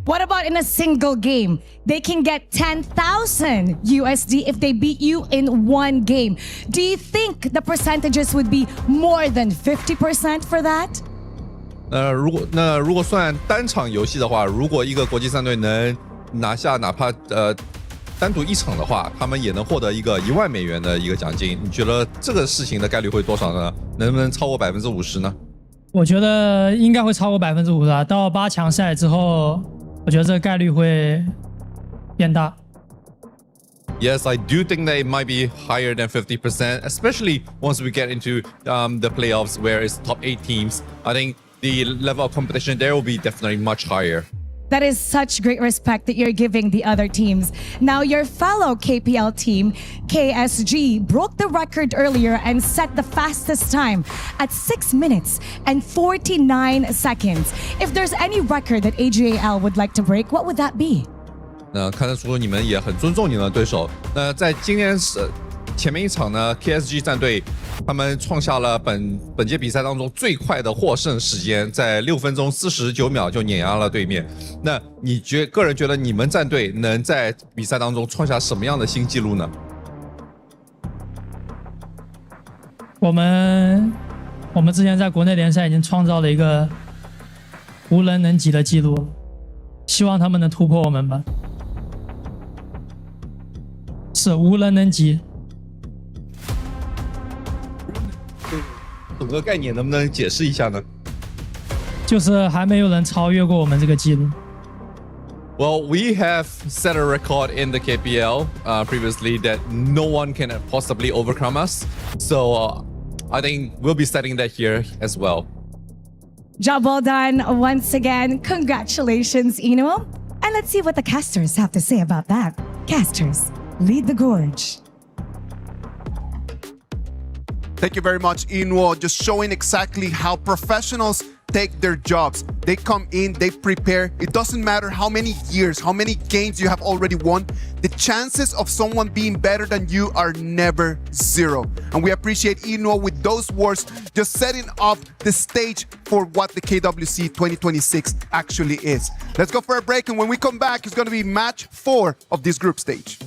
What about in a single game? They can get 10,000 USD if they beat you in one game. Do you think the percentages would be more than 50% for that? 如果算单场游戏的话，如果一个国际战队能拿下哪怕单独一场的话，他们也能获得一个1万美元的一个奖金。你觉得这个事情的概率会多少呢？能不能超过50%呢我觉得应该会超过50%的。到8强赛之后，我觉得这个概率会变大。Yes, I do think that it might be higher than 50%, especially once we get into the playoffs where it's top 8 teams. I think the level of competition there will be definitely much higher. That is such great respect that you're giving the other teams. Now, your fellow KPL team, KSG, broke the record earlier and set the fastest time at 6 minutes and 49 seconds. If there's any record that AG.AL would like to break, what would that be? 那看得出你们也很尊重你们的对手。那在今天前面一场呢 ，KSG 战队他们创下了本届比赛当中最快的获胜时间，在6分钟49秒就碾压了对面。那你个人觉得你们战队能在比赛当中创下什么样的新纪录呢？我们之前在国内联赛已经创造了一个无人能及的记录，希望他们能突破我们吧。是无人能及。整个概念能不能解释一下呢？就是还没有人超越过我们这个记录。Well, we have set a record in the KPL previously that no one can possibly overcome us. So I think we'll be setting that here as well. Job well done once again. Congratulations, Ino. And let's see what the casters have to say about that. Casters, lead the gorge. Thank you very much, Inwo. Just showing exactly how professionals take their jobs. They come in, they prepare. It doesn't matter how many years, how many games you have already won. The chances of someone being better than you are never zero. And we appreciate Inwo with those words, just setting up the stage for what the KWC 2026 actually is. Let's go for a break, and when we come back, it's going to be match 4 of this group stage.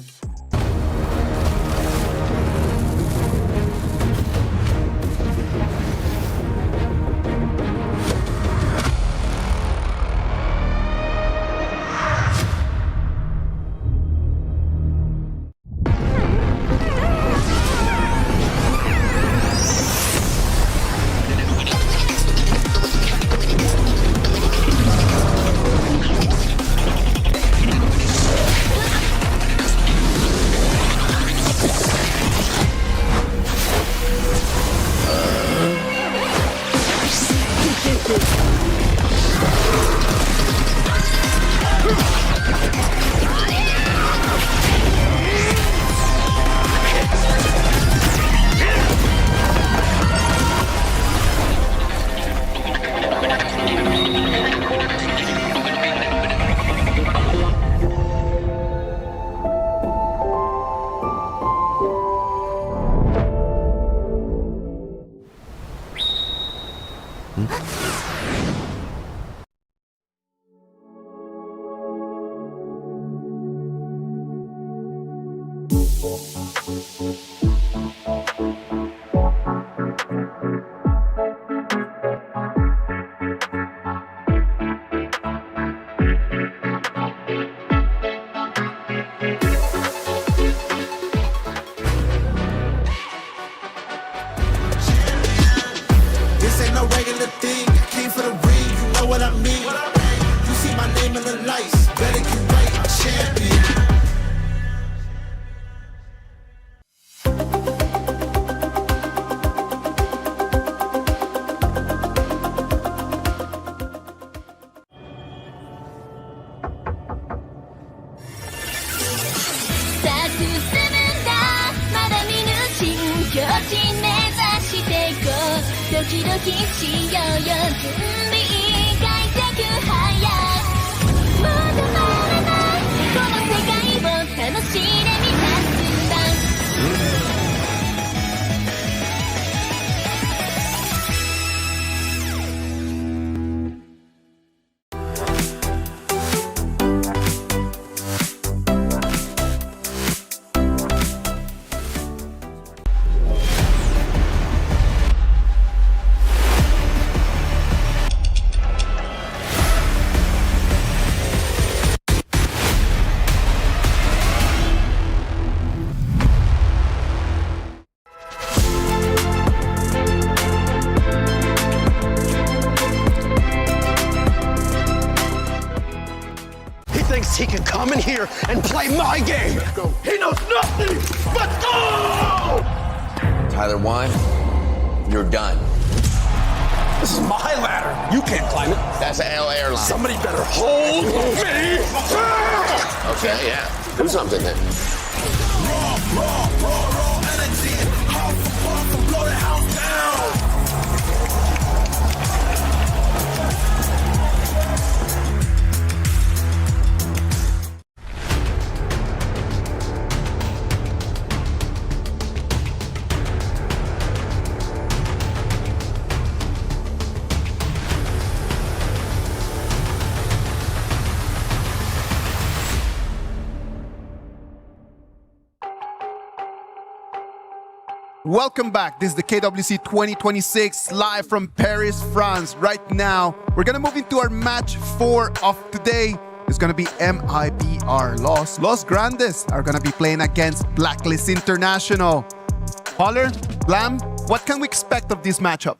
thinks he can come in here and play my game. He knows nothing but go! Tyler 1, you're done. This is my ladder. You can't climb it. That's an AL airline. Somebody better hold me. Okay, yeah. Do something then. Raw energy. Half a puff and blow the house down. Welcome back. This is the KWC 2026 live from Paris, France. Right now, we're gonna move into our match 4 of today. It's gonna be MIBR Los. Los Grandes are gonna be playing against Blacklist International. Holler, Blam, what can we expect of this matchup?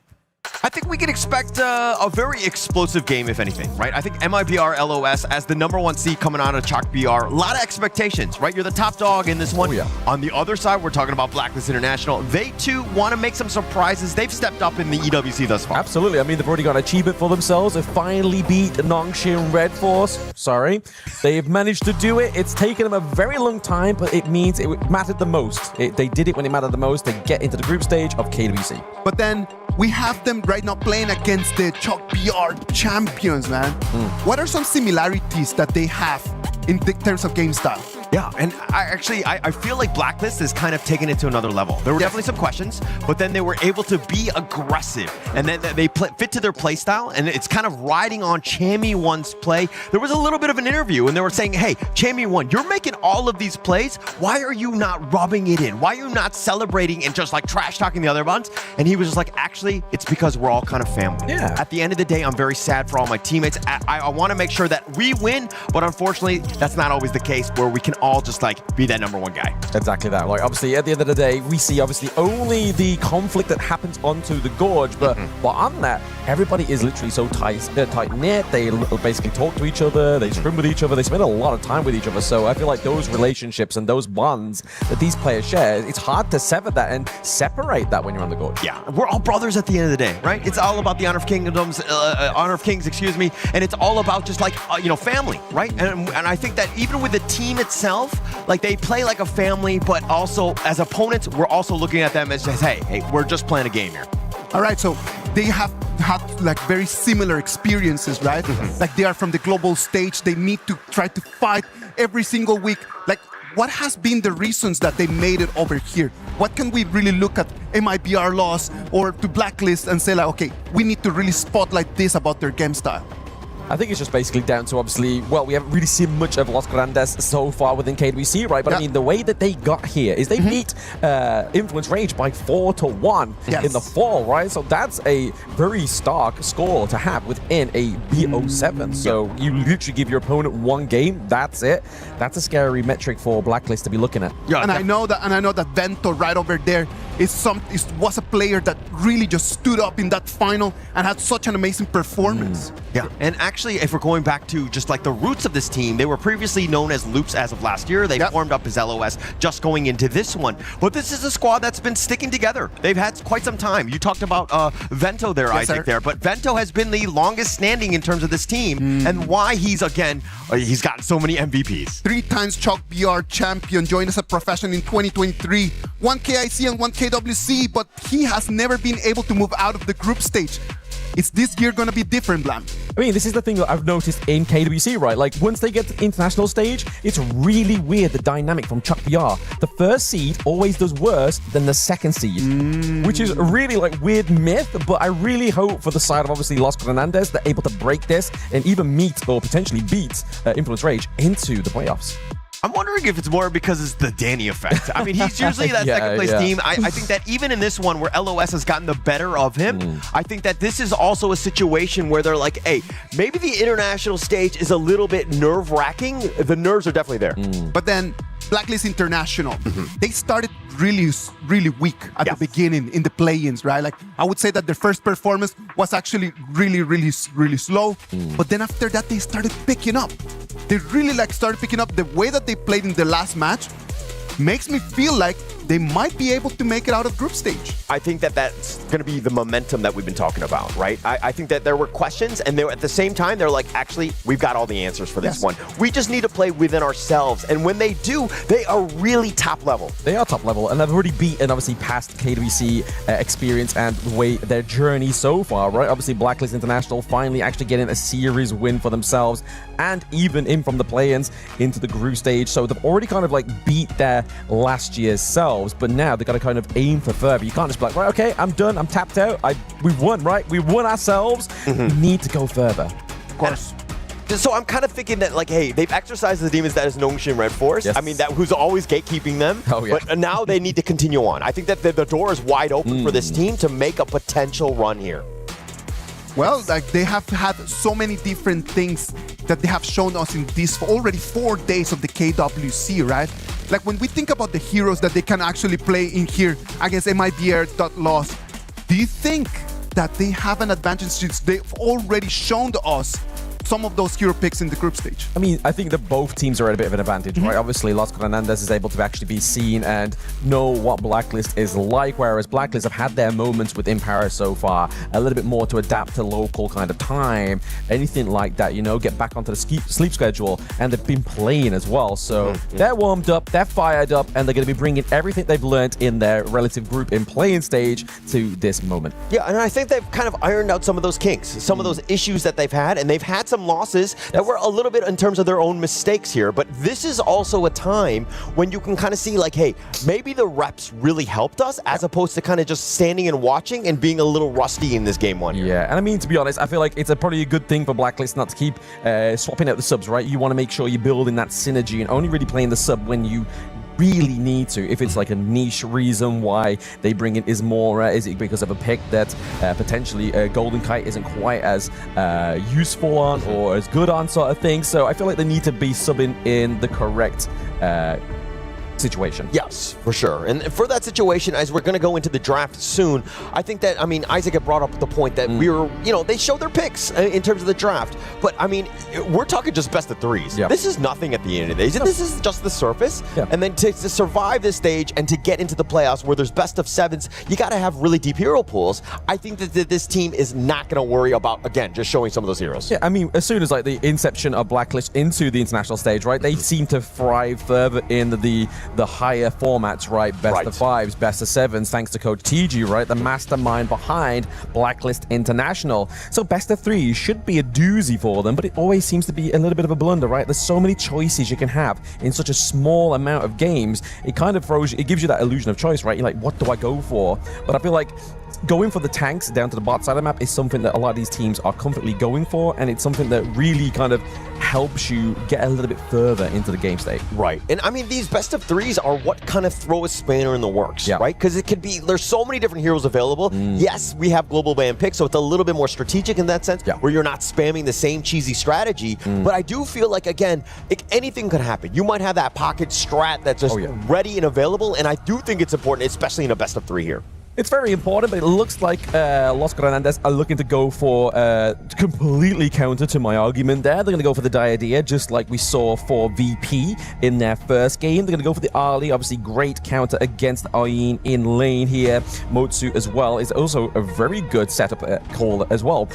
I think we can expect a very explosive game, if anything, right? I think MIBR LOS as the #1 seed coming out of Chalk BR, a lot of expectations, right? You're the top dog in this one. Oh, yeah. On the other side, we're talking about Blacklist International. They too want to make some surprises. They've stepped up in the EWC thus far. Absolutely. I mean, they've already got an achievement for themselves. They've finally beat Nongshin Red Force. Sorry. They've managed to do it. It's taken them a very long time, but it means it mattered the most. They did it when it mattered the most. They get into the group stage of KWC. But then we have them right now playing against the Chalk BR champions, man. What are some similarities that they have in terms of game style? Yeah, and I feel like Blacklist has kind of taken it to another level. There were definitely some questions, but then they were able to be aggressive, and then they fit to their play style, and it's kind of riding on Chammy1's play. There was a little bit of an interview, and they were saying, hey, Chammy1, you're making all of these plays. Why are you not rubbing it in? Why are you not celebrating and just like trash talking the other ones? And he was just like, actually, it's because we're all kind of family. Yeah. At the end of the day, I'm very sad for all my teammates. I want to make sure that we win, but unfortunately, that's not always the case where we can all just like be that #1 guy. Exactly that. Like, obviously, at the end of the day, we see obviously only the conflict that happens onto the gorge, but on that, everybody is literally so tight-knit. They basically talk to each other, they scrim with each other, they spend a lot of time with each other. So I feel like those relationships and those bonds that these players share, it's hard to sever that and separate that when you're on the gorge. Yeah, we're all brothers at the end of the day, right? It's all about the Honor of Kings, excuse me, and it's all about just like family, right? And I think that even with the team itself, like they play like a family, but also as opponents, we're also looking at them as just, hey, we're just playing a game here. All right, so they have had like very similar experiences, right? Like they are from the global stage. They need to try to fight every single week. Like, what has been the reasons that they made it over here? What can we really look at MIBR Loss or to Blacklist and say like, okay, we need to really spotlight this about their game style? I think it's just basically down to obviously, well, we haven't really seen much of Los Grandes so far within KWC, right? But I mean, the way that they got here is they beat Influence Rage by 4-1 in the fall, right? So that's a very stark score to have within a BO7. So you literally give your opponent one game, that's it. That's a scary metric for Blacklist to be looking at. Yeah, and I know that Vento right over there was a player that really just stood up in that final and had such an amazing performance. Yeah, and actually, if we're going back to just like the roots of this team, they were previously known as Loops as of last year. They formed up as LOS just going into this one. But this is a squad that's been sticking together. They've had quite some time. You talked about Vento there, Isaac, there. But Vento has been the longest standing in terms of this team and why he's gotten so many MVPs. 3 times Chalk BR champion, joined as a professional in 2023. 1 KIC and 1 KWC, but he has never been able to move out of the group stage. Is this year going to be different, Blam? I mean, this is the thing that I've noticed in KWC, right? Like, once they get to the international stage, it's really weird, the dynamic from Chalk BR. The first seed always does worse than the second seed, which is a really, like, weird myth, but I really hope for the side of, obviously, Los Grandes, they're able to break this and even meet or potentially beat Influence Rage into the playoffs. I'm wondering if it's more because it's the Danny effect. I mean, he's usually that second place team. I think that even in this one where LOS has gotten the better of him, I think that this is also a situation where they're like, hey, maybe the international stage is a little bit nerve-wracking. The nerves are definitely there. But then Blacklist International, they started really weak at the beginning in the play-ins, right? Like, I would say that their first performance was actually really slow. But then after that, they started picking up. They really started picking up. The way that they played in the last match makes me feel like they might be able to make it out of group stage. I think that that's going to be the momentum that we've been talking about, right? I think that there were questions, and at the same time, they're like, actually, we've got all the answers for this one. We just need to play within ourselves. And when they do, they are really top level. They are top level, and they've already beaten, obviously, past KWC experience and the way their journey so far, right? Obviously, Blacklist International finally actually getting a series win for themselves, and even in from the play-ins into the group stage. So they've already kind of like beat their last year's selves, but now they've got to kind of aim for further. You can't just be like, right, okay, I'm done, I'm tapped out, we've won, right? We won ourselves. We need to go further. Of course. So I'm kind of thinking that, like, hey, they've exercised the demons that is Nongshin Red Force. Yes. I mean, that who's always gatekeeping them. Oh, yeah. But now they need to continue on. I think that the door is wide open for this team to make a potential run here. Well, like, they have had so many different things that they have shown us in these already 4 days of the KWC, right? Like, when we think about the heroes that they can actually play in here against MIBR.Lost, do you think that they have an advantage since they've already shown to us some of those hero picks in the group stage? I mean, I think that both teams are at a bit of an advantage, right? Obviously, Los Hernandez is able to actually be seen and know what Blacklist is like, whereas Blacklist have had their moments within Paris so far, a little bit more to adapt to local kind of time, anything like that, you know, get back onto the sleep schedule, and they've been playing as well. So they're warmed up, they're fired up, and they're going to be bringing everything they've learned in their relative group in playing stage to this moment. Yeah, and I think they've kind of ironed out some of those kinks, some of those issues that they've had, and they've had some losses that were a little bit in terms of their own mistakes here. But this is also a time when you can kind of see, like, hey, maybe the reps really helped us as opposed to kind of just standing and watching and being a little rusty in this game one here. Yeah, and I mean, to be honest, I feel like it's probably a good thing for Blacklist not to keep swapping out the subs, right? You want to make sure you're building that synergy and only really playing the sub when you really need to. If it's like a niche reason why they bring in Ismora, is it because of a pick that potentially Golden Kite isn't quite as useful on or as good on, sort of thing. So I feel like they need to be subbing in the correct situation. Yes, for sure. And for that situation, as we're going to go into the draft soon, I think that, I mean, Isaac had brought up the point that we were, you know, they showed their picks in terms of the draft. But, I mean, we're talking just best of threes. Yeah. This is nothing at the end of the day. This is just the surface. Yeah. And then to survive this stage and to get into the playoffs where there's best of sevens, you got to have really deep hero pools. I think that this team is not going to worry about, again, just showing some of those heroes. Yeah, I mean, as soon as like the inception of Blacklist into the international stage, right, they seem to thrive further in the higher formats, right? Best of fives, best of sevens, thanks to Coach TG, right? The mastermind behind Blacklist International. So best of threes should be a doozy for them, but it always seems to be a little bit of a blunder, right? There's so many choices you can have in such a small amount of games. It kind of throws you, it gives you that illusion of choice, right? You're like, what do I go for? But I feel like going for the tanks down to the bot side of the map is something that a lot of these teams are comfortably going for, and it's something that really kind of helps you get a little bit further into the game state. Right. And I mean, these best of threes are what kind of throw a spanner in the works, right? Because it could be, there's so many different heroes available. Yes, we have global ban picks, so it's a little bit more strategic in that sense, where you're not spamming the same cheesy strategy. But I do feel like, again, anything could happen. You might have that pocket strat that's just ready and available, and I do think it's important, especially in a best of three here. It's very important, but it looks like Los Hernandez are looking to go for completely counter to my argument there. They're going to go for the Diadea, just like we saw for VP in their first game. They're going to go for the Ali, obviously great counter against Ayin in lane here. Motsu as well is also a very good setup call as well.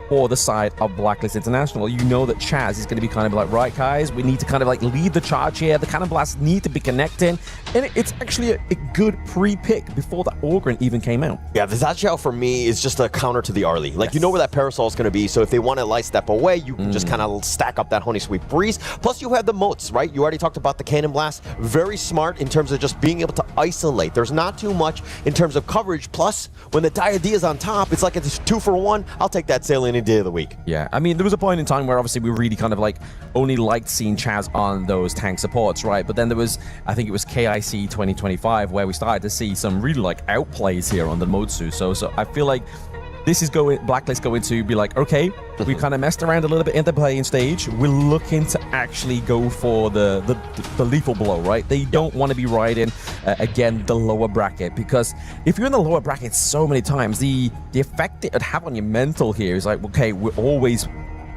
For the side of Blacklist International, you know that Chaz is going to be kind of like, right, guys, we need to kind of like lead the charge here. The cannon blasts need to be connecting, and it's actually a good pre-pick before the Orgrin even came out. Yeah, the AG.AL for me is just a counter to the Arlie. Like, you know where that Parasol is going to be, so if they want to light step away, you can just kind of stack up that Honey Sweet Breeze. Plus, you have the moats, right? You already talked about the Cannon Blast. Very smart in terms of just being able to isolate. There's not too much in terms of coverage. Plus, when the Diadea is on top, it's like it's 2-for-1. I'll take that sailing any day of the week. Yeah, I mean, there was a point in time where obviously we really kind of like only liked seeing Chaz on those tank supports, right? But then there was, I think it was KIC 2025 where we started to see some really like outplays here on the Motsu. So I feel like this is Blacklist going to be like, okay, we kind of messed around a little bit in the playing stage. We're looking to actually go for the lethal blow, right? They don't want to be riding, again, the lower bracket, because if you're in the lower bracket so many times, the effect it would have on your mental here is like, okay, we're always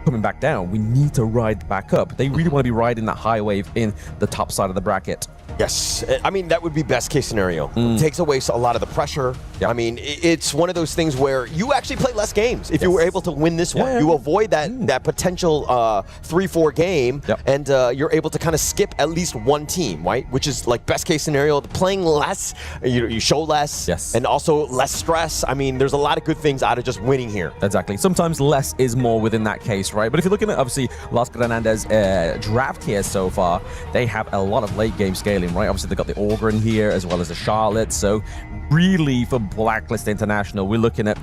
coming back down. We need to ride back up. They really want to be riding that high wave in the top side of the bracket. Yes, I mean, that would be best case scenario. Takes away a lot of the pressure. Yep. I mean, it's one of those things where you actually play less games if you were able to win this one. You avoid that potential 3-4 game, and you're able to kind of skip at least one team, right? Which is like best case scenario. Playing less, you show less, and also less stress. I mean, there's a lot of good things out of just winning here. Exactly. Sometimes less is more within that case, right? But if you're looking at, obviously, Los Granades draft here so far, they have a lot of late game scaling, right? Obviously, they've got the Orgren here as well as the Charlotte. So really, for Blacklist International, we're looking at,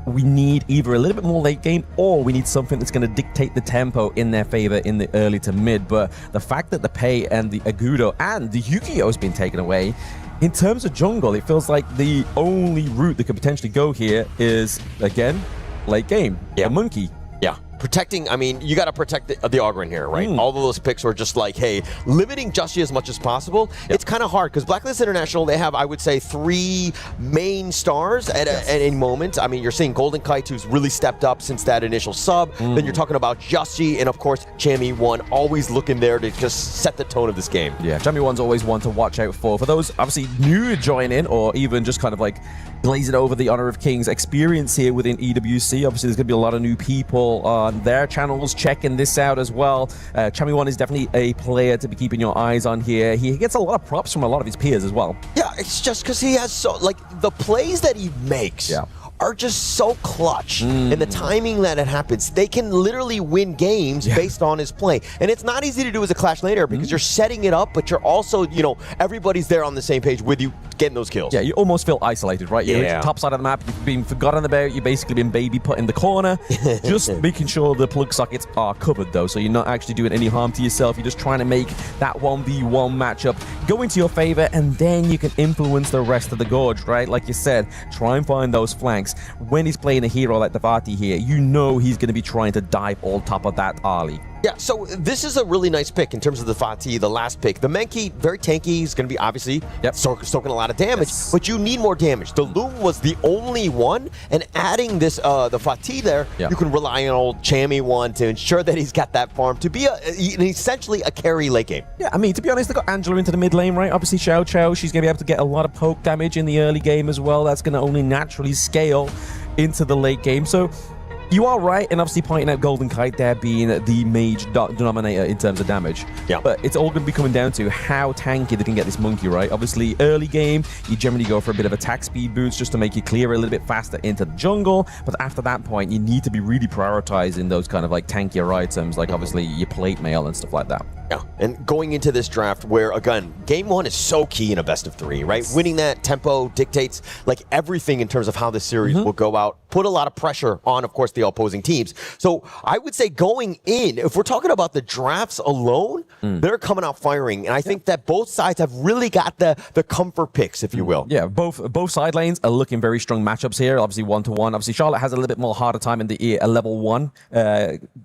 we need either a little bit more late game, or we need something that's going to dictate the tempo in their favor in the early to mid. But the fact that the Pei and the Agudo and the Yu-Gi-Oh has been taken away, in terms of jungle, it feels like the only route that could potentially go here is, again, late game. Yeah, Monkey. Yeah. Protecting, I mean, you got to protect the Ogren here, right? All of those picks were just like, hey, limiting Justy as much as possible. It's kind of hard because Blacklist International, they have, I would say, 3 main stars at any moment. I mean, you're seeing Golden Kite, who's really stepped up since that initial sub. Then you're talking about Justy, and of course, Chami1, always looking there to just set the tone of this game. Yeah, Chami1's always one to watch out for. For those, obviously, new to join in, or even just kind of like glazing over the Honor of Kings experience here within EWC. Obviously, there's going to be a lot of new people on their channels checking this out as well. Chami1 is definitely a player to be keeping your eyes on here. He gets a lot of props from a lot of his peers as well. Yeah, it's just because he has the plays that he makes are just so clutch, and the timing that it happens. They can literally win games based on his play. And it's not easy to do as a Clash later because you're setting it up, but you're also, everybody's there on the same page with you getting those kills. Yeah, you almost feel isolated, right? You're at the top side of the map, you've been forgotten about, you've basically been baby put in the corner. Just making sure the plug sockets are covered though, so you're not actually doing any harm to yourself. You're just trying to make that 1v1 matchup go into your favor, and then you can influence the rest of the Gorge, right? Like you said, try and find those flanks. When he's playing a hero like the Vati here, you know he's going to be trying to dive on top of that Ali. Yeah, so this is a really nice pick in terms of the Vati, the last pick. The Menki, very tanky. He's going to be obviously soaking a lot of damage, but you need more damage. The Loom was the only one, and adding this, the Vati there, you can rely on old Chami1 to ensure that he's got that farm to be essentially a carry late game. Yeah, I mean, to be honest, they got Angela into the mid lane, right? Obviously, Xiao Qiao, she's going to be able to get a lot of poke damage in the early game as well. That's going to only naturally scale into the late game. So you are right, and obviously pointing out Golden Kite there being the mage denominator in terms of damage. Yeah. But it's all going to be coming down to how tanky they can get this Monkey, right? Obviously, early game, you generally go for a bit of attack speed boost just to make you clear a little bit faster into the jungle. But after that point, you need to be really prioritizing those kind of like tankier items, like obviously your plate mail and stuff like that. Yeah, and going into this draft where, again, game 1 is so key in a best of 3, right? Winning that tempo dictates like everything in terms of how the series will go out. Put a lot of pressure on, of course, the opposing teams. So I would say going in, if we're talking about the drafts alone, they're coming out firing. And I think that both sides have really got the comfort picks, if you will. Yeah, both side lanes are looking very strong matchups here. Obviously, 1-1. Obviously, Charlotte has a little bit more harder time in the level 1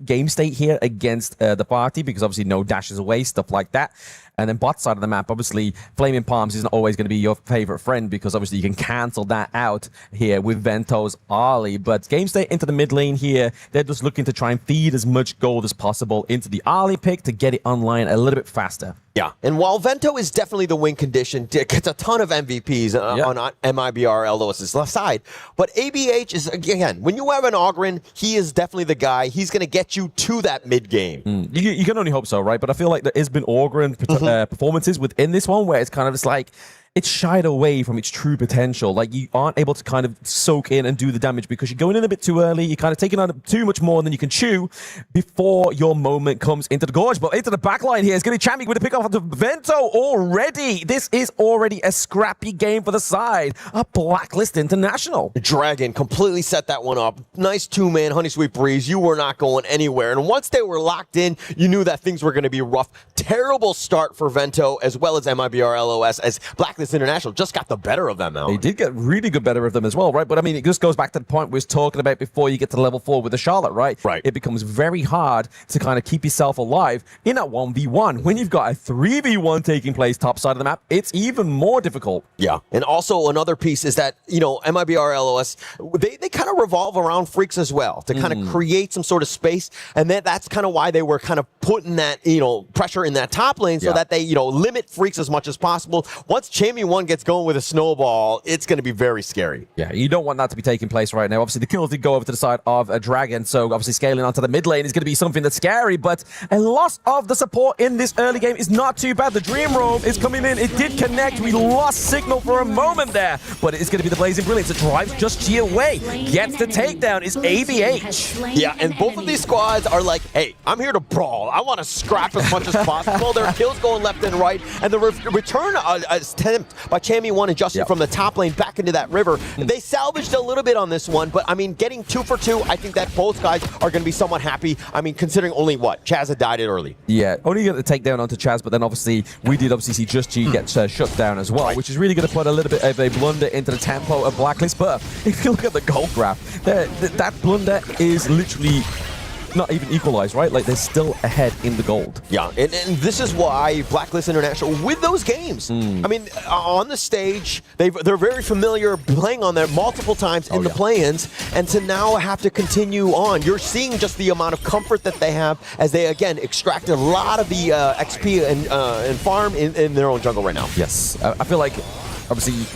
game state here against the party, because obviously no dashes away, stuff like that. And then bot side of the map, obviously, Flaming Palms isn't always going to be your favorite friend, because obviously you can cancel that out here with Vento's Ali. But game state into the mid lane here, they're just looking to try and feed as much gold as possible into the Ali pick to get it online a little bit faster. Yeah, and while Vento is definitely the win condition, gets a ton of MVPs on MIBR LOS's left side, but ABH is, again, when you have an Ogren, he is definitely the guy. He's going to get you to that mid game. You can only hope so, right? But I feel like there has been Ogren performances within this one where it's kind of just like, it's shied away from its true potential. Like, you aren't able to kind of soak in and do the damage because you're going in a bit too early. You're kind of taking on too much more than you can chew before your moment comes into the Gorge. But into the backline here is going to be Chami with a pick off of the Vento already. This is already a scrappy game for the side of Blacklist International. Dragon completely set that one up. Nice two-man Honey Sweet Breeze. You were not going anywhere. And once they were locked in, you knew that things were going to be rough. Terrible start for Vento as well as MIBR LOS as Blacklist Blacklist International just got the better of them now. They did get really good better of them as well, right? But I mean, it just goes back to the point we was talking about before you get to level 4 with the Charlotte, right? Right. It becomes very hard to kind of keep yourself alive in a 1v1. When you've got a 3v1 taking place top side of the map, it's even more difficult. Yeah, and also another piece is that, you know, MIBR LOS, they kind of revolve around Freaks as well to kind of create some sort of space, and that's kind of why they were kind of putting that, you know, pressure in that top lane so that they, you know, limit Freaks as much as possible. Once Champion 1 gets going with a snowball, it's going to be very scary. Yeah, you don't want that to be taking place right now. Obviously, the kills did go over to the side of a Dragon, so obviously scaling onto the mid lane is going to be something that's scary, but a loss of the support in this early game is not too bad. The Dream Roam is coming in. It did connect. We lost signal for a moment there, but it is going to be the Blazing Brilliance that drives Just G away. Gets the takedown is ABH. Yeah, and both of these squads are like, hey, I'm here to brawl. I want to scrap as much as possible. There are kills going left and right, and the return attempt by Champion 1 and Justin from the top lane back into that river. They salvaged a little bit on this one, but I mean, getting 2 for 2, I think that both guys are going to be somewhat happy. I mean, considering only what? Chaz had died it early. Yeah, only get the takedown onto Chaz, but then obviously we did obviously see Just G get shut down as well, which is really going to put a little bit of a blunder into the tempo of Blacklist. But if you look at the goal graph, that blunder is literally not even equalized, right? Like, they're still ahead in the gold. Yeah, and this is why Blacklist International, with those games, I mean, on the stage, they're very familiar playing on there multiple times in the play-ins, and to now have to continue on, you're seeing just the amount of comfort that they have as they, again, extract a lot of the XP and farm in their own jungle right now. Yes, I feel like, obviously,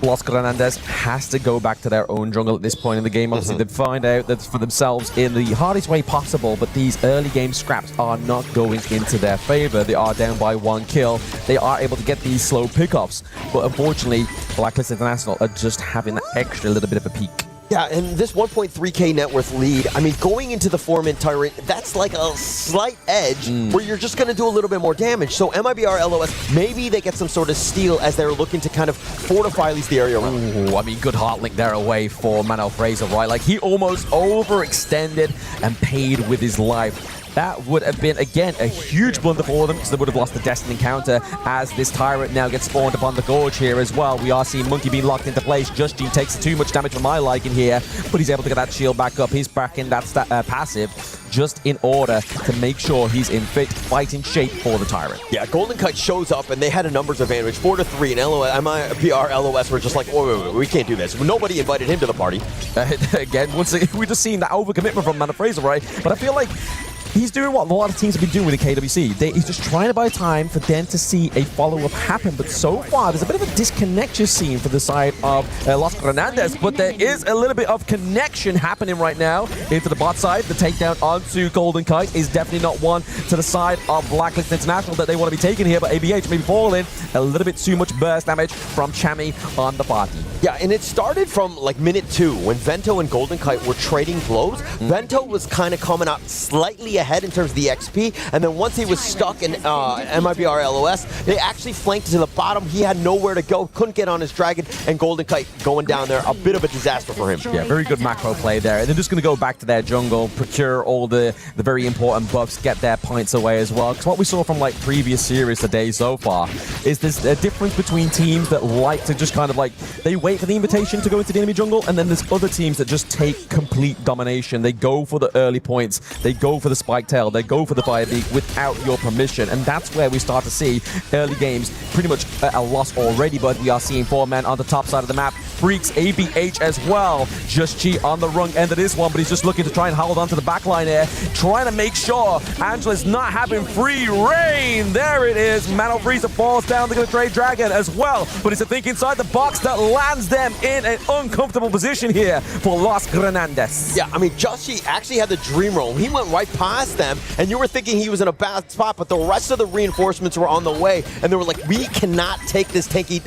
Los Granandes has to go back to their own jungle at this point in the game. Obviously, they find out that for themselves in the hardest way possible, but these early game scraps are not going into their favor. They are down by 1 kill. They are able to get these slow pickups, but unfortunately, Blacklist International are just having that extra little bit of a peak. Yeah, and this 1.3k net worth lead, I mean, going into the 4-man Tyrant, that's like a slight edge where you're just going to do a little bit more damage. So MIBR LOS, maybe they get some sort of steal as they're looking to kind of fortify at least the area around. Ooh, I mean, good heart link there away for Manuel Fraser, right? Like, he almost overextended and paid with his life. That would have been, again, a huge blunder for them because they would have lost the Destiny encounter as this Tyrant now gets spawned upon the Gorge here as well. We are seeing Monkey being locked into place. Just G takes too much damage for my liking here, but he's able to get that shield back up. He's back in that passive just in order to make sure he's in fit fighting shape for the Tyrant. Yeah, Golden Kite shows up and they had a numbers advantage, 4-3, and MIBR LOS were just like, oh, wait, we can't do this. Nobody invited him to the party. Again, once again, we're just seeing that overcommitment from Manuel Fraser, right? But I feel like he's doing what a lot of teams have been doing with the KWC. He's just trying to buy time for them to see a follow-up happen. But so far, there's a bit of a disconnection seen for the side of Los Granandes. But there is a little bit of connection happening right now into the bot side. The takedown onto Golden Kite is definitely not one to the side of Blacklist International that they want to be taking here. But ABH maybe falling a little bit too much burst damage from Chami on the party. Yeah, and it started from like minute 2 when Vento and Golden Kite were trading blows. Vento was kind of coming out slightly ahead in terms of the XP, and then once he was stuck in MIBR LOS, they actually flanked to the bottom. He had nowhere to go, couldn't get on his Dragon, and Golden Kite going down there, a bit of a disaster for him. Yeah, very good macro play there. And they're just going to go back to their jungle, procure all the very important buffs, get their points away as well. Because what we saw from like previous series today so far is there's a difference between teams that like to just kind of like, they wait for the invitation to go into the enemy jungle, and then there's other teams that just take complete domination. They go for the early points, they go for the spike tail, they go for the fire beak without your permission, and that's where we start to see early games pretty much a loss already. But we are seeing 4 men on the top side of the map. Freaks, ABH as well. Just G on the wrong end of this one, but he's just looking to try and hold on to the backline here, trying to make sure Angela's not having free reign. There it is. Manuel Fraser falls down. They're going to trade Dragon as well, but it's a think inside the box that lands them in an uncomfortable position here for Los Granandes. Yeah, I mean, Just G actually had the Dream Roam. He went right past them, and you were thinking he was in a bad spot, but the rest of the reinforcements were on the way, and they were like, we cannot take this tanky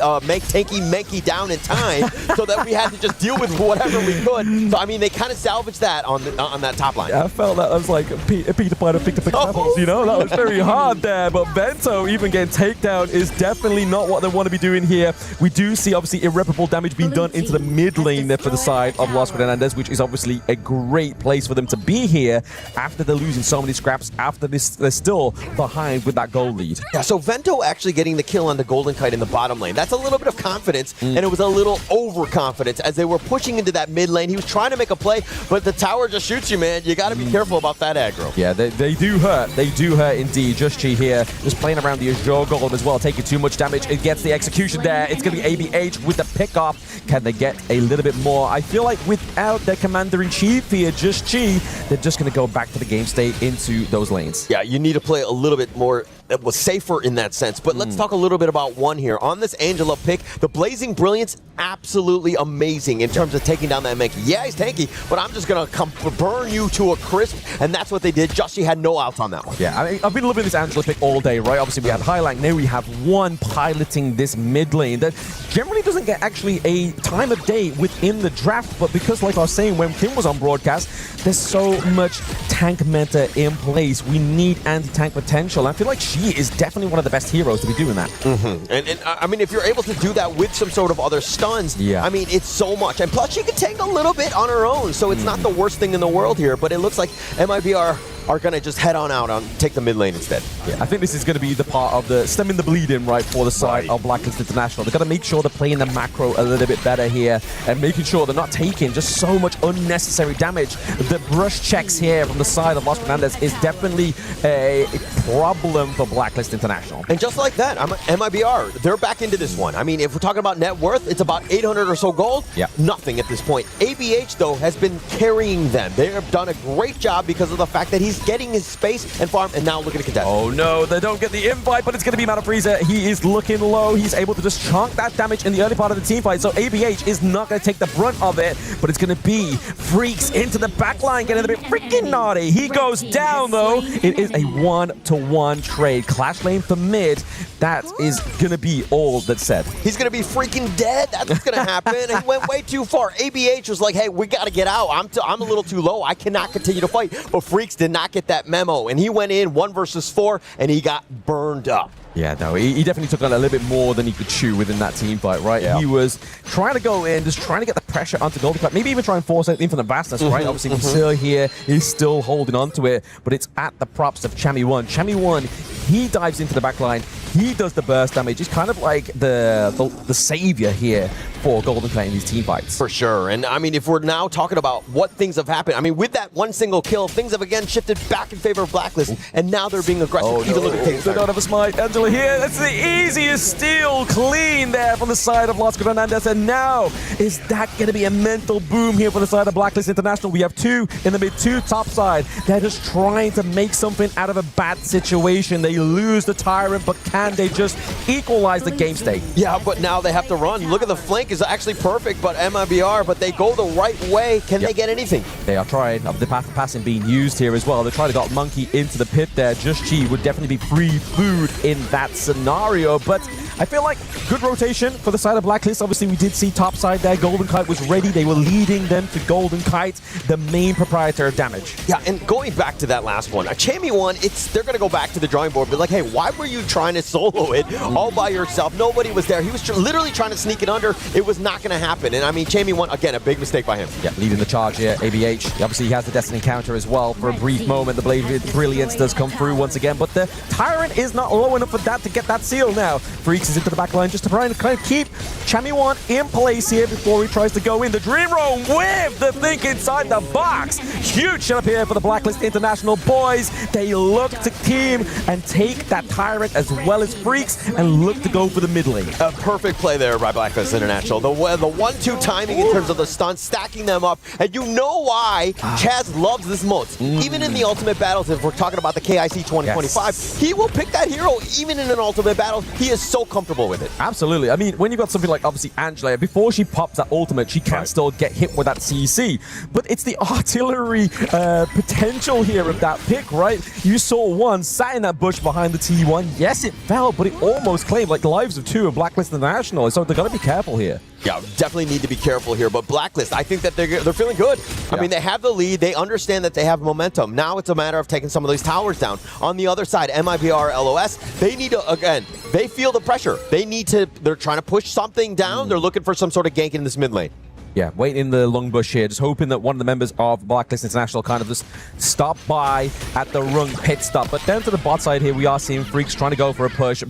Menky down in time, so that we had to just deal with whatever we could. So, I mean, they kind of salvaged that on that top line. Yeah, I felt that was like Peter Pan picked up apples, you know? That was very hard there, but Vento even getting takedown is definitely not what they want to be doing here. We do see, obviously, irreparable damage being done into the mid lane there for the side of Los Granandes, which is obviously a great place for them to be here after they're losing losing so many scraps after this. They're still behind with that gold lead. Yeah, so Vento actually getting the kill on the Golden Kite in the bottom lane. That's a little bit of confidence, and it was a little overconfidence as they were pushing into that mid lane. He was trying to make a play, but the tower just shoots you, man. You got to be careful about that aggro. Yeah, they do hurt. They do hurt indeed. Just Chi here, just playing around the Azure Golem as well, taking too much damage. It gets the execution there. It's going to be ABH with the pick-off. Can they get a little bit more? I feel like without their commander-in-chief here, Just Chi, they're just going to go back to the game state into those lanes. Yeah, you need to play a little bit more that was safer in that sense. But let's talk a little bit about one here. On this Angela pick, the Blazing Brilliance, absolutely amazing in terms of taking down that Mankey. Yeah, he's tanky, but I'm just going to burn you to a crisp, and that's what they did. Justy had no outs on that one. Yeah, I mean, I've been loving this Angela pick all day, right? Obviously, we had Highlight. Now we have one piloting this mid lane that generally doesn't get actually a time of day within the draft, but because, like I was saying, when Kim was on broadcast, there's so much tank meta in place. We need anti-tank potential. I feel like she is definitely one of the best heroes to be doing that. And I mean, if you're able to do that with some sort of other stuns, I mean, it's so much. And plus, she can tank a little bit on her own, so it's not the worst thing in the world here, but it looks like MIBR are going to just head on out and take the mid lane instead. Yeah, I think this is going to be the part of the stemming the bleeding, right, for the side of Blacklist International. They've got to make sure they're playing the macro a little bit better here and making sure they're not taking just so much unnecessary damage. The brush checks here from the side of Los Fernandez is definitely a problem for Blacklist International. And just like that, MIBR, they're back into this one. I mean, if we're talking about net worth, it's about 800 or so gold. Yeah. Nothing at this point. ABH, though, has been carrying them. They have done a great job because of the fact that he's getting his space and farm, and now looking to contest. Oh no, they don't get the invite, but it's going to be Mana Freezer. He is looking low. He's able to just chunk that damage in the early part of the team fight, so ABH is not going to take the brunt of it, but it's going to be Freaks into the backline, getting a bit freaking naughty. He goes down, though. It is a 1-to-1 trade. Clash lane for mid. That is going to be all that's said. He's going to be freaking dead. That's what's going to happen. He went way too far. ABH was like, hey, we got to get out. I'm a little too low. I cannot continue to fight. But Freaks did not get that memo, and he went in 1 versus 4, and he got burned up. Yeah, no, he definitely took on a little bit more than he could chew within that team fight, right? Yeah. He was trying to go in, just trying to get the pressure onto Golden Kite, maybe even try and force it in from the vastness, right? Obviously, he's still here, he's still holding on to it, but it's at the props of Chami1. Chami1, he dives into the backline, he does the burst damage. He's kind of like the savior here for Golden Kite in these team fights. For sure. And I mean, if we're now talking about what things have happened, I mean, with that one single kill, things have again shifted back in favor of Blacklist, and now they're being aggressive. Even look at things. They don't have a smite. Angela here. That's the easiest steal clean there from the side of Los Fernandez. And now, is that going to be a mental boom here for the side of Blacklist International? We have 2 in the mid, 2 top side. They're just trying to make something out of a bad situation. They lose the Tyrant, but can they just equalize the game state? Yeah, but now they have to run. Look at the flank is actually perfect, but MIBR, but they go the right way. Can they get anything? They are trying. The path of passing being used here as well. They're trying to got Monkey into the pit there. Just Chi would definitely be free food in that scenario, but I feel like good rotation for the side of Blacklist. Obviously, we did see top side there. Golden Kite was ready. They were leading them to Golden Kite, the main proprietor of damage. Yeah, and going back to that last one, Chami1, they're going to go back to the drawing board, but like, hey, why were you trying to solo it all by yourself? Nobody was there. He was literally trying to sneak it under. It was not going to happen. And I mean, Chami1, again, a big mistake by him. Yeah, leading the charge here, ABH. Obviously, he has the Destiny counter as well. For a brief moment, the Blade Brilliance does come through once again, but the Tyrant is not low enough for that to get that seal now. Freaks is into the back line just to try and kind of keep Chami1 in place here before he tries to go in. The Dream Roam with the think inside the box. Huge setup here for the Blacklist International boys. They look to team and take that Tyrant as well as Freaks and look to go for the mid lane. A perfect play there by Blacklist International. The 1-2 timing in terms of the stunts, stacking them up. And you know why Chaz loves this mode. Even in the Ultimate Battles, if we're talking about the KIC 2025, he will pick that hero even in an Ultimate Battle. He is so comfortable with it. Absolutely. I mean, when you've got something like, obviously, Angela, before she pops that ultimate, she can still get hit with that CC. But it's the artillery potential here of that pick, right? You saw one sat in that bush behind the T1. Yes, it fell, but it almost claimed like the lives of 2 of Blacklist International. So they've got to be careful here. Yeah, definitely need to be careful here. But Blacklist, I think that they're feeling good. I mean, they have the lead. They understand that they have momentum. Now it's a matter of taking some of these towers down. On the other side, MIBR, LOS, they need to, again, they feel the pressure. They're trying to push something down. They're looking for some sort of gank in this mid lane. Yeah, waiting in the long bush here, just hoping that one of the members of Blacklist International kind of just stop by at the Rung pit stop. But down to the bot side here, we are seeing Freaks trying to go for a push.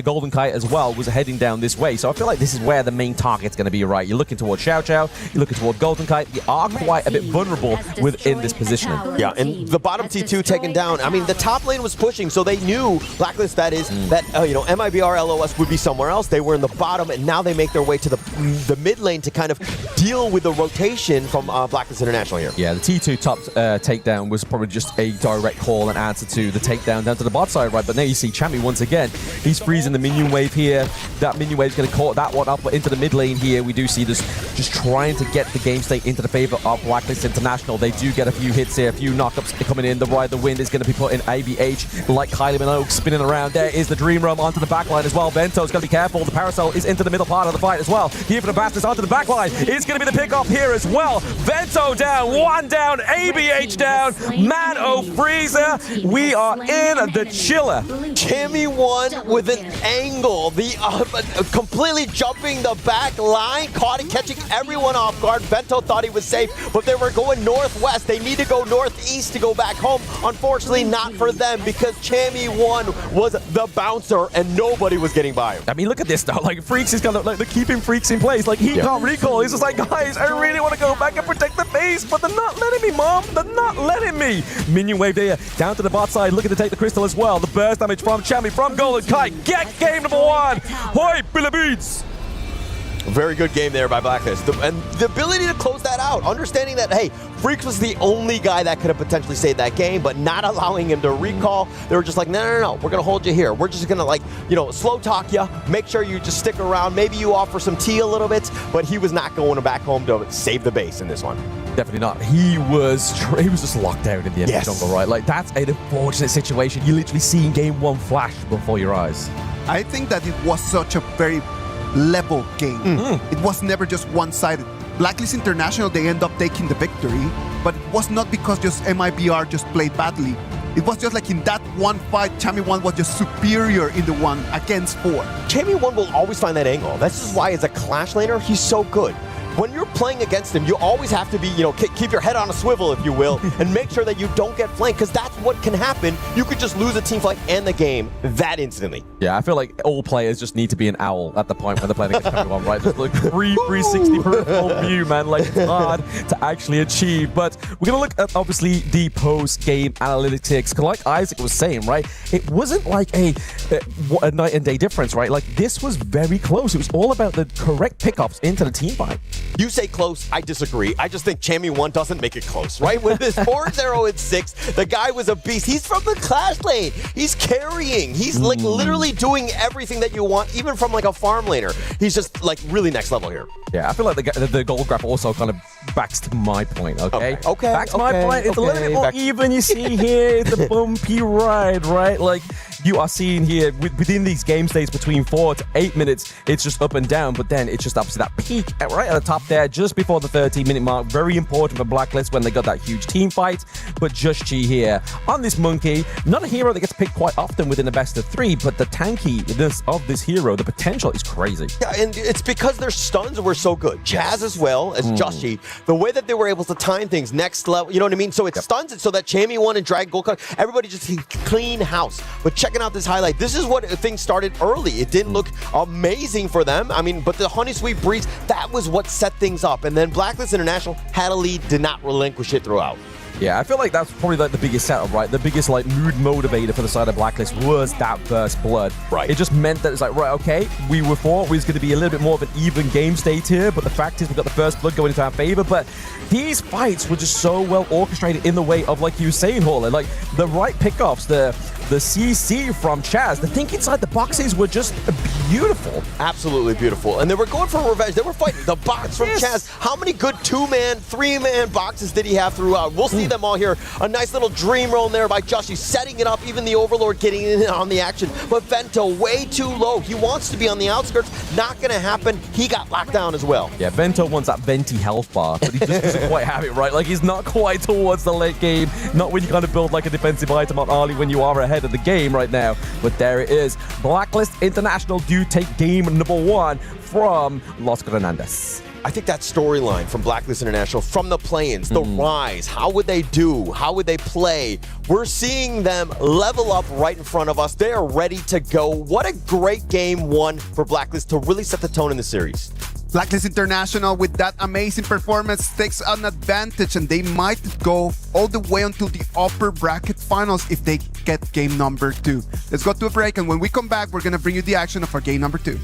Golden Kite as well was heading down this way. So I feel like this is where the main target's going to be, right? You're looking towards Xiao Xiao, you're looking toward Golden Kite. They are quite a bit vulnerable within this positioning. Yeah, and the bottom T2 taken down. I mean, the top lane was pushing, so they knew, Blacklist that is, that, you know, MIBR LOS would be somewhere else. They were in the bottom, and now they make their way to the mid lane to kind of deal with the rotation from Blacklist International here. Yeah, the T2 top takedown was probably just a direct call and answer to the takedown down to the bot side, right? But now you see Chammy once again. He's freezing the minion wave here. That minion wave is going to caught that one up, but into the mid lane here, we do see this just trying to get the game state into the favor of Blacklist International. They do get a few hits here, a few knockups coming in. The Ride the Wind is going to be put in ABH, like Kylie Minogue spinning around. There is the Dream Realm onto the backline as well. Vento's got to be careful. The Parasol is into the middle part of the fight as well. Here for the Bastards onto the backline. It's going to be the pick off here as well. Vento down, one down, ABH down, Man O Freezer. We are in the chiller. Chammy won with an angle, the completely jumping the back line, caught it, catching everyone off guard. Vento thought he was safe, but they were going northwest. They need to go northeast to go back home. Unfortunately, not for them, because Chammy 1 was the bouncer and nobody was getting by him. I mean, look at this though. Like, Freaks is kind of like, they're keeping Freaks in place. Like, he can't recall. He's just like, guys, I really want to go back and protect the base, but they're not letting me, Mom. They're not letting me. Minion wave there, down to the bot side, looking to take the crystal as well. The burst damage from Chammy, from Golden Kite. Get game number 1. Hoi, Billy Beats. Very good game there by Blacklist. And the ability to close that out, understanding that, hey, Freaks was the only guy that could have potentially saved that game, but not allowing him to recall. They were just like, no, we're going to hold you here. We're just going to, like, you know, slow talk you, make sure you just stick around. Maybe you offer some tea a little bit, but he was not going back home to save the base in this one. Definitely not. He was just locked down in the end of the jungle, right? Like, that's an unfortunate situation. You literally seen game 1 flash before your eyes. I think that it was such a very level game. It was never just one-sided. Blacklist International, they end up taking the victory, but it was not because just MIBR just played badly. It was just like in that one fight, Chammy 1 was just superior in the 1 against 4. Chammy 1 will always find that angle. That's just why as a Clash laner, he's so good. When you're playing against him, you always have to be, you know, keep your head on a swivel, if you will, and make sure that you don't get flanked, because that's what can happen. You could just lose a team fight and the game that instantly. Yeah, I feel like all players just need to be an owl at the point when they're playing against everyone, right? Just like 360 peripheral view, man. Like, it's hard to actually achieve. But we're going to look at, obviously, the post-game analytics. Because like Isaac was saying, right, it wasn't like a night and day difference, right? Like, this was very close. It was all about the correct pickups into the team fight. You say close, I disagree. I just think Chammy 1 doesn't make it close, right? With his 4-0-6, the guy was a beast. He's from the Clash lane. He's carrying. He's like literally doing everything that you want, even from like a farm laner. He's just like really next level here. Yeah, I feel like the gold graph also kind of backs to my point, okay? Backs my point. It's a little bit more even, you see here. It's a bumpy ride, right? Like, you are seeing here, within these game states between 4 to 8 minutes, it's just up and down, but then it's just up to that peak right at the top there, just before the 13-minute mark. Very important for Blacklist when they got that huge team fight. But Just Chi here on this Monkey, not a hero that gets picked quite often within the best of 3, but the tankiness of this hero, the potential is crazy. Yeah, and it's because their stuns were so good. Chaz as well as Just Chi, the way that they were able to time things next level, you know what I mean? So it stuns it so that Chammy 1 and Drag Gold, everybody just clean house. But checking out this highlight, this is what things started early. It didn't look amazing for them. I mean, but the Honey Sweet Breeze, that was what set things up. And then Blacklist International had a lead, did not relinquish it throughout. Yeah, I feel like that's probably like the biggest setup, right? The biggest like mood motivator for the side of Blacklist was that first blood. Right. It just meant that it's like, right, okay, we thought we was going to be a little bit more of an even game state here, but the fact is we got the first blood going into our favor. But these fights were just so well orchestrated in the way of, like you were saying, Hawley, like the right pickoffs, the CC from Chaz, the think inside the boxes were just beautiful. Absolutely beautiful. And they were going for revenge. They were fighting the box from Chaz. How many good 2-man, 3-man boxes did he have throughout? We'll see them all here. A nice little dream roam there by Jushy, setting it up, even the Overlord getting in on the action. But Vento way too low. He wants to be on the outskirts. Not going to happen. He got locked down as well. Yeah, Vento wants that Venti health bar, but he just doesn't quite have it, right? Like, he's not quite towards the late game. Not when you kind of build like a defensive item on early when you are ahead of the game right now. But there it is. Blacklist International do take game number 1 from Los Granades. I think that storyline from Blacklist International, from the play-ins, the rise, how would they do? How would they play? We're seeing them level up right in front of us. They are ready to go. What a great game one for Blacklist to really set the tone in the series. Blacklist International, with that amazing performance, takes an advantage, and they might go all the way until the upper bracket finals if they get game number 2. Let's go to a break, and when we come back, we're going to bring you the action of our game number 2.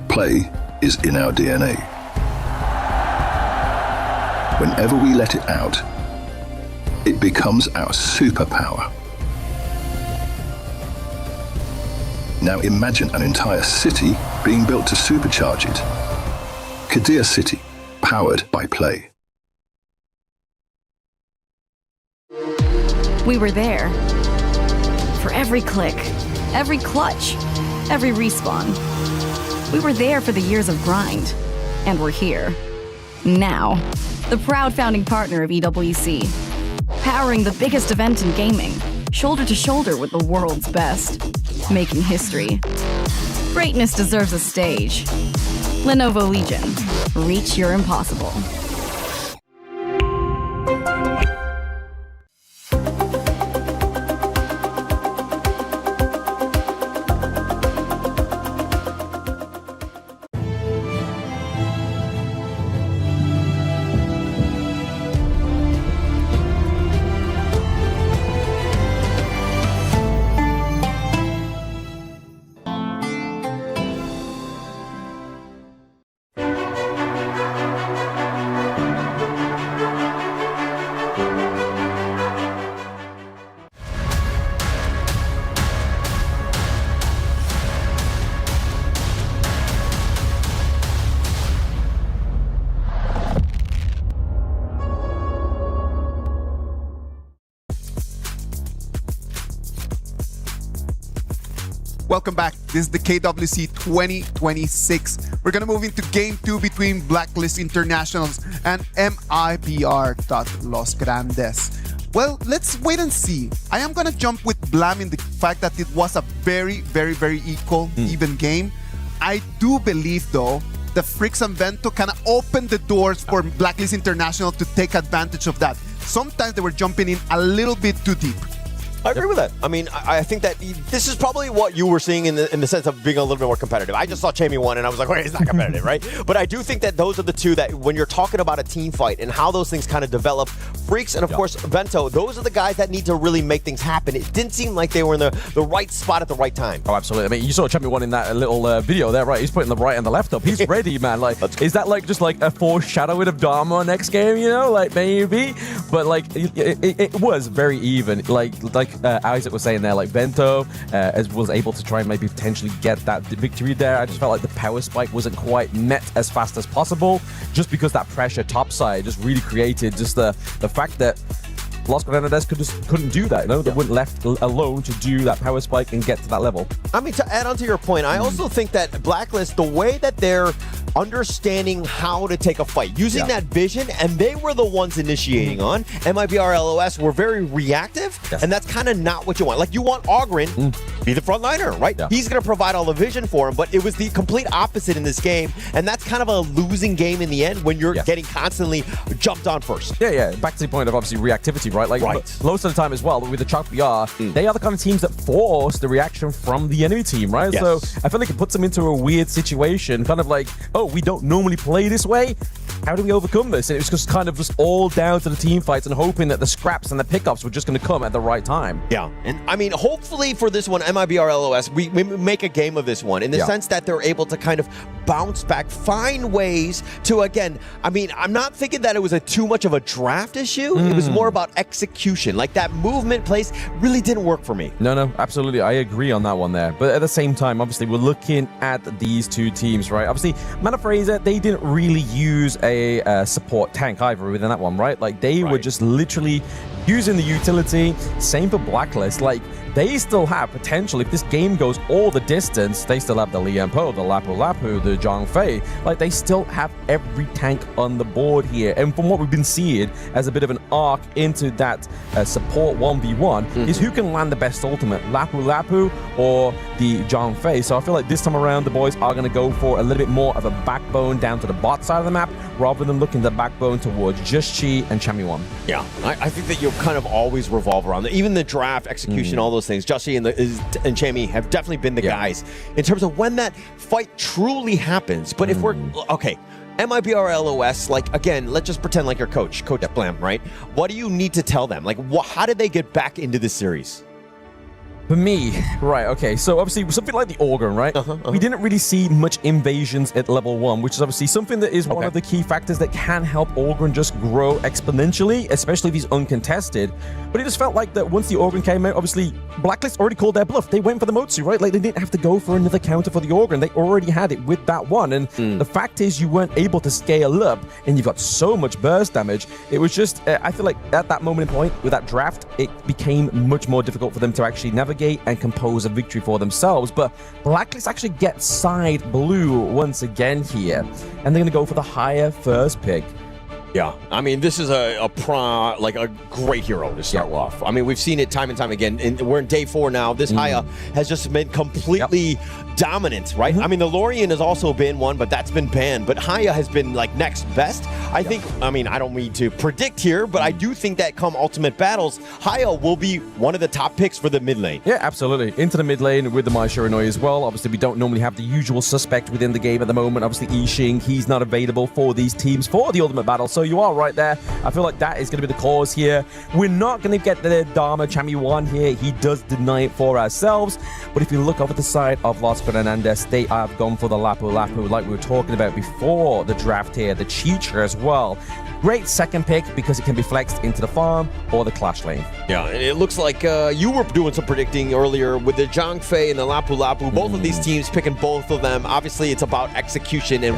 Play is in our DNA. Whenever we let it out, it becomes our superpower. Now imagine an entire city being built to supercharge it. Kadir City, powered by play. We were there. For every click, every clutch, every respawn. We were there for the years of grind, and we're here. Now, the proud founding partner of EWC, powering the biggest event in gaming, shoulder to shoulder with the world's best, making history. Greatness deserves a stage. Lenovo Legion, reach your impossible. Welcome back. This is the KWC 2026. We're going to move into Game 2 between Blacklist Internationals and MIBR. Los Grandes. Well, let's wait and see. I am going to jump with Blam in the fact that it was a very, very, very equal, even game. I do believe, though, the Fricks and Vento kind of opened the doors for Blacklist International to take advantage of that. Sometimes they were jumping in a little bit too deep. I agree with that. I mean, I think that this is probably what you were seeing in the sense of being a little bit more competitive. I just saw Chamie won, and I was like, wait, it's not competitive, right? But I do think that those are the two that when you're talking about a team fight and how those things kind of develop, Freaks and, of course, Vento, those are the guys that need to really make things happen. It didn't seem like they were in the right spot at the right time. Oh, absolutely. I mean, you saw Chamie won in that little video there, right? He's putting the right and the left up. He's ready, man. Like, is that like just like a foreshadowing of Dharma next game, you know? Like, maybe. But, like, it was very even. Like Isaac was saying there, like Vento was able to try and maybe potentially get that victory there. I just felt like the power spike wasn't quite met as fast as possible, just because that pressure topside just really created just the fact that Los Grandes couldn't do that. You know, they weren't left alone to do that power spike and get to that level. I mean, to add on to your point, I also think that Blacklist, the way that they're understanding how to take a fight, using that vision, and they were the ones initiating on. MIBR LOS were very reactive, and that's kind of not what you want. Like, you want Ogren be the front liner, right? He's going to provide all the vision for him, but it was the complete opposite in this game, and that's kind of a losing game in the end when you're getting constantly jumped on first. Yeah. Back to the point of obviously reactivity, right? Like, most of the time as well, with the Chalk BR, they are the kind of teams that force the reaction from the enemy team, right? So I feel like it puts them into a weird situation, kind of like, oh, we don't normally play this way. How do we overcome this? And it was just kind of just all down to the team fights and hoping that the scraps and the pickups were just going to come at the right time. Yeah. And I mean, hopefully for this one, MIBR LOS, we make a game of this one in the sense that they're able to kind of bounce back, find ways to, again, I mean, I'm not thinking that it was too much of a draft issue. It was more about execution. Like, that movement place really didn't work for me. No, absolutely. I agree on that one there. But at the same time, obviously, we're looking at these two teams, right? Obviously, Mana Fraser, they didn't really use a support tank either within that one, right? Like, they were just literally using the utility. Same for Blacklist. Like, they still have potential. If this game goes all the distance, they still have the Lian Po, the Lapu Lapu, the Zhang Fei. Like, they still have every tank on the board here. And from what we've been seeing as a bit of an arc into that support 1v1 is who can land the best ultimate, Lapu Lapu or the Zhang Fei. So I feel like this time around, the boys are going to go for a little bit more of a backbone down to the bot side of the map rather than looking the backbone towards just Chi and Chami1. Yeah, I think that you'll kind of always revolve around that. Even the draft, execution, all those things. Just Chi and Chami have definitely been the guys in terms of when that fight truly happens. But if we're, okay, MIBR LOS, like, again, let's just pretend like you're Coach Blam, right? What do you need to tell them? Like, how did they get back into this series? For me, right, okay, so obviously something like the Organ, right? We didn't really see much invasions at level 1, which is obviously something that is one of the key factors that can help Organ just grow exponentially, especially if he's uncontested. But it just felt like that once the Organ came out, obviously Blacklist already called their bluff. They went for the Motsu, right? Like, they didn't have to go for another counter for the Organ. They already had it with that one. And the fact is, you weren't able to scale up, and you've got so much burst damage. It was just, I feel like at that moment in point, with that draft, it became much more difficult for them to actually navigate and compose a victory for themselves. But Blacklist actually gets side blue once again here, and they're going to go for the higher first pick. Yeah, I mean, this is a great hero to start off. I mean, we've seen it time and time again, and we're in day 4 now. This Haya has just been completely dominant, right? I mean, the Lorien has also been one, but that's been banned. But Haya has been, like, next best. I think, I mean, I don't mean to predict here, but I do think that come Ultimate Battles, Haya will be one of the top picks for the mid lane. Yeah, absolutely. Into the mid lane with the Mai Shiranui as well. Obviously, we don't normally have the usual suspect within the game at the moment. Obviously, Yixing, he's not available for these teams for the Ultimate Battle. So you are right there. I feel like that is going to be the cause here. We're not going to get the Dharma Chami1 here. He does deny it for ourselves. But if you look over the side of Los Hernandez, they have gone for the Lapu Lapu like we were talking about before the draft here. The Chicha as well. Great second pick because it can be flexed into the farm or the clash lane. Yeah, and it looks like you were doing some predicting earlier with the Zhang Fei and the Lapu Lapu. Both of these teams picking both of them. Obviously, it's about execution and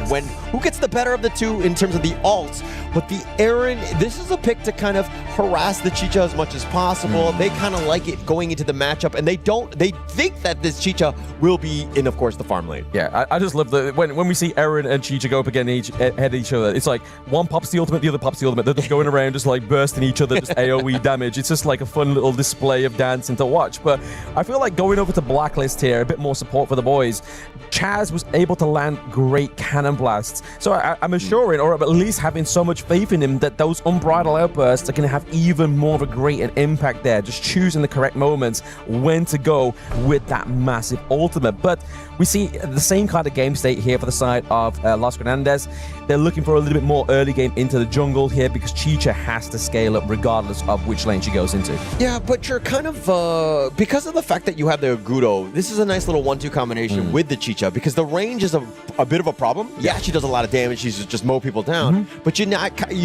who gets the better of the two in terms of the ults. But the Aaron, this is a pick to kind of harass the Chicha as much as possible. They kind of like it going into the matchup, and they think that this Chicha will be in, of course, the farm lane. Yeah, I just love when we see Aaron and Chicha go up against each other. It's like one pops the ultimate, the other pops the ultimate. They're just going around, just like bursting each other, just AoE damage. It's just like a fun little display of dancing to watch. But I feel like going over to Blacklist here, a bit more support for the boys. Chaz was able to land great cannon blasts. So I'm assuring, or at least having so much faith in him, that those unbridled outbursts are going to have even more of a great impact there. Just choosing the correct moments when to go with that massive ultimate. But we see the same kind of game state here for the side of Los Hernandez. They're looking for a little bit more early game into the jungle here because Chicha has to scale up regardless of which lane she goes into. Yeah, but you're kind of, because of the fact that you have the Agudo, this is a nice little 1-2 combination with the Chicha because the range is a bit of a problem. Yeah, she does a lot of damage. She's just mow people down. But you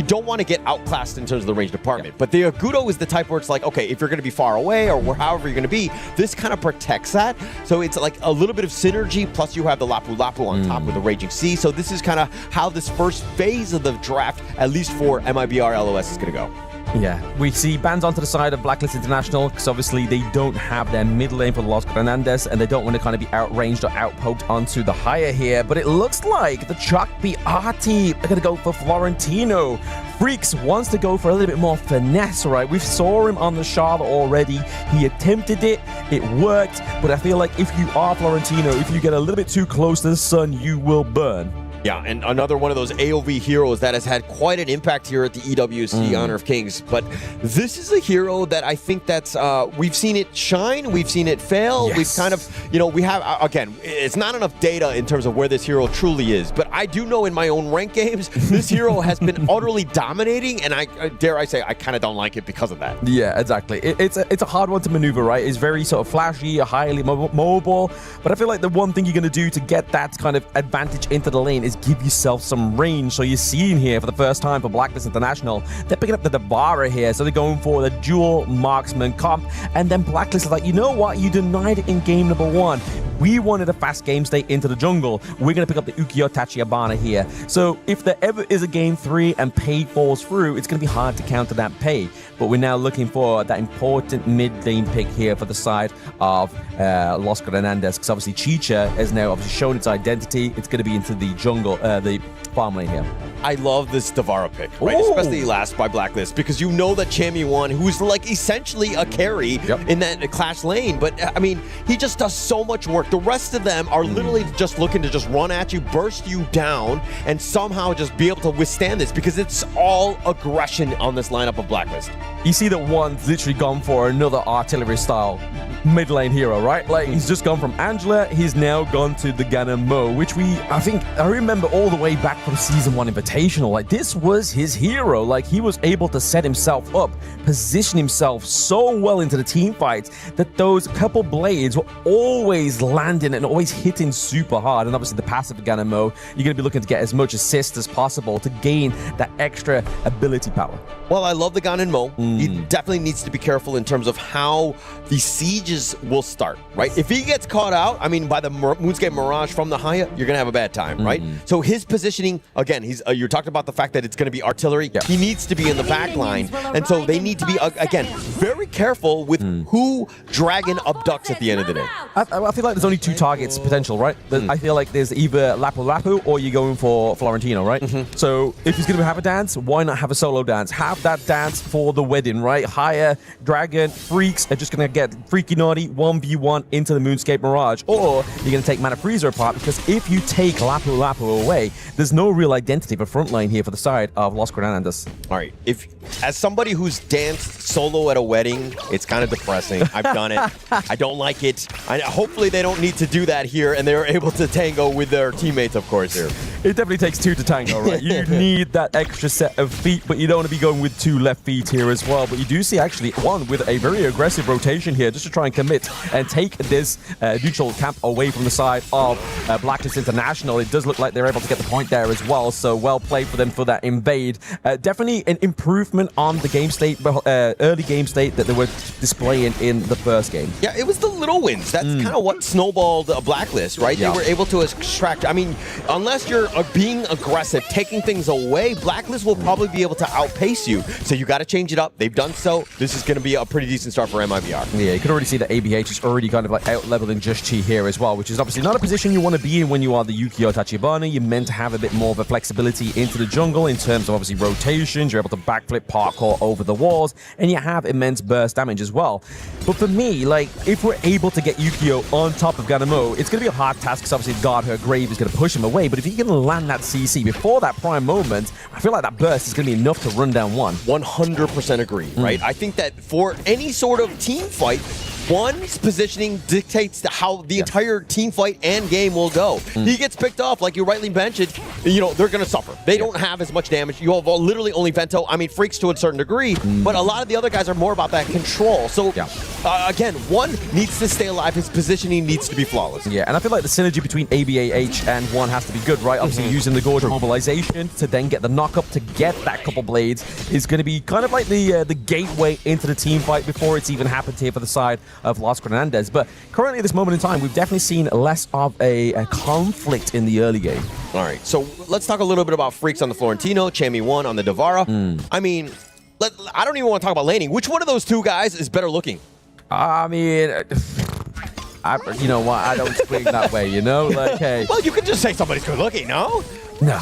don't want to get outclassed in terms of the range department. But the Agudo is the type where it's like, okay, if you're going to be far away or however you're going to be, this kind of protects that. So it's like a little bit of synergy, plus you have the Lapu Lapu on top with the Raging Sea. So this is kind of how this first phase of the draft, at least for MIBR LOS, is going to go. Yeah, we see bans onto the side of Blacklist International because obviously they don't have their mid lane for Los Hernandez and they don't want to kind of be outranged or outpoked onto the higher here. But it looks like the Chuck BR team are going to go for Florentino. Freaks wants to go for a little bit more finesse, right? We saw him on the Charlotte already. He attempted it. It worked. But I feel like if you are Florentino, if you get a little bit too close to the sun, you will burn. Yeah, and another one of those AOV heroes that has had quite an impact here at the EWC Honor of Kings. But this is a hero that I think that's, we've seen it shine, we've seen it fail. We've kind of, we have, again, it's not enough data in terms of where this hero truly is. But I do know in my own ranked games, this hero has been utterly dominating. And I dare I say, I kind of don't like it because of that. Yeah, exactly. It's a hard one to maneuver, right? It's very sort of flashy, highly mobile. But I feel like the one thing you're going to do to get that kind of advantage into the lane is give yourself some range. So you're seeing here for the first time for Blacklist International, they're picking up the Devara here. So they're going for the dual marksman comp. And then Blacklist is like, you know what? You denied it in game number 1. We wanted a fast game state into the jungle. We're going to pick up the Ukiyo Tachibana here. So if there ever is a game 3 and pay falls through, it's going to be hard to counter that pay. But we're now looking for that important mid-lane pick here for the side of Los Granandes, because obviously Chicha has now obviously shown its identity. It's going to be into the jungle, the farm lane here. I love this Devara pick, right? Ooh. Especially last by Blacklist, because you know that Chammy1, who's like essentially a carry in that Clash lane, but I mean, he just does so much work. The rest of them are literally just looking to just run at you, burst you down, and somehow just be able to withstand this, because it's all aggression on this lineup of Blacklist. You see that one's literally gone for another artillery style mid lane hero, right? Like, he's just gone from Angela, he's now gone to the Ganon Mo, which I remember all the way back from Season 1 Invitational. Like, this was his hero. Like, he was able to set himself up, position himself so well into the team fights that those couple blades were always landing and always hitting super hard. And obviously the passive of Ganon Mo, you're going to be looking to get as much assist as possible to gain that extra ability power. Well, I love the Ganon Mo. He definitely needs to be careful in terms of how the sieges will start, right? If he gets caught out, I mean, by the Moonscape Mirage from the Haya, you're going to have a bad time, right? So his positioning, again, you're talking about the fact that it's going to be artillery. He needs to be in the back line. And so they need to be, again, very careful with who Dragon abducts at the end of the day. I feel like there's only 2 targets potential, right? I feel like there's either Lapu Lapu or you're going for Florentino, right? So if he's going to have a dance, why not have a solo dance? Have that dance for the wedding, right? Haya, Dragon, Freaks are just going to get freaky naughty 1v1 into the Moonscape Mirage, or you're going to take Mana Freezer apart, because if you take Lapu Lapu away, there's no real identity for front line here for the side of Los Granandes. All right, as somebody who's danced solo at a wedding, it's kind of depressing. I've done it. I don't like it. Hopefully they don't need to do that here, and they're able to tango with their teammates, of course, here. It definitely takes 2 to tango, right? You need that extra set of feet, but you don't want to be going with 2 left feet here as well. But you do see actually one with a very aggressive rotation here just to try and commit and take this neutral camp away from the side of Blacklist International. It does look like they're able to get the point there as well, so well played for them for that invade. Definitely an improvement on the game state, early game state that they were displaying in the first game. Yeah, it was the little wins. That's kind of what snowballed a Blacklist, right? They were able to extract, I mean, unless you're being aggressive, taking things away, Blacklist will probably be able to outpace you. So you got to change it up. They've done so. This is going to be a pretty decent start for MIBR. Yeah, you can already see that ABH is already kind of like out-leveling Just Chi here as well, which is obviously not a position you want to be in when you are the Ukiyo Tachibana. You're meant to have a bit more of a flexibility into the jungle in terms of obviously rotations. You're able to backflip parkour over the walls, and you have immense burst damage as well. But for me, like, if we're able to get Ukiyo on top of Ganon Mo, it's going to be a hard task because obviously guard her grave is going to push him away. But if you can land that CC before that prime moment, I feel like that burst is going to be enough to run down one. 100% agree, right? I think that for any sort of team fight, one's positioning dictates how the entire team fight and game will go. He gets picked off, like you rightly mentioned, you know, they're going to suffer. They don't have as much damage. You have literally only Vento. I mean, Freaks to a certain degree, but a lot of the other guys are more about that control. So, again, one needs to stay alive. His positioning needs to be flawless. Yeah, and I feel like the synergy between ABAH and one has to be good, right? Obviously, using the Gorge mobilization to then get the knock-up to get that couple blades is going to be kind of like the gateway into the team fight before it's even happened here for the side of Los Granandes. But currently at this moment in time, we've definitely seen less of a conflict in the early game. All right, so let's talk a little bit about Freaks on the Florentino, Chammy1 on the Devara. I mean, I don't even want to talk about laning. Which one of those two guys is better looking? I mean, you know what? I don't swing that way, you know? Like, hey. Well, you could just say somebody's good looking, no? No.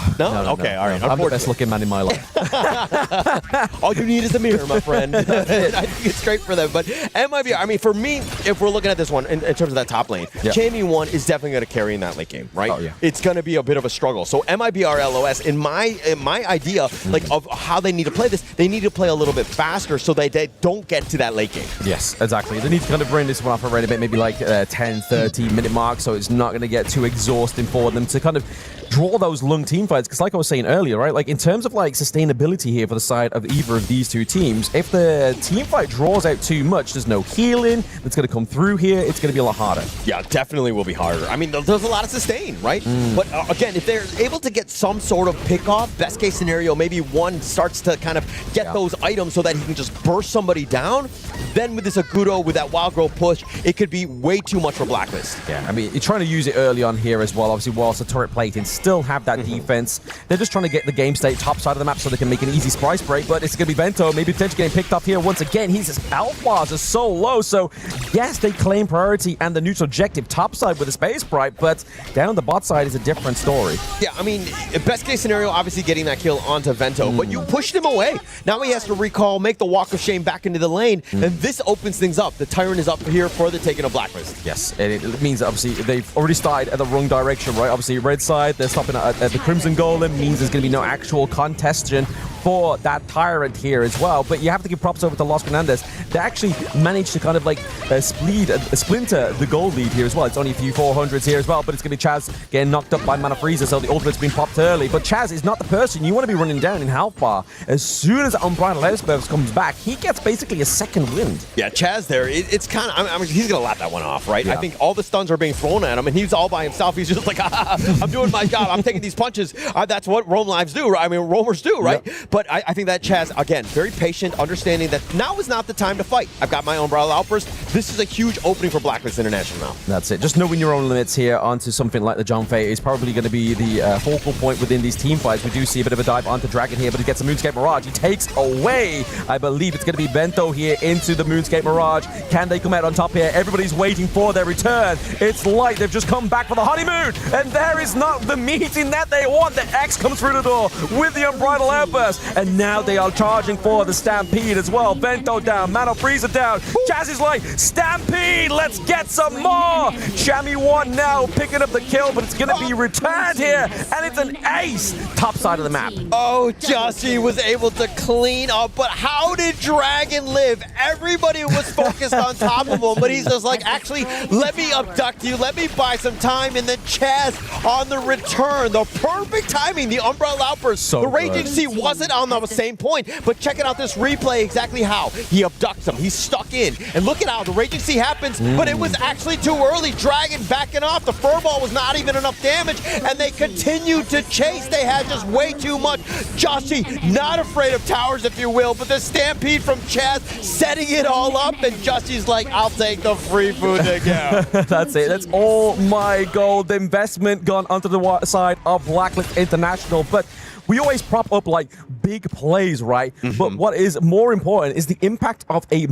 Okay, all right. I'm the best looking man in my life. All you need is a mirror, my friend. I think it's great for them. But MIBR, I mean, for me, if we're looking at this one in terms of that top lane, Chammy1 is definitely going to carry in that late game, right? Oh, yeah. It's going to be a bit of a struggle. So MIBR LOS, in my idea, like of how they need to play this, they need to play a little bit faster so they don't get to that late game. Yes, exactly. They need to kind of bring this one off already a bit, maybe like 10, 13 minute mark, so it's not going to get too exhausting for them to kind of draw those long team fights. Because like I was saying earlier, right, like in terms of like sustainability here for the side of either of these two teams, if the team fight draws out too much, there's no healing that's going to come through here. It's going to be a lot harder. Yeah, definitely will be harder. I mean, there's a lot of sustain, right? But again, if they're able to get some sort of pick off, best case scenario, maybe one starts to kind of get those items so that he can just burst somebody down. Then with this Agudo, with that Wild Growth push, it could be way too much for Blacklist. Yeah, I mean, you're trying to use it early on here as well, obviously, whilst the turret plating still have that defense. They're just trying to get the game state top side of the map so they can make an easy price break, but it's going to be Bento, maybe potentially getting picked up here once again. His health bars are so low, so yes, they claim priority and the neutral objective top side with the Space Sprite, but down the bot side is a different story. Yeah, I mean, best case scenario, obviously getting that kill onto Vento, but you pushed him away. Now he has to recall, make the walk of shame back into the lane, and this opens things up. The Tyrant is up here for the taking of Blacklist. Yes, and it means obviously they've already started at the wrong direction, right? Obviously, red side, they're stopping at the Crimson Golem, means there's going to be no actual contestation for that Tyrant here as well. But you have to give props over to Los Grandes. They actually managed to kind of like splinter the gold lead here as well. It's only a few 400s here as well, but it's going to be Chaz getting knocked up by Mana Freezer, so the ultimate's been popped early. But Chaz is not the person you want to be running down in health bar. As soon as Unbridled Outburst comes back, he gets basically a second wind. Yeah, Chaz there, it's kind of, I mean, he's going to lap that one off, right? I think all the stuns are being thrown at him, and he's all by himself. He's just like, I'm doing my job. I'm taking these punches. That's what Roam Lives do, right? I mean, roamers do, right? But I think that Chaz, again, very patient, understanding that now is not the time to fight. I've got my Unbridled Outburst. This is a huge opening for Blacklist International now. That's it. Just knowing your own limits here onto something like the John Fay is probably going to be the focal point within these team fights. We do see a bit of a dive onto Dragon here, but he gets a Moonscape Mirage. He takes away, I believe it's going to be Bento here into the Moonscape Mirage. Can they come out on top here? Everybody's waiting for their return. It's like they've just come back for the honeymoon, and there is not the meeting that they want. The X comes through the door with the Unbridled Outburst, and now they are charging for the Stampede as well. Bento down, Mana Freezer down. Chaz is like, Stampede, let's get some more. Shammy 1 now picking up the kill, but it's going to be returned here, and it's an ace top side of the map. Oh, Joshy was able to clean up, but how did Dragon live? Everybody was focused on top of him, but he's just like, actually, let me abduct you, let me buy some time, and then Chaz on the return. The perfect timing, the Unbridled Outburst. The Raging Sea wasn't on the same point, but checking out this replay exactly how. He abducts him, he's stuck in, and look at how the Raging Sea happens, but it was actually too early. Dragon backing off, the Furball was not even enough damage, and they continued to chase. They had just way too much. Joshy, not afraid of towers, if you will, but the Stampede from Chaz setting it all up, and Joshy's like, I'll take the free food to go. That's it. That's all my gold investment gone onto the side of Blacklist International. But we always prop up like big plays, right? But what is more important is the impact of a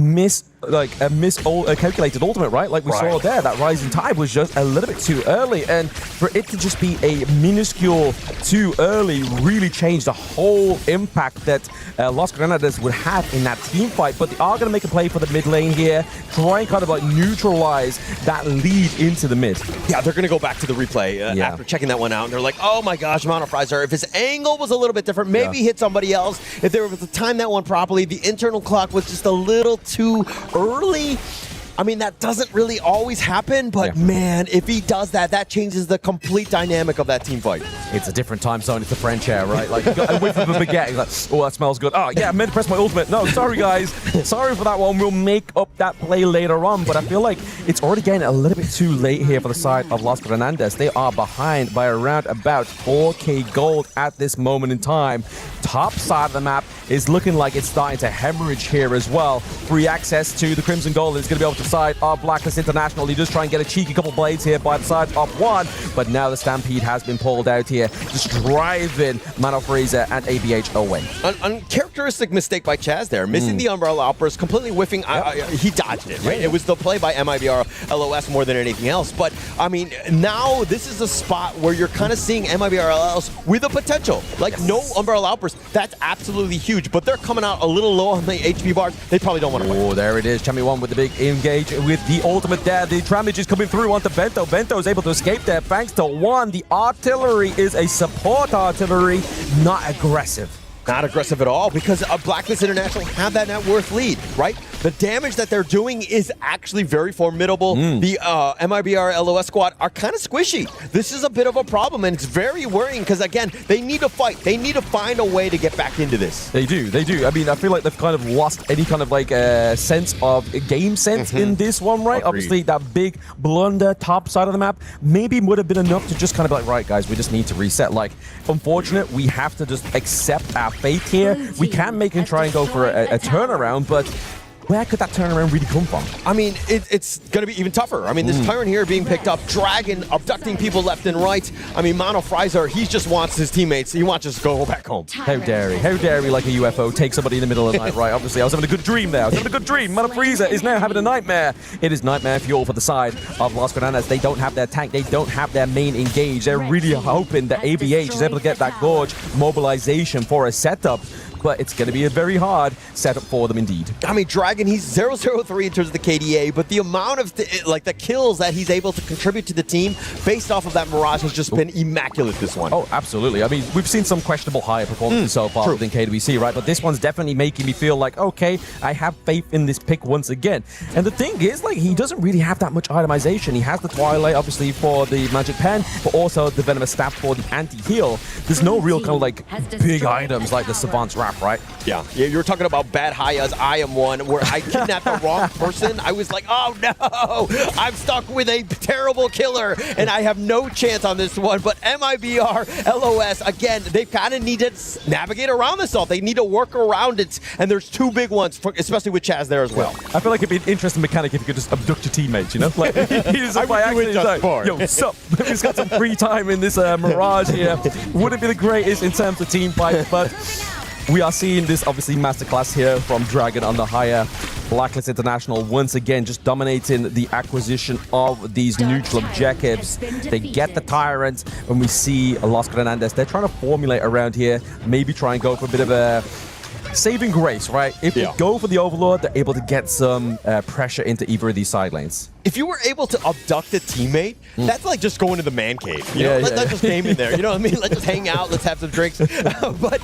calculated ultimate, right? Like we saw there, that Rising Tide was just a little bit too early, and for it to just be a minuscule too early really changed the whole impact that Los Granades would have in that team fight. But they are going to make a play for the mid lane here, try and kind of like neutralize that lead into the mid. Yeah, they're going to go back to the replay after checking that one out, and they're like, oh my gosh, Mana Freezer, if his angle was a little bit different, maybe hit somebody else. If they were able to time that one properly, the internal clock was just a little too early. I mean, that doesn't really always happen, but man, if he does that, that changes the complete dynamic of that team fight. It's a different time zone. It's a French air, right? Like, you got a whiff of a baguette. He's like, oh, that smells good. Oh, yeah, I meant to press my ultimate. No, sorry, guys. Sorry for that one. We'll make up that play later on, but I feel like it's already getting a little bit too late here for the side of Los Grandes. They are behind by around about 4k gold at this moment in time. Top side of the map is looking like it's starting to hemorrhage here as well. Free access to the Crimson Gold is going to be able to side of Blacklist International. He just try and get a cheeky couple blades here by the side of one, but now the Stampede has been pulled out here, just driving Mana Freezer and AG.AL away. Uncharacteristic mistake by Chaz there, missing the Unbridled Outburst, completely whiffing. He dodged it, right? It was the play by MIBR LOS more than anything else, but I mean, now this is a spot where you're kind of seeing MIBR LOS with a potential. Like, no Unbridled Outburst, that's absolutely huge, but they're coming out a little low on the HP bars. They probably don't want to win. Oh, there it is. Chammy 1 with the big engage with the ultimate there. The damage is coming through onto Bento. Bento is able to escape there thanks to one. The artillery is a support artillery, not aggressive. Not aggressive at all because Blacklist International have that net worth lead, right? The damage that they're doing is actually very formidable. The MIBR LOS squad are kind of squishy. This is a bit of a problem, and it's very worrying because, again, they need to fight. They need to find a way to get back into this. They do. I mean, I feel like they've kind of lost any kind of like sense of game sense in this one, right? Agreed. Obviously, that big blunder top side of the map maybe would have been enough to just kind of be like, right, guys, we just need to reset. Like, unfortunate, we have to just accept our fate here. We can make and try and go for a turnaround, but where could that turnaround really come from? I mean, it's going to be even tougher. I mean, this Tyrant here being picked up, Dragon abducting people left and right. I mean, Mono Frizer, he just wants his teammates. He wants to just go back home. How dare he? How dare he, like a UFO, take somebody in the middle of the night, right? Obviously, I was having a good dream there. I was having a good dream. Mono Frizer is now having a nightmare. It is nightmare fuel for the side of Los Granadas. They don't have their tank. They don't have their main engage. They're really hoping that ABH is able to get that Gorge mobilization for a setup. But it's going to be a very hard setup for them indeed. I mean, Dragon, he's 0-0-3 in terms of the KDA, but the amount of the kills that he's able to contribute to the team based off of that Mirage has just been immaculate this one. Oh, absolutely. I mean, we've seen some questionable higher performances so far within KWC, right? But this one's definitely making me feel like, okay, I have faith in this pick once again. And the thing is, like, he doesn't really have that much itemization. He has the Twilight, obviously, for the Magic Pen, but also the Venomous Staff for the anti-heal. There's no real kind of, like, big items like the Savant's Wrap, right? Yeah, you were talking about bad Hayas. I am one where I kidnapped the wrong person. I was like, oh no, I'm stuck with a terrible killer and I have no chance on this one. But MIBR, LOS, again, they kind of need to navigate around this all. They need to work around it. And there's two big ones, especially with Chaz there as well. I feel like it'd be an interesting mechanic if you could just abduct your teammates, you know? Like, he's just by accident, like, yo, sup? He's got some free time in this Mirage here. Wouldn't be the greatest in terms of team fight, but we are seeing this, obviously, masterclass here from Dragon on the higher. Blacklist International once again just dominating the acquisition of these neutral objectives. They get the Tyrant, and we see Los Granadas. They're trying to formulate around here, maybe try and go for a bit of a saving grace, right? If they go for the Overlord, they're able to get some pressure into either of these side lanes. If you were able to abduct a teammate, that's like just going to the man cave. You know? Let's just game in there. You know what I mean? Let's just hang out. Let's have some drinks. But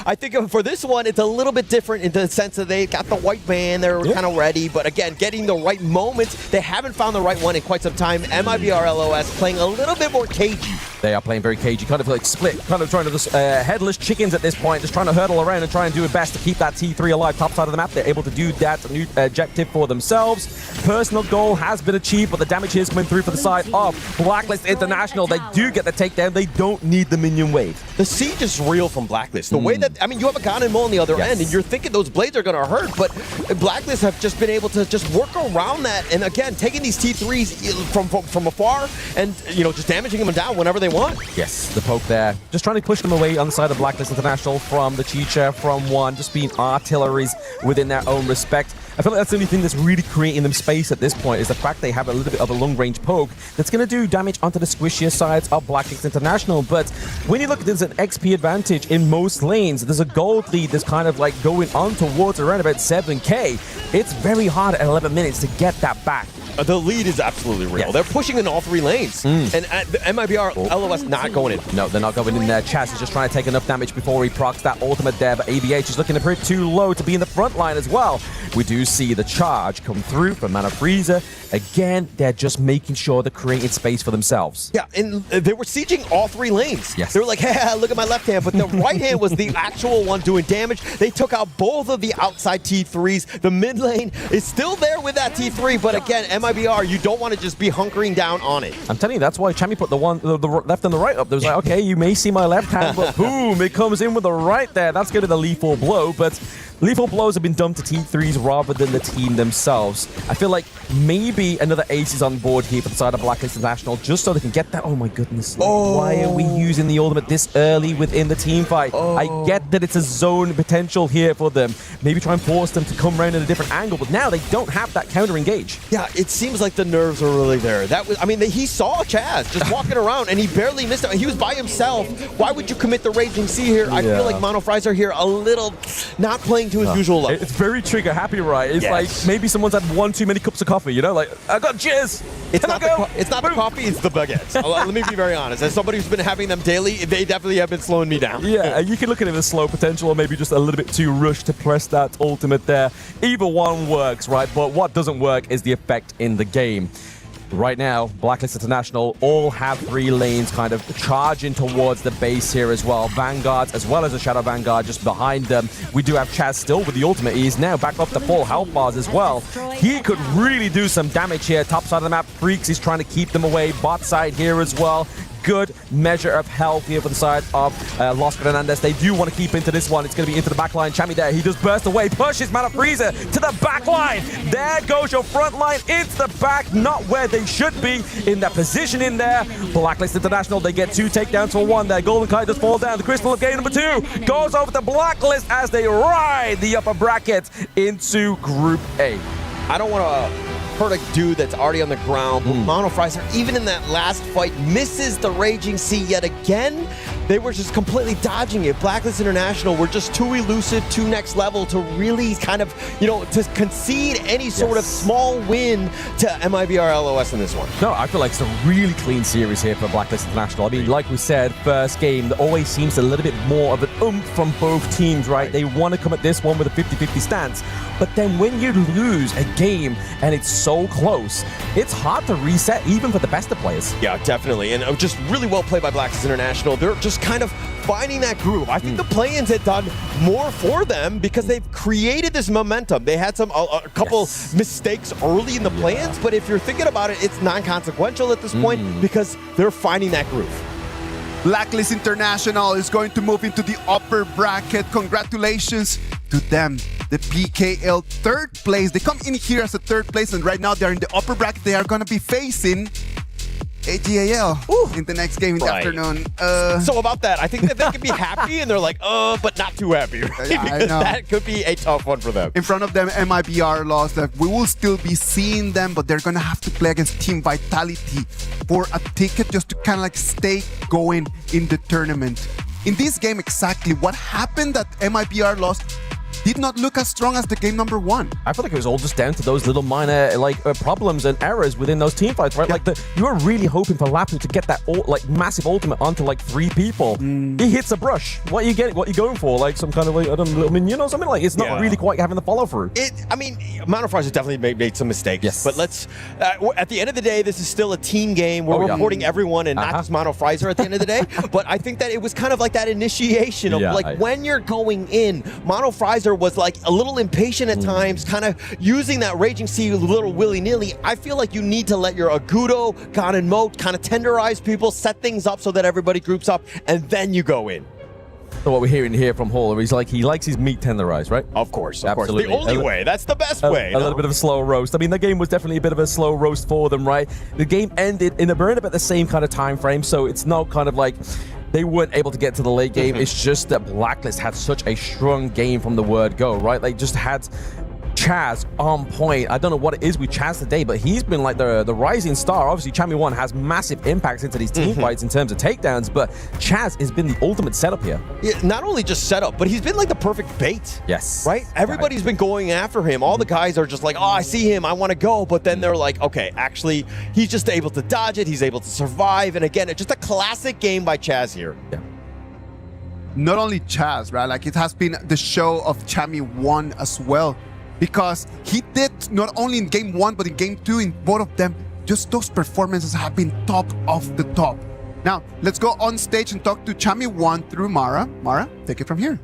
I think for this one, it's a little bit different in the sense that they got the white band. They're kind of ready. But again, getting the right moments. They haven't found the right one in quite some time. MIBR LOS playing a little bit more cagey. They are playing very cagey, kind of like split, kind of trying to just headless chickens at this point, just trying to hurdle around and try and do their best to keep that T3 alive top side of the map. They're able to do that new objective for themselves. Personal goal has been achieved, but the damage here is coming through for the side of Blacklist International. They do get the takedown. They don't need the minion wave. The siege is real from Blacklist. The way that, I mean, you have a Ganemon on the other end, and you're thinking those blades are going to hurt, but Blacklist have just been able to just work around that. And again, taking these T3s from afar and, you know, just damaging them down whenever they want. Yes, the poke there. Just trying to push them away on the side of Blacklist International from the Chicha, from one, just being artilleries within their own respect. I feel like that's the only thing that's really creating them space at this point is the fact they have a little bit of a long-range poke that's going to do damage onto the squishier sides of Blacklist International. But when you look, there's an XP advantage in most lanes. There's a gold lead that's kind of like going on towards around about 7K. It's very hard at 11 minutes to get that back. The lead is absolutely real. They're pushing in all three lanes. And the MIBR LOS not going in. No, they're not going in there. Chaz is just trying to take enough damage before he procs that ultimate there, but ABH is looking a bit too low to be in the front line as well. We do see the charge come through from Mono Frizer. Again, they're just making sure they're creating space for themselves. Yeah, and they were sieging all three lanes. Yes. They were like, hey, look at my left hand, but the right hand was the actual one doing damage. They took out both of the outside T3s. The mid lane is still there with that T3, but again, MIBR, you don't want to just be hunkering down on it. I'm telling you, that's why Chammy put the left and the right up. There was like, okay, you may see my left hand, but boom, it comes in with the right there. That's going to be the lethal blow, but lethal blows have been dumped to T3s rather than the team themselves. I feel like maybe another ace is on board here for the side of Blacklist International just so they can get that. Oh my goodness. Why are we using the ultimate this early within the team fight? I get that it's a zone potential here for them. Maybe try and force them to come around in a different angle, but now they don't have that counter engage. Yeah, it seems like the nerves are really there. That was, I mean, he saw Chaz just walking around and he barely missed it. He was by himself. Why would you commit the Raging Sea here? I feel like Mono Frizer here a little not playing playing to his usual level. It's very trigger happy, right? It's Yes. like maybe someone's had one too many cups of coffee, you know? Like, I got jizz. It's not the coffee, it's the baguettes. Let me be very honest. As somebody who's been having them daily, they definitely have been slowing me down. Yeah, you can look at it as slow potential or maybe just a little bit too rushed to press that ultimate there. Either one works, right? But what doesn't work is the effect in the game. Right now, Blacklist International all have 3 lanes kind of charging towards the base here as well. Vanguards as well as a Shadow Vanguard just behind them. We do have Chaz still with the ultimate. He's now back up to full health bars as well. He could really do some damage here. Top side of the map, Freaks is trying to keep them away. Bot side here as well. Good measure of health here for the side of Los Fernandez. They do want to keep into this one. It's going to be into the back line. Chami there. He does burst away. Pushes Mana Freezer to the back line. There goes your front line into the back. Not where they should be in that position in there. Blacklist International, they get 2 takedowns for 1 there. Golden Kite does fall down. The Crystal of game number 2 goes over to Blacklist as they ride the upper bracket into Group A. I don't want to hurt a dude that's already on the ground. But Mono Fraser, even in that last fight, misses the Raging Sea yet again. They were just completely dodging it. Blacklist International were just too elusive, too next level to really kind of, to concede any sort of small win to MIBR LOS in this one. No, I feel like it's a really clean series here for Blacklist International. I mean, like we said, first game, there always seems a little bit more of an oomph from both teams, right? They want to come at this one with a 50-50 stance. But then when you lose a game and it's so close, it's hard to reset even for the best of players. Yeah, definitely. And just really well played by Blacklist International. They're just kind of finding that groove. I think the play-ins had done more for them because they've created this momentum. They had a couple mistakes early in the play-ins, but if you're thinking about it, it's non-consequential at this point because they're finding that groove. Blacklist International is going to move into the upper bracket. Congratulations to them. The PKL 3rd place. They come in here as a 3rd place, and right now they're in the upper bracket. They are going to be facing AG.AL in the next game in the afternoon. So about that, I think that they could be happy, and they're like, but not too happy, right? Yeah, because that could be a tough one for them. In front of them, MIBR lost. We will still be seeing them, but they're going to have to play against Team Vitality for a ticket just to kind of like stay going in the tournament. In this game, exactly what happened that MIBR lost did not look as strong as the game number 1. I feel like it was all just down to those little minor problems and errors within those team fights, right? Like you were really hoping for Lapu to get that massive ultimate onto like 3 people. He hits a brush. What are you getting? What are you going for? Like some kind of like, I don't know, little minion or something? Like it's not really quite having the follow through. I mean, Mono Fries has definitely made some mistakes. Yes. But let's at the end of the day, this is still a team game. We're reporting everyone and not just Mono Frizer at the end of the day. But I think that it was kind of like that initiation of when you're going in, Mono Frizer was like a little impatient at times, kind of using that Raging Sea a little willy-nilly. I feel like you need to let your Agudo, God and Moat kind of tenderize people, set things up so that everybody groups up, and then you go in. So what we're hearing here from Hall is like he likes his meat tenderized, right? Of course. Absolutely. The only way. That's the best way. A little bit of a slow roast. I mean, the game was definitely a bit of a slow roast for them, right? The game ended in around about the same kind of time frame, so it's not kind of like they weren't able to get to the late game. It's just that Blacklist had such a strong game from the word go, right? They just had Chaz on point. I don't know what it is with Chaz today, but he's been like the rising star. Obviously, Chami 1 has massive impacts into these team fights in terms of takedowns, but Chaz has been the ultimate setup here. Yeah, not only just setup, but he's been like the perfect bait. Yes. Right? Everybody's been going after him. All the guys are just like, oh, I see him, I want to go. But then they're like, okay, actually, he's just able to dodge it. He's able to survive. And again, it's just a classic game by Chaz here. Yeah. Not only Chaz, right? Like it has been the show of Chami 1 as well. Because he did not only in game 1, but in game 2, in both of them, just those performances have been top of the top. Now, let's go on stage and talk to Chami 1 through Mara. Mara, take it from here.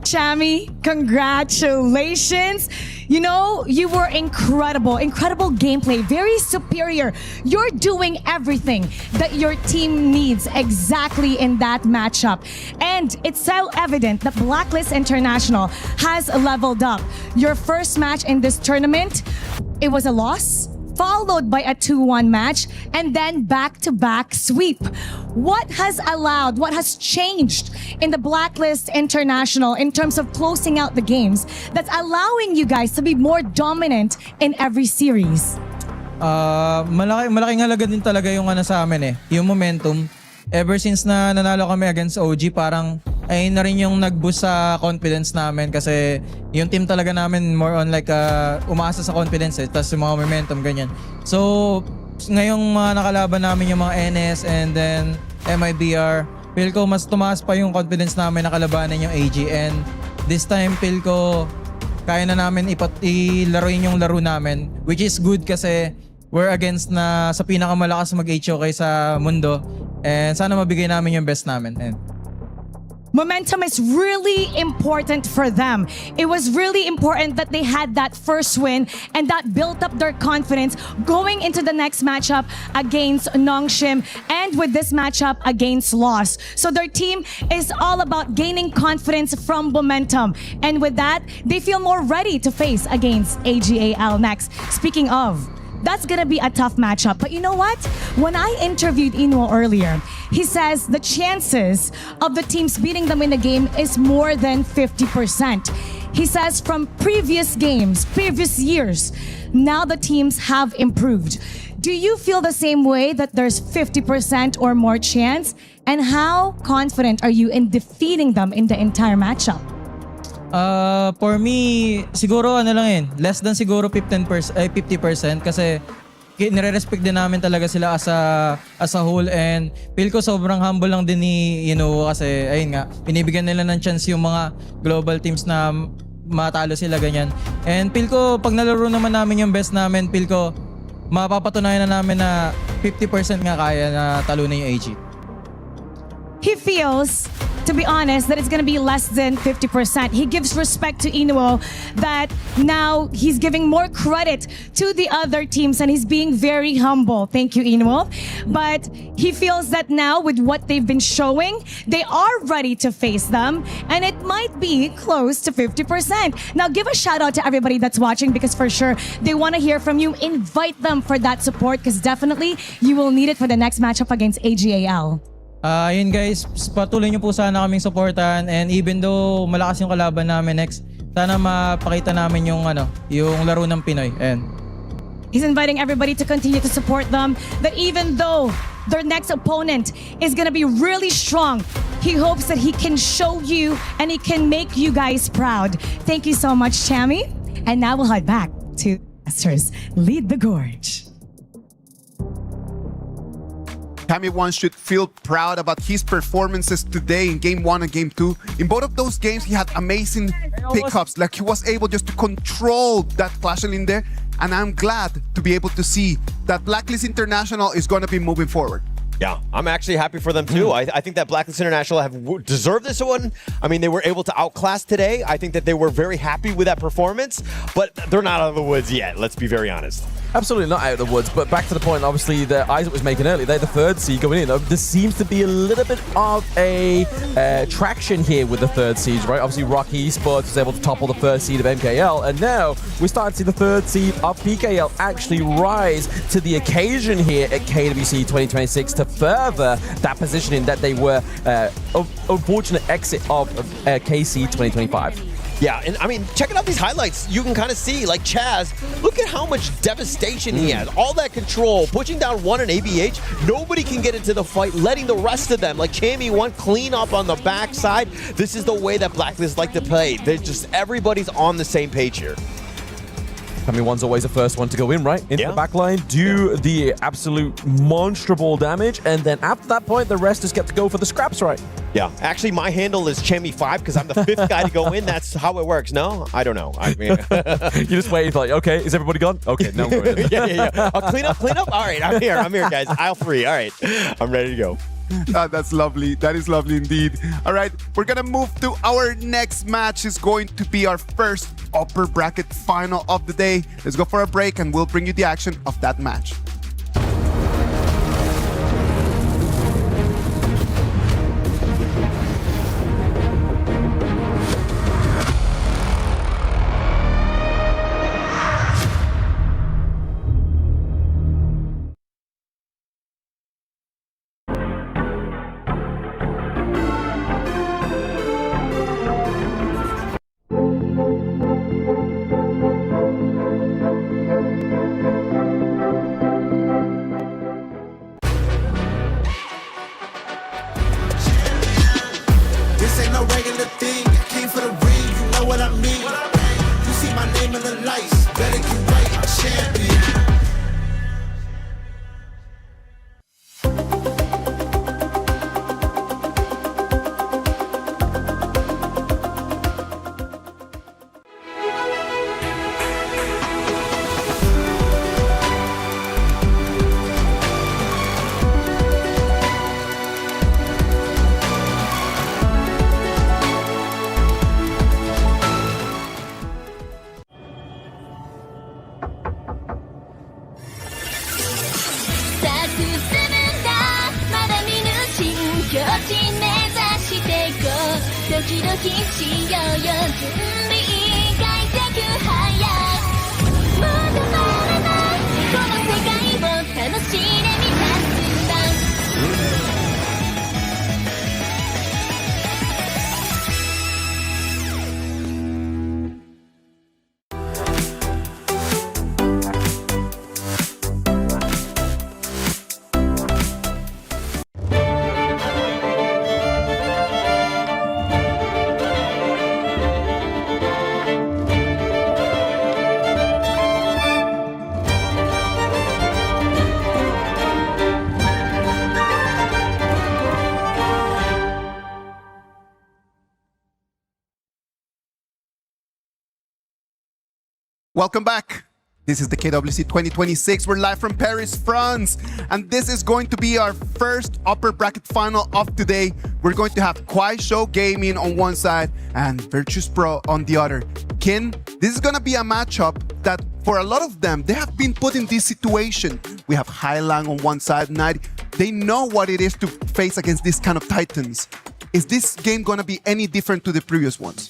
Chami, congratulations. You know, you were incredible gameplay, very superior. You're doing everything that your team needs exactly in that matchup. And it's so evident that Blacklist International has leveled up. Your first match in this tournament, it was a loss, followed by a 2-1 match, and then back-to-back sweep. What has changed in the Blacklist International in terms of closing out the games that's allowing you guys to be more dominant in every series? Malaking halaga din talaga yung sa amin yung momentum. Ever since na nanalo kami against OG, parang ayun na rin yung nag-boost sa confidence namin kasi yung team talaga namin more on like umaasa sa confidence tapos yung mga momentum ganyan. So ngayong mga nakalaban namin yung mga NS and then MIBR, feel ko mas tumaas pa yung confidence namin na kalabanan yung AG, and this time feel ko kaya na namin ilaruin yung laro namin, which is good kasi we're against na sa pinakamalakas mag-HOK sa mundo, and sana mabigay namin yung best namin. And momentum is really important for them. It was really important that they had that first win and that built up their confidence going into the next matchup against Nongshim and with this matchup against Loss. So their team is all about gaining confidence from momentum. And with that, they feel more ready to face against AG.AL next. Speaking of, that's gonna be a tough matchup. But you know what? When I interviewed Inuo earlier, he says the chances of the teams beating them in the game is more than 50%. He says from previous games, previous years, now the teams have improved. Do you feel the same way, that there's 50% or more chance? And how confident are you in defeating them in the entire matchup? For me, siguro ano lang yun, less than siguro 50% kasi nire-respect din namin talaga sila as a whole, and feel ko sobrang humble lang din ni kasi ayun nga, binibigyan nila ng chance yung mga global teams na matalo sila ganyan. And feel ko pag nalaro naman namin yung best namin, feel ko mapapatunayan na namin na 50% nga kaya na talunan yung AG. He feels, to be honest, that it's going to be less than 50%. He gives respect to Inuo that now he's giving more credit to the other teams and he's being very humble. Thank you, Inuo. But he feels that now with what they've been showing, they are ready to face them and it might be close to 50%. Now give a shout out to everybody that's watching because for sure they want to hear from you. Invite them for that support because definitely you will need it for the next matchup against AG.AL. Yun guys, patuloy nyo po sana kaming supportan, and even though malakas yung kalaban namin next, sana mapakita namin yung laro ng Pinoy. And he's inviting everybody to continue to support them, that even though their next opponent is going to be really strong, he hopes that he can show you and he can make you guys proud. Thank you so much, Chammy. And now we'll head back to Masters Lead the Gorge. Cammy One should feel proud about his performances today in Game 1 and Game 2. In both of those games, he had amazing pickups. Like, he was able just to control that Clash in there. And I'm glad to be able to see that Blacklist International is going to be moving forward. Yeah, I'm actually happy for them too. I think that Blacklist International have deserved this one. I mean, they were able to outclass today. I think that they were very happy with that performance, but they're not out of the woods yet, let's be very honest. Absolutely not out of the woods, but back to the point, obviously, that Isaac was making earlier. They're the third seed going in. There seems to be a little bit of a traction here with the third seeds, right? Obviously, Rocky Esports was able to topple the first seed of MKL, and now we're starting to see the third seed of PKL actually rise to the occasion here at KWC 2026 to further that positioning that they were unfortunate exit of KC 2025. Yeah, and I mean, checking out these highlights, you can kind of see, like Chaz, look at how much devastation he has. All that control, pushing down one in ABH, nobody can get into the fight, letting the rest of them, like Chammy One, clean up on the backside. This is the way that Blacklist like to play. They're just, everybody's on the same page here. Cammy One's always the first one to go in, right? Into the backline, do the absolute monstrable damage, and then after that point, the rest just get to go for the scraps, right? Yeah, actually, my handle is Chammy5 because I'm the fifth guy to go in. That's how it works. No, I don't know. I mean, you just wait. Like, okay, is everybody gone? Okay, no. yeah. I'll clean up. All right, I'm here, guys. Aisle 3. All right, I'm ready to go. That's lovely. That is lovely indeed. All right, we're gonna move to our next match. Is going to be our first upper bracket final of the day. Let's go for a break, and we'll bring you the action of that match. Welcome back. This is the KWC 2026. We're live from Paris, France. And this is going to be our first upper bracket final of today. We're going to have Kuaishou Gaming on one side and Virtus Pro on the other. Kin, this is going to be a matchup that for a lot of them, they have been put in this situation. We have Highlang on one side, Knight. They know what it is to face against this kind of titans. Is this game going to be any different to the previous ones?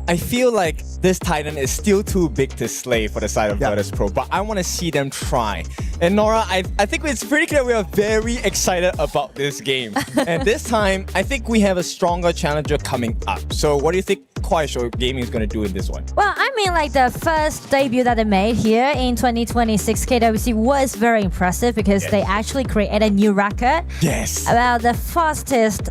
I feel like this Titan is still too big to slay for the side of Virtus Pro, but I want to see them try. And Nora, I think it's pretty clear we are very excited about this game. And this time, I think we have a stronger challenger coming up. So what do you think Kuaishou Gaming is going to do in this one? Well, I mean, like the first debut that they made here in 2026 KWC was very impressive because they actually created a new record. Yes. About the fastest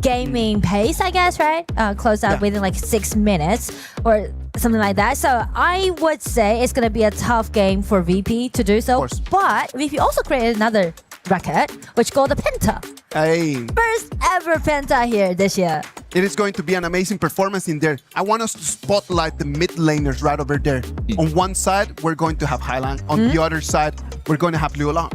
gaming pace, I guess, right? Closed out within like 6 minutes or something like that. So I would say it's going to be a tough game for VP to do so. But VP also created another record, which called the Penta. Hey. First ever Penta here this year. It is going to be an amazing performance in there. I want us to spotlight the mid laners right over there. On one side, we're going to have Highland. On the other side, we're going to have Liu Lang.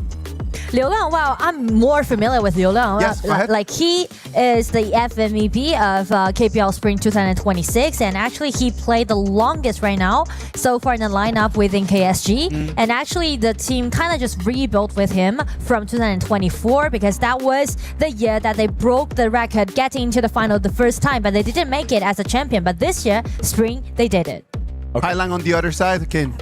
Liu Lang, wow, I'm more familiar with Liu Lang. Yes, go ahead. Like he is the FMVP of KPL Spring 2026, and actually he played the longest right now so far in the lineup within KSG. And actually the team kind of just rebuilt with him from 2024 because that was the year that they broke the record getting into the final the first time, but they didn't make it as a champion. But this year, Spring, they did it. Highlang on the other side, Ken.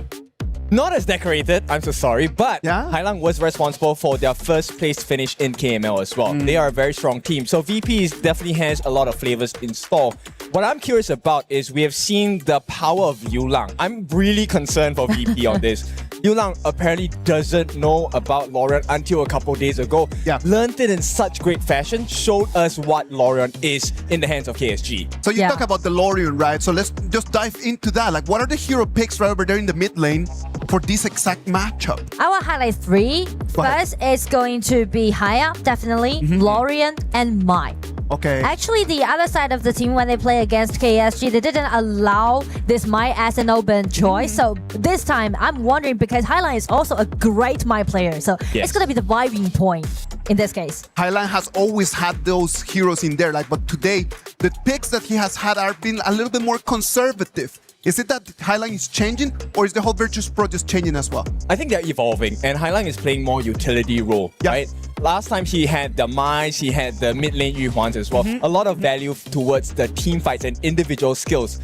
Not as decorated, I'm so sorry, but Highlang was responsible for their first place finish in KML as well. They are a very strong team, so VP definitely has a lot of flavors in store. What I'm curious about is we have seen the power of Liu Lang. I'm really concerned for VP on this. Liu Lang apparently doesn't know about Lorian until a couple days ago. Learned it in such great fashion, showed us what Lorian is in the hands of KSG. So you talk about the Lorian, right? So let's just dive into that. Like, what are the hero picks right over there in the mid lane for this exact matchup? I will highlight three. First, it's going to be Haya, definitely, Lorian, and Mai. Okay. Actually, the other side of the team, when they play against KSG, they didn't allow this Mai as an open choice. So this time, I'm wondering because Highline is also a great Mai player. So it's going to be the vibing point in this case. Highline has always had those heroes in there, but today, the picks that he has had are been a little bit more conservative. Is it that Highline is changing, or is the whole Virtus Pro just changing as well? I think they're evolving, and Highline is playing more utility role, right? Last time he had the Mai, he had the mid lane Yuhuans as well. A lot of value towards the team fights and individual skills.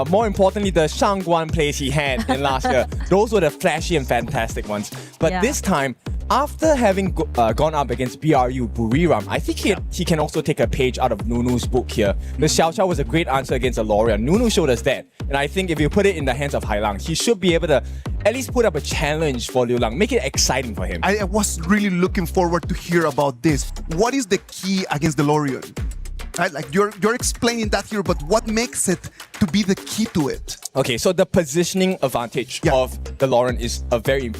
More importantly, the Shangguan plays he had in last year, those were the flashy and fantastic ones. But this time, after having gone up against BRU Buriram, I think he can also take a page out of Nunu's book here. The Xiao Xiao was a great answer against Aloria. Nunu showed us that. And I think if you put it in the hands of Highlang, he should be able to at least put up a challenge for Liu Lang, make it exciting for him. I was really looking forward to hear about this. What is the key against the Lorian? Right, like you're explaining that here, but what makes it to be the key to it? Okay, so the positioning advantage of the Lauren is a very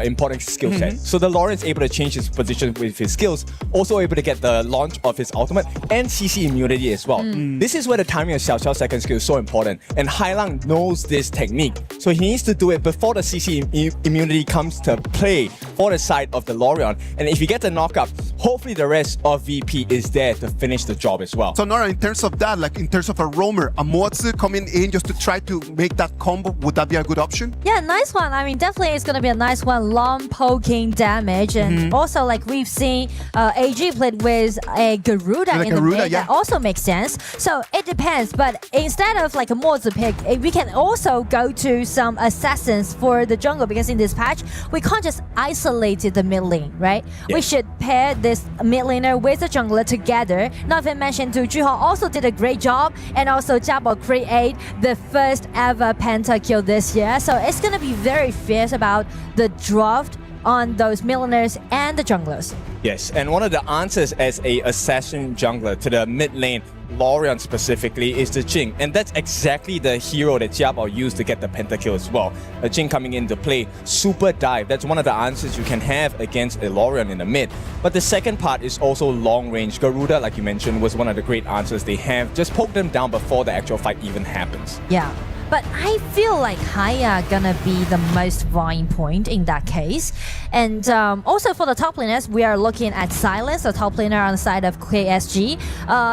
important skill set. So the Lauren is able to change his position with his skills, also able to get the launch of his ultimate and CC immunity as well. This is where the timing of Xiao Xiao's second skill is so important, and Highlang knows this technique. So he needs to do it before the CC immunity comes to play for the side of the Lorian. And if he gets a knockup, hopefully the rest of VP is there to finish the job as well. So Nora, in terms of that, like in terms of a roamer, a Moatsu coming in just to try to make that combo, would that be a good option? Yeah, nice one. I mean, definitely it's going to be a nice one. Long poking damage. And also, like we've seen AG played with a Garuda in the mid. That also makes sense. So it depends. But instead of like a Moatsu pick, we can also go to some assassins for the jungle, because in this patch, we can't just isolate the mid lane, right? We should pair this mid laner with the jungler together. Not even mention to Juho also did a great job, and also AG.AL create the first ever pentakill this year. So it's gonna be very fierce about the draft on those milliners and the junglers. Yes, and one of the answers as a assassin jungler to the mid lane, Lorian specifically, is the Jing. And that's exactly the hero that AG.AL used to get the pentakill as well. A Jing coming into play, super dive. That's one of the answers you can have against a Lorian in the mid. But the second part is also long range. Garuda, like you mentioned, was one of the great answers they have. Just poke them down before the actual fight even happens. Yeah. But I feel like Haya gonna be the most vying point in that case. And also for the top laners, we are looking at Silence, the top laner on the side of KSG.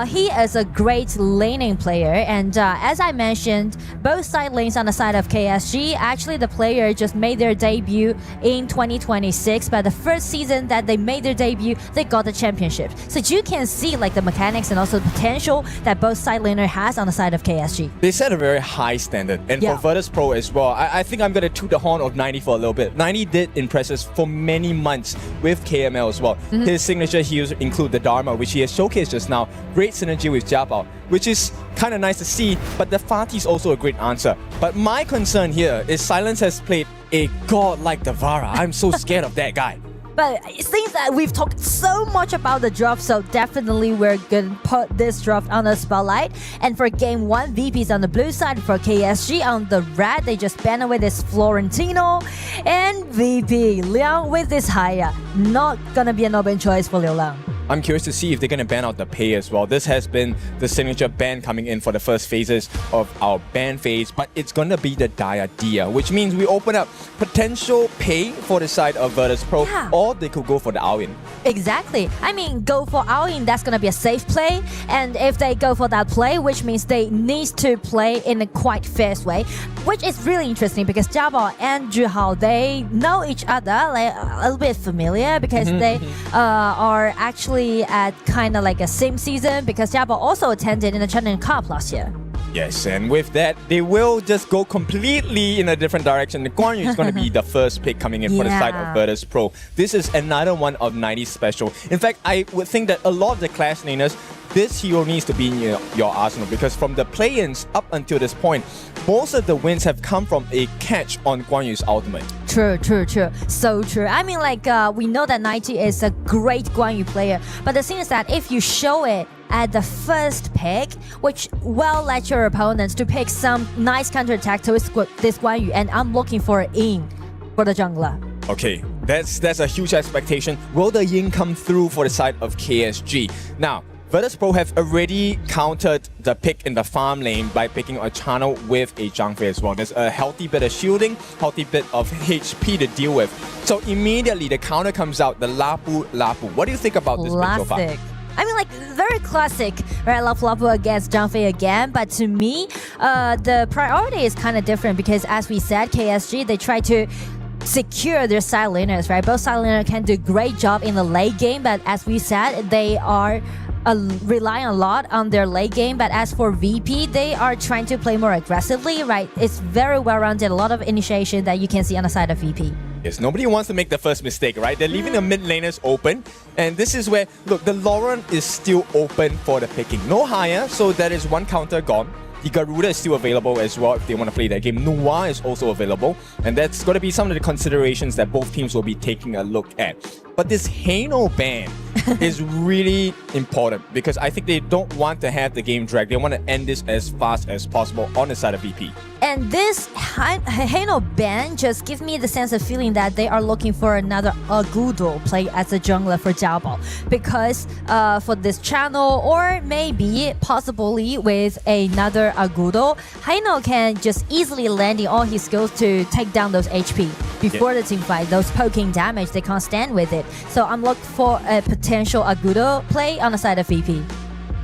He is a great laning player, and as I mentioned, both side lanes on the side of KSG, actually the player just made their debut in 2026, but the first season that they made their debut, they got the championship. So you can see like the mechanics and also the potential that both side laner has on the side of KSG. They set a very high standard, and for Virtus Pro as well, I think I'm going to toot the horn of 90 for a little bit. 90 did impress us for many months with KML as well. His signature heals include the Dharma, which he has showcased just now. Great synergy with AG.AL, which is kind of nice to see, but the Fati is also a great answer. But my concern here is Silence has played a god like the Vara. I'm so scared of that guy. But it seems that we've talked so much about the draft, so definitely we're gonna put this draft on the spotlight. And for game 1, VP's on the blue side. For KSG on the red, they just banned away this Florentino. And VP, Liang with this Haya. Not gonna be an open choice for Liu Lang. I'm curious to see if they're going to ban out the pay as well. This has been the signature ban coming in for the first phases of our ban phase, but it's going to be the Diadea, which means we open up potential pay for the side of Virtus Pro, or they could go for the all-in. Exactly. I mean, go for all-in, that's going to be a safe play. And if they go for that play, which means they need to play in a quite fierce way, which is really interesting because AG.AL and Zhuhao, they know each other, like a little bit familiar because they are actually at kind of like a same season because AG.AL also attended in the Challenger Cup last year. Yes, and with that, they will just go completely in a different direction. Guan Yu is going to be the first pick coming in for the side of Virtus Pro. This is another one of 90 special. In fact, I would think that a lot of the class laners, this hero needs to be in your arsenal because from the play-ins up until this point, most of the wins have come from a catch on Guan Yu's ultimate. True. So true. I mean, like, we know that 90 is a great Guan Yu player, but the thing is that if you show it at the first pick, which will let your opponents to pick some nice counterattack to this Guan Yu, and I'm looking for an in for the jungler. Okay, that's a huge expectation. Will the Yin come through for the side of KSG? Now, Virtus Pro have already countered the pick in the farm lane by picking a channel with a Zhang Fei as well. There's a healthy bit of shielding, healthy bit of HP to deal with. So immediately the counter comes out, the Lapu. What do you think about this pick so far? I mean, like, very classic, right? Lapu against Zhang Fei again. But to me, the priority is kind of different because, as we said, KSG, they try to secure their side laners, right? Both side laners can do a great job in the late game, but as we said, they are relying a lot on their late game. But as for VP, they are trying to play more aggressively, right? It's very well-rounded, a lot of initiation that you can see on the side of VP. Yes, nobody wants to make the first mistake, right? They're leaving the mid laners open. And this is where, look, the Lauren is still open for the picking. No higher, so that is one counter gone. The Garuda is still available as well if they want to play that game. Noir is also available. And that's going to be some of the considerations that both teams will be taking a look at. But this Hano ban is really important because I think they don't want to have the game drag. They want to end this as fast as possible on the side of VP. And this Hano ban just gives me the sense of feeling that they are looking for another Agudo play as a jungler for AG.AL. Because for this channel, or maybe possibly with another Agudo, Hano can just easily land in all his skills to take down those HP before the team fight. Those poking damage, they can't stand with it. So I'm looking for a potential Agudo play on the side of VP.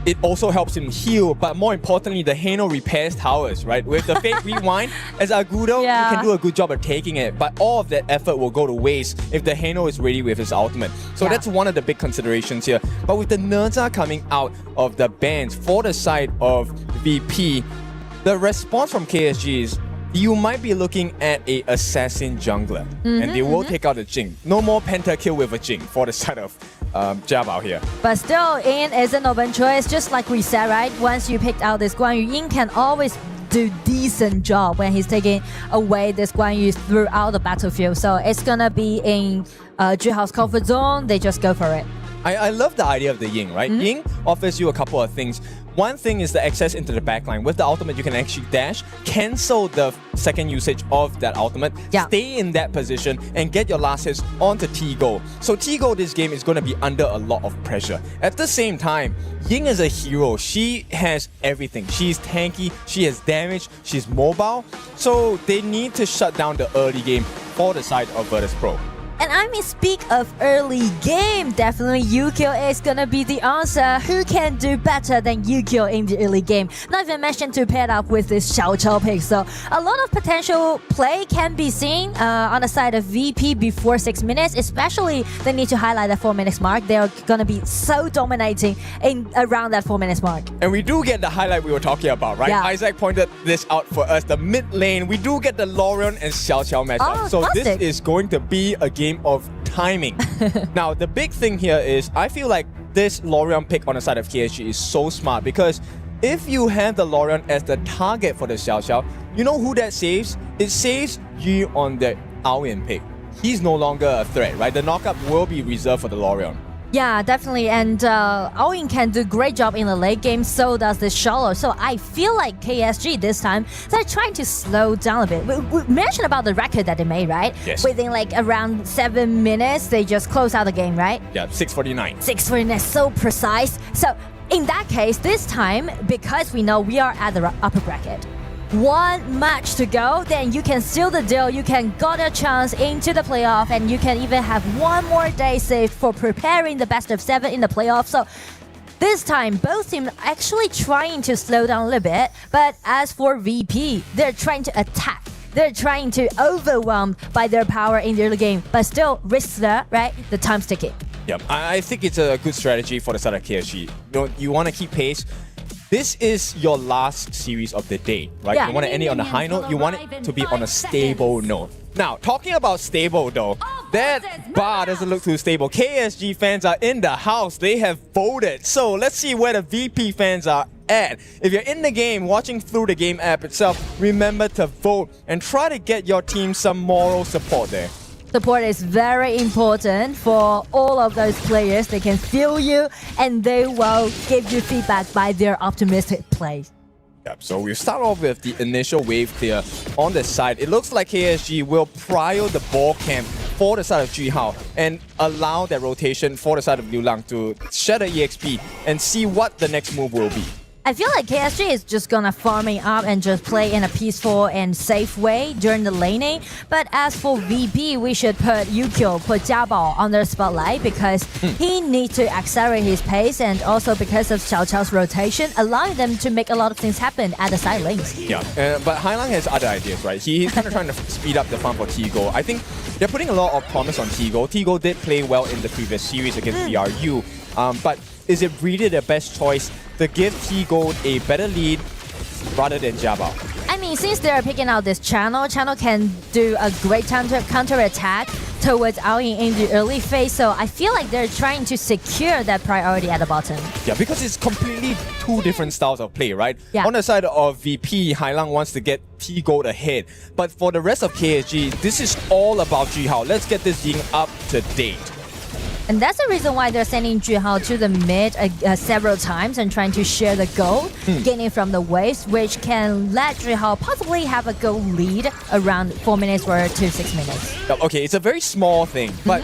It also helps him heal, but more importantly, the Hano repairs towers, right? With the fake rewind, as Agudo, he can do a good job of taking it, but all of that effort will go to waste if the Hano is ready with his ultimate. So that's one of the big considerations here. But with the Nerza coming out of the bans for the side of VP, the response from KSG is you might be looking at a assassin jungler, and they will take out a Jing. No more pentakill with a Jing for the side of AG.AL here. But still, In is an open choice, just like we said, right? Once you picked out this Guan Yu, In can always do decent job when he's taking away this Guan Yu throughout the battlefield. So it's gonna be in Zhuhao's comfort zone. They just go for it. I love the idea of the Ying, right? Ying offers you a couple of things. One thing is the access into the backline. With the ultimate, you can actually dash, cancel the second usage of that ultimate, stay in that position, and get your last hits onto T-Go. So T-Go this game is going to be under a lot of pressure. At the same time, Ying is a hero. She has everything. She's tanky, she has damage, she's mobile. So they need to shut down the early game for the side of Virtus Pro. And I mean, speak of early game, definitely Yu-Gi-Oh is gonna be the answer. Who can do better than Yu-Gi-Oh in the early game? Not even mentioned to pair up with this Xiao Chao pick. So a lot of potential play can be seen on the side of VP before 6 minutes. Especially, they need to highlight the 4 minutes mark. They're gonna be so dominating in around that 4 minutes mark. And we do get the highlight we were talking about, right? Yeah. Isaac pointed this out for us. The mid lane, we do get the Lorion and Xiao Chao matchup. Oh, so classic. this is going to be a game of timing. Now, the big thing here is I feel like this Lorion pick on the side of KSG is so smart because if you have the Lorion as the target for the Xiao Xiao, you know who that saves? It saves you on the Aoyan pick. He's no longer a threat, right? The knockup will be reserved for the Lorion. Yeah, definitely. And Aoyan can do great job in the late game, so does the Shallow. So I feel like KSG this time, they're trying to slow down a bit. We mentioned about the record that they made, right? Yes. Within like around 7 minutes, they just close out the game, right? Yeah, 649. 649, so precise. So in that case, this time, because we know we are at the upper bracket, 1 match to go, then you can seal the deal, you can got a chance into the playoff, and you can even have 1 more day saved for preparing the best of 7 in the playoff. So this time, both teams actually trying to slow down a little bit, but as for VP, they're trying to attack. They're trying to overwhelm by their power in the early game, but still risks there, right? The time's ticking. Yep, I think it's a good strategy for the side of KSG. You want to keep pace. This is your last series of the day, right? Yeah. You want to end it on a high note. You want it to be on a stable note. Now, talking about stable though, that bar doesn't look too stable. KSG fans are in the house. They have voted. So let's see where the VP fans are at. If you're in the game, watching through the game app itself, remember to vote and try to get your team some moral support there. Support is very important for all of those players. They can feel you and they will give you feedback by their optimistic play. Yep, so we'll start off with the initial wave clear on the side. It looks like KSG will prio the ball camp for the side of Ji-Hao and allow that rotation for the side of Liu Lang to share the EXP and see what the next move will be. I feel like KSG is just gonna farming up and just play in a peaceful and safe way during the laning. But as for VP, we should put Yu-Gi-Oh, put Jia-Bao on their spotlight because he needs to accelerate his pace and also because of Xiao Chao's rotation, allowing them to make a lot of things happen at the side lanes. Yeah, but Hailang has other ideas, right? He's kind of trying to speed up the farm for T-Go. I think they're putting a lot of promise on T-Go. T-Go did play well in the previous series against VRU, but is it really the best choice to give T-Gold a better lead rather than Jia-Bao? I mean, since they're picking out this channel can do a great counter attack towards Aoyan in the early phase, so I feel like they're trying to secure that priority at the bottom. Yeah, because it's completely 2 different styles of play, right? Yeah. On the side of VP, Hailang wants to get T-Gold ahead, but for the rest of KSG, this is all about Ji-Hao. Let's get this Ying up to date. And that's the reason why they're sending Ji-Hao to the mid several times and trying to share the gold, gaining from the waves, which can let Ji-Hao possibly have a gold lead around 4 minutes or to 6 minutes. Okay, it's a very small thing, but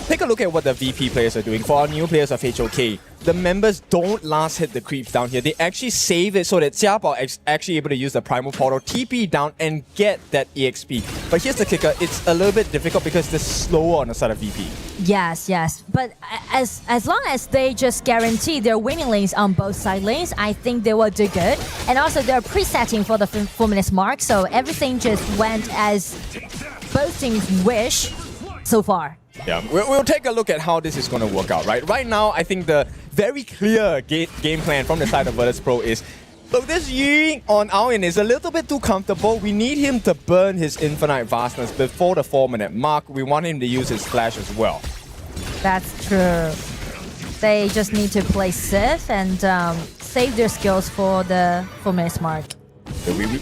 take a look at what the VP players are doing. For our new players of HOK, the members don't last hit the creeps down here. They actually save it so that Jia-Bao is actually able to use the Primal Portal, TP down, and get that EXP. But here's the kicker, it's a little bit difficult because they're slower on the side of VP. Yes. But as long as they just guarantee their winning lanes on both side lanes, I think they will do good. And also they're presetting for the 4 minutes mark, so everything just went as both teams wish so far. Yeah, we'll take a look at how this is going to work out, right? Right now, I think the very clear game plan from the side of Virtus Pro is, look, this Ying on Aoyan is a little bit too comfortable. We need him to burn his infinite vastness before the 4 minute mark. We want him to use his flash as well. That's true. They just need to play safe and save their skills for the 4 minutes mark.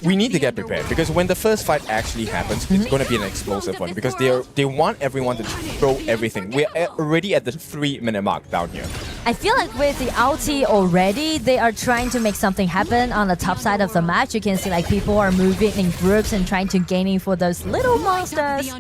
We need to get prepared because when the first fight actually happens, it's going to be an explosive one because they want everyone to throw everything. We're already at the 3 minute mark down here. I feel like with the ulti already, they are trying to make something happen on the top side of the match. You can see like people are moving in groups and trying to gaining for those little monsters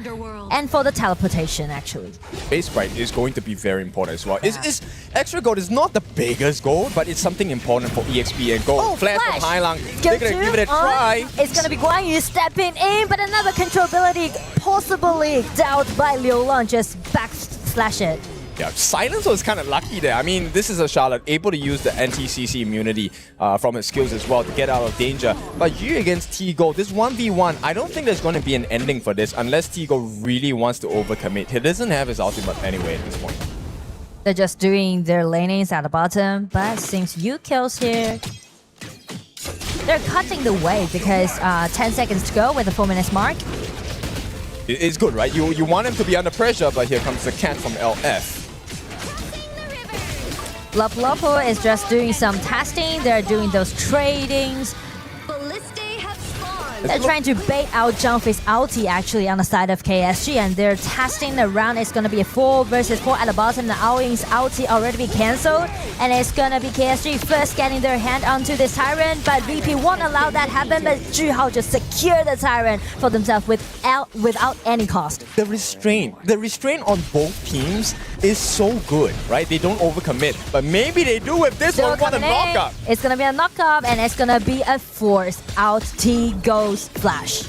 and for the teleportation actually. Base sprite is going to be very important as well. Is extra gold is not the biggest gold, but it's something important for EXP and gold. Oh, Flash from Hailang. They're gonna give it a try. It's gonna be Guan Yu stepping in, but another control ability possibly dealt by Liu Lang, just backslash it. Yeah, Silence was kind of lucky there. I mean, this is a Charlotte able to use the anti-CC immunity from his skills as well to get out of danger. But Yu against T-Gold, this 1v1, I don't think there's going to be an ending for this unless T-Gold really wants to overcommit. He doesn't have his ultimate anyway at this point. They're just doing their lanings at the bottom, but since Yu kills here, they're cutting the wave because 10 seconds to go with the 4 minutes mark. It's good, right? You want him to be under pressure, but here comes the cat from LF. Lopo is just doing some testing. They're doing those tradings. They're trying to bait out Jumpy's ulti actually on the side of KSG, and they're testing the round. It's going to be a 4 versus 4 at the bottom. The Aoying's ulti already be cancelled, and it's going to be KSG first getting their hand onto this Tyrant, but VP won't allow that happen, but Zhihao just secure the Tyrant for themselves without any cost. The restraint on both teams is so good, right? They don't overcommit, but maybe they do with this one. What a knockup! It's going to be a knockup, and it's going to be a force out T-Gold flash.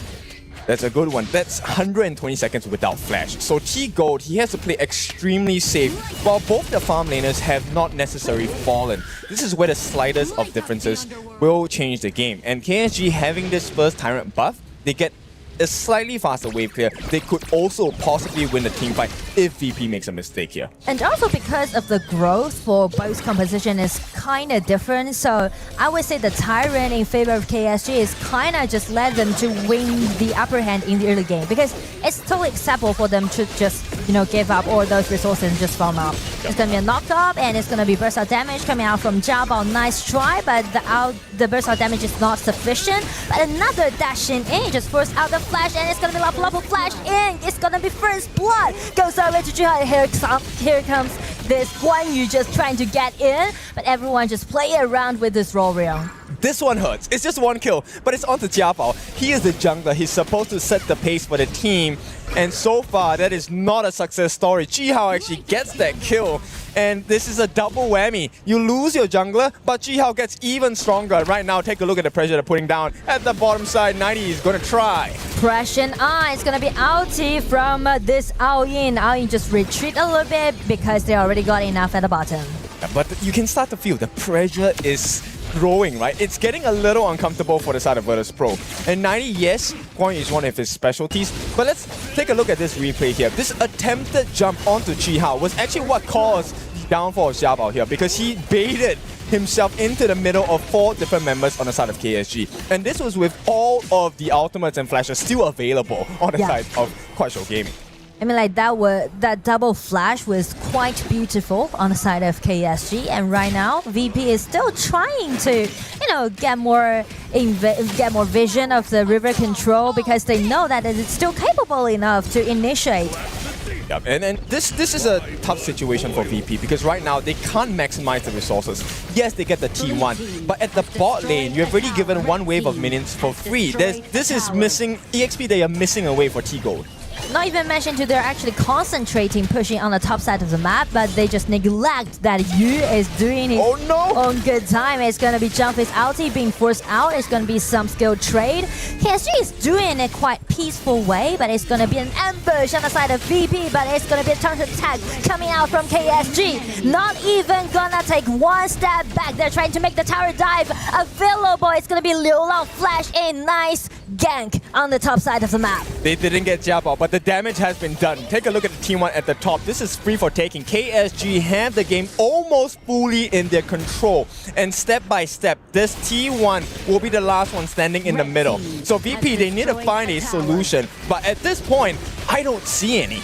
That's a good one. That's 120 seconds without flash. So T-Gold, he has to play extremely safe, while both the farm laners have not necessarily fallen. This is where the slightest of differences will change the game. And KSG having this first Tyrant buff, they get a slightly faster wave clear. They could also possibly win the team fight if VP makes a mistake here. And also because of the growth for both composition is kind of different, so I would say the Tyrant in favor of KSG is kind of just led them to win the upper hand in the early game, because it's totally acceptable for them to just, you know, give up all those resources and just farm up. It's going to be a knockup, and it's going to be burst out damage coming out from Jiabao. Nice try, but the burst out damage is not sufficient. But another dashing in just forced out the flash, and it's going to be Lapu flash in. It's going to be first blood. Goes all the way to Zhihao. Here comes this Guan Yu just trying to get in, but everyone just play around with this roll reel. This one hurts. It's just one kill, but it's onto Jiabao. He is the jungler. He's supposed to set the pace for the team. And so far, that is not a success story. Zhihao actually gets that kill. And this is a double whammy. You lose your jungler, but Zhihao gets even stronger. Right now, take a look at the pressure they're putting down. At the bottom side, 90 is going to try. Pressure on. It's going to be ulti from this Aoyin. Aoyin just retreat a little bit because they already got enough at the bottom. Yeah, but you can start to feel the pressure is growing, right? It's getting a little uncomfortable for the side of Virtus Pro. And 90, yes, Guan Yu is one of his specialties, but let's take a look at this replay here. This attempted jump onto Zhihao was actually what caused the downfall of Xiaobao here, because he baited himself into the middle of 4 different members on the side of KSG. And this was with all of the ultimates and flashes still available on the side of Kuaishou Gaming. I mean, like that double flash was quite beautiful on the side of KSG, and right now VP is still trying to, you know, get more vision of the river control, because they know that it's still capable enough to initiate. Yep. And this is a tough situation for VP, because right now they can't maximize the resources. Yes, they get the T1, but at the bot lane, you have already given one wave of minions for free. This is missing EXP. They are missing a wave for T-Gold. Not even mentioned to they're actually concentrating, pushing on the top side of the map, but they just neglect that Yu is doing his own good time. It's going to be Jumpy's ulti being forced out. It's going to be some skill trade. KSG is doing it quite peaceful way, but it's going to be an ambush on the side of VP, but it's going to be a counter attack coming out from KSG. Not even going to take one step back. They're trying to make the tower dive available. It's going to be Liu Lang flash in. Nice gank on the top side of the map. They didn't get Jiabao, but the damage has been done. Take a look at the T1 at the top. This is free for taking. KSG have the game almost fully in their control. And step by step, this T1 will be the last one standing in the middle. So VP, they need to find a solution. But at this point, I don't see any.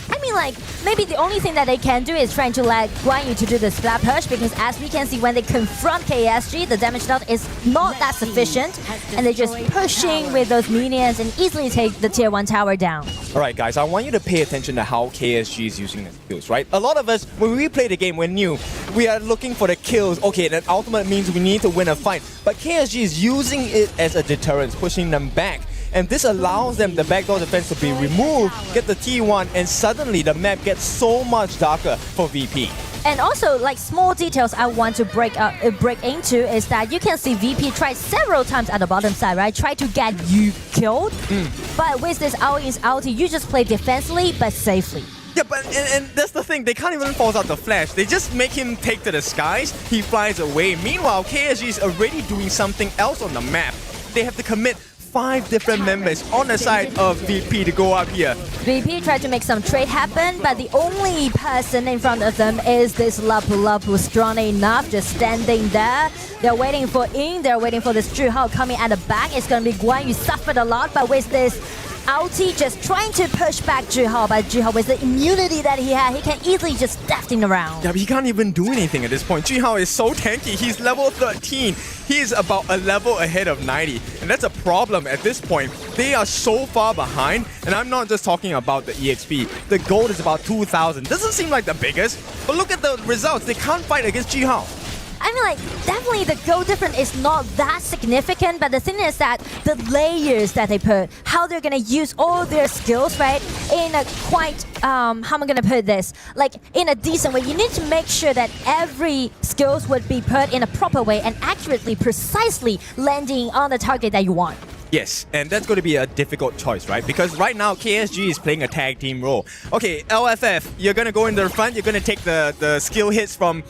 I mean, like, maybe the only thing that they can do is trying to let Guan Yu to do the splat push, because as we can see, when they confront KSG, the damage dealt is not that sufficient, and they're just pushing with those minions and easily take the tier 1 tower down. Alright guys, I want you to pay attention to how KSG is using the skills, right? A lot of us, when we play the game, we're new. We are looking for the kills. Okay, that ultimate means we need to win a fight. But KSG is using it as a deterrent, pushing them back. And this allows them the backdoor defense to be removed, get the T1, and suddenly the map gets so much darker for VP. And also, like, small details I want to break into is that you can see VP try several times at the bottom side, right? Try to get you killed. But with this All-In's ulti, you just play defensively but safely. Yeah, but and that's the thing. They can't even force out the flash. They just make him take to the skies. He flies away. Meanwhile, KSG is already doing something else on the map. They have to commit 5 different members on the side of VP to go up here. VP tried to make some trade happen, but the only person in front of them is this Lapu Lapu, strong enough, just standing there. They're waiting for In, they're waiting for this Zhihao coming at the back. It's gonna be Guan Yu suffered a lot, but with this ulti just trying to push back Zhihao, but Zhihao with the immunity that he had, he can easily just daft him around. Yeah, but he can't even do anything at this point. Zhihao is so tanky. He's level 13. He is about a level ahead of 90. And that's a problem at this point. They are so far behind. And I'm not just talking about the EXP. The gold is about 2,000. Doesn't seem like the biggest. But look at the results. They can't fight against Zhihao. I mean, like, definitely the goal difference is not that significant, but the thing is that the layers that they put, how they're gonna use all their skills, right, in a quite, how am I gonna put this? Like, in a decent way. You need to make sure that every skills would be put in a proper way and accurately, precisely landing on the target that you want. Yes, and that's going to be a difficult choice, right? Because right now, KSG is playing a tag team role. Okay, LFF, you're going to go in the front, you're going to take the skill hits from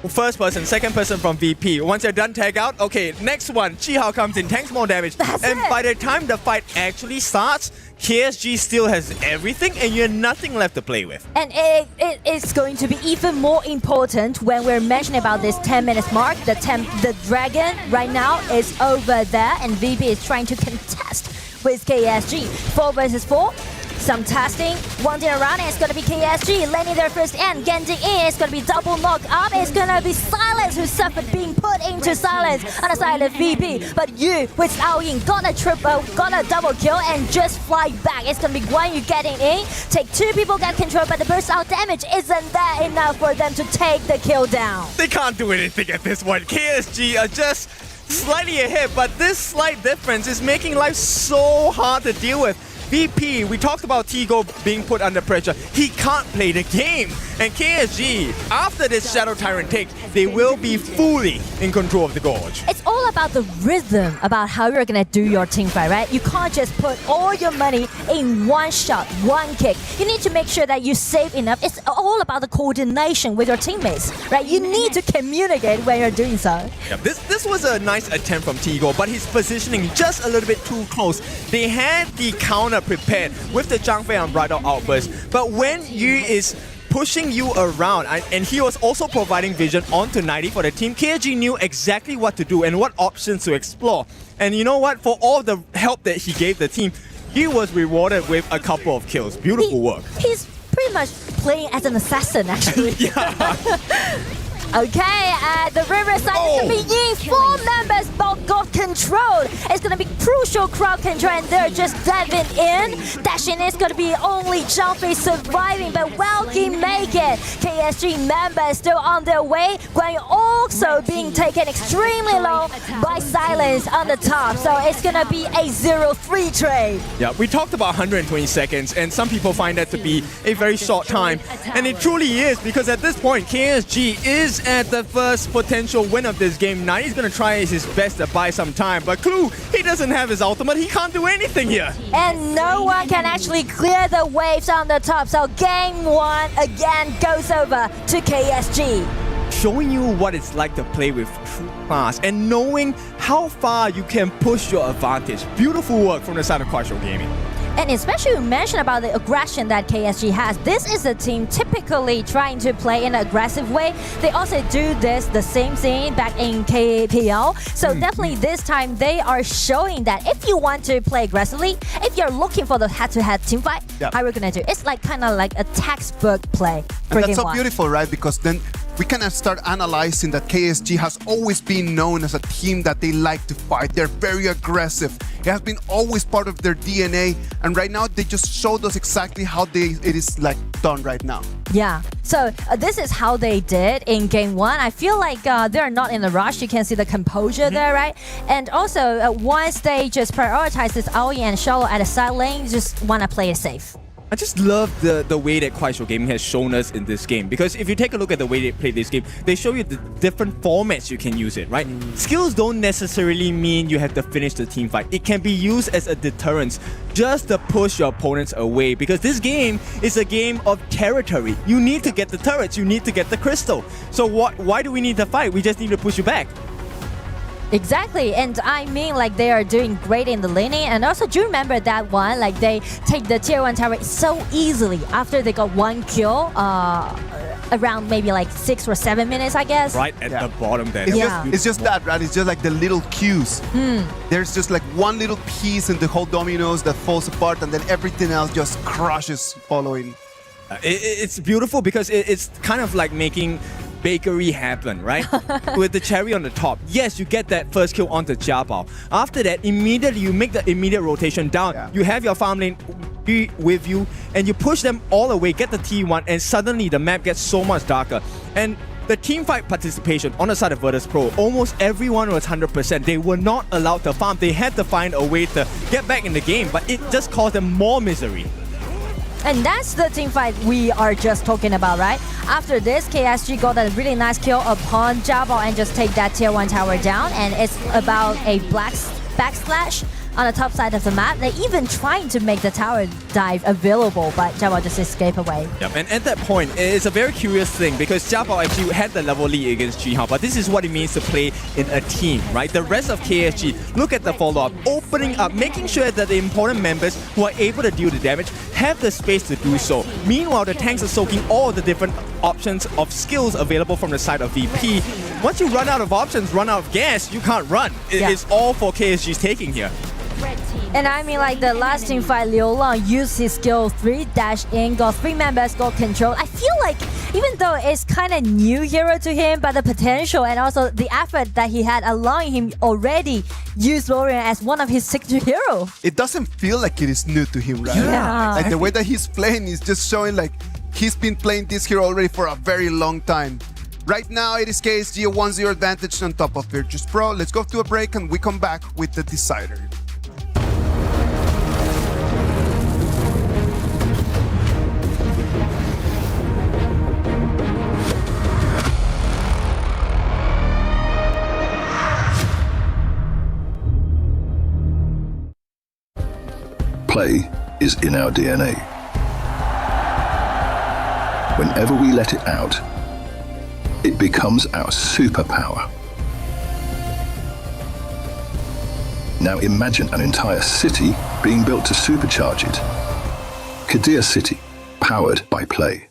first person, second person from VP. Once you're done tag out, okay, next one, Zhihao comes in, tanks more damage. And by the time the fight actually starts, KSG still has everything and you're nothing left to play with. And it is going to be even more important when we're mentioning about this 10 minutes mark. The dragon right now is over there and VP is trying to contest with KSG. 4 versus 4. Some testing, wandering around, and it's gonna be KSG landing their first end, getting in, it's gonna be double knock up, it's gonna be Silence who suffered being put into silence on the side of VP, but you with Ao-Yin got a double kill and just fly back. It's gonna be Guan Yu getting in, take 2 people, get control, but the burst out damage isn't that enough for them to take the kill down. They can't do anything at this point. KSG are just slightly ahead, but this slight difference is making life so hard to deal with. VP, we talked about Tigo being put under pressure. He can't play the game. And KSG, after this Shadow Tyrant take, they will be fully in control of the Gorge. It's all about the rhythm, about how you're gonna do your team fight, right? You can't just put all your money in one shot, one kick. You need to make sure that you save enough. It's all about the coordination with your teammates, right? You need to communicate when you're doing so. Yeah, this was a nice attempt from Tigo, but his positioning just a little bit too close. They had the counter prepared with the Zhang Fei Unbridled Outburst, but when Yu is pushing you around, and he was also providing vision onto 90 for the team, KSG knew exactly what to do and what options to explore. And you know what? For all the help that he gave the team, he was rewarded with a couple of kills. Beautiful work. He's pretty much playing as an assassin, actually. Okay, the Riverside is going to be Ying. 4 members both got controlled. It's going to be crucial crowd control and they're just diving in. Dashing is going to be only Zhang Fei surviving, but will he make it? KSG members still on their way. Guan Yu also being taken extremely low by Silence on the top. So it's going to be a 0-3 trade. Yeah, we talked about 120 seconds and some people find that to be a very short time. And it truly is, because at this point, KSG is at the first potential win of this game. Now he's going to try his best to buy some time, but Clue, he doesn't have his ultimate. He can't do anything here. And no one can actually clear the waves on the top. So game 1 again goes over to KSG. Showing you what it's like to play with true class and knowing how far you can push your advantage. Beautiful work from the side of Quasho Gaming. And especially you mentioned about the aggression that KSG has. This is a team typically trying to play in an aggressive way. They also do the same thing back in KPL. So definitely this time they are showing that if you want to play aggressively, if you're looking for the head-to-head team fight, how we're gonna do. It's like kind of like a textbook play. And that's so beautiful, right? Because then we can start analyzing that KSG has always been known as a team that they like to fight. They're very aggressive. It has been always part of their DNA. And right now, they just showed us exactly how it is like done right now. Yeah, so this is how they did in game 1. I feel like they're not in a rush. You can see the composure there, right? And also, once they just prioritize this Aoi and Shallow at the side lane, you just want to play it safe. I just love the way that Kuaishou Gaming has shown us in this game, because if you take a look at the way they play this game, they show you the different formats you can use it, right? Skills don't necessarily mean you have to finish the team fight. It can be used as a deterrence just to push your opponents away, because this game is a game of territory. You need to get the turrets, you need to get the crystal. So why do we need to fight? We just need to push you back. Exactly, and I mean like they are doing great in the laning, and also do you remember that one, like they take the tier 1 tower so easily after they got 1 kill around maybe like 6 or 7 minutes, I guess. Right at the bottom there. It's just that, right? It's just like the little cues. There's just like one little piece in the whole dominoes that falls apart, and then everything else just crushes following. It's beautiful because it's kind of like making bakery happen, right? With the cherry on the top. Yes, you get that first kill onto AG.AL. After that, immediately you make the immediate rotation down. You have your farm lane with you, and you push them all away, get the T1, and suddenly the map gets so much darker. And the teamfight participation on the side of Virtus Pro, almost everyone was 100%. They were not allowed to farm. They had to find a way to get back in the game, but it just caused them more misery. And that's the team fight we are just talking about, right? After this, KSG got a really nice kill upon AG.AL and just take that tier 1 tower down, and it's about a backslash on the top side of the map. They're even trying to make the tower dive available, but AG.AL just escape away. Yep. And at that point, it's a very curious thing, because AG.AL actually had the level lead against G-Hao, but this is what it means to play in a team, right? The rest of KSG, look at the follow-up, opening up, making sure that the important members who are able to deal the damage have the space to do so. Meanwhile, the tanks are soaking all the different options of skills available from the side of VP. Once you run out of options, run out of gas, you can't run. It's all for KSG's taking here. And I mean, like the last team fight, Liu Lang used his skill 3, dash in, got 3 members, got control. I feel like even though it's kind of new hero to him, but the potential and also the effort that he had allowing him already use Lorian as one of his signature heroes. It doesn't feel like it is new to him, right? Yeah. Like the way that he's playing is just showing like he's been playing this hero already for a very long time. Right now, it is KSG a 1-0 advantage on top of Virtus Pro. Let's go to a break and we come back with the decider. Play is in our DNA. Whenever we let it out, it becomes our superpower. Now imagine an entire city being built to supercharge it. Kadir City, powered by play.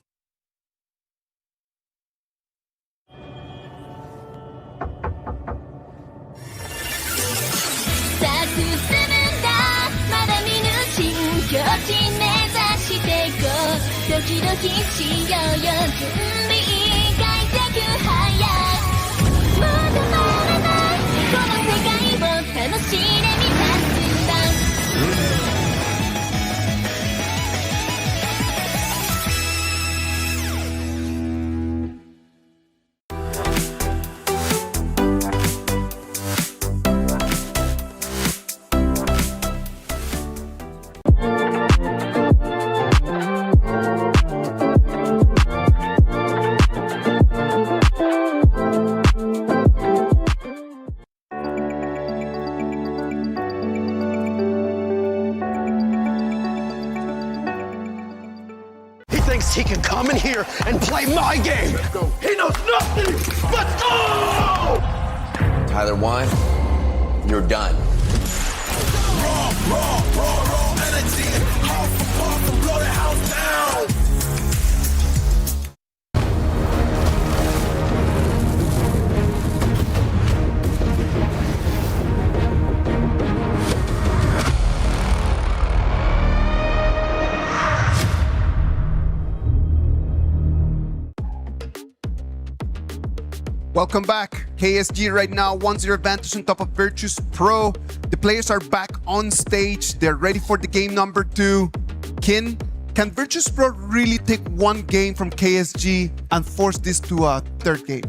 He can come in here and play my game. He knows nothing but go! Tyler Wine, you're done. Raw energy. Welcome back. KSG right now 1-0 advantage on top of Virtus Pro. The players are back on stage. They're ready for the game number 2. Kin, can Virtus Pro really take one game from KSG and force this to a third game?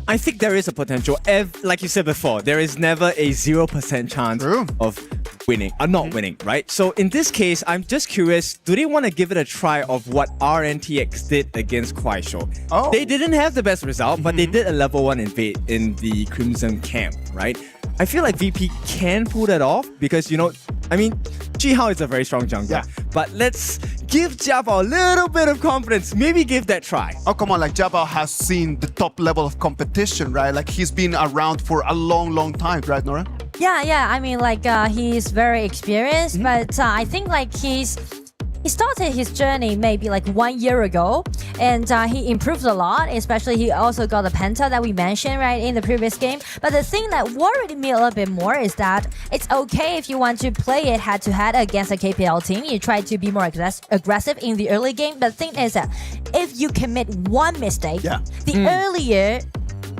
I think there is a potential. Like you said before, there is never a 0% chance of winning, or not winning, right? So in this case, I'm just curious, do they want to give it a try of what RNTX did against Kuaishou? Oh. They didn't have the best result, but they did a level 1 invade in the Crimson camp, right? I feel like VP can pull that off because, you know, I mean, Ji-Hao is a very strong jungler, but let's give Jabao a little bit of confidence. Maybe give that try. Oh, come on, like Jabao has seen the top level of competition, right? Like he's been around for a long time, right, Nora? Yeah. I mean, like he's very experienced, but I think like he started his journey maybe like 1 year ago, and he improved a lot. Especially he also got the penta that we mentioned right in the previous game. But the thing that worried me a little bit more is that it's okay if you want to play it head-to-head against a KPL team. You try to be more aggressive in the early game. The thing is that if you commit one mistake, the earlier,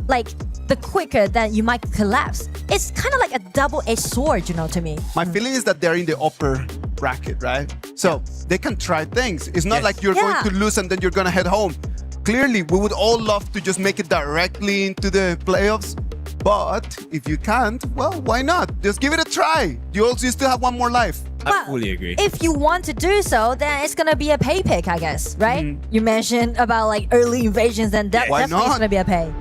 like the quicker that you might collapse. It's kind of like a double-edged sword, you know, to me. My feeling is that they're in the upper bracket, right? So they can try things. It's not like you're going to lose and then you're going to head home. Clearly, we would all love to just make it directly into the playoffs. But if you can't, well, why not? Just give it a try. You still have one more life. I fully agree. If you want to do so, then it's gonna be a pay pick, I guess, right? You mentioned about like early invasions, then definitely it's gonna be a pay.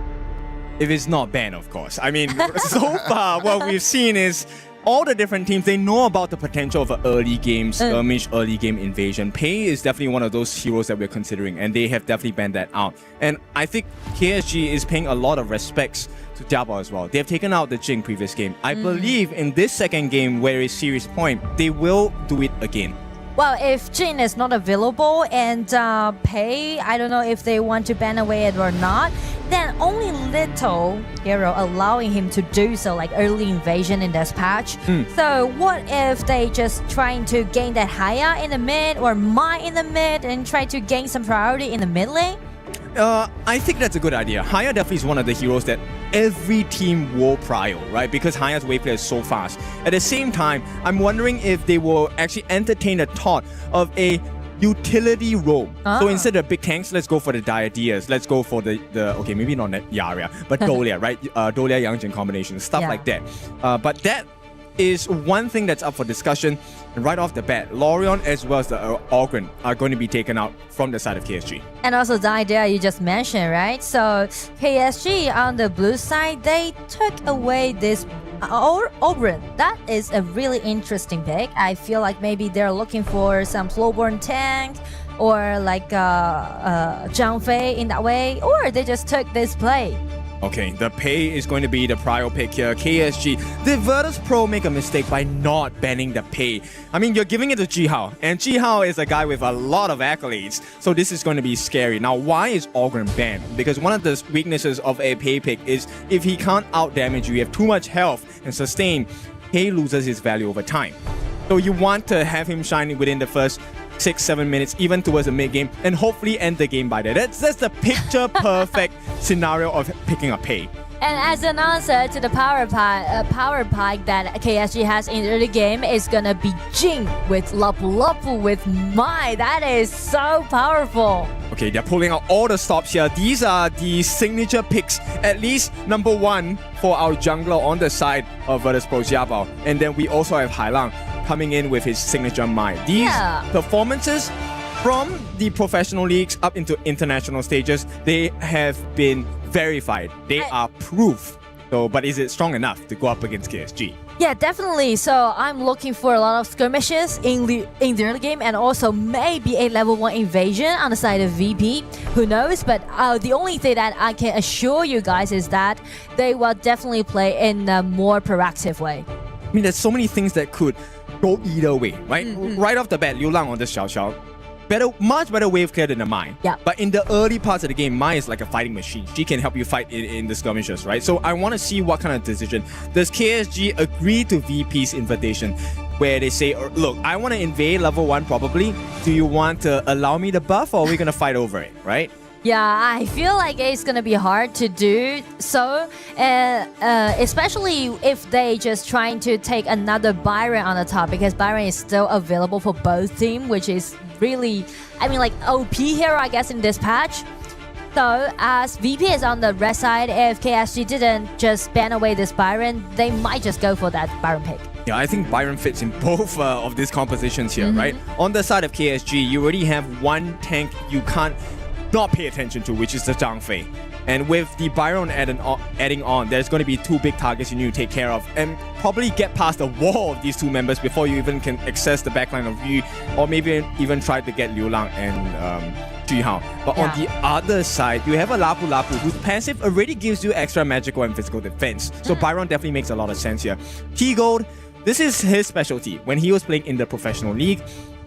If it's not banned, of course. I mean, so far, what we've seen is all the different teams, they know about the potential of an early game skirmish, early game invasion. Pei is definitely one of those heroes that we're considering, and they have definitely banned that out. And I think KSG is paying a lot of respects to Jabao as well. They've taken out the Jing previous game. I believe in this second game, where it's Series Point, they will do it again. Well, if Jin is not available and Pei, I don't know if they want to ban away it or not, then only little hero allowing him to do so, like early invasion in this patch. So what if they just trying to gain that Haya in the mid or Mai in the mid and try to gain some priority in the mid lane? I think that's a good idea. Haya definitely is one of the heroes that every team will prio, right? Because Haya's wave play is so fast. At the same time, I'm wondering if they will actually entertain the thought of a utility role. So instead of big tanks, let's go for the Diadeas. Let's go for the okay, maybe not Yaria, but Dolia, right? Dolia Yangjin combination, stuff like that. But that is one thing that's up for discussion. And right off the bat, Lorion as well as the Ogren are going to be taken out from the side of KSG. And also the idea you just mentioned, right? So KSG on the blue side, they took away this Ogren. That is a really interesting pick. I feel like maybe they're looking for some slowborn tank or like Zhang Fei in that way, or they just took this play. Okay, the Pei is going to be the prio pick here. KSG. Did Virtus Pro make a mistake by not banning the Pei? I mean, you're giving it to Ji-Hao, and Ji-Hao is a guy with a lot of accolades, so this is going to be scary. Now, why is Ogren banned? Because one of the weaknesses of a Pei pick is if he can't out-damage you, have too much health and sustain, Pei loses his value over time. So you want to have him shine within the first 6-7 minutes, even towards the mid game, and hopefully end the game by that. That's the picture perfect scenario of picking a Pei. And as an answer to the power pike that KSG has in the early game is gonna be Jing with Lapu Lapu with Mai. That is so powerful. Okay, they're pulling out all the stops here. These are the signature picks, at least number 1 for our jungler on the side of Virtus Pro Jabao. And then we also have Hailang coming in with his signature Mai. These performances from the professional leagues up into international stages, they have been verified. They are proof. So, but is it strong enough to go up against KSG? Yeah, definitely. So I'm looking for a lot of skirmishes in the early game, and also maybe a level 1 invasion on the side of VP. Who knows? But the only thing that I can assure you guys is that they will definitely play in a more proactive way. I mean, there's so many things that could go either way, right? Right off the bat, Liu Lang on this Xiao Xiao. Much better wave clear than the Mai. Yeah. But in the early parts of the game, Mai is like a fighting machine. She can help you fight in the skirmishes, right? So I want to see what kind of decision. Does KSG agree to VP's invitation where they say, look, I want to invade level 1 probably. Do you want to allow me the buff or are we going to fight over it, right? Yeah, I feel like it's gonna be hard to do so, especially if they just trying to take another Byron on the top, because Byron is still available for both teams, which is really, I mean, like OP hero, I guess, in this patch. So as VP is on the red side, if KSG didn't just ban away this Byron, they might just go for that Byron pick. Yeah, I think Byron fits in both of these compositions here, right? On the side of KSG, you already have one tank you can't not pay attention to, which is the Zhang Fei. And with the Byron adding on, there's going to be two big targets you need to take care of and probably get past the wall of these two members before you even can access the backline of Yu, or maybe even try to get Liu Lang and Jihao. But on the other side, you have a Lapu Lapu whose passive already gives you extra magical and physical defense. So Byron definitely makes a lot of sense here. T-Gold, this is his specialty. When he was playing in the professional league,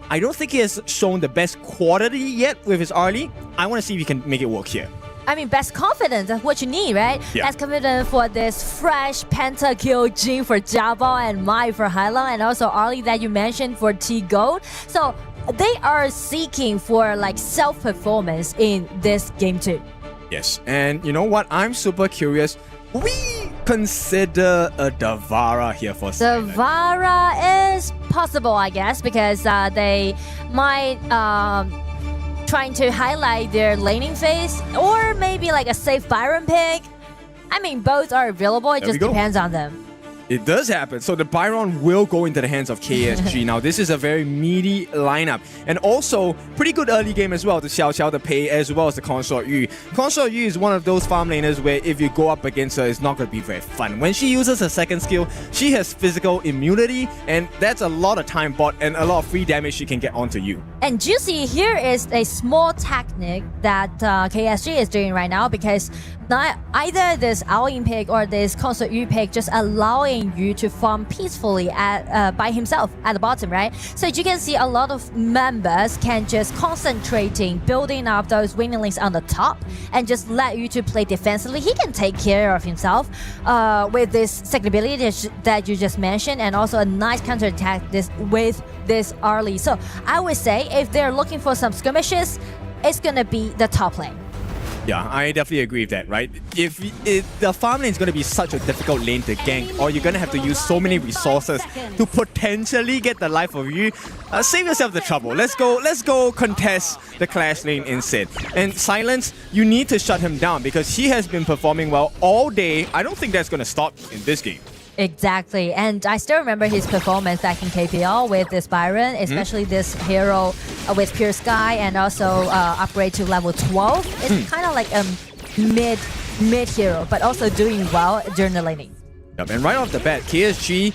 I don't think he has shown the best quality yet with his early. I want to see if he can make it work here. I mean, best confidence, that's what you need, right? Yeah. Best confidence for this fresh pentakill Jin for Jiabao and Mai for Hailang, and also Arlie that you mentioned for T-Gold. So they are seeking for like self-performance in this game too. Yes, and you know what? I'm super curious. We consider a Davara here for Silent. Davara is possible, I guess, because they might trying to highlight their laning phase, or maybe like a safe Byron pick. I mean, both are available. It just depends on them. It does happen. So the Byron will go into the hands of KSG. Now, this is a very meaty lineup. And also, pretty good early game as well to Xiao Xiao the Pei, as well as the Consort Yu. Consort Yu is one of those farm laners where if you go up against her, it's not going to be very fun. When she uses her second skill, she has physical immunity, and that's a lot of time bought and a lot of free damage she can get onto you. And Juicy, here is a small technique that KSG is doing right now, because not either this Aoyin pick or this Consort Yu pick just allowing you to farm peacefully by himself at the bottom, right? So you can see a lot of members can just concentrating, building up those winning links on the top and just let you to play defensively. He can take care of himself with this second ability that you just mentioned, and also a nice counter attack with this early. So I would say if they're looking for some skirmishes, it's gonna be the top lane. Yeah, I definitely agree with that, right? If the farm lane is going to be such a difficult lane to gank, or you're going to have to use so many resources to potentially get the life of you, save yourself the trouble. Let's go contest the Clash lane instead. And Silence, you need to shut him down because he has been performing well all day. I don't think that's going to stop in this game. Exactly, and I still remember his performance back in KPL with this Byron, especially this hero with Pure Sky, and also upgrade to level 12. It's kind of like a mid hero, but also doing well during the laning. Yep, and right off the bat, KSG,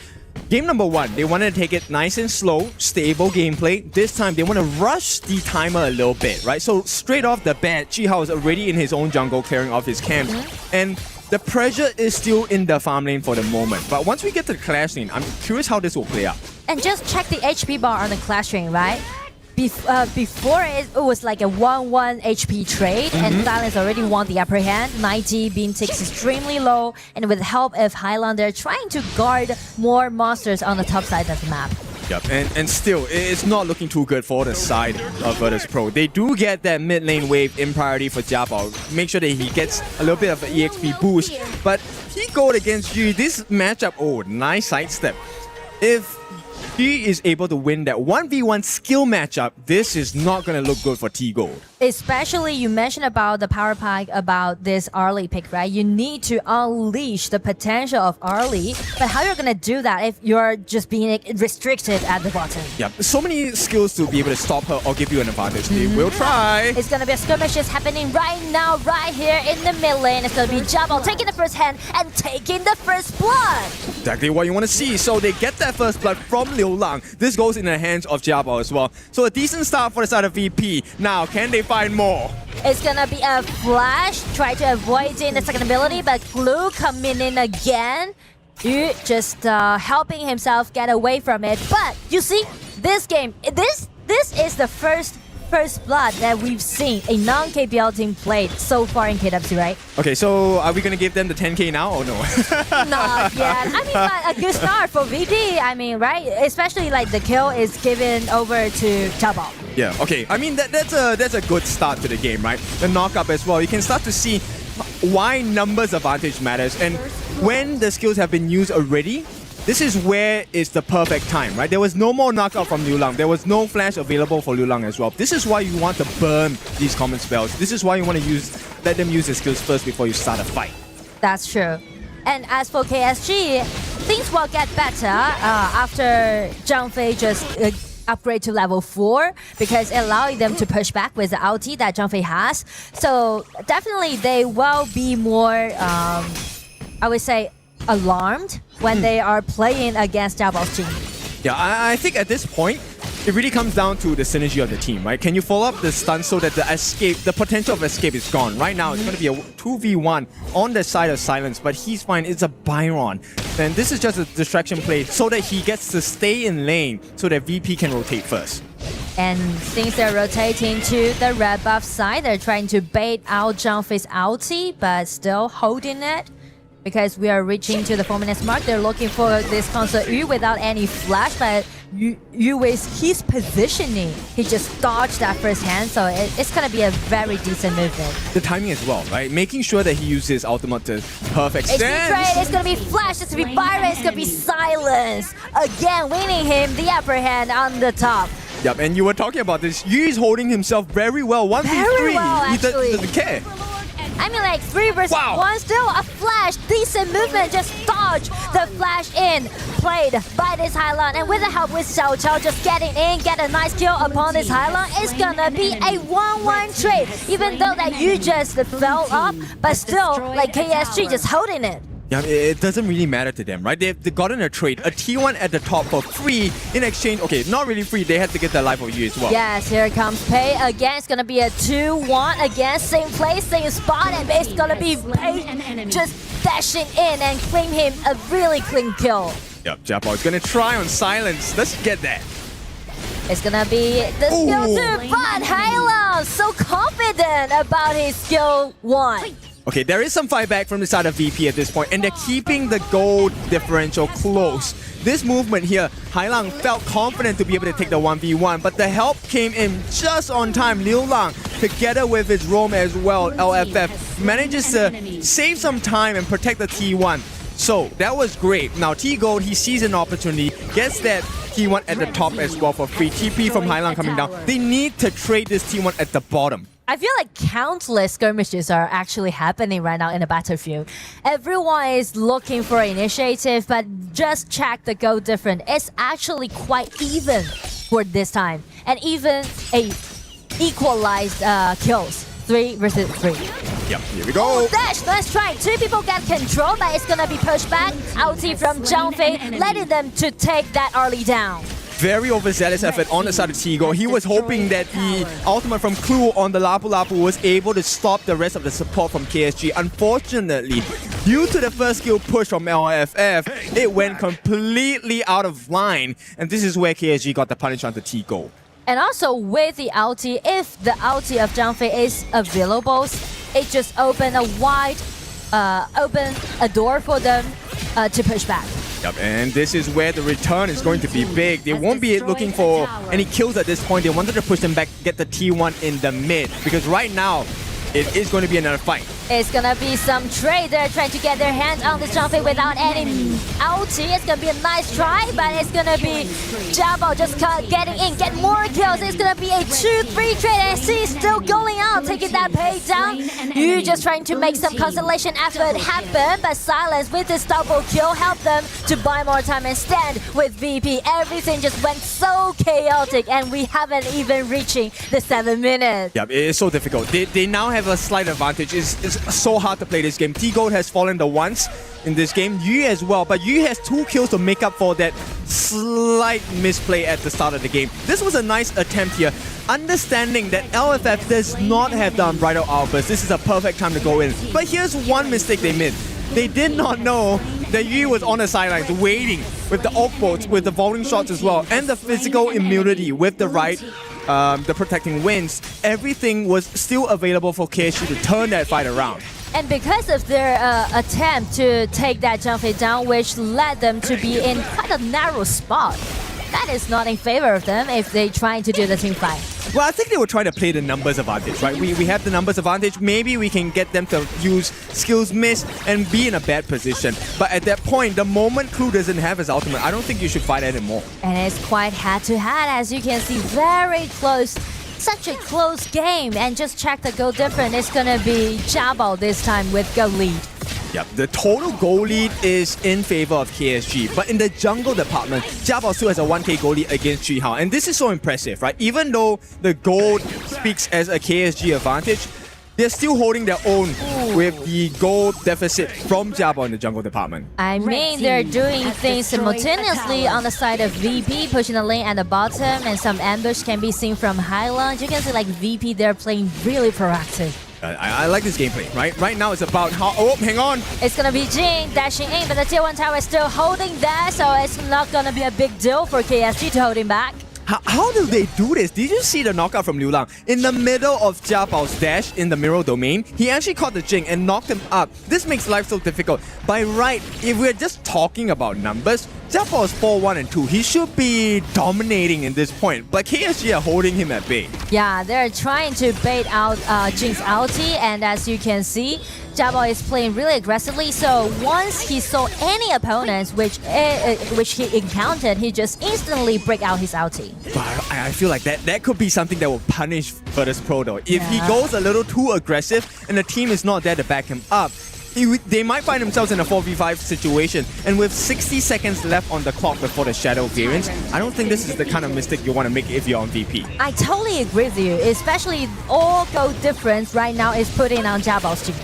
game number 1, they wanted to take it nice and slow, stable gameplay. This time, they want to rush the timer a little bit, right? So straight off the bat, Jihao is already in his own jungle, clearing off his camps, and the pressure is still in the farm lane for the moment. But once we get to the Clash lane, I'm curious how this will play out. And just check the HP bar on the Clash lane, right? Before it was like a 1-1 HP trade, and Silence already won the upper hand. 90 being takes extremely low, and with the help of Hailang, they're trying to guard more monsters on the top side of the map. Yep, and still, it's not looking too good for the side of Virtus Pro. They do get that mid lane wave in priority for Jiabao. Make sure that he gets a little bit of an EXP boost. But he goes against Yu. This matchup, oh, nice sidestep. If he is able to win that 1v1 skill matchup, this is not going to look good for T-Gold. Especially, you mentioned about the power pack, about this early pick, right? You need to unleash the potential of early, but how you're going to do that if you're just being restricted at the bottom? Yeah, so many skills to be able to stop her or give you an advantage. They will try. It's going to be a skirmish happening right now, right here in the mid lane. It's going to be Jiabao taking the first hand and taking the first blood. Exactly what you want to see. So they get that first blood from Liu Lang. This goes in the hands of Jiabao as well. So a decent start for the side of VP. Now, can they find more? It's gonna be a flash. Try to avoid the second ability, but Glue coming in again. Yu just helping himself get away from it. But you see, this game, this is the first blood that we've seen a non-KPL team played so far in KWC, right? Okay, so are we gonna give them the 10k now or no? Not yet. I mean, but a good start for VP. I mean, right? Especially like the kill is given over to Jiabao. Yeah, okay. I mean, that's a good start to the game, right? The knockup as well. You can start to see why numbers advantage matters. And when the skills have been used already, this is where it's the perfect time, right? There was no more knockout from Liu Lang. There was no flash available for Liu Lang as well. This is why you want to burn these common spells. This is why you want to let them use the skills first before you start a fight. That's true. And as for KSG, things will get better after Zhang Fei just upgrade to level 4 because allowing them to push back with the ulti that Zhang Fei has. So definitely they will be more, I would say, alarmed when they are playing against Xiaobao's team. Yeah, I think at this point, it really comes down to the synergy of the team, right? Can you follow up the stun so that the potential of escape is gone? Right now, it's going to be a 2v1 on the side of Silence, but he's fine. It's a Byron. And this is just a distraction play so that he gets to stay in lane so that VP can rotate first. And since they're rotating to the red buff side, they're trying to bait out Zhang Fei's ulti, but still holding it. Because we are reaching to the 4 minutes mark, they're looking for this Concert Yu without any flash, but Yu with his positioning, he just dodged that first hand, so it's gonna be a very decent movement. The timing as well, right? Making sure that he uses his ultimate to perfect It's extent. it's gonna be flash, it's gonna be Byron, it's gonna be Silence. Again, winning him the upper hand on the top. Yep, and you were talking about this. Yu is holding himself very well. 1v3. Very well, He actually. doesn't care. I mean, like 3 versus 1, still a flash, decent movement, just dodge the flash in, played by this Hylon, and with the help with Xiao Chao just getting in, get a nice kill upon this Hylon, it's gonna be a 1-1 trade, even though that you just fell up, but still, like KSG just holding it. Yeah, it doesn't really matter to them, right? They've gotten a trade, a T1 at the top for free in exchange. Okay, not really free. They had to get their life of you as well. Yes, here comes Pei again. It's gonna be a 2-1 again, same place, same spot, and it's gonna be Pei just dashing in and claim him a really clean kill. Yep, Xiaobao is gonna try on Silence. Let's get that. It's gonna be the skill 2, but Halo so confident about his skill 1. Okay, there is some fight back from the side of VP at this point, and they're keeping the gold differential close. This movement here, Hailang felt confident to be able to take the 1v1, but the help came in just on time. Liu Lang, together with his roam as well, LFF, manages to save some time and protect the T1. So, that was great. Now, T-Gold, he sees an opportunity, gets that T1 at the top as well for free. TP from Hailang coming down. They need to trade this T1 at the bottom. I feel like countless skirmishes are actually happening right now in the battlefield. Everyone is looking for initiative, but just check the goal difference. It's actually quite even for this time. And even a equalized kills. 3 versus 3. Yep, here we go. Oh, dash, let's try. 2 people get control, but it's gonna be pushed back. Ulti from Zhang Fei, letting them to take that early down. Very overzealous effort on the side of Tigo. He was hoping that the ultimate from Clue on the Lapu Lapu was able to stop the rest of the support from KSG. Unfortunately, due to the first skill push from LFF, it went completely out of line. And this is where KSG got the punish onto Tigo. And also with the ulti, if the ulti of Zhang Fei is available, it just opened a wide, open a door for them to push back. Yep, and this is where the return is going to be big. They won't be looking for any kills at this point. They wanted to push them back, get the T1 in the mid. Because right now, it is going to be another fight. It's gonna be some trade. They're trying to get their hands on this Zhang Fei without any ulti. It's gonna be a nice try, but it's gonna be Xiaobao just getting in, get more kills. It's gonna be a 2-3 trade, and he's still going out, taking that Pei down. Yu just trying to make some consolation effort happen, but Silence with this double kill helped them to buy more time and stand with VP. Everything just went so chaotic, and we haven't even reaching the 7 minutes. Yep, it is so difficult. They now have a slight advantage. It's so hard to play this game. T-Gold has fallen the once in this game. Yu as well, but Yu has 2 kills to make up for that slight misplay at the start of the game. This was a nice attempt here. Understanding that LFF does not have the Unbridled Outburst, this is a perfect time to go in. But here's one mistake they made. They did not know that Yu was on the sidelines waiting with the Oak Bolts, with the vaulting shots as well, and the physical immunity with the right, the protecting winds. Everything was still available for KSG to turn that fight around. And because of their attempt to take that Zhang Fei down, which led them to be in quite a narrow spot, that is not in favor of them if they trying to do the team fight. Well, I think they were trying to play the numbers advantage, right? We have the numbers advantage. Maybe we can get them to use skills miss and be in a bad position. But at that point, the moment Clue doesn't have his ultimate, I don't think you should fight anymore. And it's quite head-to-head, as you can see, very close. Such a close game. And just check the goal difference. It's going to be AG.AL this time with goal lead. Yep, the total goal lead is in favor of KSG, but in the jungle department, AG.AL still has a 1k goal lead against Jihao, and this is so impressive, right? Even though the gold speaks as a KSG advantage, they're still holding their own with the gold deficit from AG.AL in the jungle department. I mean, they're doing things simultaneously on the side of VP, pushing the lane at the bottom, and some ambush can be seen from Highland. You can see like VP, they're playing really proactive. I like this gameplay, right? Right now it's about how... Oh, hang on. It's going to be Jin dashing in, but the tier 1 tower is still holding there, so it's not going to be a big deal for KSG to hold him back. How do they do this? Did you see the knockout from Liu Lang? In the middle of AG.AL's dash in the mirror domain, he actually caught the Jing and knocked him up. This makes life so difficult. By right, if we're just talking about numbers, AG.AL is 4-1 and 2. He should be dominating in this point, but KSG are holding him at bay. Yeah, they're trying to bait out Jing's ulti, and as you can see, AG.AL is playing really aggressively, so once he saw any opponents which he encountered, he just instantly break out his ulti. But I feel like that could be something that will punish Virtus Pro though. If he goes a little too aggressive and the team is not there to back him up, they might find themselves in a 4v5 situation, and with 60 seconds left on the clock before the Shadow variance, I don't think this is the kind of mistake you want to make if you're on VP. I totally agree with you, especially all goal difference right now is putting on AG.AL's team.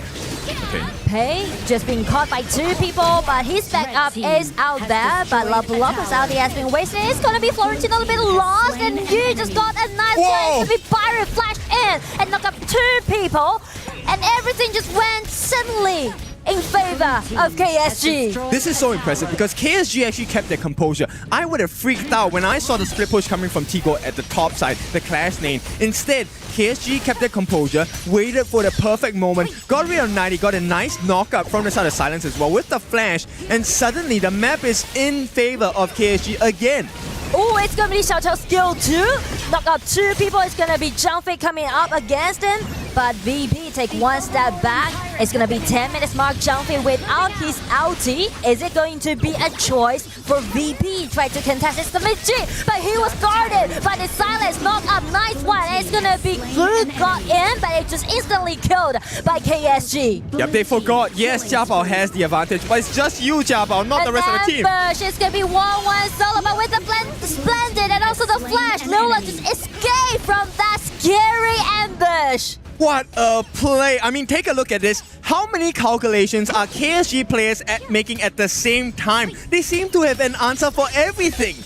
Okay. Pei just being caught by 2 people, but his backup is out there, but Lapulopa's ulti has been wasted. It's gonna be Florentino a little bit lost, and you just got a nice one to be Byron flashed in and knocked up 2 people, and everything just went suddenly in favor of KSG. This is so impressive because KSG actually kept their composure. I would have freaked out when I saw the split push coming from Tigo at the top side, the Clash lane. Instead, KSG kept their composure, waited for the perfect moment, got rid of 90, got a nice knockup from the side of Silence as well with the flash, and suddenly the map is in favor of KSG again. Oh, it's gonna be Xiao Chao's skill too. Knock out 2 people. It's gonna be Zhang coming up against him. But VP take 1 step back. It's gonna be 10 minutes mark. Zhang without his ulti. Is it going to be a choice for VP? Try to contest his G, but he was guarded by the Silence. Knock up, nice one. And it's gonna be good got in, but it just instantly killed by KSG. Yep, they forgot. Yes, AG.AL has the advantage, but it's just you, AG.AL, not the rest of the team. It's gonna be 1-1 solo, but with the Splendid and also the flash, Lola just escaped from that scary ambush. What a play. I mean, take a look at this. How many calculations are KSG players making at the same time? They seem to have an answer for everything.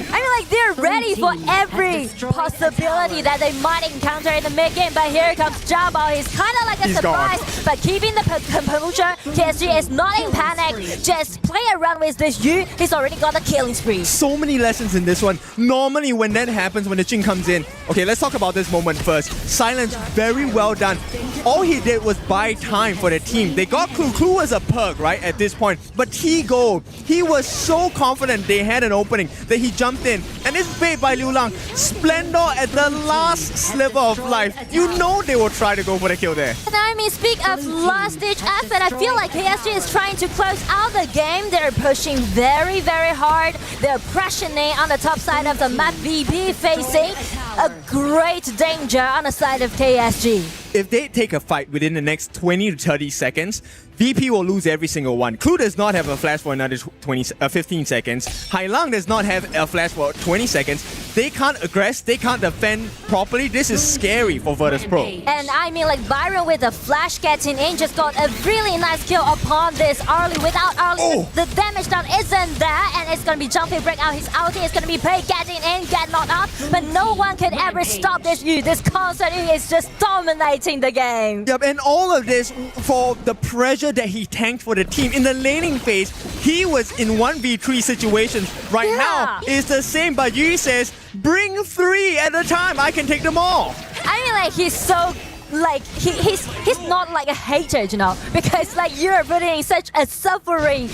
I mean, like, they're ready for every possibility that they might encounter in the mid-game, but here comes AG.AL. He's kind of like a surprise, but keeping the composure. KSG is not in panic. Just play around with this Yu. He's already got a killing spree. So many lessons in this one. Normally, when that happens, when the Jing comes in, okay, let's talk about this moment first. Silence, very well done. All he did was buy time for the team. They got Clue. Clue was a perk, right, at this point. But T-Gold, he was so confident they had an opening that he jumped in. And it's bait by Liu Lang. Splendor at the last sliver of life. You know they will try to go for the kill there. And I mean, speak of last-ditch effort, I feel like KSG is trying to close out the game. They're pushing very, very hard. They're pressuring on the top side of the map. VP facing a great danger on the side of KSG. If they take a fight within the next 20 to 30 seconds, VP will lose every single one. Clue does not have a flash for another 15 seconds. Hailang does not have a flash for 20 seconds. They can't aggress, they can't defend properly. This is scary for Virtus Pro. And I mean, like, Byron with the flash getting in just got a really nice kill upon this early. Without early, the damage down isn't there, and it's gonna be Jumpy break out his ulti. It's gonna be Pei getting in, get knocked up, but no one can ever stop this Yu. This concert is just dominating the game. Yep, and all of this for the pressure that he tanked for the team. In the laning phase, he was in 1v3 situations. Right now, it's the same, but Yu says, bring 3 at a time, I can take them all. I mean, like, he's so, like, he's not like a hater, you know, because like you're putting such a suffering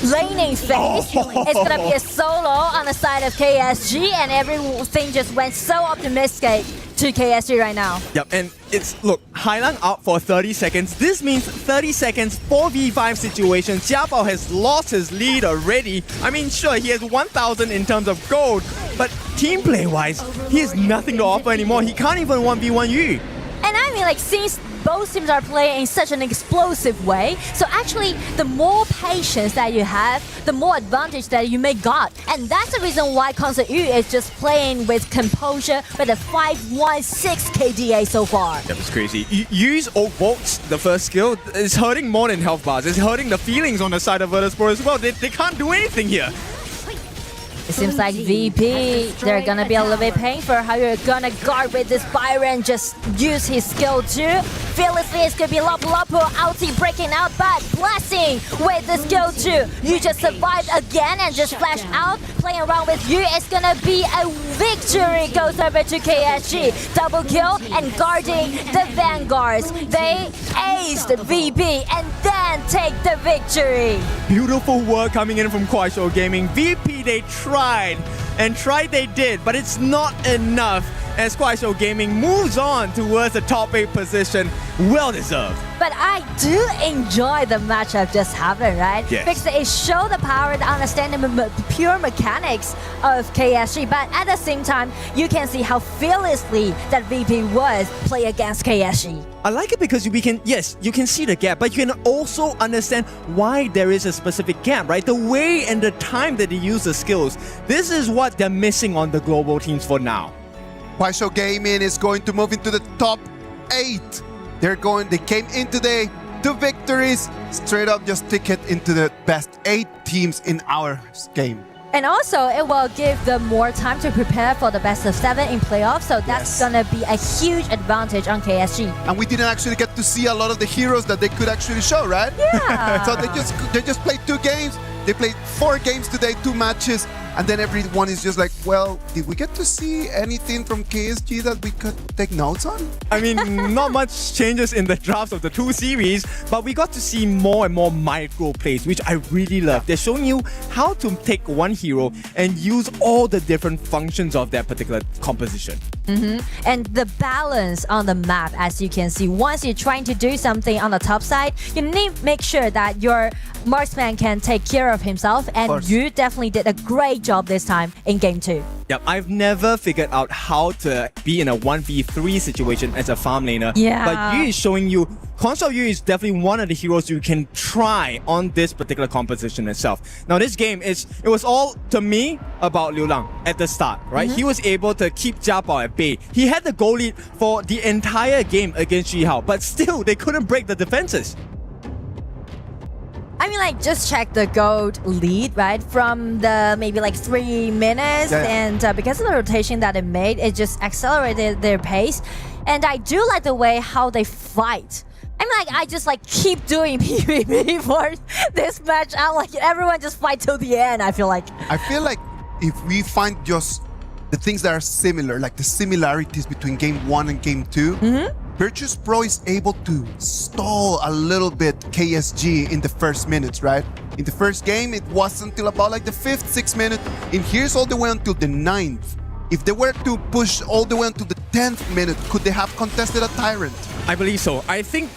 laning phase. It's gonna be a solo on the side of KSG, and everything just went so optimistic to KSG right now. Yep, and look, Hailang out for 30 seconds. This means 30 seconds, 4v5 situation. Jia has lost his lead already. I mean, sure, he has 1,000 in terms of gold, but team play-wise, he has nothing to offer anymore. He can't even 1v1 Yu. And I mean, like, since both teams are playing in such an explosive way, so actually, the more patience that you have, the more advantage that you may got. And that's the reason why Concert Yu is just playing with composure with a 5-1-6 KDA so far. That was crazy. Yu's Oak Bolts, the first skill, is hurting more than health bars. It's hurting the feelings on the side of Virtus.pro as well. They can't do anything here. It seems like VP, they're gonna be a little bit painful how you're gonna guard with this Byron, just use his skill too. Fearlessly, it's gonna be Lapu ulti breaking out, but Blessing with the skill too. You just survived again and just flash out, playing around with you. It's gonna be a victory, goes over to KSG. Double kill and guarding the Vanguards. They aced VP and then take the victory. Beautiful work coming in from Kuaishou Gaming. VP, they tried they did, but it's not enough as Kuaishou Gaming moves on towards the top 8 position. Well deserved. But I do enjoy the matchup just happened, right? Yes. Because it showed the power, the understanding of the pure mechanics of KSG, but at the same time, you can see how fearlessly that VP was play against KSG. I like it because you can see the gap, but you can also understand why there is a specific gap, right? The way and the time that they use the skills. This is what they're missing on the global teams for now. Kuaishou Gaming is going to move into the top 8. They came in today, 2 victories, straight up just ticket into the best 8 teams in our game. And also, it will give them more time to prepare for the best of 7 in playoffs, so that's gonna be a huge advantage on KSG. And we didn't actually get to see a lot of the heroes that they could actually show, right? Yeah. So they just played 2 games. They played 4 games today, 2 matches, and then everyone is just like, well, did we get to see anything from KSG that we could take notes on? I mean, not much changes in the drafts of the 2 series, but we got to see more and more micro plays, which I really love. They're showing you how to take one hero and use all the different functions of that particular composition. And the balance on the map, as you can see, once you're trying to do something on the top side, you need to make sure that your marksman can take care of himself, and you definitely did a great job this time in game 2. Yep, I've never figured out how to be in a 1v3 situation as a farm laner. Yeah. But Yu is showing you, Console Yu is definitely one of the heroes you can try on this particular composition itself. Now this game, it was all, to me, about Liu Lang at the start, right? He was able to keep Jia Bao at bay. He had the goal lead for the entire game against Ji Hao, but still, they couldn't break the defenses. I mean, like, just check the gold lead, right? From the maybe like 3 minutes, and because of the rotation that it made, it just accelerated their pace. And I do like the way how they fight. I mean, like, I just like keep doing PvP for this match. I like everyone just fight till the end. I feel like if we find just the things that are similar, like the similarities between game 1 and game 2. Virtus.pro is able to stall a little bit KSG in the first minutes, right? In the first game, it wasn't until about like the 5th, 6th minute. And here's all the way until the 9th. If they were to push all the way until the 10th minute, could they have contested a Tyrant? I believe so. I think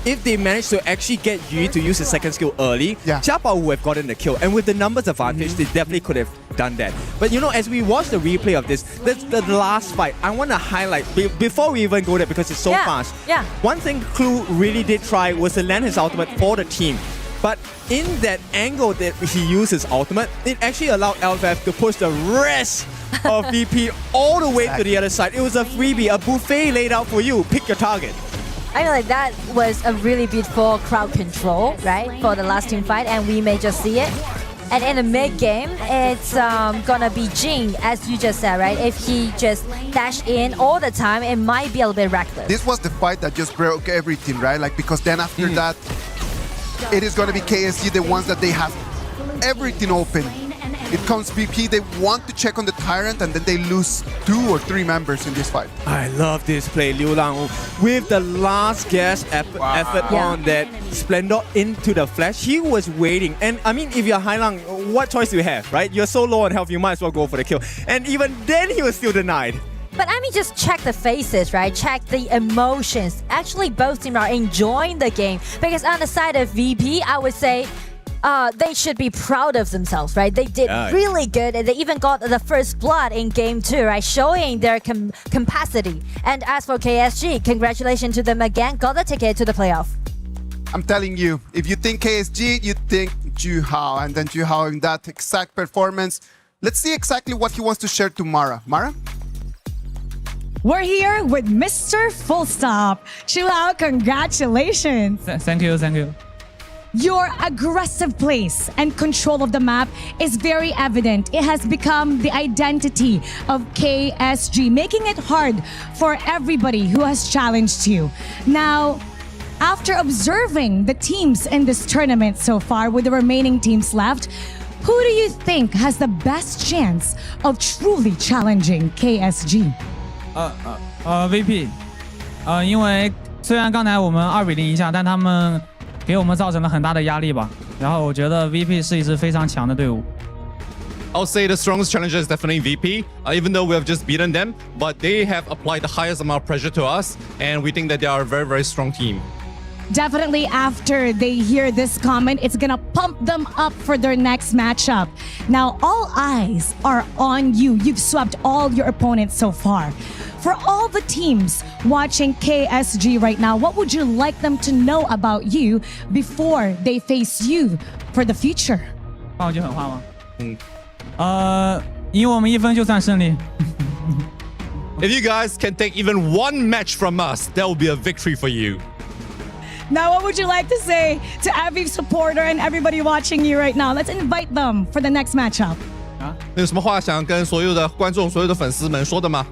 if they managed to actually get Yu to use his second skill early, Jia Bao would have gotten the kill. And with the numbers advantage, they definitely could have done that. But you know, as we watch the replay of this, the last fight, I want to highlight, before we even go there, because it's so fast. One thing Clue really did try was to land his ultimate for the team. But in that angle that he used his ultimate, it actually allowed LFF to push the rest of VP all the way to the other side. It was a freebie, a buffet laid out for you. Pick your target. I mean, like, that was a really beautiful crowd control, right, for the last team fight, and we may just see it. And in the mid-game, it's gonna be Jing, as you just said, right? If he just dash in all the time, it might be a little bit reckless. This was the fight that just broke everything, right? Like, because then after that, it is gonna be KSG, the ones that they have everything open. It comes VP, they want to check on the Tyrant, and then they lose 2 or 3 members in this fight. I love this play, Liu Lang, with the last gasp effort on that Splendor into the flash. He was waiting, and I mean, if you're Hailang, what choice do you have, right? You're so low on health, you might as well go for the kill. And even then, he was still denied. But I mean, just check the faces, right? Check the emotions. Actually, both teams are enjoying the game. Because on the side of VP, I would say they should be proud of themselves, right? They did really good, and they even got the first blood in game 2, right? Showing their capacity. And as for KSG, congratulations to them again. Got the ticket to the playoff. I'm telling you, if you think KSG, you think Ju-Hao. And then Ju-Hao in that exact performance. Let's see exactly what he wants to share to Mara. Mara? We're here with Mr. Full Stop. Ju-Hao, congratulations. Thank you, thank you. Your aggressive place and control of the map is very evident. It has become the identity of KSG, making it hard for everybody who has challenged you. Now, after observing the teams in this tournament so far, with the remaining teams left, who do you think has the best chance of truly challenging KSG? VP，因为虽然刚才我们2比0赢下，但他们给我们造成了很大的压力吧。然后我觉得 VP 是一支非常强的队伍。I'll say the strongest challenger is definitely VP, even though we have just beaten them, but they have applied the highest amount of pressure to us, and we think that they are a very, very strong team. Definitely after they hear this comment, it's gonna pump them up for their next matchup. Now, all eyes are on you. You've swept all your opponents so far. For all the teams watching KSG right now, what would you like them to know about you before they face you for the future? 换我句狠话吗？赢我们1分就算胜利。If you guys can take even one match from us, that will be a victory for you. Now, what would you like to say to Aviv supporter and everybody watching you right now? Let's invite them for the next matchup. 有什么话想跟所有的观众、所有的粉丝们说的吗？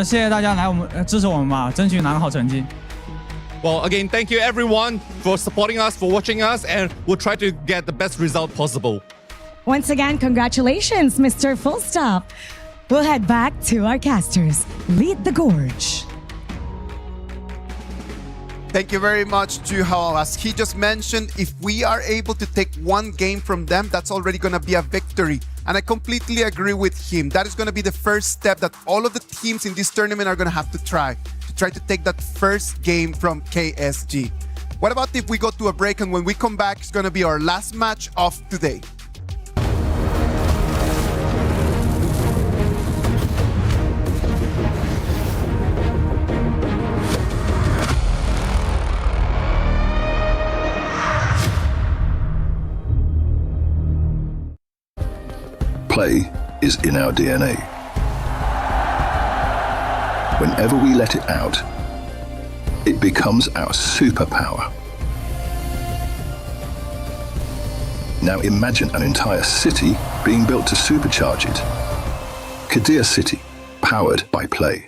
谢谢大家来支持我们吧，争取拿个好成绩。Well, again, thank you everyone for supporting us, for watching us, and we'll try to get the best result possible. Once again, congratulations, Mr. Full Stop. We'll head back to our casters. Lead the gorge. Thank you very much, Ju-Hao. As he just mentioned, if we are able to take one game from them, that's already going to be a victory. And I completely agree with him. That is going to be the first step that all of the teams in this tournament are going to have to try to take that first game from KSG. What about if we go to a break, and when we come back, it's going to be our last match of today. Play is in our DNA. Whenever we let it out, it becomes our superpower. Now imagine an entire city being built to supercharge it. Kadir City, powered by play.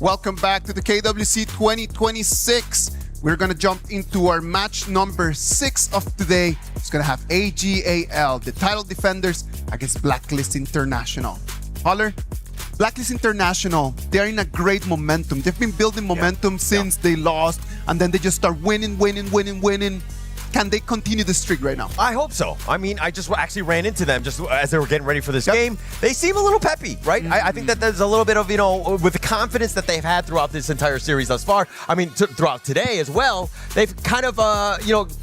Welcome back to the KWC 2026. We're gonna jump into our match number 6 of today. It's gonna have AG.AL, the title defenders, against Blacklist International. Holler, Blacklist International, they're in a great momentum. They've been building momentum since they lost, and then they just start winning. Can they continue the streak right now? I hope so. I mean, I just actually ran into them just as they were getting ready for this game. They seem a little peppy, right? I think that there's a little bit of, with the confidence that they've had throughout this entire series thus far. I mean, throughout today as well, they've kind of,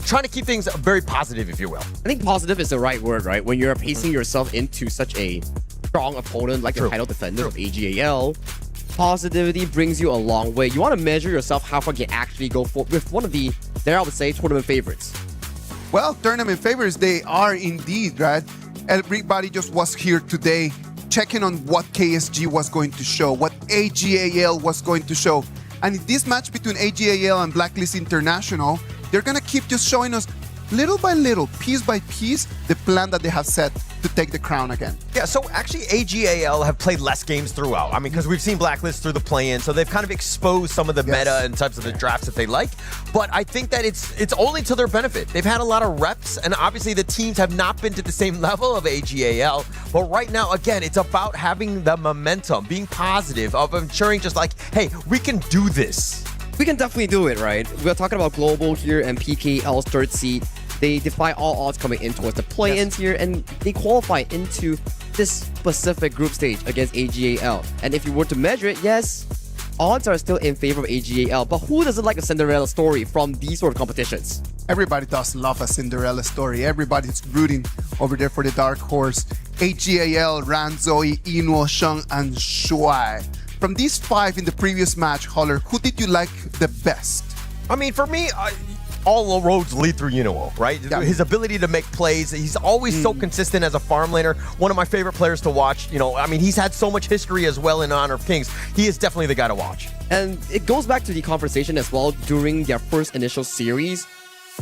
trying to keep things very positive, if you will. I think positive is the right word, right? When you're pacing yourself into such a strong opponent like the title defender of AG.AL, positivity brings you a long way. You want to measure yourself how far you can actually go for with one of the, I would say, tournament favorites. Well, tournament favorites, they are indeed, right? Everybody just was here today checking on what KSG was going to show, what AG.AL was going to show. And in this match between AG.AL and Blacklist International, they're going to keep just showing us little by little, piece by piece, the plan that they have set to take the crown again. Yeah, so actually AG.AL have played less games throughout. I mean, because we've seen Blacklist through the play-in, so they've kind of exposed some of the meta and types of the drafts that they like. But I think that it's only to their benefit. They've had a lot of reps, and obviously the teams have not been to the same level of AG.AL. But right now, again, it's about having the momentum, being positive, of ensuring just like, hey, we can do this. We can definitely do it, right? We're talking about Global here and PKL's third seed. They defy all odds coming in towards the play-ins here, and they qualify into this specific group stage against AG.AL. And if you were to measure it, yes, odds are still in favor of AG.AL, but who doesn't like a Cinderella story from these sort of competitions? Everybody does love a Cinderella story. Everybody's rooting over there for the dark horse. AG.AL, Ran, Zoe, Inuo, Sheng, and Shuai. From these 5 in the previous match, Holler, who did you like the best? I mean, for me, all roads lead through Inuo, right? Yeah. His ability to make plays, he's always so consistent as a farm laner. One of my favorite players to watch. I mean, he's had so much history as well in Honor of Kings. He is definitely the guy to watch. And it goes back to the conversation as well during their first initial series.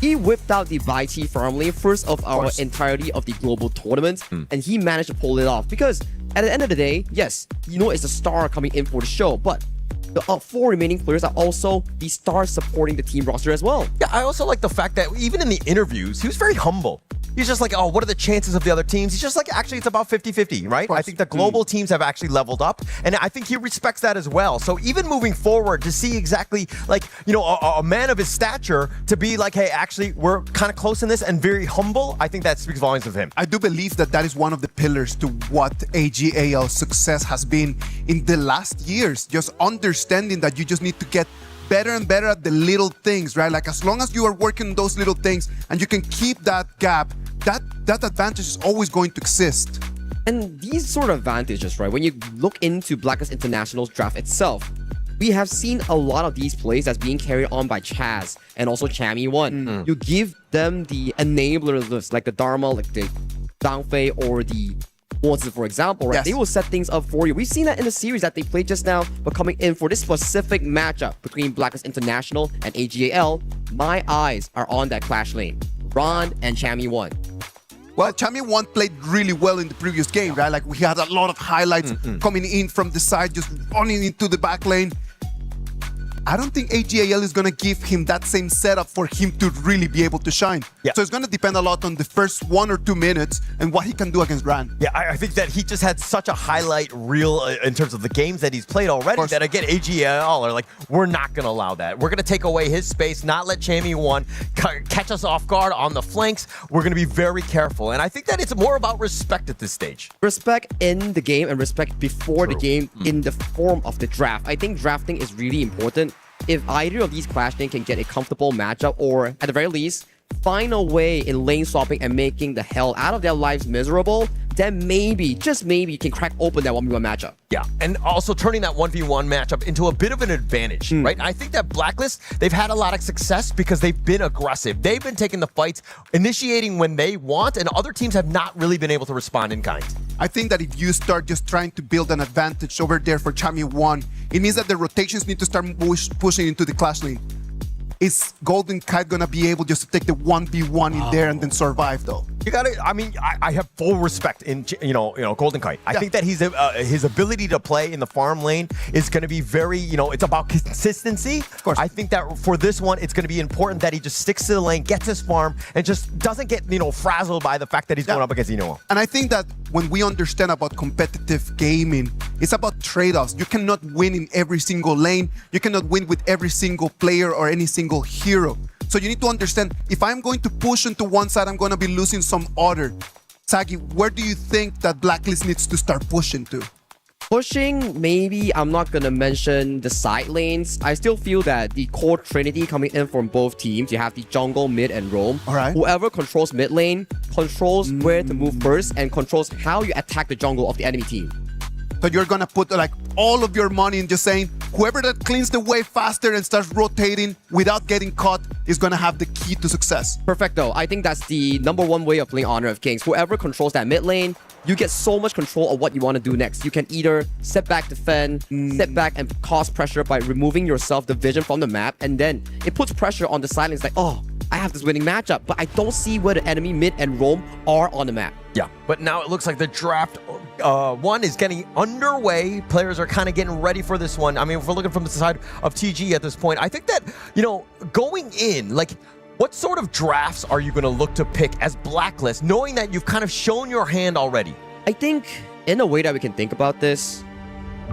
He whipped out the Baiti farm lane first of our entirety of the global tournament, and he managed to pull it off because at the end of the day, yes, it's a star coming in for the show, but the 4 remaining players are also the stars supporting the team roster as well. Yeah, I also like the fact that even in the interviews, he was very humble. He's just like, oh, what are the chances of the other teams? He's just like, actually, it's about 50-50, right? I think the global teams have actually leveled up, and I think he respects that as well. So even moving forward, to see exactly, like, a man of his stature to be like, hey, actually, we're kind of close in this and very humble, I think that speaks volumes of him. I do believe that is one of the pillars to what AG.AL's success has been in the last years. Just understanding that you just need to get better and better at the little things, right? Like, as long as you are working on those little things and you can keep that gap, that advantage is always going to exist. And these sort of advantages, right? When you look into Blacklist International's draft itself, we have seen a lot of these plays that's being carried on by Chaz and also Chammy1. You give them the enabler list, like the Dharma, like the Zhangfei, or the Mozi, for example, right? Yes. They will set things up for you. We've seen that in the series that they played just now, but coming in for this specific matchup between Blacklist International and AG.AL, my eyes are on that clash lane. Ron and Chammy1. Well, Chammy1 played really well in the previous game, right? Like, we had a lot of highlights coming in from the side, just running into the back lane. I don't think AG.AL is going to give him that same setup for him to really be able to shine. Yeah. So it's going to depend a lot on the first 1 or 2 minutes and what he can do against Ran. Yeah, I think that he just had such a highlight reel in terms of the games that he's played already that, again, AG.AL are like, we're not going to allow that. We're going to take away his space, not let Chammy1 catch us off guard on the flanks. We're going to be very careful. And I think that it's more about respect at this stage. Respect in the game and respect before the game in the form of the draft. I think drafting is really important. If either of these clash lanes can get a comfortable matchup, or at the very least, find a way in lane swapping and making the hell out of their lives miserable, then maybe, just maybe, you can crack open that 1v1 matchup. Yeah, and also turning that 1v1 matchup into a bit of an advantage, right? I think that Blacklist, they've had a lot of success because they've been aggressive. They've been taking the fights, initiating when they want, and other teams have not really been able to respond in kind. I think that if you start just trying to build an advantage over there for Chammy1, it means that the rotations need to start pushing into the clash lane. Is Golden Kite gonna be able just to take the 1v1 in there and then survive, though? You got to. I mean, I have full respect in Golden Kite. I think that his ability to play in the farm lane is going to be very. It's about consistency. Of course. I think that for this one, it's going to be important that he just sticks to the lane, gets his farm, and just doesn't get frazzled by the fact that he's going up against Inoue. And I think that when we understand about competitive gaming, it's about trade-offs. You cannot win in every single lane. You cannot win with every single player or any single hero. So you need to understand, if I'm going to push into one side, I'm going to be losing some other. Sagi, where do you think that Blacklist needs to start pushing to? Pushing, maybe I'm not going to mention the side lanes. I still feel that the core trinity coming in from both teams, you have the jungle, mid, and roam. All right. Whoever controls mid lane controls where to move first and controls how you attack the jungle of the enemy team. So you're going to put like all of your money in just saying, whoever that cleans the way faster and starts rotating without getting caught is going to have the key to success. Perfecto. I think that's the #1 way of playing Honor of Kings. Whoever controls that mid lane, you get so much control of what you want to do next. You can either step back, defend, step back and cause pressure by removing yourself the vision from the map, and then it puts pressure on the side lane. It's like, oh, I have this winning matchup, but I don't see where the enemy mid and roam are on the map. Yeah, but now it looks like the draft one is getting underway. Players are kind of getting ready for this one. I mean, if we're looking from the side of TG at this point, I think that, going in, like, what sort of drafts are you going to look to pick as Blacklist, knowing that you've kind of shown your hand already? I think, in a way that we can think about this,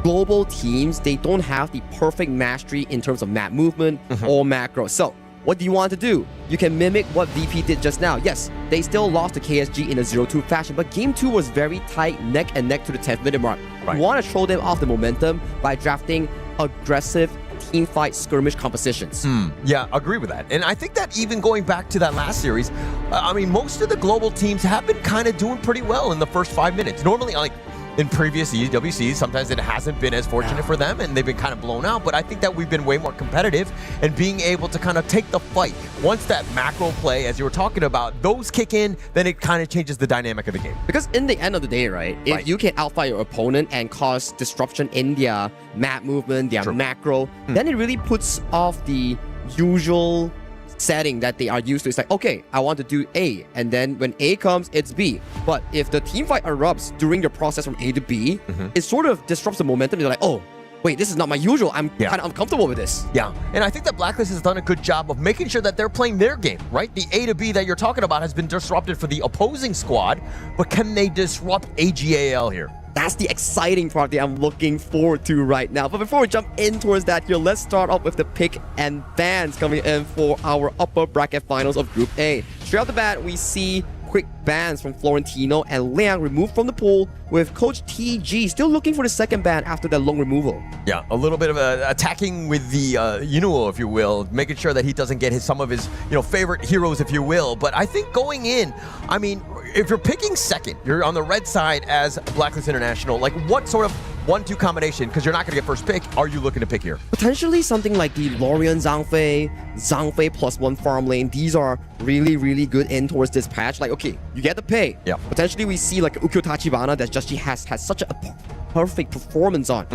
global teams, they don't have the perfect mastery in terms of map movement or macro. So, what do you want to do? You can mimic what VP did just now. Yes, they still lost to KSG in a 0-2 fashion, but game 2 was very tight, neck and neck to the 10th minute mark. Right. You want to throw them off the momentum by drafting aggressive team fight skirmish compositions. Yeah, agree with that. And I think that even going back to that last series, I mean, most of the global teams have been kind of doing pretty well in the first 5 minutes. Normally, like, in previous EWCs, sometimes it hasn't been as fortunate for them and they've been kind of blown out, but I think that we've been way more competitive and being able to kind of take the fight. Once that macro play, as you were talking about, those kick in, then it kind of changes the dynamic of the game. Because in the end of the day, right, if you can outfight your opponent and cause disruption in their map movement, their macro, then it really puts off the usual setting that they are used to. It's like, okay, I want to do A, and then when A comes, it's B. But if the team fight erupts during the process from A to B, it sort of disrupts the momentum. You're like, oh, wait, this is not my usual. I'm kind of uncomfortable with this. Yeah, and I think that Blacklist has done a good job of making sure that they're playing their game, right? The A to B that you're talking about has been disrupted for the opposing squad, but can they disrupt AG.AL here? That's the exciting part that I'm looking forward to right now. But before we jump in towards that here, let's start off with the pick and bans coming in for our upper bracket finals of Group A. Straight off the bat, we see quick bans from Florentino and Liang removed from the pool, with Coach TG still looking for the second ban after that long removal. Yeah, a little bit of attacking with the Inoue, if you will, making sure that he doesn't get some of his favorite heroes, if you will. But I think going in, I mean, if you're picking second, you're on the red side as Blacklist International, like what sort of 1-2 combination, because you're not going to get first pick, are you looking to pick here? Potentially something like the Lorian Zhangfei +1 farm lane. These are really, really good in towards this patch. Like, okay, you get the pay. Yeah. Potentially we see like Ukyo Tachibana that Just has such a perfect performance on.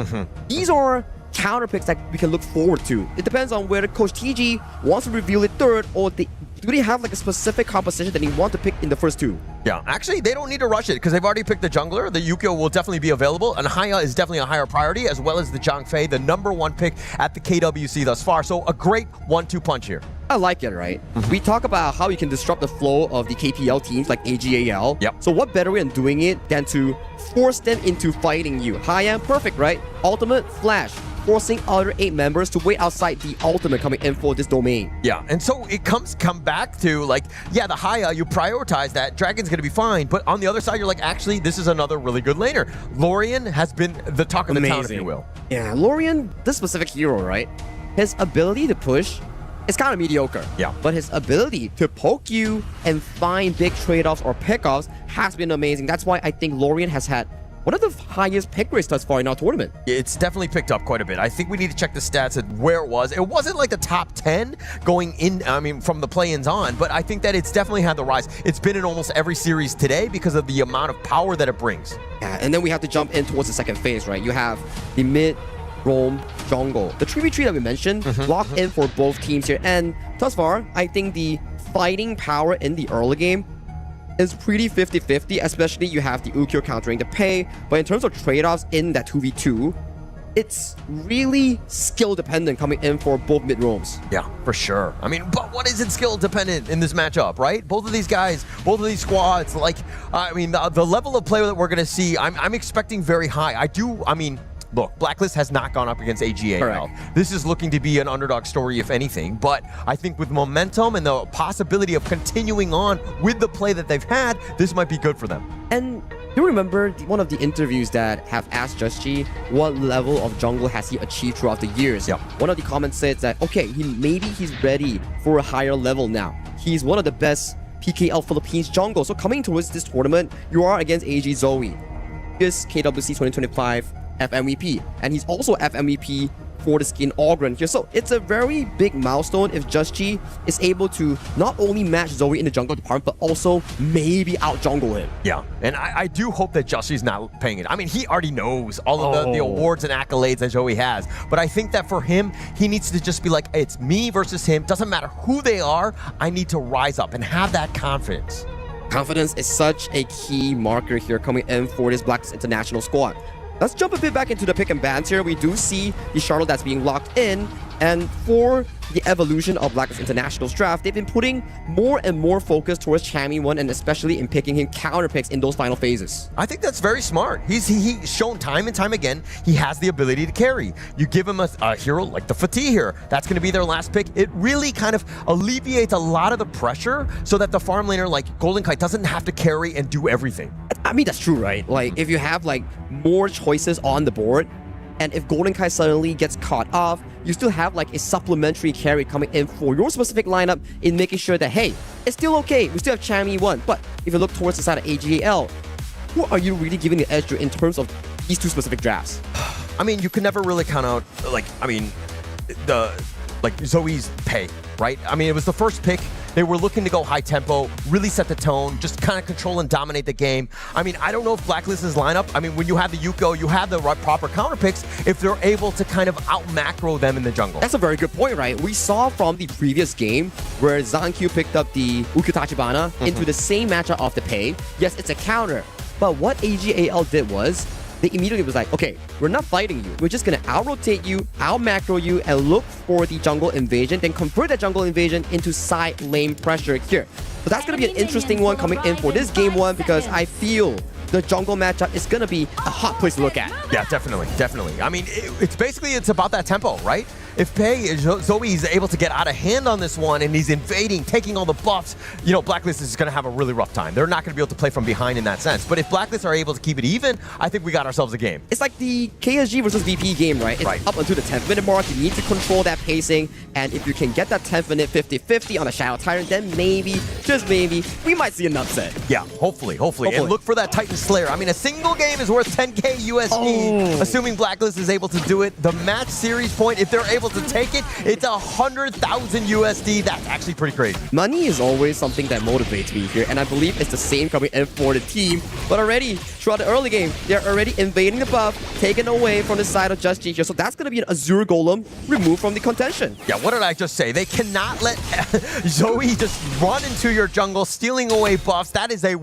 These are counter picks that we can look forward to. It depends on whether Coach TG wants to reveal it third, or do they have like a specific composition that they want to pick in the first two? Yeah, actually, they don't need to rush it because they've already picked the jungler. The Yukio will definitely be available, and Haya is definitely a higher priority, as well as the Zhangfei, the #1 pick at the KWC thus far. So a great 1-2 punch here. I like it, right? We talk about how you can disrupt the flow of the KPL teams like AG.AL. Yep. So what better way of doing it than to force them into fighting you? Haya, perfect, right? Ultimate, flash, forcing other 8 members to wait outside the ultimate coming in for this domain. Yeah, and so it come back to like, yeah, the Haya, you prioritize that, Dragon's gonna be fine, but on the other side, you're like, actually, this is another really good laner. Lorian has been the talk of the town, if you will. Yeah, Lorian, this specific hero, right? His ability to push is kind of mediocre. Yeah. But his ability to poke you and find big trade-offs or pickoffs has been amazing. That's why I think Lorian has had one of the highest pick rates thus far in our tournament. It's definitely picked up quite a bit. I think we need to check the stats at where it was. It wasn't like the top 10 going in, I mean, from the play-ins on, but I think that it's definitely had the rise. It's been in almost every series today because of the amount of power that it brings. Yeah, and then we have to jump in towards the second phase, right? You have the mid, roam, jungle. The 3v3 that we mentioned, locked in for both teams here. And thus far, I think the fighting power in the early game is pretty 50-50, especially you have the Ukyo countering the Pei, but in terms of trade-offs in that 2v2, it's really skill dependent coming in for both mid roams. Yeah, for sure. I mean, but what isn't skill dependent in this matchup, right? Both of these guys, both of these squads, like, I mean, the level of play that we're going to see, I'm expecting very high. Look, Blacklist has not gone up against AG.AL. This is looking to be an underdog story, if anything. But I think with momentum and the possibility of continuing on with the play that they've had, this might be good for them. And you remember one of the interviews that have asked Just what level of jungle has he achieved throughout the years? Yeah. One of the comments said that, okay, maybe he's ready for a higher level now. He's one of the best PKL Philippines jungle. So coming towards this tournament, you are against AG Zoe. This KWC 2025 FMVP, and he's also FMVP for the skin Ogren here. So it's a very big milestone if Just is able to not only match Zoe in the jungle department, but also maybe out jungle him. Yeah, and I do hope that Justy's not paying it. I mean, he already knows all of the awards and accolades that Zoe has, but I think that for him, he needs to just be like, it's me versus him. Doesn't matter who they are, I need to rise up and have that confidence. Confidence is such a key marker here coming in for this Blacklist International squad. Let's jump a bit back into the pick and bans here. We do see the Charlotte that's being locked in, and for the evolution of Blacklist International's draft, they've been putting more and more focus towards Chammy1 and especially in picking him counter picks in those final phases. I think that's very smart. He's shown time and time again he has the ability to carry. You give him a hero like the Fatih here, that's going to be their last pick. It really kind of alleviates a lot of the pressure so that the farm laner like Golden Kite doesn't have to carry and do everything. I mean, that's true, right? Like, if you have like more choices on the board, and if Golden Kai suddenly gets caught off, you still have like a supplementary carry coming in for your specific lineup in making sure that, hey, it's still okay. We still have Chammy1. But if you look towards the side of AG.AL, who are you really giving the edge to in terms of these two specific drafts? I mean, you can never really count out, Zoe's Pei, right? I mean, it was the first pick. They were looking to go high tempo, really set the tone, just kind of control and dominate the game. I mean, I don't know if Blacklist's lineup, I mean, when you have the Yuko, you have the proper counter picks, if they're able to kind of out-macro them in the jungle. That's a very good point, right? We saw from the previous game where ZanQ picked up the Ukyo Tachibana into the same matchup of the Pei. Yes, it's a counter, but what AG.AL did was, they immediately was like, okay, we're not fighting you. We're just going to out-rotate you, out-macro you, and look for the jungle invasion, then convert that jungle invasion into side lane pressure here. So that's going to be an interesting one coming in for this game one, because I feel the jungle matchup is going to be a hot place to look at. Yeah, definitely, definitely. I mean, it's about that tempo, right? If Zoe is able to get out of hand on this one and he's invading, taking all the buffs, you know, Blacklist is going to have a really rough time. They're not going to be able to play from behind in that sense. But if Blacklist are able to keep it even, I think we got ourselves a game. It's like the KSG versus VP game, right? It's up until the 10th minute mark. You need to control that pacing. And if you can get that 10th minute 50-50 on a Shadow Tyrant, then maybe, just maybe, we might see an upset. Yeah, hopefully. And look for that Titan Slayer. I mean, a single game is worth 10K USD, assuming Blacklist is able to do it. The match series point, if they're able to take it, it's 100,000 USD. That's actually pretty crazy. Money is always something that motivates me here, and I believe it's the same coming in for the team. But already, throughout the early game, they're already invading the buff, taken away from the side of Just here. So that's going to be an Azure Golem removed from the contention. Yeah, what did I just say? They cannot let Zoe just run into your jungle, stealing away buffs. That is a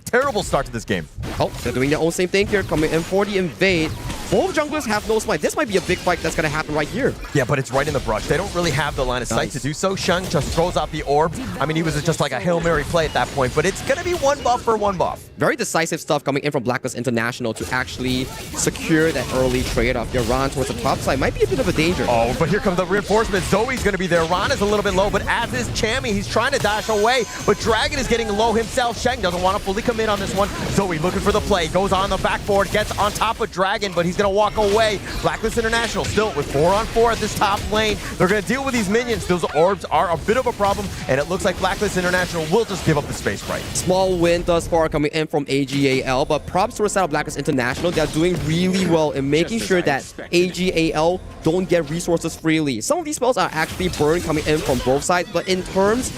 terrible start to this game. Oh, they're doing their own same thing here, coming in for the invade. Both junglers have no smite. This might be a big fight that's going to happen right here. Yeah, but it's right in the brush. They don't really have the line of sight to do so. Sheng just throws out the orb. I mean, he was just like a Hail Mary play at that point, but it's going to be one buff for one buff. Very decisive stuff coming in from Blacklist International to actually secure that early trade-off. Your Ron towards the top side might be a bit of a danger. Oh, but here comes the reinforcement. Zoe's going to be there. Ron is a little bit low, but as is Chammy, he's trying to dash away, but Dragon is getting low himself. Sheng doesn't want to fully commit on this one. Zoe looking for the play, goes on the backboard, gets on top of Dragon, but he's going to walk away. Blacklist International still with 4-on-4 at this top lane. They're going to deal with these minions. Those orbs are a bit of a problem, and it looks like Blacklist International will just give up the space right. Small win thus far coming in from AG.AL, but props to the side of Blacklist International. They're doing really well in making sure that AG.AL don't get resources freely. Some of these spells are actually burned coming in from both sides, but in terms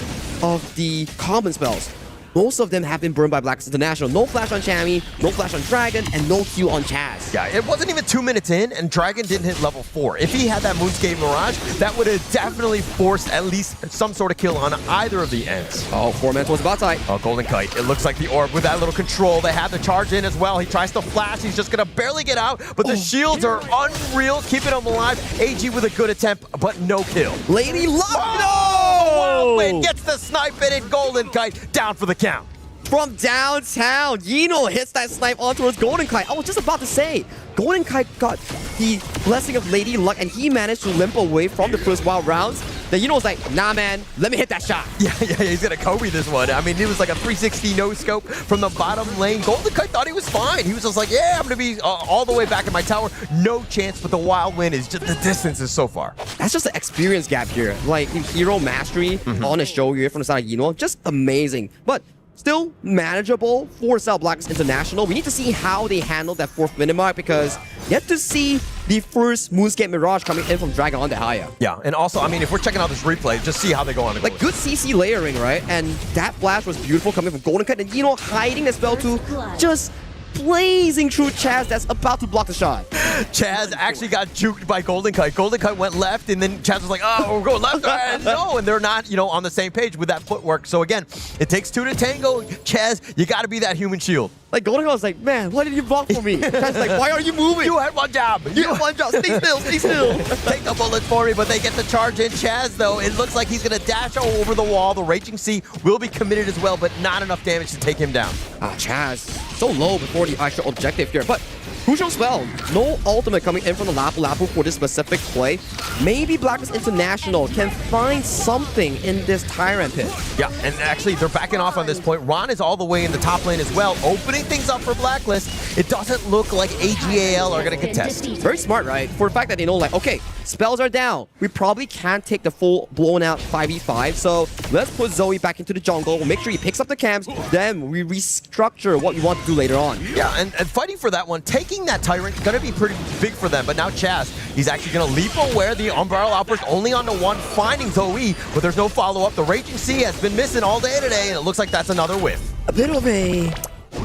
of the common spells, most of them have been burned by Blacklist International. No flash on Chammy, no flash on Dragon, and no Q on Chaz. Yeah, it wasn't even 2 minutes in, and Dragon didn't hit level 4. If he had that Moonscape Mirage, that would have definitely forced at least some sort of kill on either of the ends. Oh, 4-man towards the bot side. Oh, Golden Kite. It looks like the orb with that little control. They have the charge in as well. He tries to flash. He's just going to barely get out, but the shields are unreal, keeping him alive. AG with a good attempt, but no kill. Lady Luck! Oh! Wildwind gets the snipe in, and Golden Kite down for the count. From downtown, Yino hits that snipe on towards Golden Kite. I was just about to say, Golden Kite got the blessing of Lady Luck, and he managed to limp away from the first wild rounds. Then Yino was like, nah, man, let me hit that shot. Yeah, he's gonna Kobe this one. I mean, it was like a 360 no-scope from the bottom lane. Golden Kite thought he was fine. He was just like, yeah, I'm gonna be all the way back in my tower. No chance, but the wild win is just, the distance is so far. That's just the experience gap here. Like, hero mastery on a show here from the side of Yino, just amazing. But still manageable for South Blacklist International. We need to see how they handle that 4th minute mark, because yet to see the first Moonscape Mirage coming in from Dragon on the higher. Yeah, and also, I mean, if we're checking out this replay, just see how they go on. Like, good CC layering, right? And that flash was beautiful coming from Golden Kite, and Yino hiding the spell too, just blazing through Chaz that's about to block the shot. Chaz actually got juked by Golden Kite. Golden Kite went left, and then Chaz was like, oh, we're going left. And no, and they're not, on the same page with that footwork. So again, it takes 2 to tango. Chaz, you got to be that human shield. Like, Golden Kite was like, man, why did you block for me? Chaz like, why are you moving? You had one job. You had one job. Stay still, stay still. Take the bullets for me, but they get the charge in. Chaz, though, it looks like he's going to dash over the wall. The Raging Sea will be committed as well, but not enough damage to take him down. Chaz, so low before the actual objective here, but crucial spell. No ultimate coming in from the Lapu Lapu for this specific play. Maybe Blacklist International can find something in this Tyrant pit. Yeah, and actually they're backing off on this point. Ron is all the way in the top lane as well, opening things up for Blacklist. It doesn't look like AG.AL are going to contest. Very smart, right? For the fact that they know, like, okay, spells are down. We probably can't take the full blown out 5v5, so let's put Zoe back into the jungle. We'll make sure he picks up the camps, then we restructure what we want to do later on. Yeah, and fighting for that one, taking that Tyrant is going to be pretty big for them, but now Chaz, he's actually going to leap aware. The Umbrella Outburst only onto one, finding Zoe, but there's no follow-up. The Raging Sea has been missing all day today, and it looks like that's another whiff. A bit of a,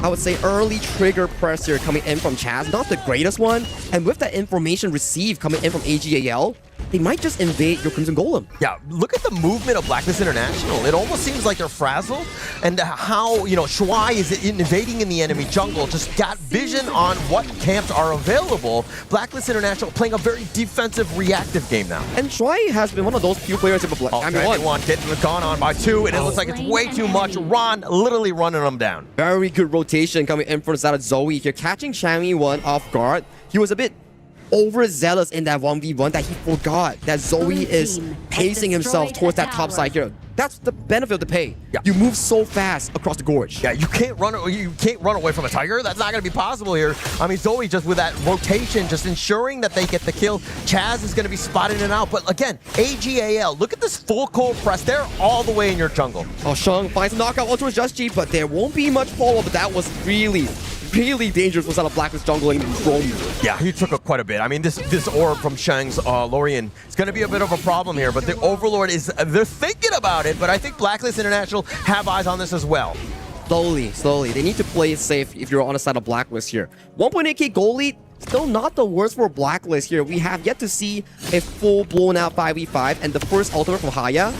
I would say, early trigger pressure coming in from Chaz, not the greatest one, and with that information received coming in from AG.AL, they might just invade your Crimson Golem. Yeah, look at the movement of Blacklist International. It almost seems like they're frazzled, and how, Shuai is invading in the enemy jungle, just got vision on what camps are available. Blacklist International playing a very defensive, reactive game now. And Shuai has been one of those few players in the one getting gone on by 2, and it looks like it's way too much. Ron literally running them down. Very good rotation coming in from the side of Zoe here, catching Chammy 1 off guard. He was a bit overzealous in that 1v1 that he forgot that Zoe is pacing himself towards that top side here. That's the benefit of the pay. Yeah. You move so fast across the gorge. Yeah, you can't run away from a Tiger. That's not going to be possible here. I mean, Zoe just with that rotation, just ensuring that they get the kill. Chaz is going to be spotted and out. But again, AG.AL, look at this full cold press. They're all the way in your jungle. Oh, Sheng finds a knockout onto his Just G, but there won't be much follow-up. But that was really dangerous was out of Blacklist jungling Chrome. Yeah, he took quite a bit. I mean, this orb from Sheng's Lorien is going to be a bit of a problem here, but the Overlord they're thinking about it, but I think Blacklist International have eyes on this as well. Slowly. They need to play it safe if you're on the side of Blacklist here. 1.8k goal lead, still not the worst for Blacklist here. We have yet to see a full blown out 5v5, and the first ultimate from Haya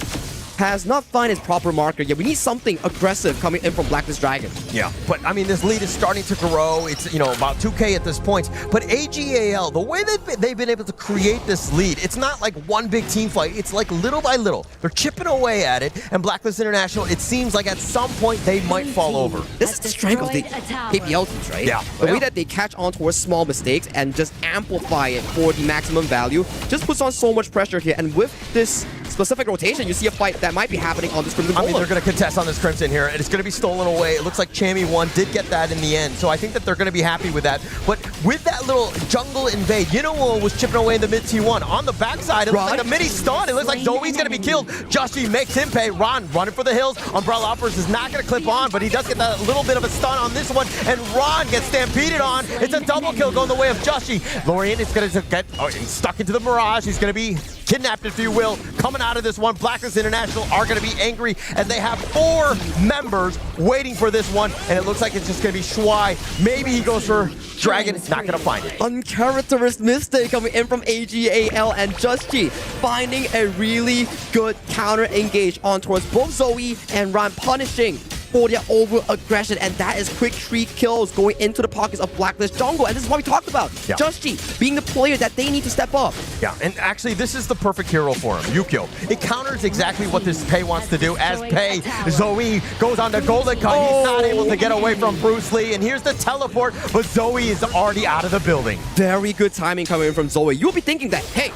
has not found his proper marker yet. We need something aggressive coming in from Blacklist Dragon. Yeah, but I mean, this lead is starting to grow. It's, about 2k at this point. But AG.AL, the way that they've been able to create this lead, it's not like one big team fight. It's like little by little. They're chipping away at it, and Blacklist International, it seems like at some point they might fall over. This is the strength of the KPL teams, right? Yeah. The way that they catch on towards small mistakes and just amplify it for the maximum value just puts on so much pressure here. And with this specific rotation, you see a fight that might be happening on this Crimson Golem. I mean, they're going to contest on this Crimson here, and it's going to be stolen away. It looks like Chammy 1 did get that in the end, so I think that they're going to be happy with that. But with that little jungle invade, was chipping away in the mid T1. On the backside, it looks like a mini stun. It looks like Zoe's going to be killed. Justy makes him pay. Ron running for the hills. Umbrella Uppers is not going to clip on, but he does get that little bit of a stun on this one, and Ron gets stampeded on. It's a double kill going the way of Justy. Lorien is going to get stuck into the Mirage. He's going to be kidnapped, if you will, coming out of this one. Blacklist International are going to be angry, and they have 4 members waiting for this one, and it looks like it's just going to be Shuai. Maybe he goes for Dragon. Not going to find it. Uncharacteristic mistake coming in from AG.AL and Justy, finding a really good counter engage on towards both Zoe and Ran, punishing for their over-aggression, and that is quick 3 kills going into the pockets of Blacklist jungle, and this is what we talked about. Yeah. Justy being the player that they need to step up. Yeah, and actually, this is the perfect hero for him, Yukio. It counters exactly what this Pei wants to do. As Pei, Zoe goes on the golden cut. He's not able to get away from Bruce Lee, and here's the teleport, but Zoe is already out of the building. Very good timing coming in from Zoe. You'll be thinking that, hey,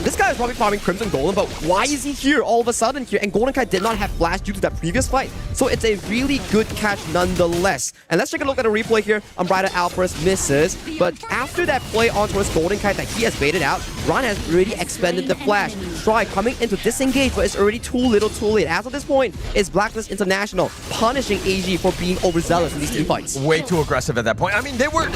this guy is probably farming Crimson Golem, but why is he here all of a sudden here? And Golden Kai did not have flash due to that previous fight. So it's a really good catch nonetheless. And let's take a look at a replay here. Unbridled Outburst misses, but after that play on towards Golden Kai that he has baited out, Ron has already expended the flash. Try coming into disengage, but it's already too little too late. As of this point, it's Blacklist International punishing AG for being overzealous in these team fights. Way too aggressive at that point. I mean, they were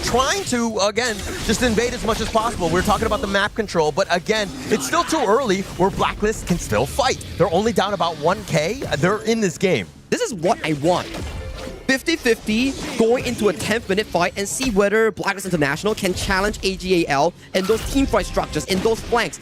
trying to, again, just invade as much as possible. We're talking about the map control, but again, it's still too early where Blacklist can still fight. They're only down about 1K. They're in this game. This is what I want. 50-50 going into a 10th-minute fight and see whether Blacklist International can challenge AG.AL and those team fight structures in those flanks.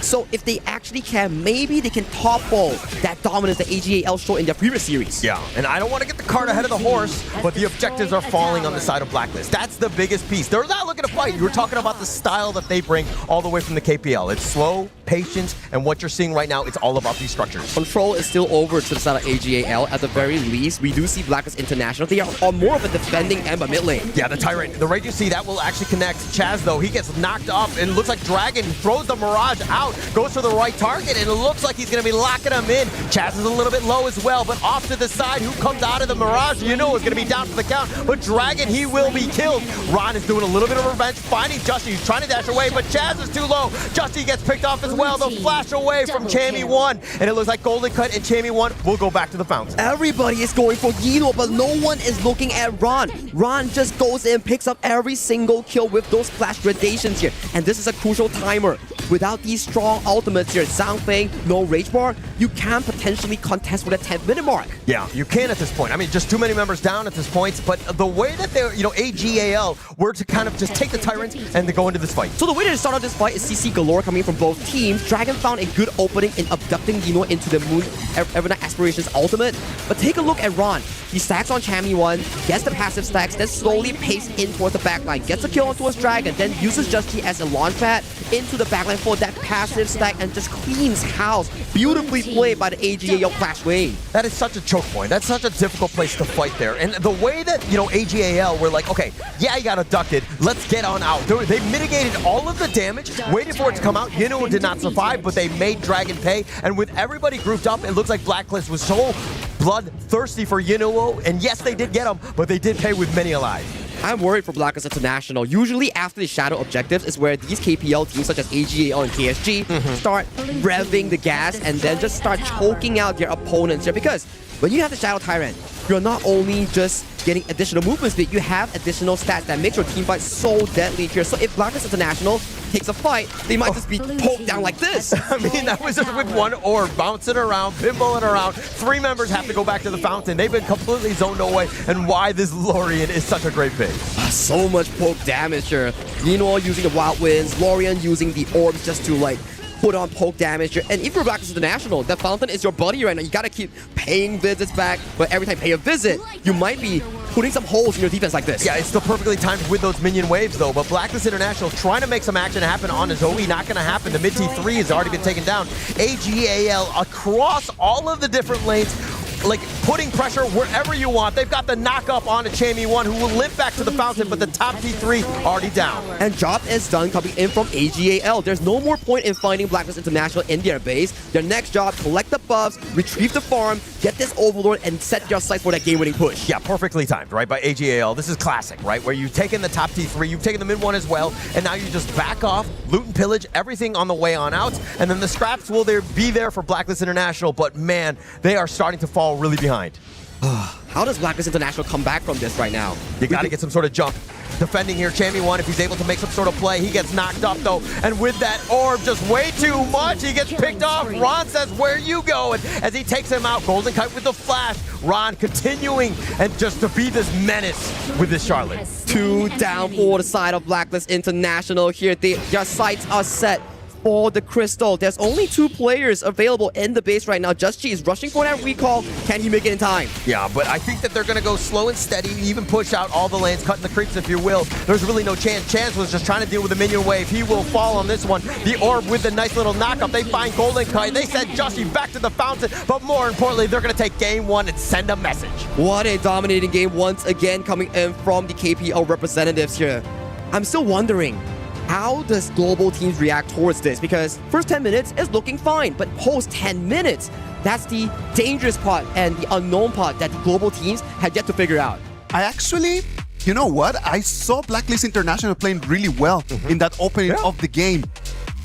So if they actually can, maybe they can topple that dominance that AG.AL showed in their previous series. Yeah, and I don't want to get the cart ahead of the horse, but the objectives are falling on the side of Blacklist. That's the biggest piece. They're not looking to fight. You were talking about the style that they bring all the way from the KPL. It's slow, patience, and what you're seeing right now, it's all about these structures. Control is still over to the side of AG.AL. At the very least, we do see Blacklist International. They are on more of a defending end by mid lane. Yeah, the Tyrant. The rate you see, that will actually connect. Chaz, though, he gets knocked up, and it looks like Dragon throws the Mirage out, goes for the right target, and it looks like he's going to be locking him in. Chaz is a little bit low as well, but off to the side, who comes out of the Mirage, you know, is going to be down for the count, but Dragon, he will be killed. Ron is doing a little bit of revenge, finding Justy. He's trying to dash away, but Chaz is too low. Justy gets picked off as well. The flash away from Chammy1, and it looks like Golden Cut and Chammy1 will go back to the fountain. Everybody is going for Yino, but no one is looking at Ron. Ron just goes in, picks up every single kill with those flash gradations here. And this is a crucial timer. Without these strong ultimates here, Zhang Feng, no rage bar, you can potentially contest for the 10th-minute mark. Yeah, you can at this point. I mean, just too many members down at this point, but the way that they're, you know, AG.AL were to kind of just take the Tyrant and to go into this fight. So the way to start out this fight is CC galore coming from both teams. Dragon found a good opening in abducting Yino into the Moon Evernight Aspirations ultimate. But take a look at Ron. He stacks on Chammy1, gets the passive stacks, then slowly paces in towards the backline, gets a kill on towards Dragon, then uses Justy as a launch pad into the backline for that passive stack and just cleans house. Beautifully played by the AG.AL Flash Wave. That is such a choke point. That's such a difficult place to fight there. And the way that, you know, AG.AL were like, okay, yeah, you got abducted. Let's get on out. They mitigated all of the damage, waited for it to come out. Yino did not survive, but they made Dragon pay. And with everybody grouped up, it looks like Blacklist was so bloodthirsty for Yino. And yes, they did get him, but they did pay with many alive. I'm worried for Blacklist International. Usually after the shadow objectives is where these KPL teams such as AG.AL and KSG start revving the gas and then just start choking out their opponents here. Because when you have the Shadow Tyrant, you're not only just getting additional movement speed, you have additional stats that makes your team fight so deadly here. So if Blacklist International takes a fight, they might just be poked down like this. I mean, that was just with one orb, bouncing around, pinballing around. 3 members have to go back to the fountain. They've been completely zoned away, and why this Lorien is such a great pick. So much poke damage here. Yino using the Wild Winds, Lorien using the orbs just to like put on poke damage here. And if you're Blacklist International, that fountain is your buddy right now. You gotta keep paying visits back, but every time you pay a visit, you might be putting some holes in your defense like this. Yeah, it's still perfectly timed with those minion waves though, but Blacklist International trying to make some action happen on Zoe, not gonna happen. The mid T3 has already been taken down. AG.AL across all of the different lanes, like putting pressure wherever you want. They've got the knock up on a Chammy1 who will limp back to the fountain, but the top T3 already down. And job is done coming in from AG.AL. There's no more point in finding Blacklist International in their base. Their next job, collect the buffs, retrieve the farm, get this Overlord, and set your sights for that game-winning push. Yeah, perfectly timed, right, by AG.AL. This is classic, right, where you've taken the top T3, you've taken the mid one as well, and now you just back off, loot and pillage, everything on the way on out, and then the scraps will be there for Blacklist International, but man, they are starting to fall really behind. How does Blacklist International come back from this right now? You got to get some sort of jump. Defending here, Chammy1, if he's able to make some sort of play, he gets knocked up though. And with that orb, just way too much, he gets picked off. Ron says, where you going? As he takes him out, Golden Kite with the flash. Ron continuing and just to be this menace with this Charlotte. 2 down for the side of Blacklist International here. Their sights are set for the Crystal. There's only 2 players available in the base right now. Just G is rushing for that recall. Can he make it in time? Yeah, but I think that they're going to go slow and steady, even push out all the lanes, cutting the creeps if you will. There's really no chance. Chance was just trying to deal with the minion wave. He will fall on this one. The orb with the nice little knockup. They find Golden Kite. They send Justy back to the fountain, but more importantly, they're going to take game 1 and send a message. What a dominating game once again coming in from the KPL representatives here. I'm still wondering, how does global teams react towards this? Because first 10 minutes is looking fine, but post 10 minutes, that's the dangerous part and the unknown part that the global teams had yet to figure out. I actually, you know what? I saw Blacklist International playing really well in that opening of the game.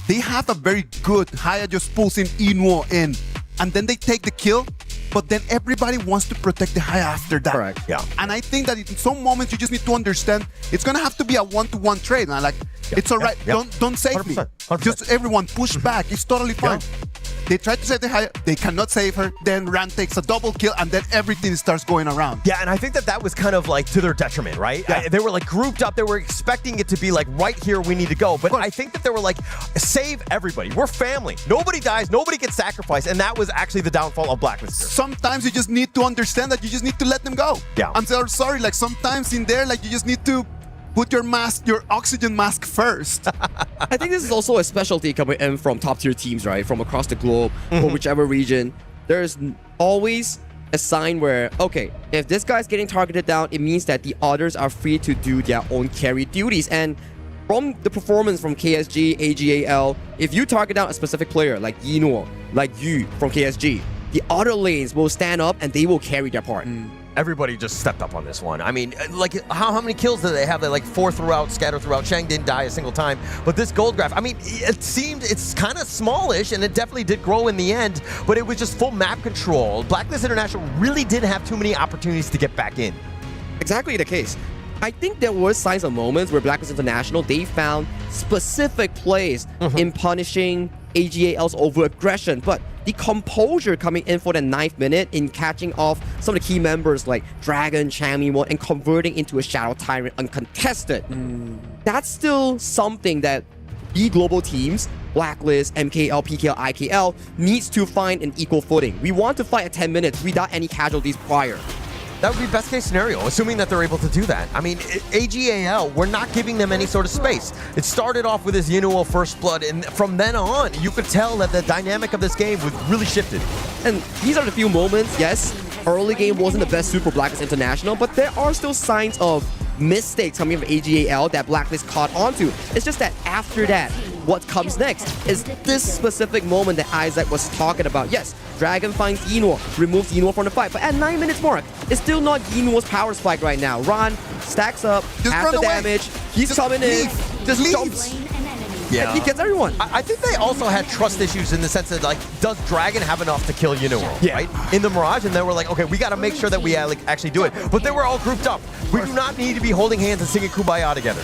They have a very good Haya just pulsing Inuo in, and then they take the kill, but then everybody wants to protect the Haya after that. Correct. Yeah. And I think that in some moments you just need to understand it's gonna have to be a one-to-one trade. And like, it's all right. Don't save me. 100%. Just everyone push back. It's totally fine. They try to save the Haya, they cannot save her. Then Ran takes a double kill, and then everything starts going around. Yeah, and I think that was kind of like to their detriment, right? Yeah. They were like grouped up. They were expecting it to be like right here we need to go. But I think that they were like, save everybody. We're family. Nobody dies. Nobody gets sacrificed. And that was actually the downfall of Blacklist. Sometimes you just need to understand that you just need to let them go. Yeah. I'm so sorry. Like sometimes in there, like you just need to put your mask, your oxygen mask first. I think this is also a specialty coming in from top tier teams, right? From across the globe or whichever region. There's always a sign where, okay, if this guy's getting targeted down, it means that the others are free to do their own carry duties. And from the performance from KSG, AG.AL, if you target down a specific player like Yinuo, like you from KSG, the other lanes will stand up and they will carry their part. Everybody just stepped up on this one. I mean, like, how many kills did they have? They like 4 throughout, scattered throughout. Shang didn't die a single time. But this gold graph, I mean, it seemed it's kind of smallish, and it definitely did grow in the end, but it was just full map control. Blacklist International really didn't have too many opportunities to get back in. Exactly the case. I think there were signs of moments where Blacklist International, they found specific plays in punishing AG.AL's over-aggression, but the composure coming in for the 9th minute in catching off some of the key members like Dragon, Chammy1, and converting into a Shadow Tyrant uncontested. That's still something that the global teams, Blacklist, MKL, PKL, IKL, needs to find an equal footing. We want to fight at 10 minutes without any casualties prior. That would be best case scenario, assuming that they're able to do that. I mean, AG.AL, we're not giving them any sort of space. It started off with his Yinuo First Blood, and from then on, you could tell that the dynamic of this game was really shifted. And these are the few moments, yes, early game wasn't the best suit for Blacklist International, but there are still signs of mistakes coming from AG.AL that Blacklist caught onto. It's just that after that, what comes next is this specific moment that Isaac was talking about. Yes, Dragon finds Yinuo, removes Yinuo from the fight, but at 9 minutes mark, it's still not Yinuo's power spike right now. Ron stacks up, half the damage, he's coming in, just jumps. Yeah. He gets everyone. I think they also had trust issues in the sense that, like, does Dragon have enough to kill Yinuo, right? In the Mirage, and they were like, okay, we got to make sure that we actually do it. But they were all grouped up. We do not need to be holding hands and singing Kumbaya together.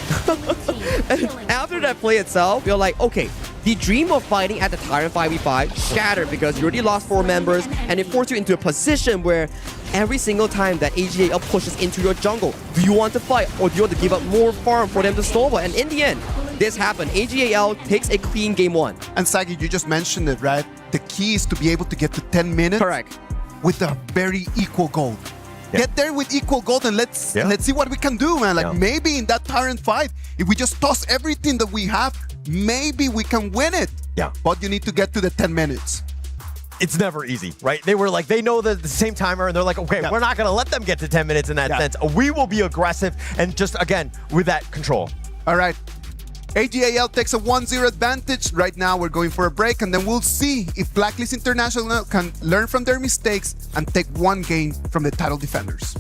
And after that play itself, you're like, okay, the dream of fighting at the Tyrant 5v5 shattered because you already lost 4 members, and it forced you into a position where every single time that AG.AL pushes into your jungle, do you want to fight or do you want to give up more farm for them to snowball? And in the end, this happened. AG.AL takes a clean game 1. And Sagi, you just mentioned it, right? The key is to be able to get to 10 minutes. Correct. With a very equal goal. Get there with equal gold and let's see what we can do, man. Like maybe in that Tyrant fight, if we just toss everything that we have, maybe we can win it. Yeah. But you need to get to the 10 minutes. It's never easy, right? They were like, they know the same timer, and they're like, okay, we're not going to let them get to 10 minutes in that sense. We will be aggressive and just, again, with that control. All right. AG.AL takes a 1-0 advantage. Right now, we're going for a break, and then we'll see if Blacklist International can learn from their mistakes and take 1 game from the title defenders.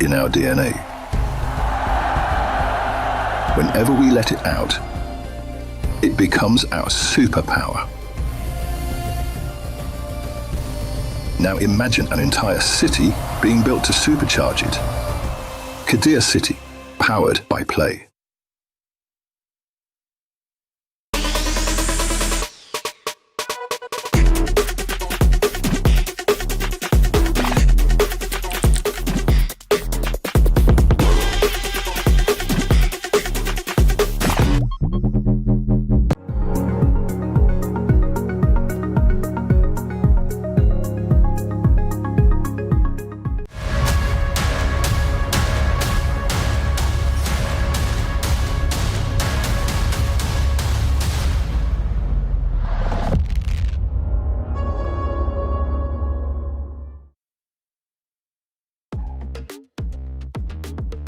in our DNA. Whenever we let it out, it becomes our superpower. Now imagine an entire city being built to supercharge it. Kadir City, powered by play.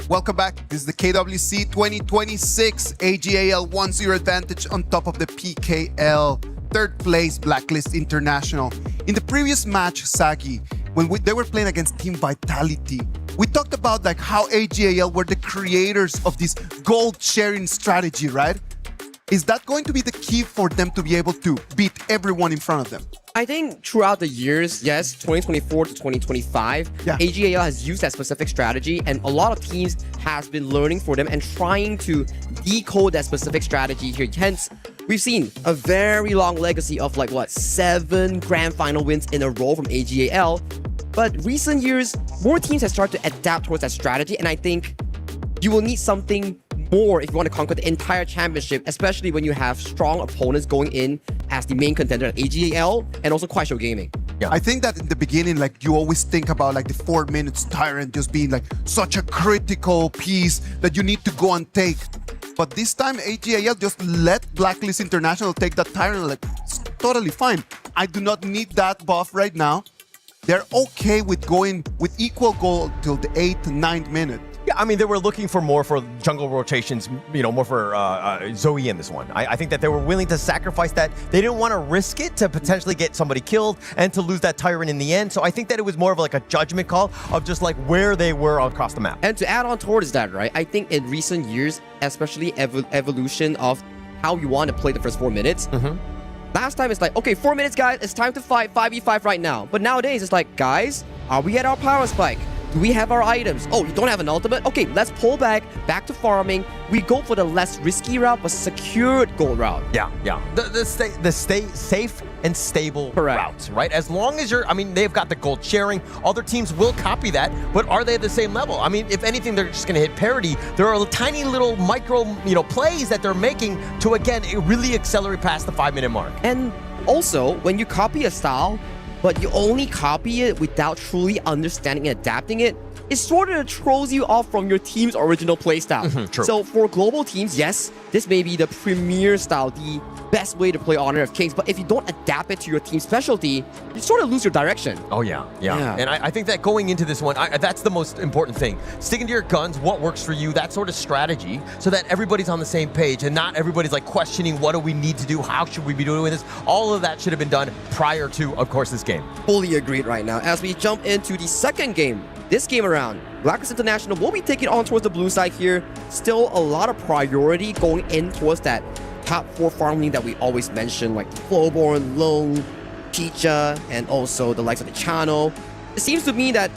Welcome back. This is the KWC 2026 AG.AL 1-0 advantage on top of the PKL. Third place Blacklist International. In the previous match, Sagi, when they were playing against Team Vitality, we talked about like how AG.AL were the creators of this gold sharing strategy, right? Is that going to be the key for them to be able to beat everyone in front of them? I think throughout the years, yes, 2024 to 2025, AG.AL has used that specific strategy, and a lot of teams has been learning for them and trying to decode that specific strategy here. Hence, we've seen a very long legacy of like, what, 7 grand final wins in a row from AG.AL. But recent years, more teams have started to adapt towards that strategy, and I think you will need something more if you want to conquer the entire championship, especially when you have strong opponents going in as the main contender at AG.AL and also Kuaishou Gaming. Yeah. I think that in the beginning, like you always think about like the 4 minutes Tyrant just being like such a critical piece that you need to go and take. But this time AG.AL just let Blacklist International take that Tyrant, like it's totally fine. I do not need that buff right now. They're okay with going with equal goal till the 8th, 9th minute. Yeah, I mean, they were looking for more for jungle rotations, you know, more for Zoe in this one. I think that they were willing to sacrifice that. They didn't want to risk it to potentially get somebody killed and to lose that Tyrant in the end. So I think that it was more of like a judgment call of just like where they were across the map. And to add on towards that, right, I think in recent years, especially evolution of how you want to play the first 4 minutes, last time it's like, okay, 4 minutes, guys, it's time to fight 5v5 right now. But nowadays, it's like, guys, are we at our power spike? Do we have our items? Oh, you don't have an ultimate? Okay, let's pull back to farming. We go for the less risky route, but secured gold route. Yeah. The stay safe and stable route, right? As long as I mean, they've got the gold sharing. Other teams will copy that, but are they at the same level? I mean, if anything, they're just going to hit parity. There are tiny little micro, plays that they're making to, again, really accelerate past the 5-minute mark. And also, when you copy a style, but you only copy it without truly understanding and adapting it, it sort of throws you off from your team's original playstyle. True. So for global teams, yes, this may be the premier style, the best way to play Honor of Kings, but if you don't adapt it to your team's specialty, you sort of lose your direction. Oh, yeah. And I think that going into this one, that's the most important thing. Sticking to your guns, what works for you, that sort of strategy, so that everybody's on the same page and not everybody's like questioning what do we need to do, how should we be doing this. All of that should have been done prior to, of course, this game. Fully agreed right now. As we jump into the second game, this game around, Blacklist International will be taking on towards the blue side here. Still a lot of priority going in towards that top 4 farm lane that we always mention, like Flowborn, Lung, Picha, and also the likes of the Channel. It seems to me that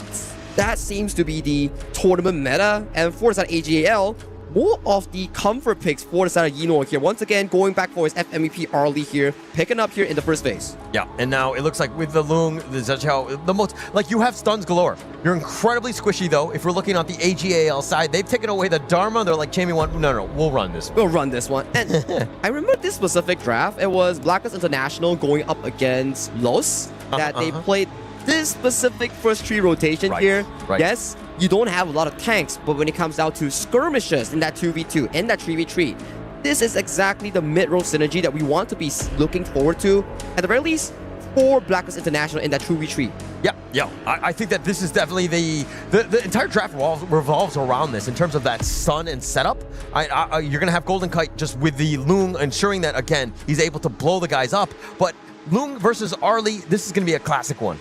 seems to be the tournament meta, and for the side of AG.AL, more of the comfort picks for the side of Yinor here. Once again, going back for his FMVP early here, picking up here in the first phase. Yeah, and now it looks like with the Lung, the most, like you have stuns galore. You're incredibly squishy though. If we're looking at the AG.AL side, they've taken away the Dharma. They're like, Jamie, no, we'll run this one. We'll run this one. And I remember this specific draft. It was Blacklist International going up against Los, that they played this specific first 3 rotation here. Yes, you don't have a lot of tanks, but when it comes down to skirmishes in that 2v2, in that 3v3, this is exactly the mid-roll synergy that we want to be looking forward to, at the very least, for Blacklist International in that 2v3. Yeah. I think that this is definitely the entire draft revolves around this in terms of that stun and setup. You're going to have Golden Kite just with the Lung, ensuring that, again, he's able to blow the guys up, but Lung versus Arlie, this is going to be a classic one.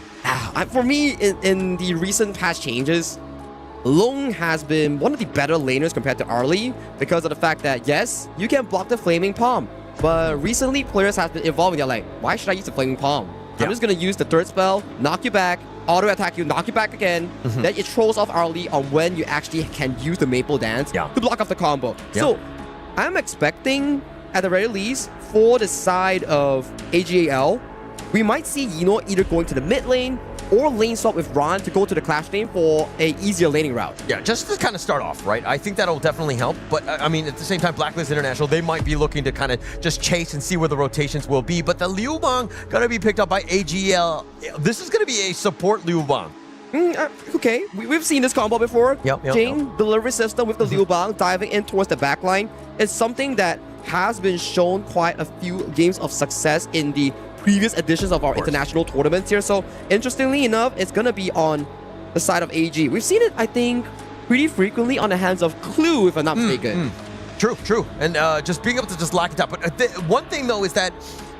For me, in the recent patch changes, Long has been one of the better laners compared to Arlie because of the fact that, yes, you can block the Flaming Palm. But recently, players have been evolving. They're like, why should I use the Flaming Palm? I'm just going to use the third spell, knock you back, auto-attack you, knock you back again. Then it trolls off Arlie on when you actually can use the Maple Dance to block off the combo. So I'm expecting, at the very least, for the side of AG.AL, we might see Yino either going to the mid lane or lane swap with Ron to go to the Clash lane for a easier laning route. Yeah, just to kind of start off, right? I think that'll definitely help. But I mean, at the same time, Blacklist International, they might be looking to kind of just chase and see where the rotations will be. But the Liu Bang gonna be picked up by AG.AL. This is gonna be a support Liu Bang. Okay, we've seen this combo before. Jane delivery system with the Liu Bang diving in towards the backline is something that has been shown quite a few games of success in the previous editions of our international tournaments here. So interestingly enough, it's gonna be on the side of AG. We've seen it, I think, pretty frequently on the hands of Clue, if I'm not mistaken. True. And just being able to just lock it down. But one thing though is that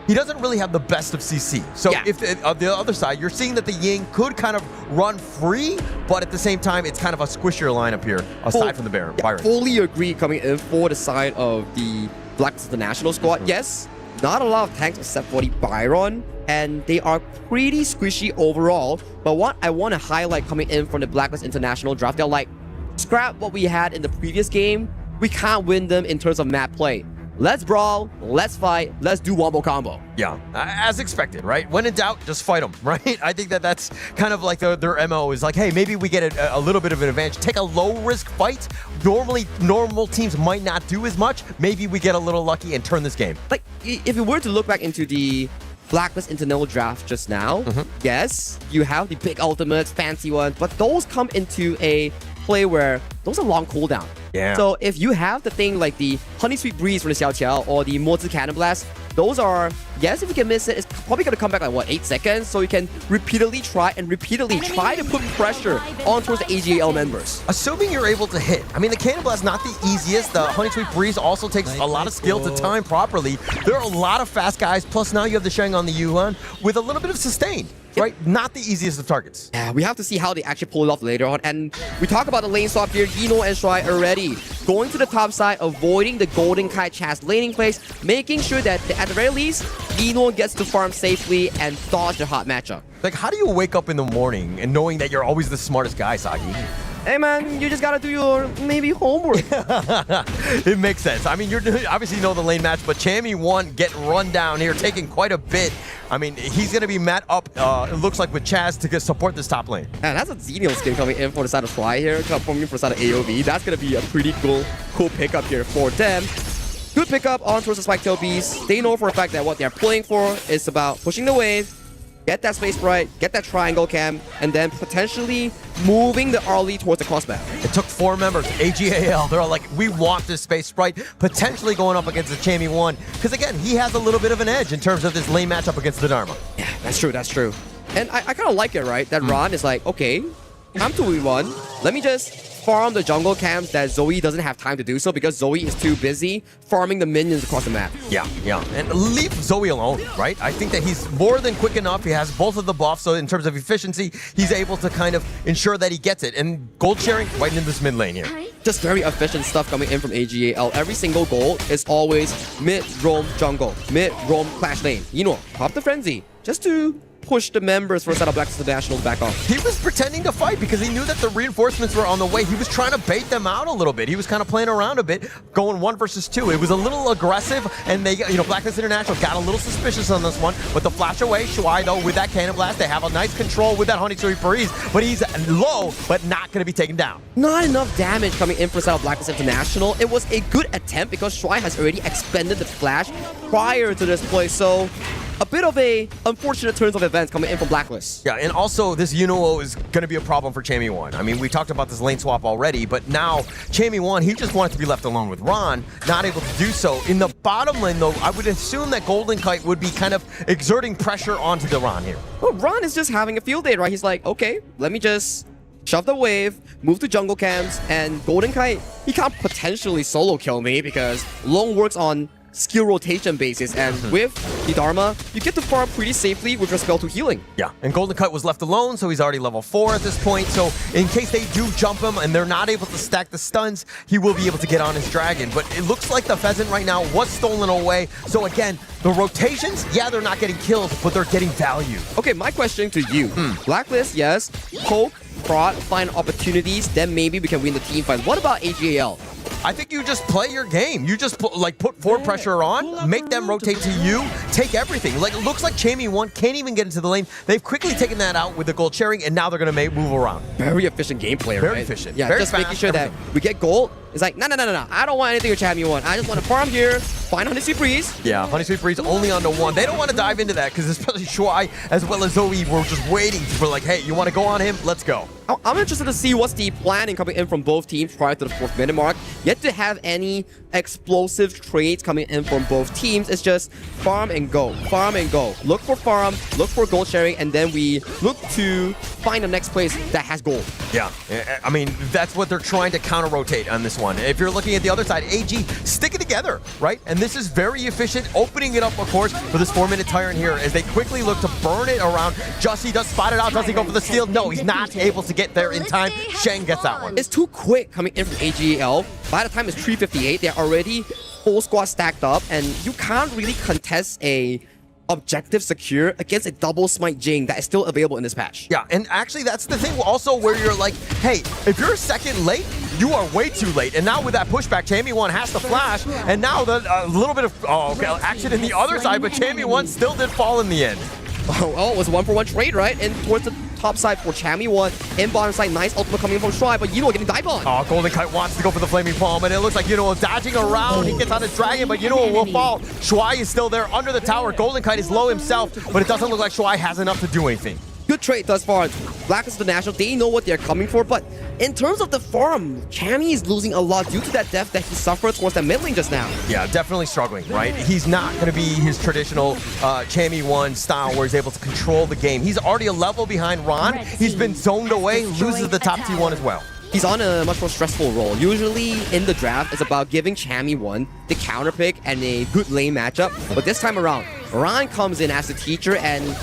he doesn't really have the best of CC. So if on the other side, you're seeing that the Ying could kind of run free, but at the same time, it's kind of a squishier lineup here, aside from the Byron. Fully agree coming in for the side of the Blacklist International squad. Yes, not a lot of tanks except for the Byron, and they are pretty squishy overall. But what I want to highlight coming in from the Blacklist International draft, they're like, scrap what we had in the previous game. We can't win them in terms of map play. Let's brawl, let's fight, let's do wombo combo. Yeah, as expected, right? When in doubt, just fight them, right? I think that's kind of like their MO is like, hey, maybe we get a little bit of an advantage. Take a low-risk fight. Normally, normal teams might not do as much. Maybe we get a little lucky and turn this game. Like, if you were to look back into the Blacklist International draft just now, yes, you have the big ultimates, fancy ones, but those come into a play where those are long cooldown. Yeah. So if you have the thing like the Honey Sweet Breeze from the Xiao or the Mozi Cannon Blast, those are, yes, if you can miss it, it's probably going to come back like, what, 8 seconds? So you can repeatedly try to put pressure on towards the AG.AL members. Assuming you're able to hit. I mean, the Cannon Blast, not the easiest. The Honey Sweet Breeze also takes a lot of skill to time properly. There are a lot of fast guys, plus now you have the Sheng on the Yuan with a little bit of sustain. Right? Not the easiest of targets. Yeah, we have to see how they actually pull it off later on. And we talk about the lane swap here. Yino and Shuai already going to the top side, avoiding the Golden Kite Chaz laning place, making sure that at the very least, Yino gets to farm safely and dodge the hot matchup. Like, how do you wake up in the morning and knowing that you're always the smartest guy, Sagi? Hey man, you just gotta do your maybe homework. It makes sense. I mean, you're obviously know the lane match, but Chammy1 getting run down here, taking quite a bit. I mean, he's gonna be met up, it looks like, with Chaz to support this top lane. And that's a Xenial skin coming in for the side of Fly here, coming in for the side of AOV. That's gonna be a pretty cool pickup here for them. Good pickup on towards the Spiketail Beast. They know for a fact that what they're playing for is about pushing the wave, get that space right, get that triangle cam, and then potentially moving the Arlie towards the cross map. It took 4 members, AG.AL. They're all like, we want this space sprite, potentially going up against the Chammy1. Because again, he has a little bit of an edge in terms of this lane matchup against the Dharma. Yeah, that's true. And I kind of like it, right? That Ron is like, okay, I'm 2v1. Let me just farm the jungle camps that Zoe doesn't have time to do so because Zoe is too busy farming the minions across the map. Yeah. And leave Zoe alone, right? I think that he's more than quick enough. He has both of the buffs, so in terms of efficiency, he's able to kind of ensure that he gets it. And gold sharing right in this mid lane here. Just very efficient stuff coming in from AG.AL. Every single goal is always mid-roam jungle, mid-roam clash lane. You know, pop the frenzy just to push the members for a set of Blacklist Internationals back off. He was pretending to fight because he knew that the reinforcements were on the way. He was trying to bait them out a little bit. He was kind of playing around a bit, going 1 versus 2. It was a little aggressive, and they, Blacklist International got a little suspicious on this one. But the flash away, Shuai though with that Cannon Blast, they have a nice control with that Honey Sweet Breeze, but he's low, but not going to be taken down. Not enough damage coming in for a set of Blacklist International. It was a good attempt because Shuai has already expended the flash prior to this play, so a bit of a unfortunate turns of events coming in from Blacklist. Yeah, and also this Yuno is going to be a problem for Chammy1. I mean, we talked about this lane swap already, but now Chammy1, he just wanted to be left alone with Ron, not able to do so. In the bottom lane, though, I would assume that Golden Kite would be kind of exerting pressure onto the Ron here. Well, Ron is just having a field day, right? He's like, okay, let me just shove the wave, move to jungle camps, and Golden Kite, he can't potentially solo kill me because Long works on skill rotation basis. And with the Dharma, you get to farm pretty safely with your spell to healing. Yeah, and Golden Kite was left alone, so he's already level 4 at this point. So in case they do jump him and they're not able to stack the stuns, he will be able to get on his dragon. But it looks like the Pheasant right now was stolen away. So again, the rotations, yeah, they're not getting kills, but they're getting value. Okay, my question to you. Blacklist, yes. Poke, prod, find opportunities, then maybe we can win the team fight. What about AG.AL? I think you just play your game. You just put forward pressure on, make them rotate to you, take everything. Like, it looks like Chammy1 can't even get into the lane. They've quickly taken that out with the gold sharing, and now they're going to move around. Very efficient gameplay, right? Very efficient. Yeah, very just fast, making sure everything. that we get gold. It's like, no. I don't want anything with Chammy1. I just want to farm here, find Honey Sweet Breeze. Yeah, Honey Sweet Breeze only onto 1. They don't want to dive into that because especially Shuai as well as Zoe were just waiting for like, hey, you want to go on him? Let's go. I'm interested to see what's the planning coming in from both teams prior to the 4th minute mark. Yet to have any explosive trades coming in from both teams. It's just farm and go, farm and go. Look for farm, look for gold sharing, and then we look to find the next place that has gold. Yeah, I mean, that's what they're trying to counter-rotate on this one. If you're looking at the other side, AG sticking together, right? And this is very efficient, opening it up, of course, for this 4-minute Tyrant here as they quickly look to burn it around. Justy does spot it out. Does he go for the steal? No, he's not able to get there in time. Sheng gets that one. It's too quick coming in from AG.AL. By the time it's 3:58, they're already full squad stacked up, and you can't really contest a objective secure against a double smite Jing that is still available in this patch. Yeah, and actually that's the thing also where you're like, hey, if you're a second late, you are way too late. And now with that pushback, Chammy1 has to flash, and now a little bit of action in the other side, but Chammy1 still did fall in the end. Oh, it was 1-for-1 trade, right? And towards the top side for Chammy1. In bottom side, nice ultimate coming in from Shuai, but Yuno getting dive on. Oh, Golden Kite wants to go for the Flaming Palm, and it looks like Yuno dodging around. He gets on his dragon, but Yuno will fall. Shuai is still there under the tower. Golden Kite is low himself, but it doesn't look like Shuai has enough to do anything. Good trade thus far. Blacklist International, they know what they're coming for, but in terms of the farm, Chammy is losing a lot due to that death that he suffered towards that mid lane just now. Yeah, definitely struggling, right? He's not going to be his traditional Chammy1 style where he's able to control the game. He's already a level behind Ron. He's been zoned away, loses the top T1 as well. He's on a much more stressful role. Usually in the draft, it's about giving Chammy1 the counter pick and a good lane matchup, but this time around, Ron comes in as the teacher and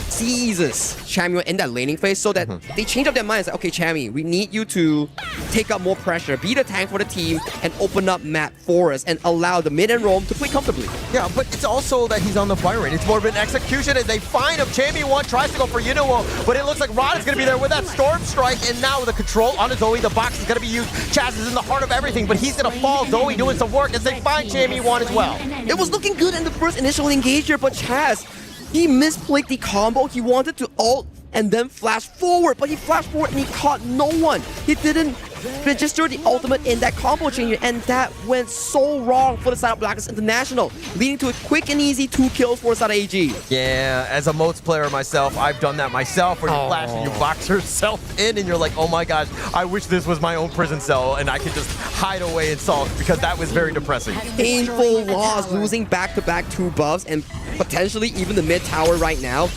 seizes Chammy in that laning phase so that they change up their minds. Like, okay, Chammy, we need you to take up more pressure, be the tank for the team, and open up map for us and allow the mid and roam to play comfortably. Yeah, but it's also that he's on the Byron. It's more of an execution as they find him. Chammy1 tries to go for Yuno, but it looks like Rod is going to be there with that Storm Strike, and now with the control on Zoe, the box is going to be used. Chaz is in the heart of everything, but he's going to fall. Zoe doing some work as they find Chammy1 as well. It was looking good in the first initial engage here, but Chaz, he misplayed the combo. He wanted to ult and then flash forward, but he flashed forward and he caught no one. He didn't register the ultimate in that combo changer, and that went so wrong for the side of Blacklist International, leading to a quick and easy 2 kills for the side of AG. Yeah, as a Moats player myself, I've done that myself, where you flash and you box yourself in, and you're like, oh my gosh, I wish this was my own prison cell, and I could just hide away and sulk, because that was very depressing. Painful loss, losing back-to-back 2 buffs, and potentially even the mid tower right now.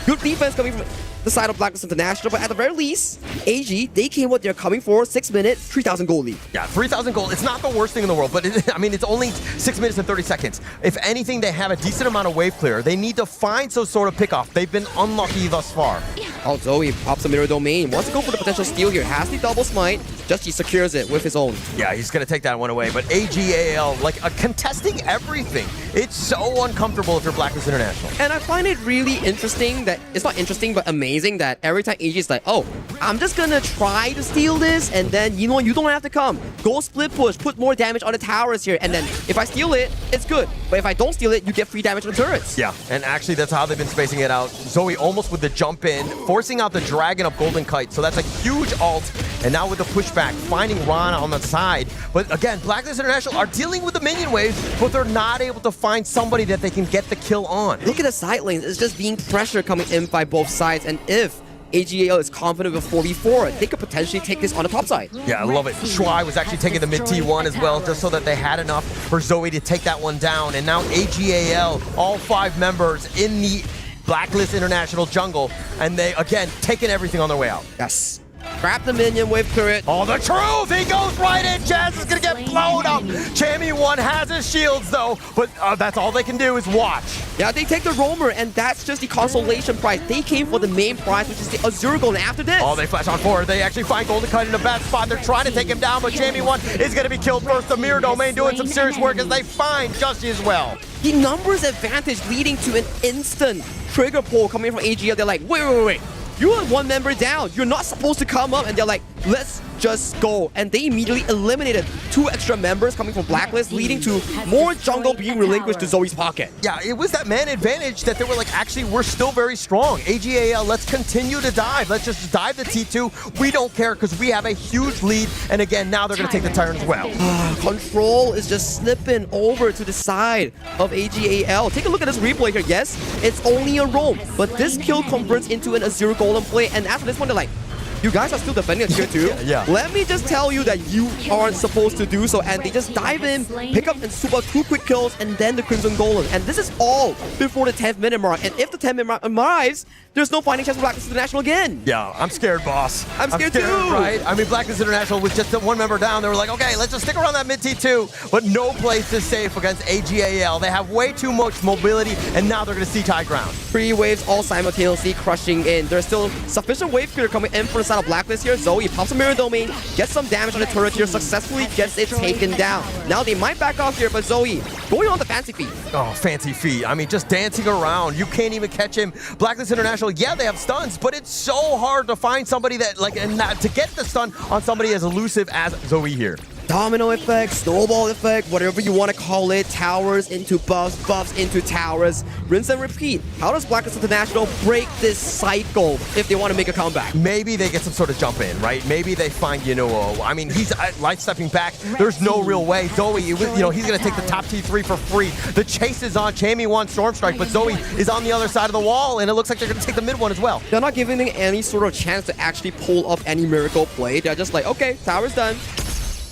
Good defense coming from the side of Blacklist International, but at the very least, AG, they came what they're coming for. 6 minutes, 3,000 gold lead. Yeah, 3,000 gold. It's not the worst thing in the world, but I mean, it's only 6 minutes and 30 seconds. If anything, they have a decent amount of wave clear. They need to find some sort of pickoff. They've been unlucky thus far. Oh, Zoe pops a mirror domain. Wants to go for the potential steal here. Has the double smite. Just he secures it with his own. Yeah, he's going to take that one away. But AG.AL, like, contesting everything. It's so uncomfortable if you're Blacklist International. And I find it really interesting that, it's not interesting, but amazing that every time AG is like, oh, I'm just going to try to steal this, and then, you know, you don't have to come. Go split push, put more damage on the towers here, and then if I steal it, it's good. But if I don't steal it, you get free damage on the turrets. Yeah, and actually that's how they've been spacing it out. Zoe almost with the jump in, forcing out the dragon of Golden Kite, so that's a huge ult. And now with the pushback, finding Ron on the side. But again, Blacklist International are dealing with the minion waves, but they're not able to find somebody that they can get the kill on. Look at the side lanes. It's just being pressure coming in by both sides. And if AG.AL is confident with 4v4, they could potentially take this on the top side. Yeah, I love it. Shuai was actually taking the mid T1 as well, just so that they had enough for Zoe to take that one down. And now AG.AL, all 5 members in the Blacklist International jungle, and they, again, taking everything on their way out. Yes. Grab the minion wave turret. Oh, the truth! He goes right in! Chaz is gonna get blown up! Chammy1 Jamie1 has his shields though, but that's all they can do is watch. Yeah, they take the roamer, and that's just the consolation prize. They came for the main prize, which is the Azure Golem after this. Oh, they flash on forward. They actually find Golden Kite in a bad spot. They're trying to take him down, but Jamie1 is going to be killed first. The Mirror Domain doing some serious work as they find Justy as well. The numbers advantage leading to an instant trigger pull coming from AG.AL. They're like, wait. You are one member down. You're not supposed to come up. And they're like, let's just go. And they immediately eliminated 2 extra members coming from Blacklist, leading to more jungle being relinquished to Zoe's pocket. Yeah, it was that man advantage that they were like, actually, we're still very strong. AG.AL, let's continue to dive. Let's just dive the T2. We don't care because we have a huge lead. And again, now they're going to take the Tyrant as well. Control is just slipping over to the side of AG.AL. Take a look at this replay here. Yes, it's only a roam, but this kill converts into an Azure Golem play. And after this one, they're like, you guys are still defending a tier 2. Yeah. Let me just tell you that you aren't supposed to do so. And they just dive in, pick up and swoop out 2 quick kills, and then the Crimson Golem. And this is all before the 10th minute mark. And if the 10th minute mark arrives, there's no fighting chance for Blacklist International again. Yeah, I'm scared, boss. I'm scared too. Right? I mean, Blacklist International with just 1 member down, they were like, okay, let's just stick around that mid T2. But no place is safe against AG.AL. They have way too much mobility, and now they're going to see high ground. 3 waves all simultaneously crushing in. There's still sufficient wave clear coming in for the side of Blacklist here. Zoe pops a Mirror Domain, gets some damage on the turret here, successfully gets it taken down. Now they might back off here, but Zoe going on the fancy feet. Oh, fancy feet. I mean, just dancing around. You can't even catch him. Blacklist International, yeah, they have stuns, but it's so hard to find somebody that, like, and not, to get the stun on somebody as elusive as Zoe here. Domino effect, snowball effect, whatever you want to call it, towers into buffs, buffs into towers, rinse and repeat. How does Blacklist International break this cycle if they want to make a comeback? Maybe they get some sort of jump in, right? Maybe they find, I mean, he's light stepping back. There's no real way. Zoe, he's going to take the top T3 for free. The chase is on Jamie1 Storm Strike, but Zoe is on the other side of the wall, and it looks like they're going to take the mid one as well. They're not giving them any sort of chance to actually pull off any miracle play. They're just like, okay, tower's done.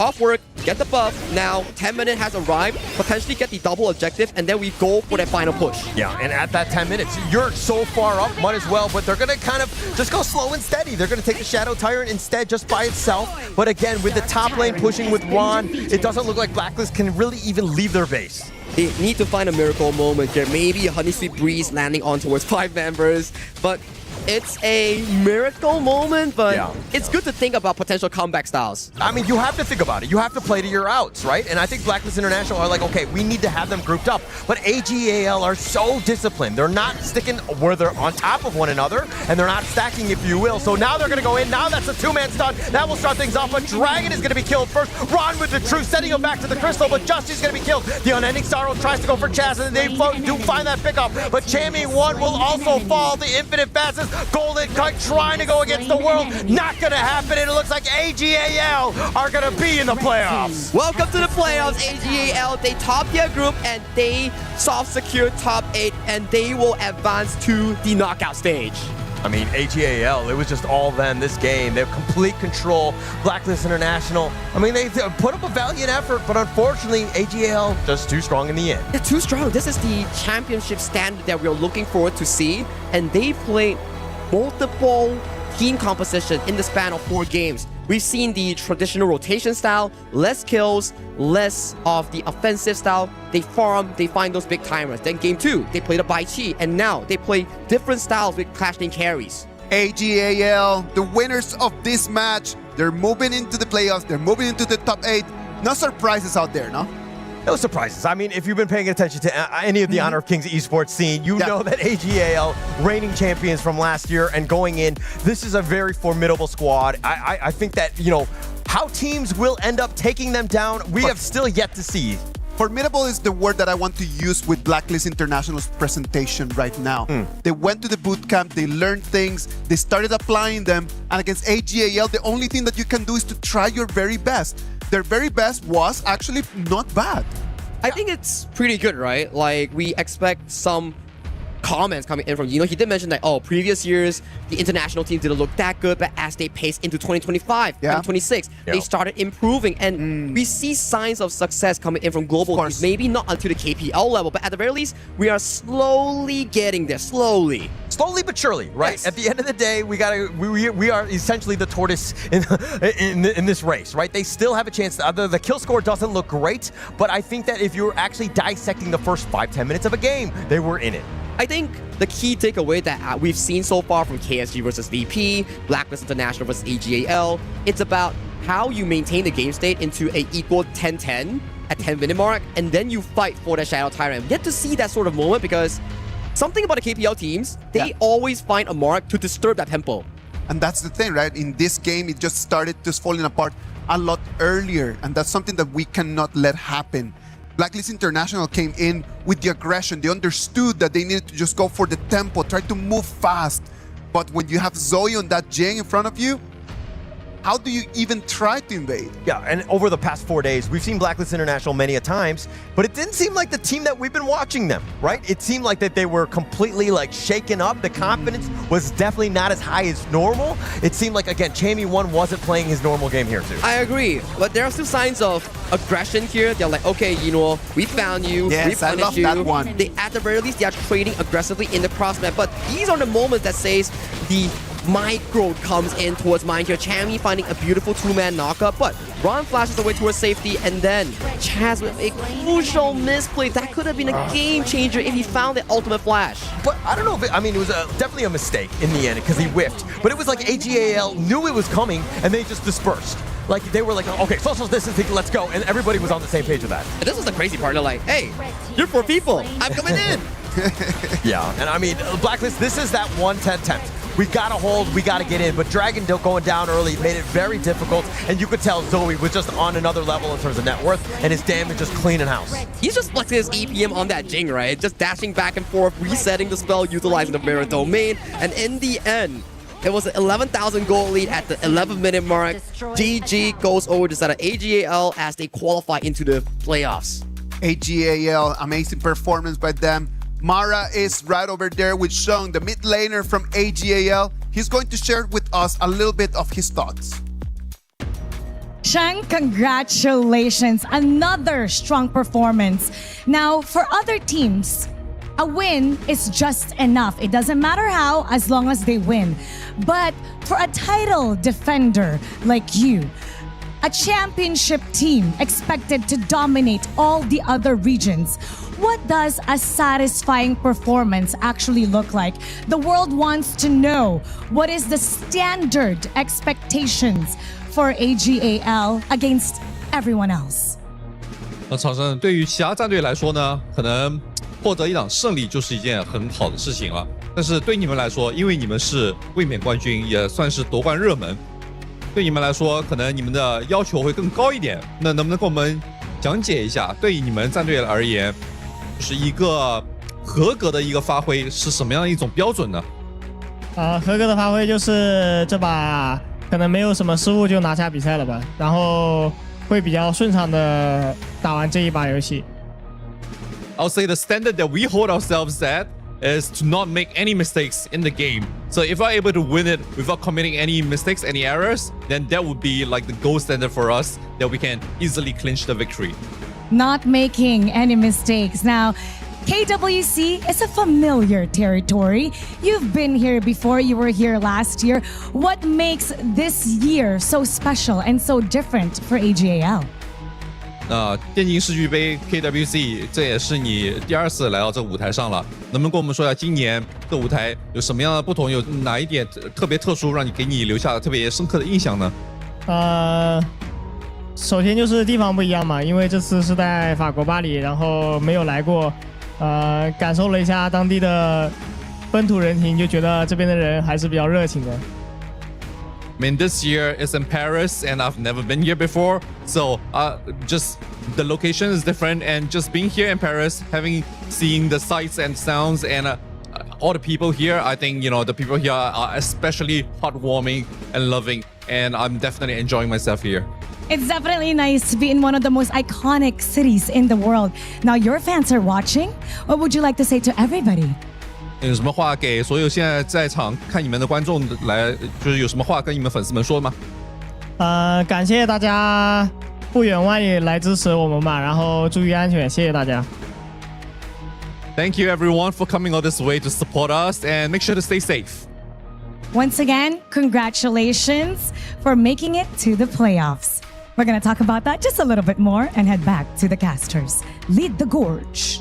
Off work, get the buff. Now 10 minutes has arrived, potentially get the double objective, and then we go for that final push. Yeah, and at that 10 minutes, you're so far up, might as well, but they're going to kind of just go slow and steady. They're going to take the Shadow Tyrant instead just by itself. But again, with the top lane pushing with Ron, it doesn't look like Blacklist can really even leave their base. They need to find a miracle moment here. Maybe a Honey Sweet Breeze landing on towards 5 members, but it's a miracle moment, but it's good to think about potential comeback styles. I mean, you have to think about it. You have to play to your outs, right? And I think Blacklist International are like, okay, we need to have them grouped up. But AG.AL are so disciplined. They're not sticking where they're on top of one another, and they're not stacking, if you will. So now they're going to go in. Now that's a 2-man stun. That will start things off, but Dragon is going to be killed first. Ron with the truth, setting him back to the crystal, but Justy's going to be killed. The Unending Sorrow tries to go for Chaz, and they do find that pickup. But Jamie1 will also fall. The Infinite Passes. Golden Kite trying to go against the world. Not going to happen. And it looks like AG.AL are going to be in the playoffs. Welcome to the playoffs, AG.AL. They top their group and they soft secure top 8, and they will advance to the knockout stage. I mean, AG.AL, it was just all them this game. They have complete control. Blacklist International, I mean, they put up a valiant effort, but unfortunately, AG.AL just too strong in the end. They're too strong. This is the championship standard that we're looking forward to see, and they played multiple team composition in the span of 4 games. We've seen the traditional rotation style, less kills, less of the offensive style. They farm, they find those big timers. Then game 2, they play the Bai Chi, and now they play different styles with Clash Lane carries. AG.AL, the winners of this match, they're moving into the playoffs, they're moving into the top 8. No surprises out there, no? No surprises. I mean, if you've been paying attention to any of the Honor of Kings esports scene, you know that AG.AL, reigning champions from last year and going in, this is a very formidable squad. I think that, how teams will end up taking them down, we have still yet to see. Formidable is the word that I want to use with Blacklist International's presentation right now. They went to the boot camp, they learned things, they started applying them, and against AG.AL, the only thing that you can do is to try your very best. Their very best was actually not bad. I think it's pretty good, right? Like, we expect some comments coming in from Yino. He did mention that, previous years, the international team didn't look that good, but as they pace into 2025, 2026, they started improving. And we see signs of success coming in from global teams. Maybe not until the KPL level, but at the very least, we are slowly getting there. Slowly but surely, right? Yes. At the end of the day, we are essentially the tortoise in this race, right? They still have a chance. The kill score doesn't look great, but I think that if you're actually dissecting the first 5-10 minutes of a game, they were in it. I think the key takeaway that we've seen so far from KSG versus VP, Blacklist International versus AG.AL, it's about how you maintain the game state into a equal 10-10 at 10-minute mark, and then you fight for the Shadow Tyrant. Get to see that sort of moment because something about the KPL teams, they always find a mark to disturb that tempo. And that's the thing, right? In this game, it just started just falling apart a lot earlier, and that's something that we cannot let happen. Blacklist International came in with the aggression. They understood that they needed to just go for the tempo, try to move fast. But when you have Zoe on that Jing in front of you, how do you even try to invade? Yeah, and over the past 4 days, we've seen Blacklist International many a times, but it didn't seem like the team that we've been watching them, right? It seemed like that they were completely shaken up. The confidence was definitely not as high as normal. It seemed like, again, Chammy1 wasn't playing his normal game here too. I agree, but there are still signs of aggression here. They're like, okay, we found you, we punished you. That one. They, at the very least, they are trading aggressively in the cross map, but these are the moments that says the micro comes in towards mine here. Chammy finding a beautiful two-man knockup, but Ron flashes away towards safety, and then Chaz with a crucial misplay. That could have been a game changer if he found the ultimate flash. But I don't know if it was definitely a mistake in the end because he whiffed. But it was like AG.AL knew it was coming and they just dispersed. Like they were like, okay, social distancing, let's go. And everybody was on the same page with that. And this was the crazy part. They're like, hey, you're 4 people. I'm coming in. Yeah, and I mean, Blacklist, this is that 1-10 attempt. We gotta hold, we gotta get in, but Dragon going down early made it very difficult, and you could tell Zoe was just on another level in terms of net worth, and his damage just cleaning house. He's just flexing his EPM on that Jing, right? Just dashing back and forth, resetting the spell, utilizing the mirror domain, and in the end, it was an 11,000 gold lead at the 11-minute mark. GG goes over to side of AG.AL as they qualify into the playoffs. AG.AL, amazing performance by them. Mara is right over there with Sean, the mid laner from AG.AL. He's going to share with us a little bit of his thoughts. Shang, congratulations. Another strong performance. Now, for other teams, a win is just enough. It doesn't matter how, as long as they win. But for a title defender like you, a championship team expected to dominate all the other regions, what does a satisfying performance actually look like? The world wants to know what is the standard expectations for AG.AL against everyone else. 场上对于其他战队来说呢，可能获得一场胜利就是一件很好的事情了。但是对你们来说，因为你们是卫冕冠军，也算是夺冠热门，对你们来说，可能你们的要求会更高一点。那能不能跟我们讲解一下，对于你们战队而言？就是一个合格的一个发挥是什么样的一种标准呢？合格的发挥就是这把可能没有什么失误就拿下比赛了吧，然后会比较顺畅的打完这一把游戏。I'll say the standard that we hold ourselves at is to not make any mistakes in the game. So if we're able to win it without committing any mistakes, any errors, then that would be like the gold standard for us that we can easily clinch the victory. Not making any mistakes. Now, KWC is a familiar territory. You've been here before, you were here last year. What makes this year so special and so different for AG.AL? 电竞世俱杯 KWC 这也是你第2次来到这个舞台上了，能不能跟我们说一下今年这舞台有什么样的不同，有哪一点特别特殊，让你给你留下特别深刻的印象呢？首先就是地方不一样嘛，因为这次是在法国巴黎，然后没有来过，感受了一下当地的本土人情，就觉得这边的人还是比较热情的。I mean, this year is in Paris, and I've never been here before, so just the location is different, and just being here in Paris, seeing the sights and sounds, and all the people here, I think the people here are especially heartwarming and loving, and I'm definitely enjoying myself here. It's definitely nice to be in one of the most iconic cities in the world. Now your fans are watching. What would you like to say to everybody? 有什么话给所有现在在场看你们的观众来，就是有什么话跟你们粉丝们说吗？感谢大家不远万里来支持我们吧，然后注意安全，谢谢大家。Thank you everyone for coming all this way to support us and make sure to stay safe. Once again, congratulations for making it to the playoffs. We're going to talk about that just a little bit more and head back to the casters. Lead the gorge.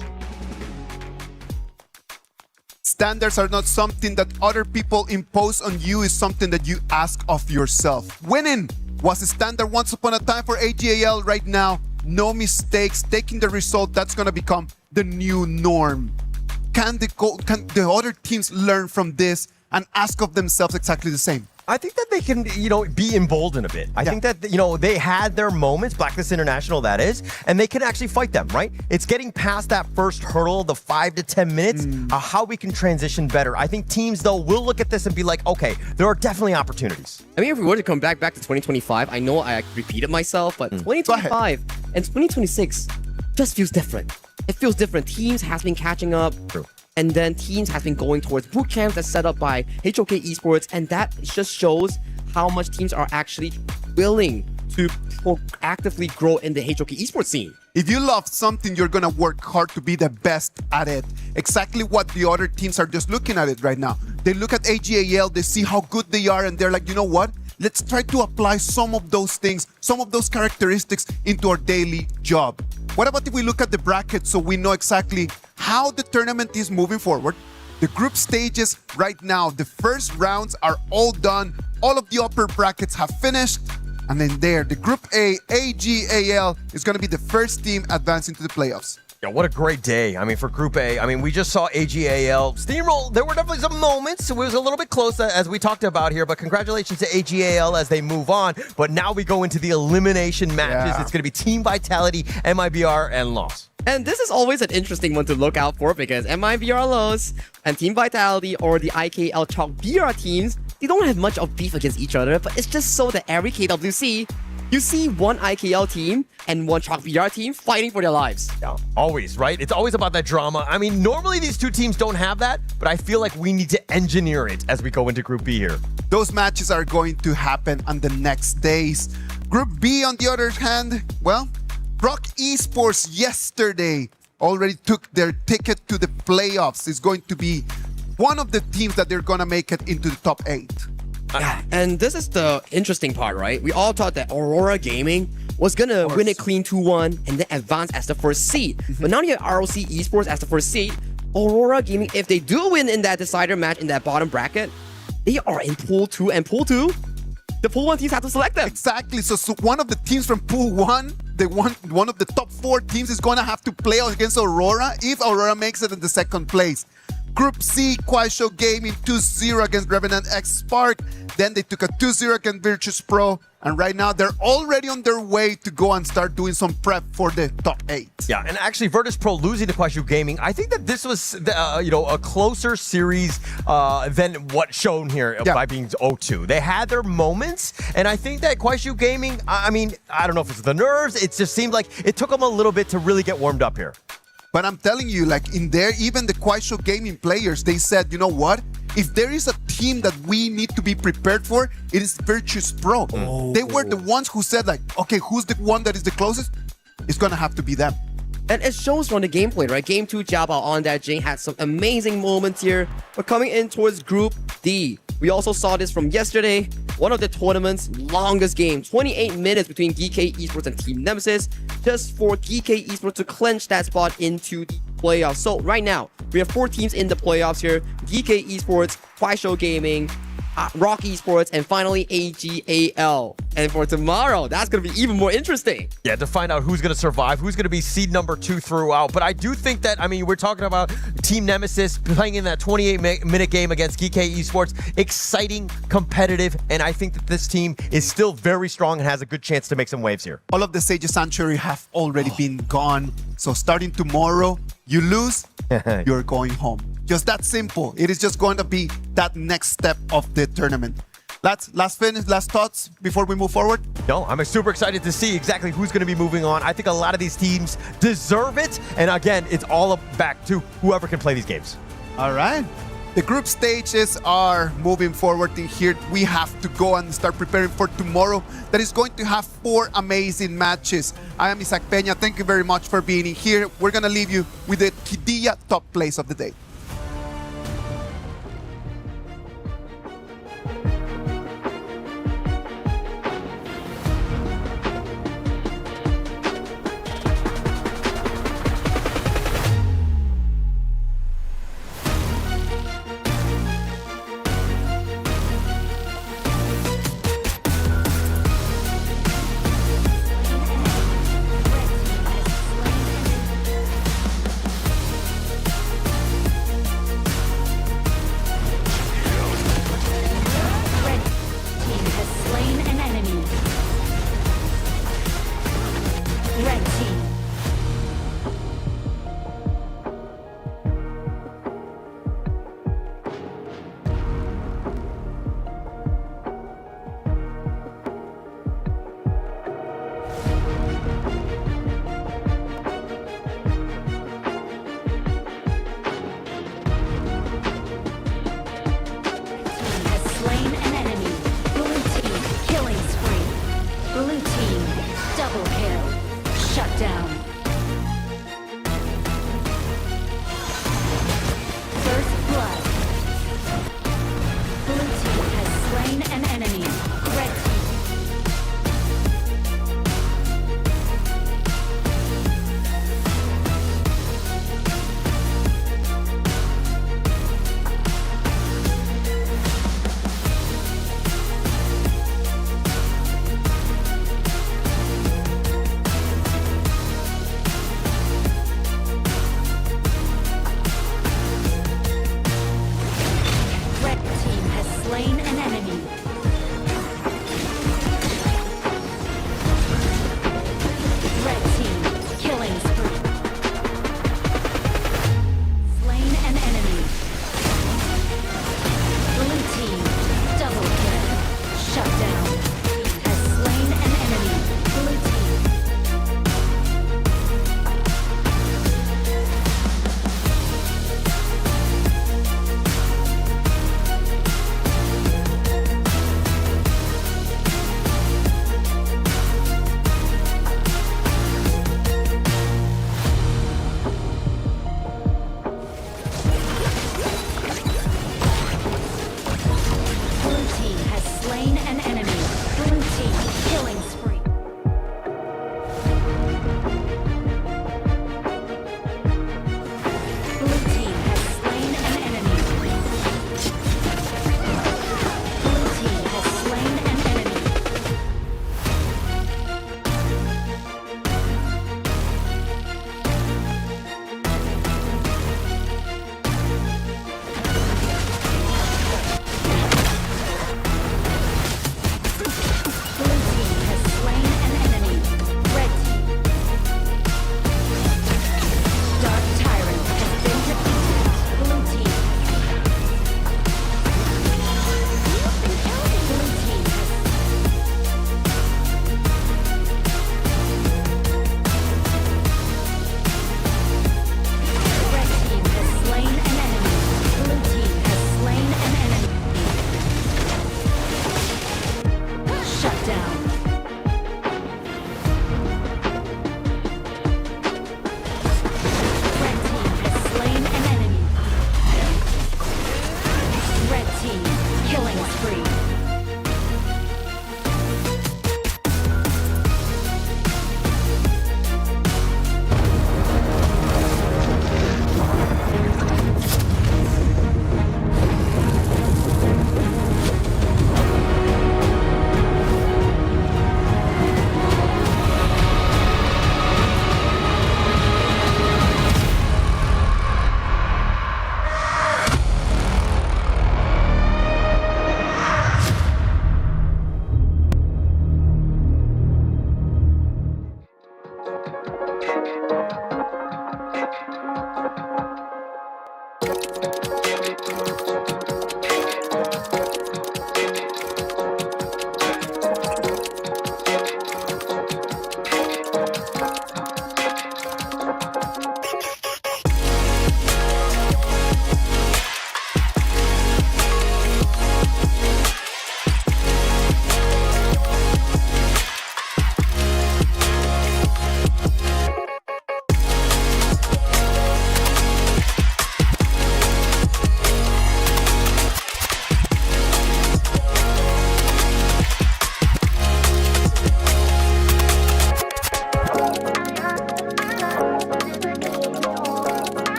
Standards are not something that other people impose on you, it's something that you ask of yourself. Winning was a standard once upon a time for AG.AL. Right now, no mistakes, taking the result, that's going to become the new norm. Can the other teams learn from this and ask of themselves exactly the same? I think that they can, be emboldened a bit. I think that, they had their moments, Blacklist International that is, and they can actually fight them, right? It's getting past that first hurdle, the 5 to 10 minutes, how we can transition better. I think teams, though, will look at this and be like, okay, there are definitely opportunities. I mean, if we were to come back to 2025, I know I repeated myself, but 2025 and 2026 just feels different. It feels different. Teams has been catching up. True. And then teams has been going towards boot camps that's set up by HOK Esports, and that just shows how much teams are actually willing to actively grow in the HOK Esports scene. If you love something, you're gonna work hard to be the best at it. Exactly what the other teams are just looking at it right now. They look at AG.AL, they see how good they are, and they're like, you know what? Let's try to apply some of those things, some of those characteristics into our daily job. What about if we look at the bracket so we know exactly how the tournament is moving forward? The group stages right now, the first rounds are all done. All of the upper brackets have finished. And then there, the Group A, AG.AL is going to be the first team advancing to the playoffs. Yeah, what a great day. I mean, for Group A, we just saw AG.AL steamroll. There were definitely some moments. It was a little bit close, as we talked about here, but congratulations to AG.AL as they move on. But now we go into the elimination matches. It's going to be Team Vitality, MIBR, and Loss. And this is always an interesting one to look out for because MIBR Loss and Team Vitality or the IKL Chalk BR teams, they don't have much of beef against each other, but it's just so that every KWC, you see one IKL team and one Chalk BR team fighting for their lives. Yeah, always, right? It's always about that drama. I mean, normally these two teams don't have that, but I feel like we need to engineer it as we go into Group B here. Those matches are going to happen on the next days. Group B, on the other hand, well, Rock Esports yesterday already took their ticket to the playoffs. It's going to be one of the teams that they're going to make it into the top 8. Yeah, and this is the interesting part, right? We all thought that Aurora Gaming was going to win it clean 2-1 and then advance as the first seed. But now you have ROC Esports as the first seed. Aurora Gaming, if they do win in that decider match in that bottom bracket, they are in Pool 2, and Pool 2, the Pool 1 teams have to select them. Exactly. So one of the teams from Pool 1, one of the top 4 teams is going to have to play against Aurora if Aurora makes it in the second place. Group C, Kuaishou Gaming 2-0 against Revenant X Spark. Then they took a 2-0 against Virtus Pro. And right now, they're already on their way to go and start doing some prep for the top 8. Yeah, and actually, Virtus Pro losing to Kuaishou Gaming, I think that this was, a closer series than what's shown here by being 0-2. They had their moments, and I think that Kuaishou Gaming, I don't know if it's the nerves, it just seemed like it took them a little bit to really get warmed up here. But I'm telling you, like in there, even the Kuaishou Gaming players, they said, you know what? If there is a team that we need to be prepared for, it is Virtus Pro. They were the ones who said like, okay, who's the one that is the closest? It's gonna have to be them. And it shows from the gameplay, right? Game 2, AG.AL on that Jing had some amazing moments here. But coming in towards Group D, we also saw this from yesterday. One of the tournament's longest games, 28 minutes between GK Esports and Team Nemesis, just for GK Esports to clinch that spot into the playoffs. So right now, we have 4 teams in the playoffs here. GK Esports, Kuaishou Gaming, Rock Esports, and finally AG.AL. And for tomorrow, that's going to be even more interesting. Yeah, to find out who's going to survive, who's going to be seed number 2 throughout. But I do think that, we're talking about Team Nemesis playing in that 28-minute game against GK Esports. Exciting, competitive, and I think that this team is still very strong and has a good chance to make some waves here. All of the Sages Sanctuary have already been gone. So starting tomorrow, you lose, you're going home. Just that simple. It is just going to be that next step of the tournament. Last thoughts before we move forward? No, I'm super excited to see exactly who's going to be moving on. I think a lot of these teams deserve it. And again, it's all back to whoever can play these games. All right. The group stages are moving forward in here. We have to go and start preparing for tomorrow. That is going to have 4 amazing matches. I am Isaac Peña. Thank you very much for being in here. We're going to leave you with the Qiddiya top plays of the day.